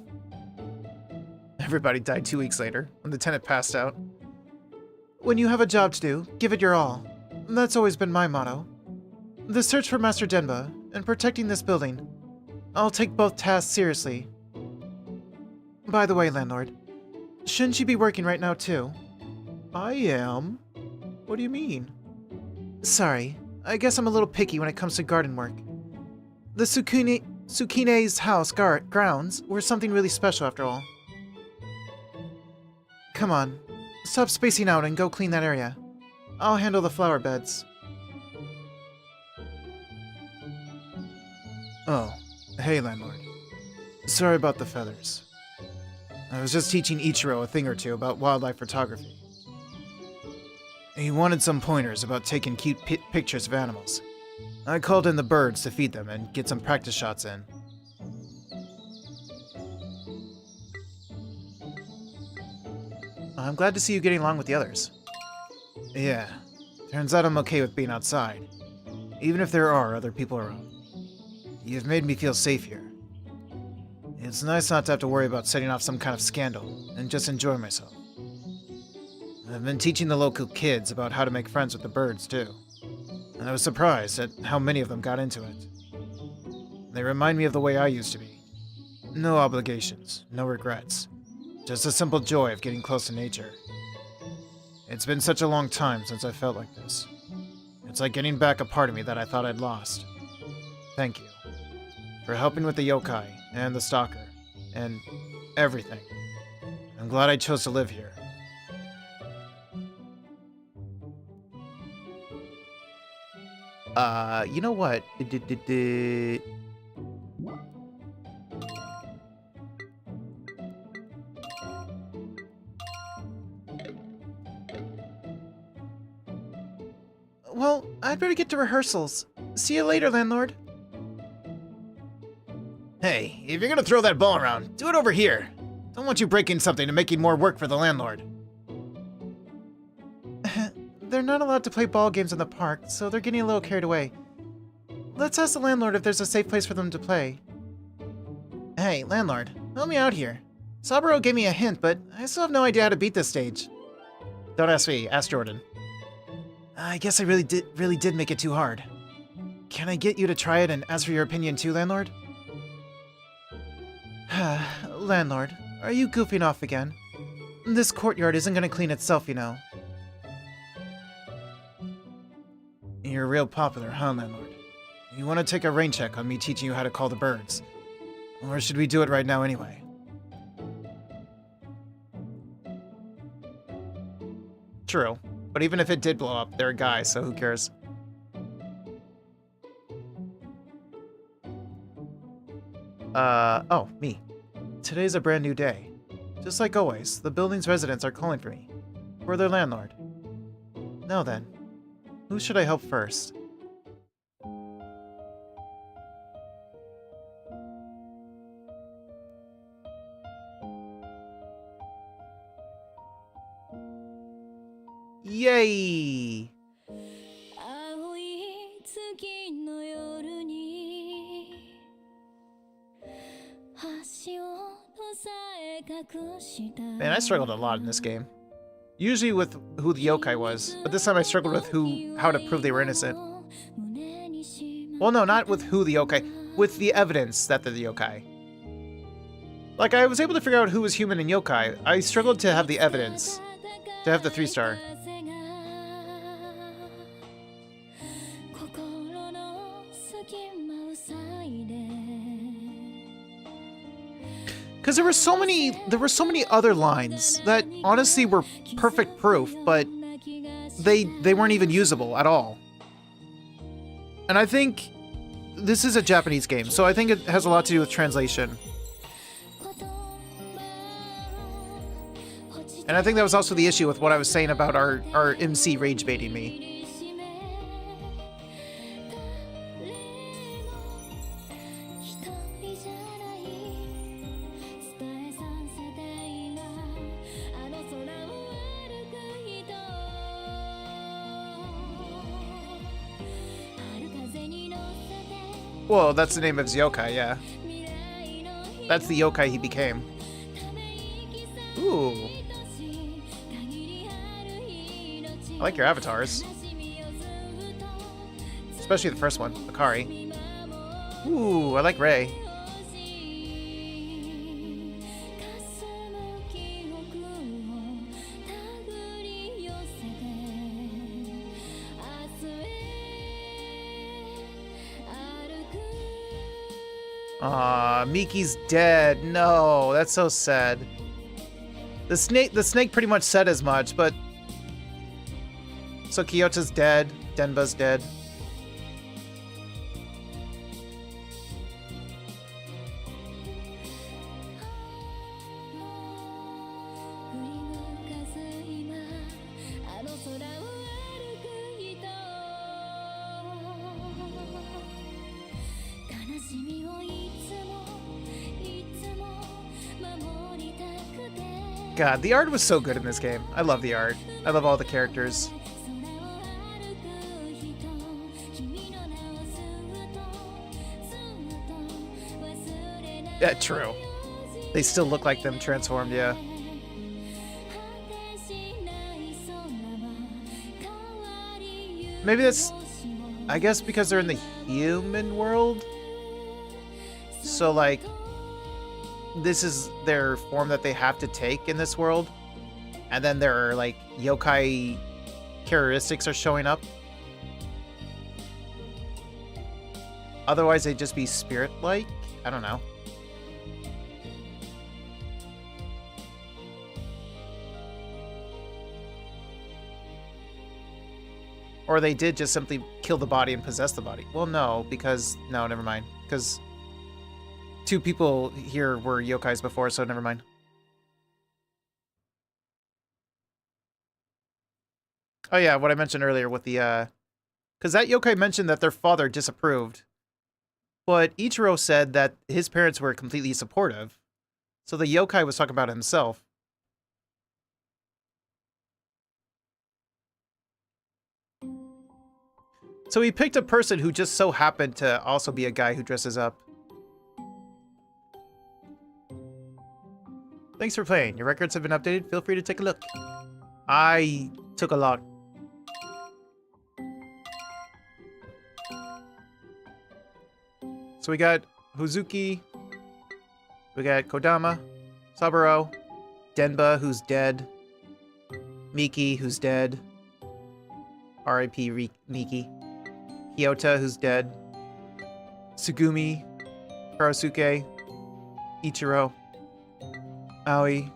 Everybody died 2 weeks later, when the tenant passed out. When you have a job to do, give it your all. That's always been my motto. The search for Master Denba and protecting this building. I'll take both tasks seriously. By the way, Landlord, shouldn't you be working right now too? I am? What do you mean? Sorry, I guess I'm a little picky when it comes to garden work. The Tsukine's house grounds were something really special after all. Come on, stop spacing out and go clean that area. I'll handle the flower beds. Oh, hey Landlord. Sorry about the feathers. I was just teaching Ichiro a thing or two about wildlife photography. He wanted some pointers about taking cute pictures of animals. I called in the birds to feed them and get some practice shots in. I'm glad to see you getting along with the others. Yeah, turns out I'm okay with being outside, even if there are other people around. You've made me feel safe here. It's nice not to have to worry about setting off some kind of scandal and just enjoy myself. I've been teaching the local kids about how to make friends with the birds, too. And I was surprised at how many of them got into it. They remind me of the way I used to be. No obligations, no regrets. Just a simple joy of getting close to nature. It's been such a long time since I felt like this. It's like getting back a part of me that I thought I'd lost. Thank you for helping with the yokai and the stalker and everything. I'm glad I chose to live here. You know what? Well, I'd better get to rehearsals. See you later, Landlord. Hey, if you're gonna throw that ball around, do it over here. Don't want you breaking something and making more work for the landlord. They're not allowed to play ball games in the park, so they're getting a little carried away. Let's ask the landlord if there's a safe place for them to play. Hey, landlord, help me out here. Saburo gave me a hint, but I still have no idea how to beat this stage. Don't ask me, ask Jordan. I guess I really did make it too hard. Can I get you to try it and ask for your opinion too, landlord? Landlord, are you goofing off again? This courtyard isn't gonna clean itself, you know. You're real popular, huh, landlord? You want to take a rain check on me teaching you how to call the birds? Or should we do it right now anyway? True. But even if it did blow up, they're a guy, so who cares? Oh, me. Today's a brand new day. Just like always, the building's residents are calling for me. For their landlord. Now then, who should I help first? Yay! Man, I struggled a lot in this game. Usually with who the yokai was, but this time I struggled with how to prove they were innocent. Well, no, not with who the yokai, with the evidence that they're the yokai. Like, I was able to figure out who was human and yokai. I struggled to have the evidence, to have the 3-star. Because there were so many other lines that honestly were perfect proof, but they weren't even usable at all. And I think this is a Japanese game, so I think it has a lot to do with translation. And I think that was also the issue with what I was saying about our MC rage baiting me. Well, that's the name of his yokai, yeah. That's the yokai he became. Ooh. I like your avatars. Especially the first one, Akari. Ooh, I like Ray. Aw, Miki's dead. No, that's so sad. The snake pretty much said as much, but... So Kyota's dead, Denba's dead. God, the art was so good in this game. I love the art. I love all the characters. Yeah, true. They still look like them transformed, yeah. Maybe that's... I guess because they're in the human world? So, like... This is their form that they have to take in this world. And then their, like, yokai characteristics are showing up. Otherwise, they'd just be spirit-like? I don't know. Or they did just simply kill the body and possess the body. Well, no, because... No, never mind. Because... 2 people here were yokais before, so never mind. Oh yeah, what I mentioned earlier with the, because that yokai mentioned that their father disapproved. But Ichiro said that his parents were completely supportive. So the yokai was talking about himself. So he picked a person who just so happened to also be a guy who dresses up. Thanks for playing. Your records have been updated. Feel free to take a look. I took a lot. So we got Hozuki. We got Kodama. Saburo. Denba, who's dead. Miki, who's dead. R.I.P. Miki. Kyota, who's dead. Tsugumi. Kurosuke. Ichiro. Aoi,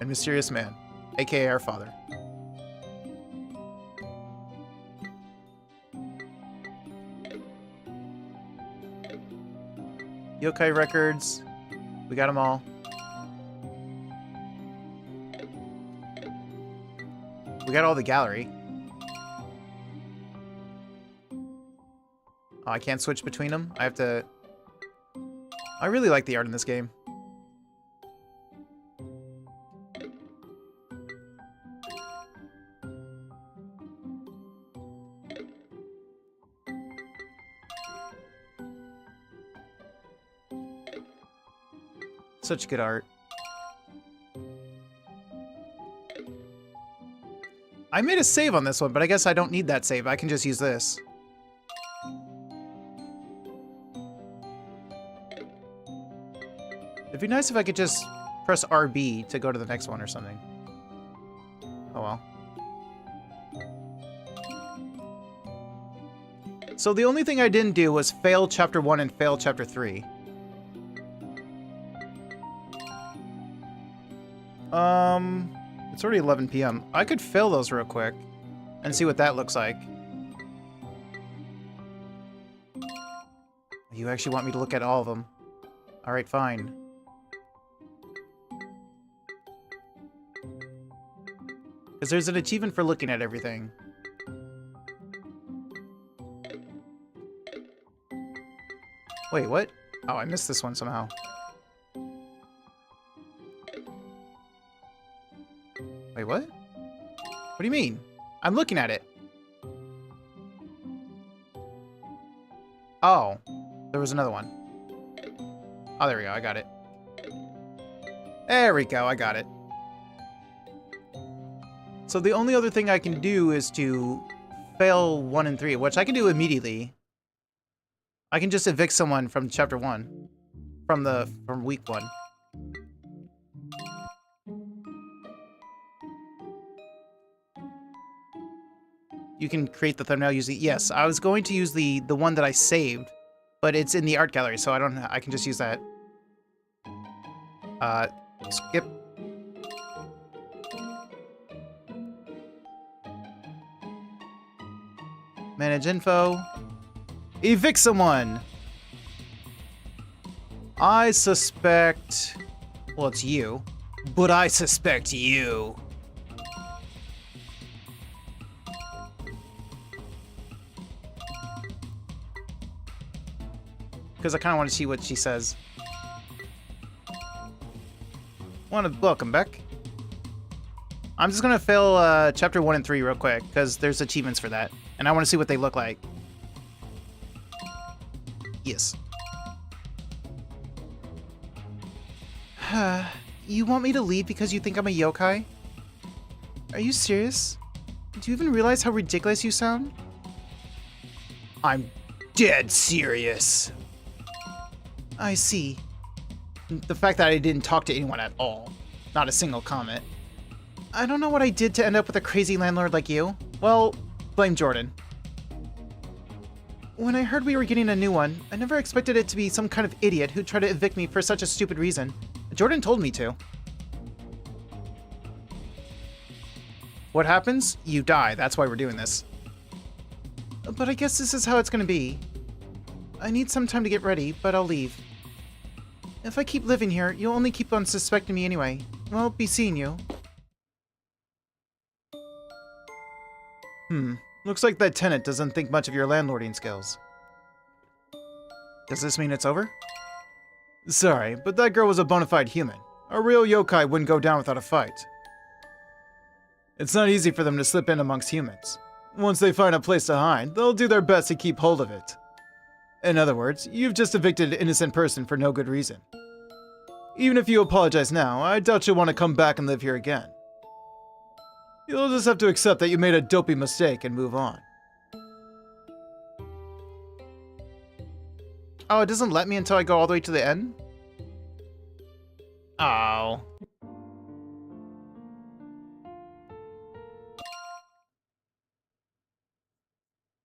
and Mysterious Man, aka our father. Yokai records, we got them all. We got all the gallery. Oh, I can't switch between them? I have to... I really like the art in this game. Such good art. I made a save on this one, but I guess I don't need that save. I can just use this. It'd be nice if I could just press RB to go to the next one or something. Oh well. So the only thing I didn't do was fail Chapter 1 and fail Chapter 3. It's already 11 p.m. I could fill those real quick and see what that looks like. You actually want me to look at all of them? Alright, fine. Because there's an achievement for looking at everything. Wait, what? Oh, I missed this one somehow. Wait, what? What do you mean? I'm looking at it. Oh, there was another one. Oh, there we go. I got it. There we go. I got it. So the only other thing I can do is to fail 1 and 3, which I can do immediately. I can just evict someone from chapter 1. From week 1. You can create the thumbnail using... Yes, I was going to use the one that I saved, but it's in the art gallery, so I can just use that. Skip. Manage info. Evict someone! I suspect... Well, it's you. But I suspect you. Because I kind of want to see what she says. Welcome, Beck. I'm just going to fail chapter 1 and 3 real quick, because there's achievements for that. And I want to see what they look like. Yes. You want me to leave because you think I'm a yokai? Are you serious? Do you even realize how ridiculous you sound? I'm dead serious. I see. The fact that I didn't talk to anyone at all. Not a single comment. I don't know what I did to end up with a crazy landlord like you. Well, blame Jordan. When I heard we were getting a new one, I never expected it to be some kind of idiot who'd try to evict me for such a stupid reason. Jordan told me to. What happens? You die. That's why we're doing this. But I guess this is how it's gonna be. I need some time to get ready, but I'll leave. If I keep living here, you'll only keep on suspecting me anyway. I'll be seeing you. Looks like that tenant doesn't think much of your landlording skills. Does this mean it's over? Sorry, but that girl was a bona fide human. A real yokai wouldn't go down without a fight. It's not easy for them to slip in amongst humans. Once they find a place to hide, they'll do their best to keep hold of it. In other words, you've just evicted an innocent person for no good reason. Even if you apologize now, I doubt you'll want to come back and live here again. You'll just have to accept that you made a dopey mistake and move on. Oh, it doesn't let me until I go all the way to the end? Oh.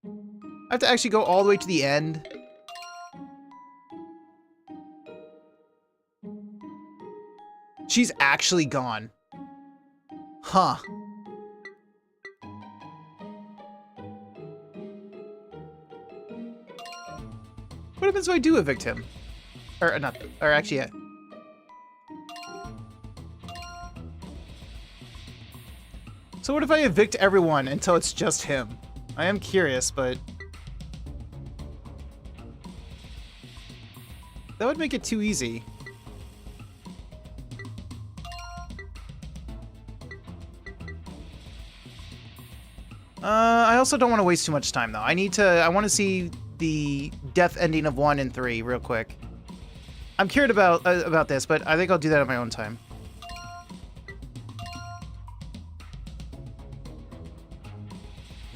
I have to actually go all the way to the end? She's actually gone. Huh. What happens if I do evict him? Or not, or actually, yeah. So what if I evict everyone until it's just him? I am curious, but... that would make it too easy. I also don't want to waste too much time, though. I want to see the death ending of 1 and 3 real quick. I'm curious about this, but I think I'll do that at my own time.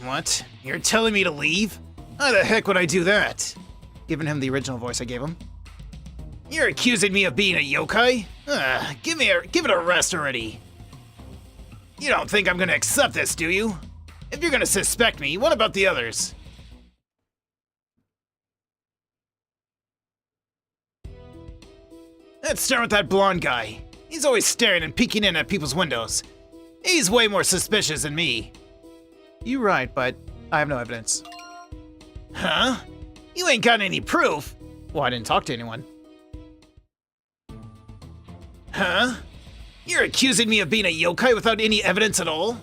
What? You're telling me to leave? How the heck would I do that? Giving him the original voice I gave him. You're accusing me of being a yokai? Give it a rest already. You don't think I'm gonna accept this, do you? If you're gonna suspect me, what about the others? Let's start with that blonde guy. He's always staring and peeking in at people's windows. He's way more suspicious than me. You're right, but I have no evidence. Huh? You ain't got any proof? Well, I didn't talk to anyone. Huh? You're accusing me of being a yokai without any evidence at all?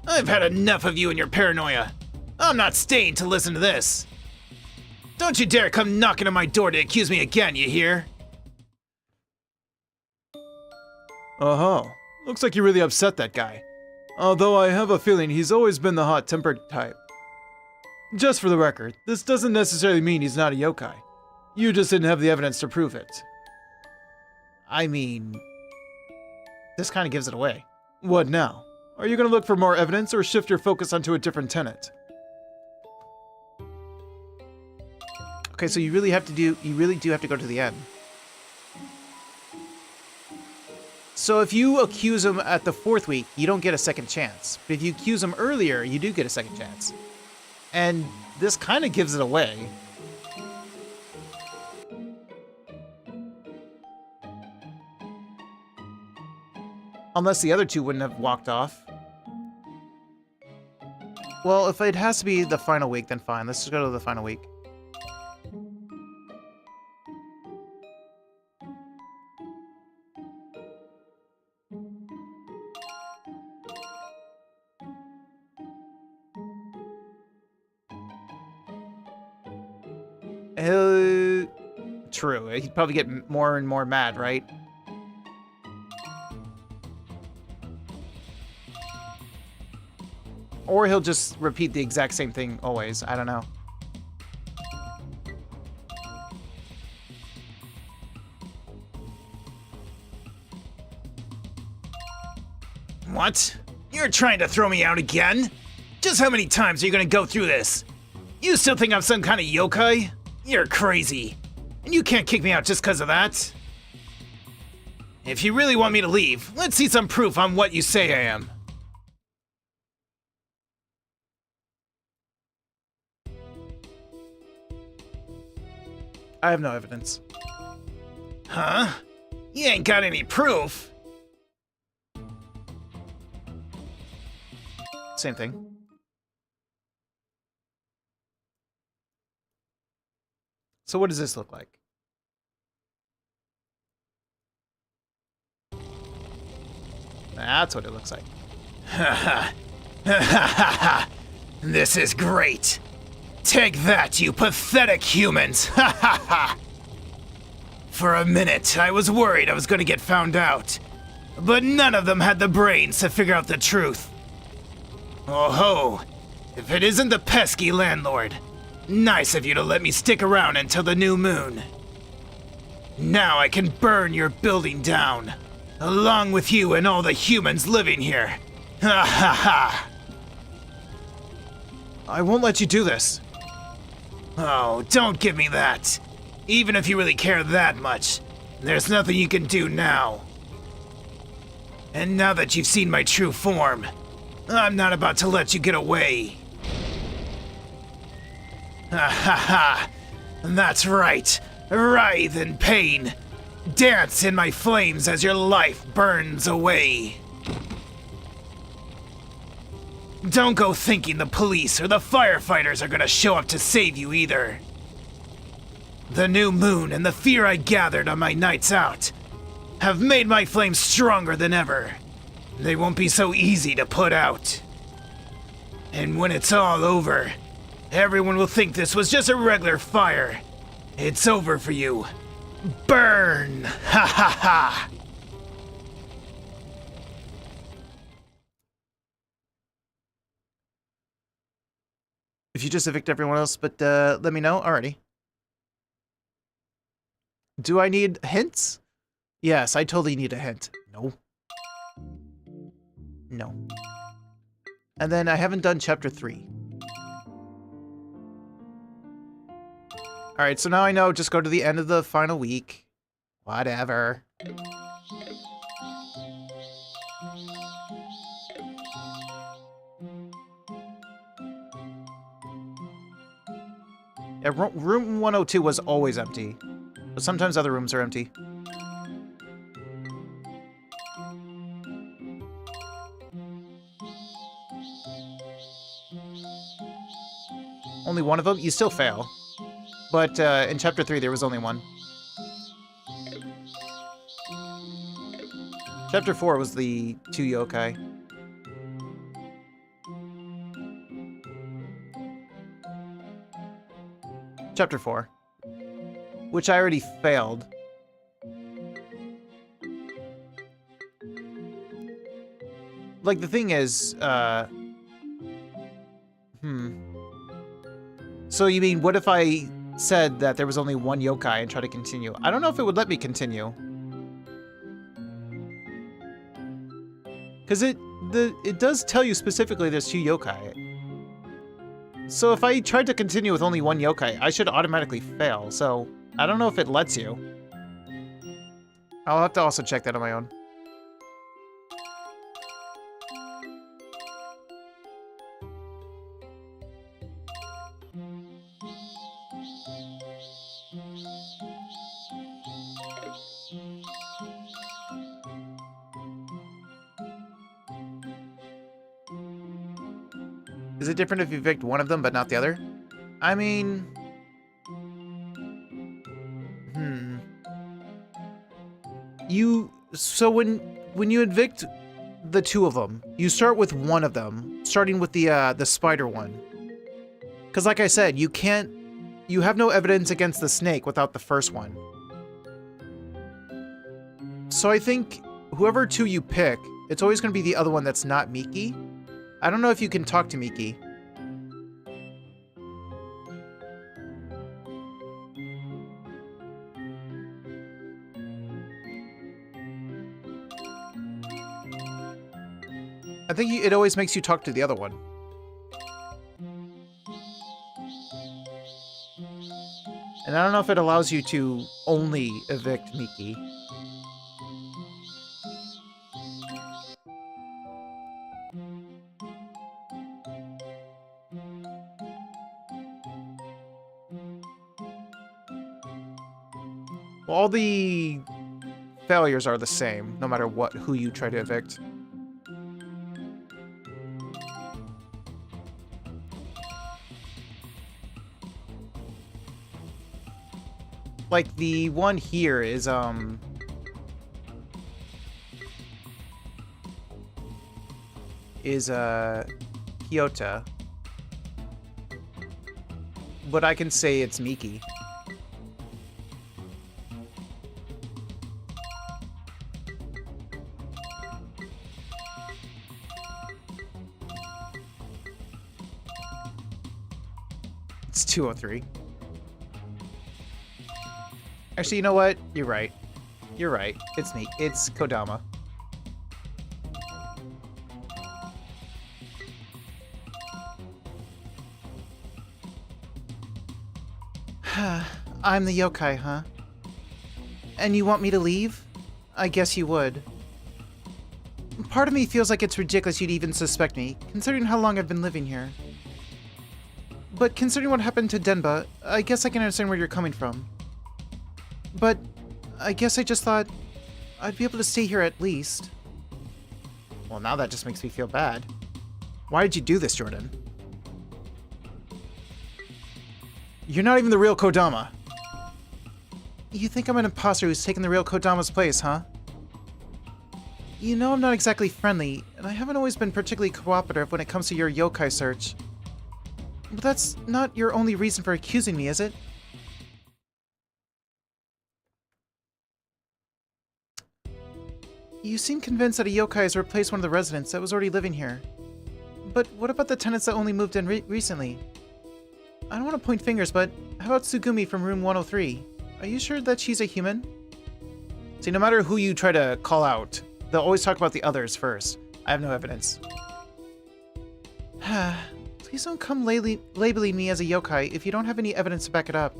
I've had enough of you and your paranoia. I'm not staying to listen to this. Don't you dare come knocking on my door to accuse me again, you hear? Uh-huh. Looks like you really upset that guy. Although I have a feeling he's always been the hot-tempered type. Just for the record, this doesn't necessarily mean he's not a yokai. You just didn't have the evidence to prove it. I mean... this kind of gives it away. What now? Are you going to look for more evidence or shift your focus onto a different tenant? Okay, so you really do have to go to the end. So if you accuse him at the 4th week, you don't get a second chance. But if you accuse him earlier, you do get a second chance. And this kind of gives it away. Unless the other two wouldn't have walked off. Well, if it has to be the final week, then fine. Let's just go to the final week. True. He'd probably get more and more mad, right? Or he'll just repeat the exact same thing always. I don't know. What? You're trying to throw me out again? Just how many times are you gonna go through this? You still think I'm some kind of yokai? You're crazy. And you can't kick me out just because of that. If you really want me to leave, let's see some proof on what you say I am. I have no evidence. Huh? You ain't got any proof? Same thing. So what does this look like? That's what it looks like. Ha ha! This is great! Take that, you pathetic humans! Ha ha ha! For a minute, I was worried I was gonna get found out. But none of them had the brains to figure out the truth. Oh ho! If it isn't the pesky landlord. Nice of you to let me stick around until the new moon. Now I can burn your building down, along with you and all the humans living here. Ha ha ha! I won't let you do this. Oh, don't give me that. Even if you really care that much, there's nothing you can do now. And now that you've seen my true form, I'm not about to let you get away. Ha ha ha! That's right. Writhe in pain. Dance in my flames as your life burns away. Don't go thinking the police or the firefighters are gonna show up to save you either. The new moon and the fear I gathered on my nights out have made my flames stronger than ever. They won't be so easy to put out. And when it's all over, everyone will think this was just a regular fire. It's over for you. Burn! Ha ha ha! If you just evict everyone else, but let me know. Alrighty. Do I need hints? Yes, I totally need a hint. No. No. And then I haven't done chapter 3. Alright, so now I know, just go to the end of the final week. Whatever. Yeah, room 102 was always empty. But sometimes other rooms are empty. Only one of them? You still fail. But in chapter 3 there was only one. Chapter 4 was the 2 yokai. Chapter 4. Which I already failed. Like, the thing is, So you mean, what if I said that there was only one yokai and try to continue? I don't know if it would let me continue. Because it does tell you specifically there's 2 yokai. So if I tried to continue with only one yokai, I should automatically fail, so I don't know if it lets you. I'll have to also check that on my own. Is it different if you evict one of them but not the other? I mean... So when you evict the two of them, you start with one of them, starting with the spider one. Because like I said, you have no evidence against the snake without the first one. So I think whoever two you pick, it's always going to be the other one that's not Miki. I don't know if you can talk to Miki. I think it always makes you talk to the other one. And I don't know if it allows you to only evict Miki. Well, all the failures are the same, no matter who you try to evict. Like, the one here is, Kyota. But I can say it's Miki. It's 203. Actually, you know what? You're right. You're right. It's me. It's Kodama. I'm the yokai, huh? And you want me to leave? I guess you would. Part of me feels like it's ridiculous you'd even suspect me, considering how long I've been living here. But considering what happened to Denba, I guess I can understand where you're coming from. But I guess I just thought I'd be able to stay here at least. Well, now that just makes me feel bad. Why did you do this, Jordan? You're not even the real Kodama. You think I'm an imposter who's taken the real Kodama's place, huh? You know I'm not exactly friendly, and I haven't always been particularly cooperative when it comes to your yokai search. But that's not your only reason for accusing me, is it? You seem convinced that a yokai has replaced one of the residents that was already living here. But what about the tenants that only moved in recently? I don't want to point fingers, but how about Tsugumi from room 103? Are you sure that she's a human? See, no matter who you try to call out, they'll always talk about the others first. I have no evidence. Please don't come labeling me as a yokai if you don't have any evidence to back it up.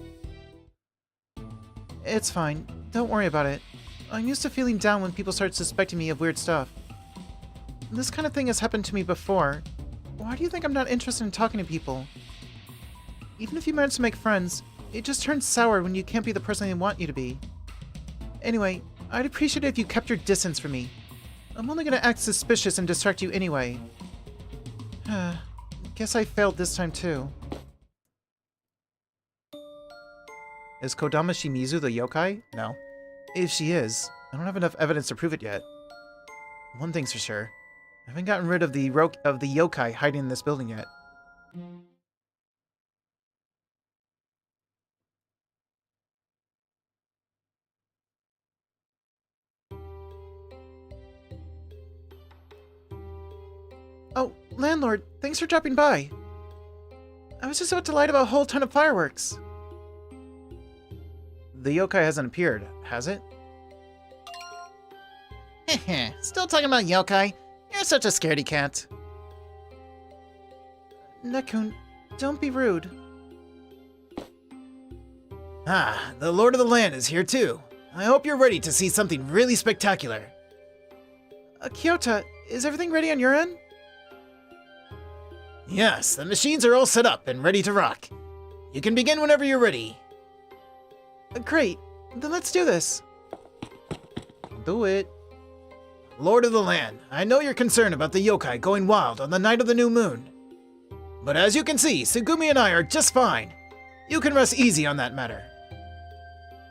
It's fine. Don't worry about it. I'm used to feeling down when people start suspecting me of weird stuff. This kind of thing has happened to me before. Why do you think I'm not interested in talking to people? Even if you manage to make friends, it just turns sour when you can't be the person they want you to be. Anyway, I'd appreciate it if you kept your distance from me. I'm only gonna act suspicious and distract you anyway. Guess I failed this time too. Is Kodama Shimizu the yokai? No. If she is, I don't have enough evidence to prove it yet. One thing's for sure. I haven't gotten rid of the yokai hiding in this building yet. Oh, Landlord, thanks for dropping by. I was just about to light up a whole ton of fireworks. The yokai hasn't appeared, has it? Heh, still talking about yokai? You're such a scaredy cat. Nekun, Don't be rude. Ah, the Lord of the Land is here too. I hope you're ready to see something really spectacular. Kyoto, is everything ready on your end? Yes, the machines are all set up and ready to rock. You can begin whenever you're ready. Great. Then let's do this. Do it. Lord of the Land, I know you're concerned about the yokai going wild on the night of the new moon. But as you can see, Tsugumi and I are just fine. You can rest easy on that matter.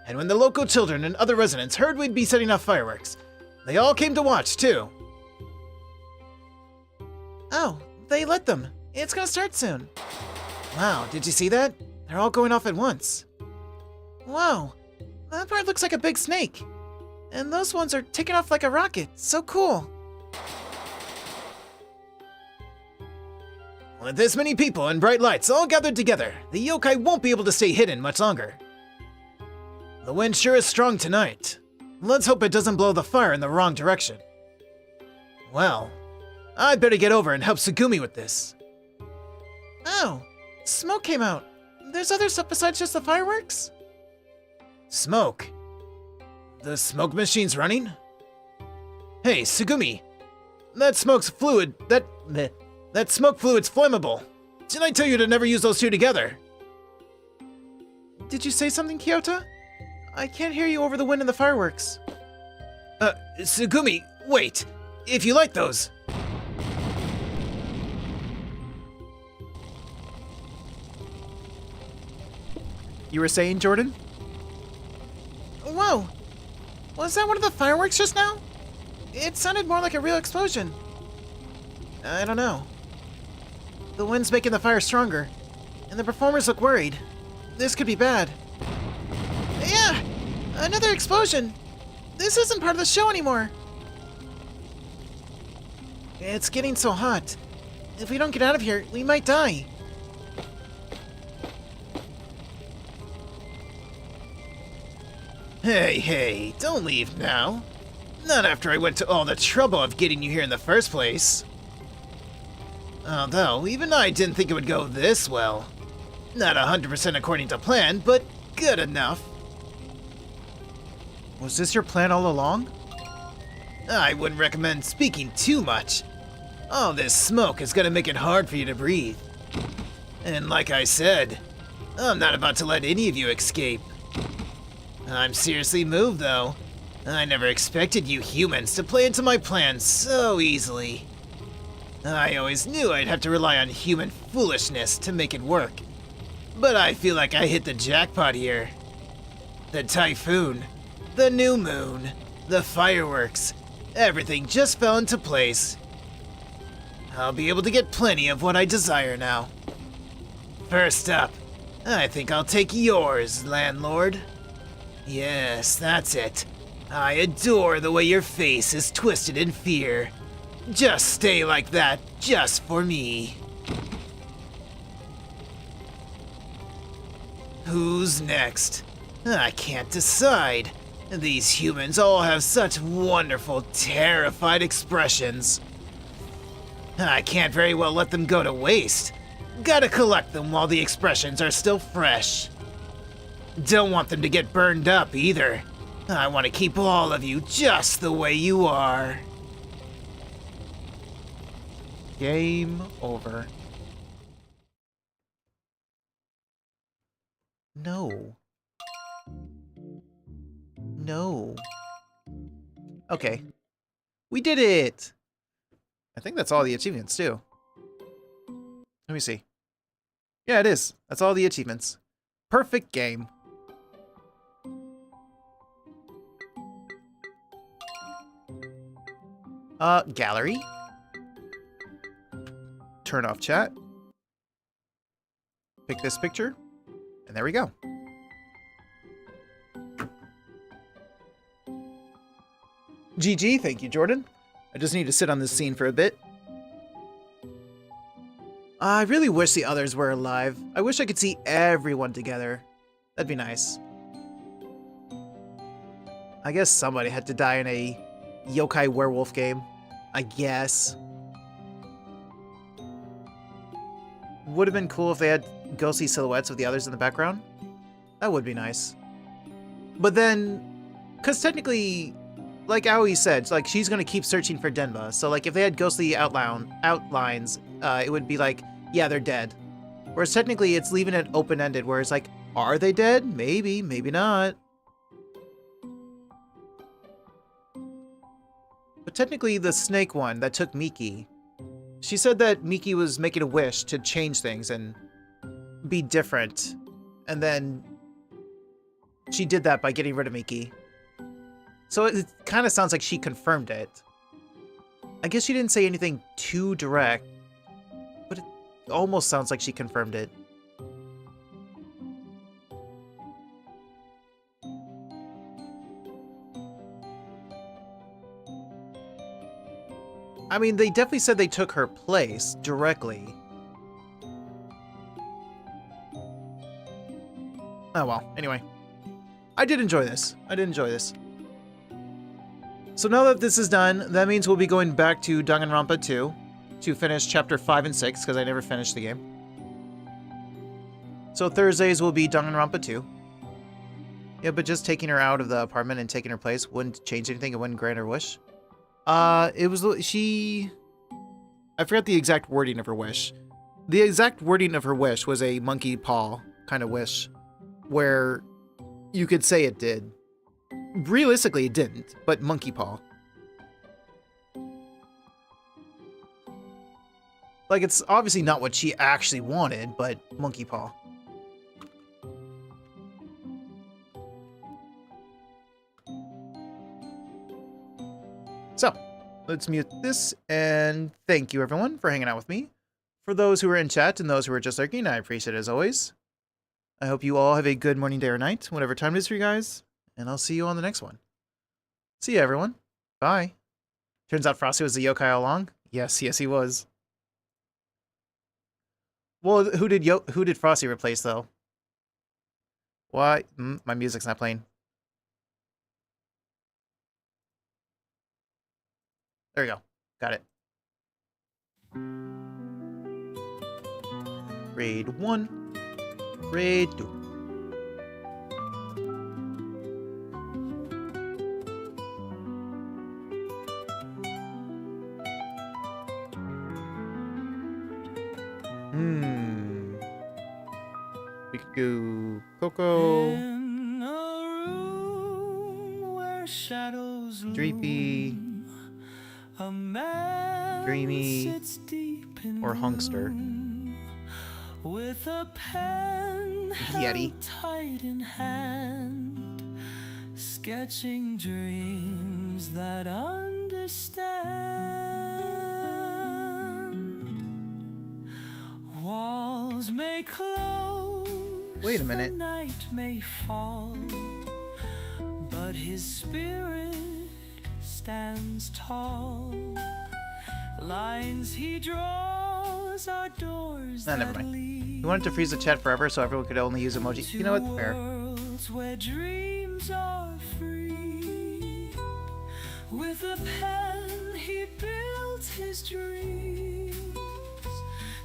And when the local children and other residents heard we'd be setting off fireworks, they all came to watch too. Oh, they let them. It's gonna start soon. Wow, did you see that? They're all going off at once. Whoa, that part looks like a big snake. And those ones are taking off like a rocket. So cool. With this many people and bright lights all gathered together, the yokai won't be able to stay hidden much longer. The wind sure is strong tonight. Let's hope it doesn't blow the fire in the wrong direction. Well, I'd better get over and help Tsugumi with this. Oh, smoke came out. There's other stuff besides just the fireworks? Smoke? The smoke machine's running? Hey, Tsugumi. That smoke's fluid, that smoke fluid's flammable. Didn't I tell you to never use those two together? Did you say something, Kyoto? I can't hear you over the wind and the fireworks. Tsugumi, wait. If you like those. You were saying, Jordan? Whoa! Was that one of the fireworks just now? It sounded more like a real explosion. I don't know. The wind's making the fire stronger, and the performers look worried. This could be bad. Yeah! Another explosion! This isn't part of the show anymore! It's getting so hot. If we don't get out of here, we might die. Hey, don't leave now. Not after I went to all the trouble of getting you here in the first place. Although, even I didn't think it would go this well. Not 100% according to plan, but good enough. Was this your plan all along? I wouldn't recommend speaking too much. All this smoke is gonna make it hard for you to breathe. And like I said, I'm not about to let any of you escape. I'm seriously moved, though. I never expected you humans to play into my plans so easily. I always knew I'd have to rely on human foolishness to make it work. But I feel like I hit the jackpot here. The typhoon, the new moon, the fireworks, everything just fell into place. I'll be able to get plenty of what I desire now. First up, I think I'll take yours, landlord. Yes, that's it. I adore the way your face is twisted in fear. Just stay like that, just for me. Who's next? I can't decide. These humans all have such wonderful, terrified expressions. I can't very well let them go to waste. Gotta collect them while the expressions are still fresh. Don't want them to get burned up either. I want to keep all of you just the way you are. Game over. No. No. Okay. We did it! I think that's all the achievements, too. Let me see. Yeah, it is. That's all the achievements. Perfect game. Gallery. Turn off chat. Pick this picture. And there we go. GG, thank you, Jordan. I just need to sit on this scene for a bit. I really wish the others were alive. I wish I could see everyone together. That'd be nice. I guess somebody had to die in a Yokai Werewolf game. I guess. would have been cool if they had ghostly silhouettes of the others in the background. That would be nice. But then, because technically, like Aoi said, like she's gonna keep searching for Denba. So like if they had ghostly outlines, it would be like, yeah, they're dead. Whereas technically it's leaving it open-ended, where it's like, are they dead? Maybe, maybe not. But technically the snake one that took Miki, she said that Miki was making a wish to change things and be different. And then she did that by getting rid of Miki. So it kind of sounds like she confirmed it. I guess she didn't say anything too direct, but it almost sounds like she confirmed it. I mean, they definitely said they took her place directly. Oh well, anyway. I did enjoy this. So now that this is done, that means we'll be going back to Danganronpa 2 to finish chapter 5 and 6, because I never finished the game. So Thursdays will be Danganronpa 2. Yeah, but just taking her out of the apartment and taking her place wouldn't change anything. It wouldn't grant her wish. It was... I forgot the exact wording of her wish. The exact wording of her wish was a monkey paw kind of wish, where you could say it did. Realistically, it didn't, but monkey paw. Like, it's obviously not what she actually wanted, but monkey paw. So, let's mute this, and thank you everyone for hanging out with me. For those who are in chat and those who are just lurking, I appreciate it as always. I hope you all have a good morning, day, or night, whatever time it is for you guys, and I'll see you on the next one. See ya, everyone. Bye. Turns out Frosty was the yokai all along. Yes, he was. Well, who did Frosty replace, though? Why? My music's not playing. There we go. Got it. Raid 1. Raid 2. We could go Coco. In a room where shadows Dreepy. loom, a man Dreamy, sits deep in or Hunkster. gloom, with a pen Yeti. held tight in hand, sketching dreams that understand. Walls may close, Wait a minute. the night may fall, but his spirit stands tall. Lines he draws are doors Never that mind. lead We wanted to freeze the chat forever so everyone could only use emoji. You know what? to Fair. worlds where dreams are free. With a pen he built his dreams,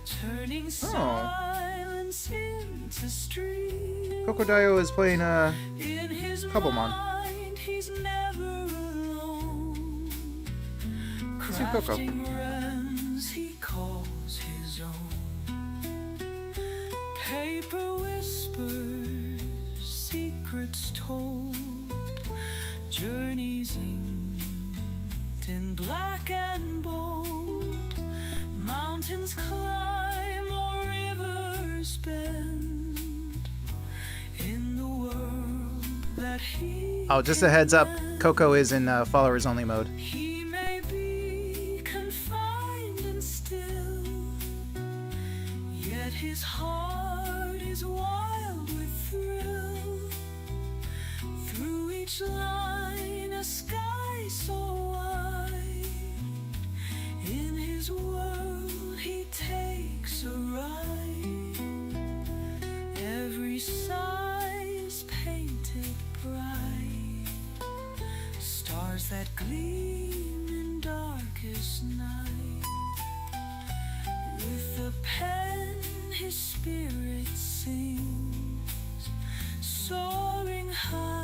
turning silence into streams. Crocodile is playing In his Cobblemon. mind, he's never alone. Let's do Coco. Crafting realms he calls his own. Paper whispers, secrets told, journeys inked in black and bold. Mountains climb or rivers bend in the world that he Oh, just a heads up. Coco is in followers only mode. he may be confined and still, yet his heart is wild with thrill. Through each line a sky so wide, in his world he takes a ride. Every sigh is painted bright, stars that gleam in darkest night. With a pen his spirit sings, soaring high.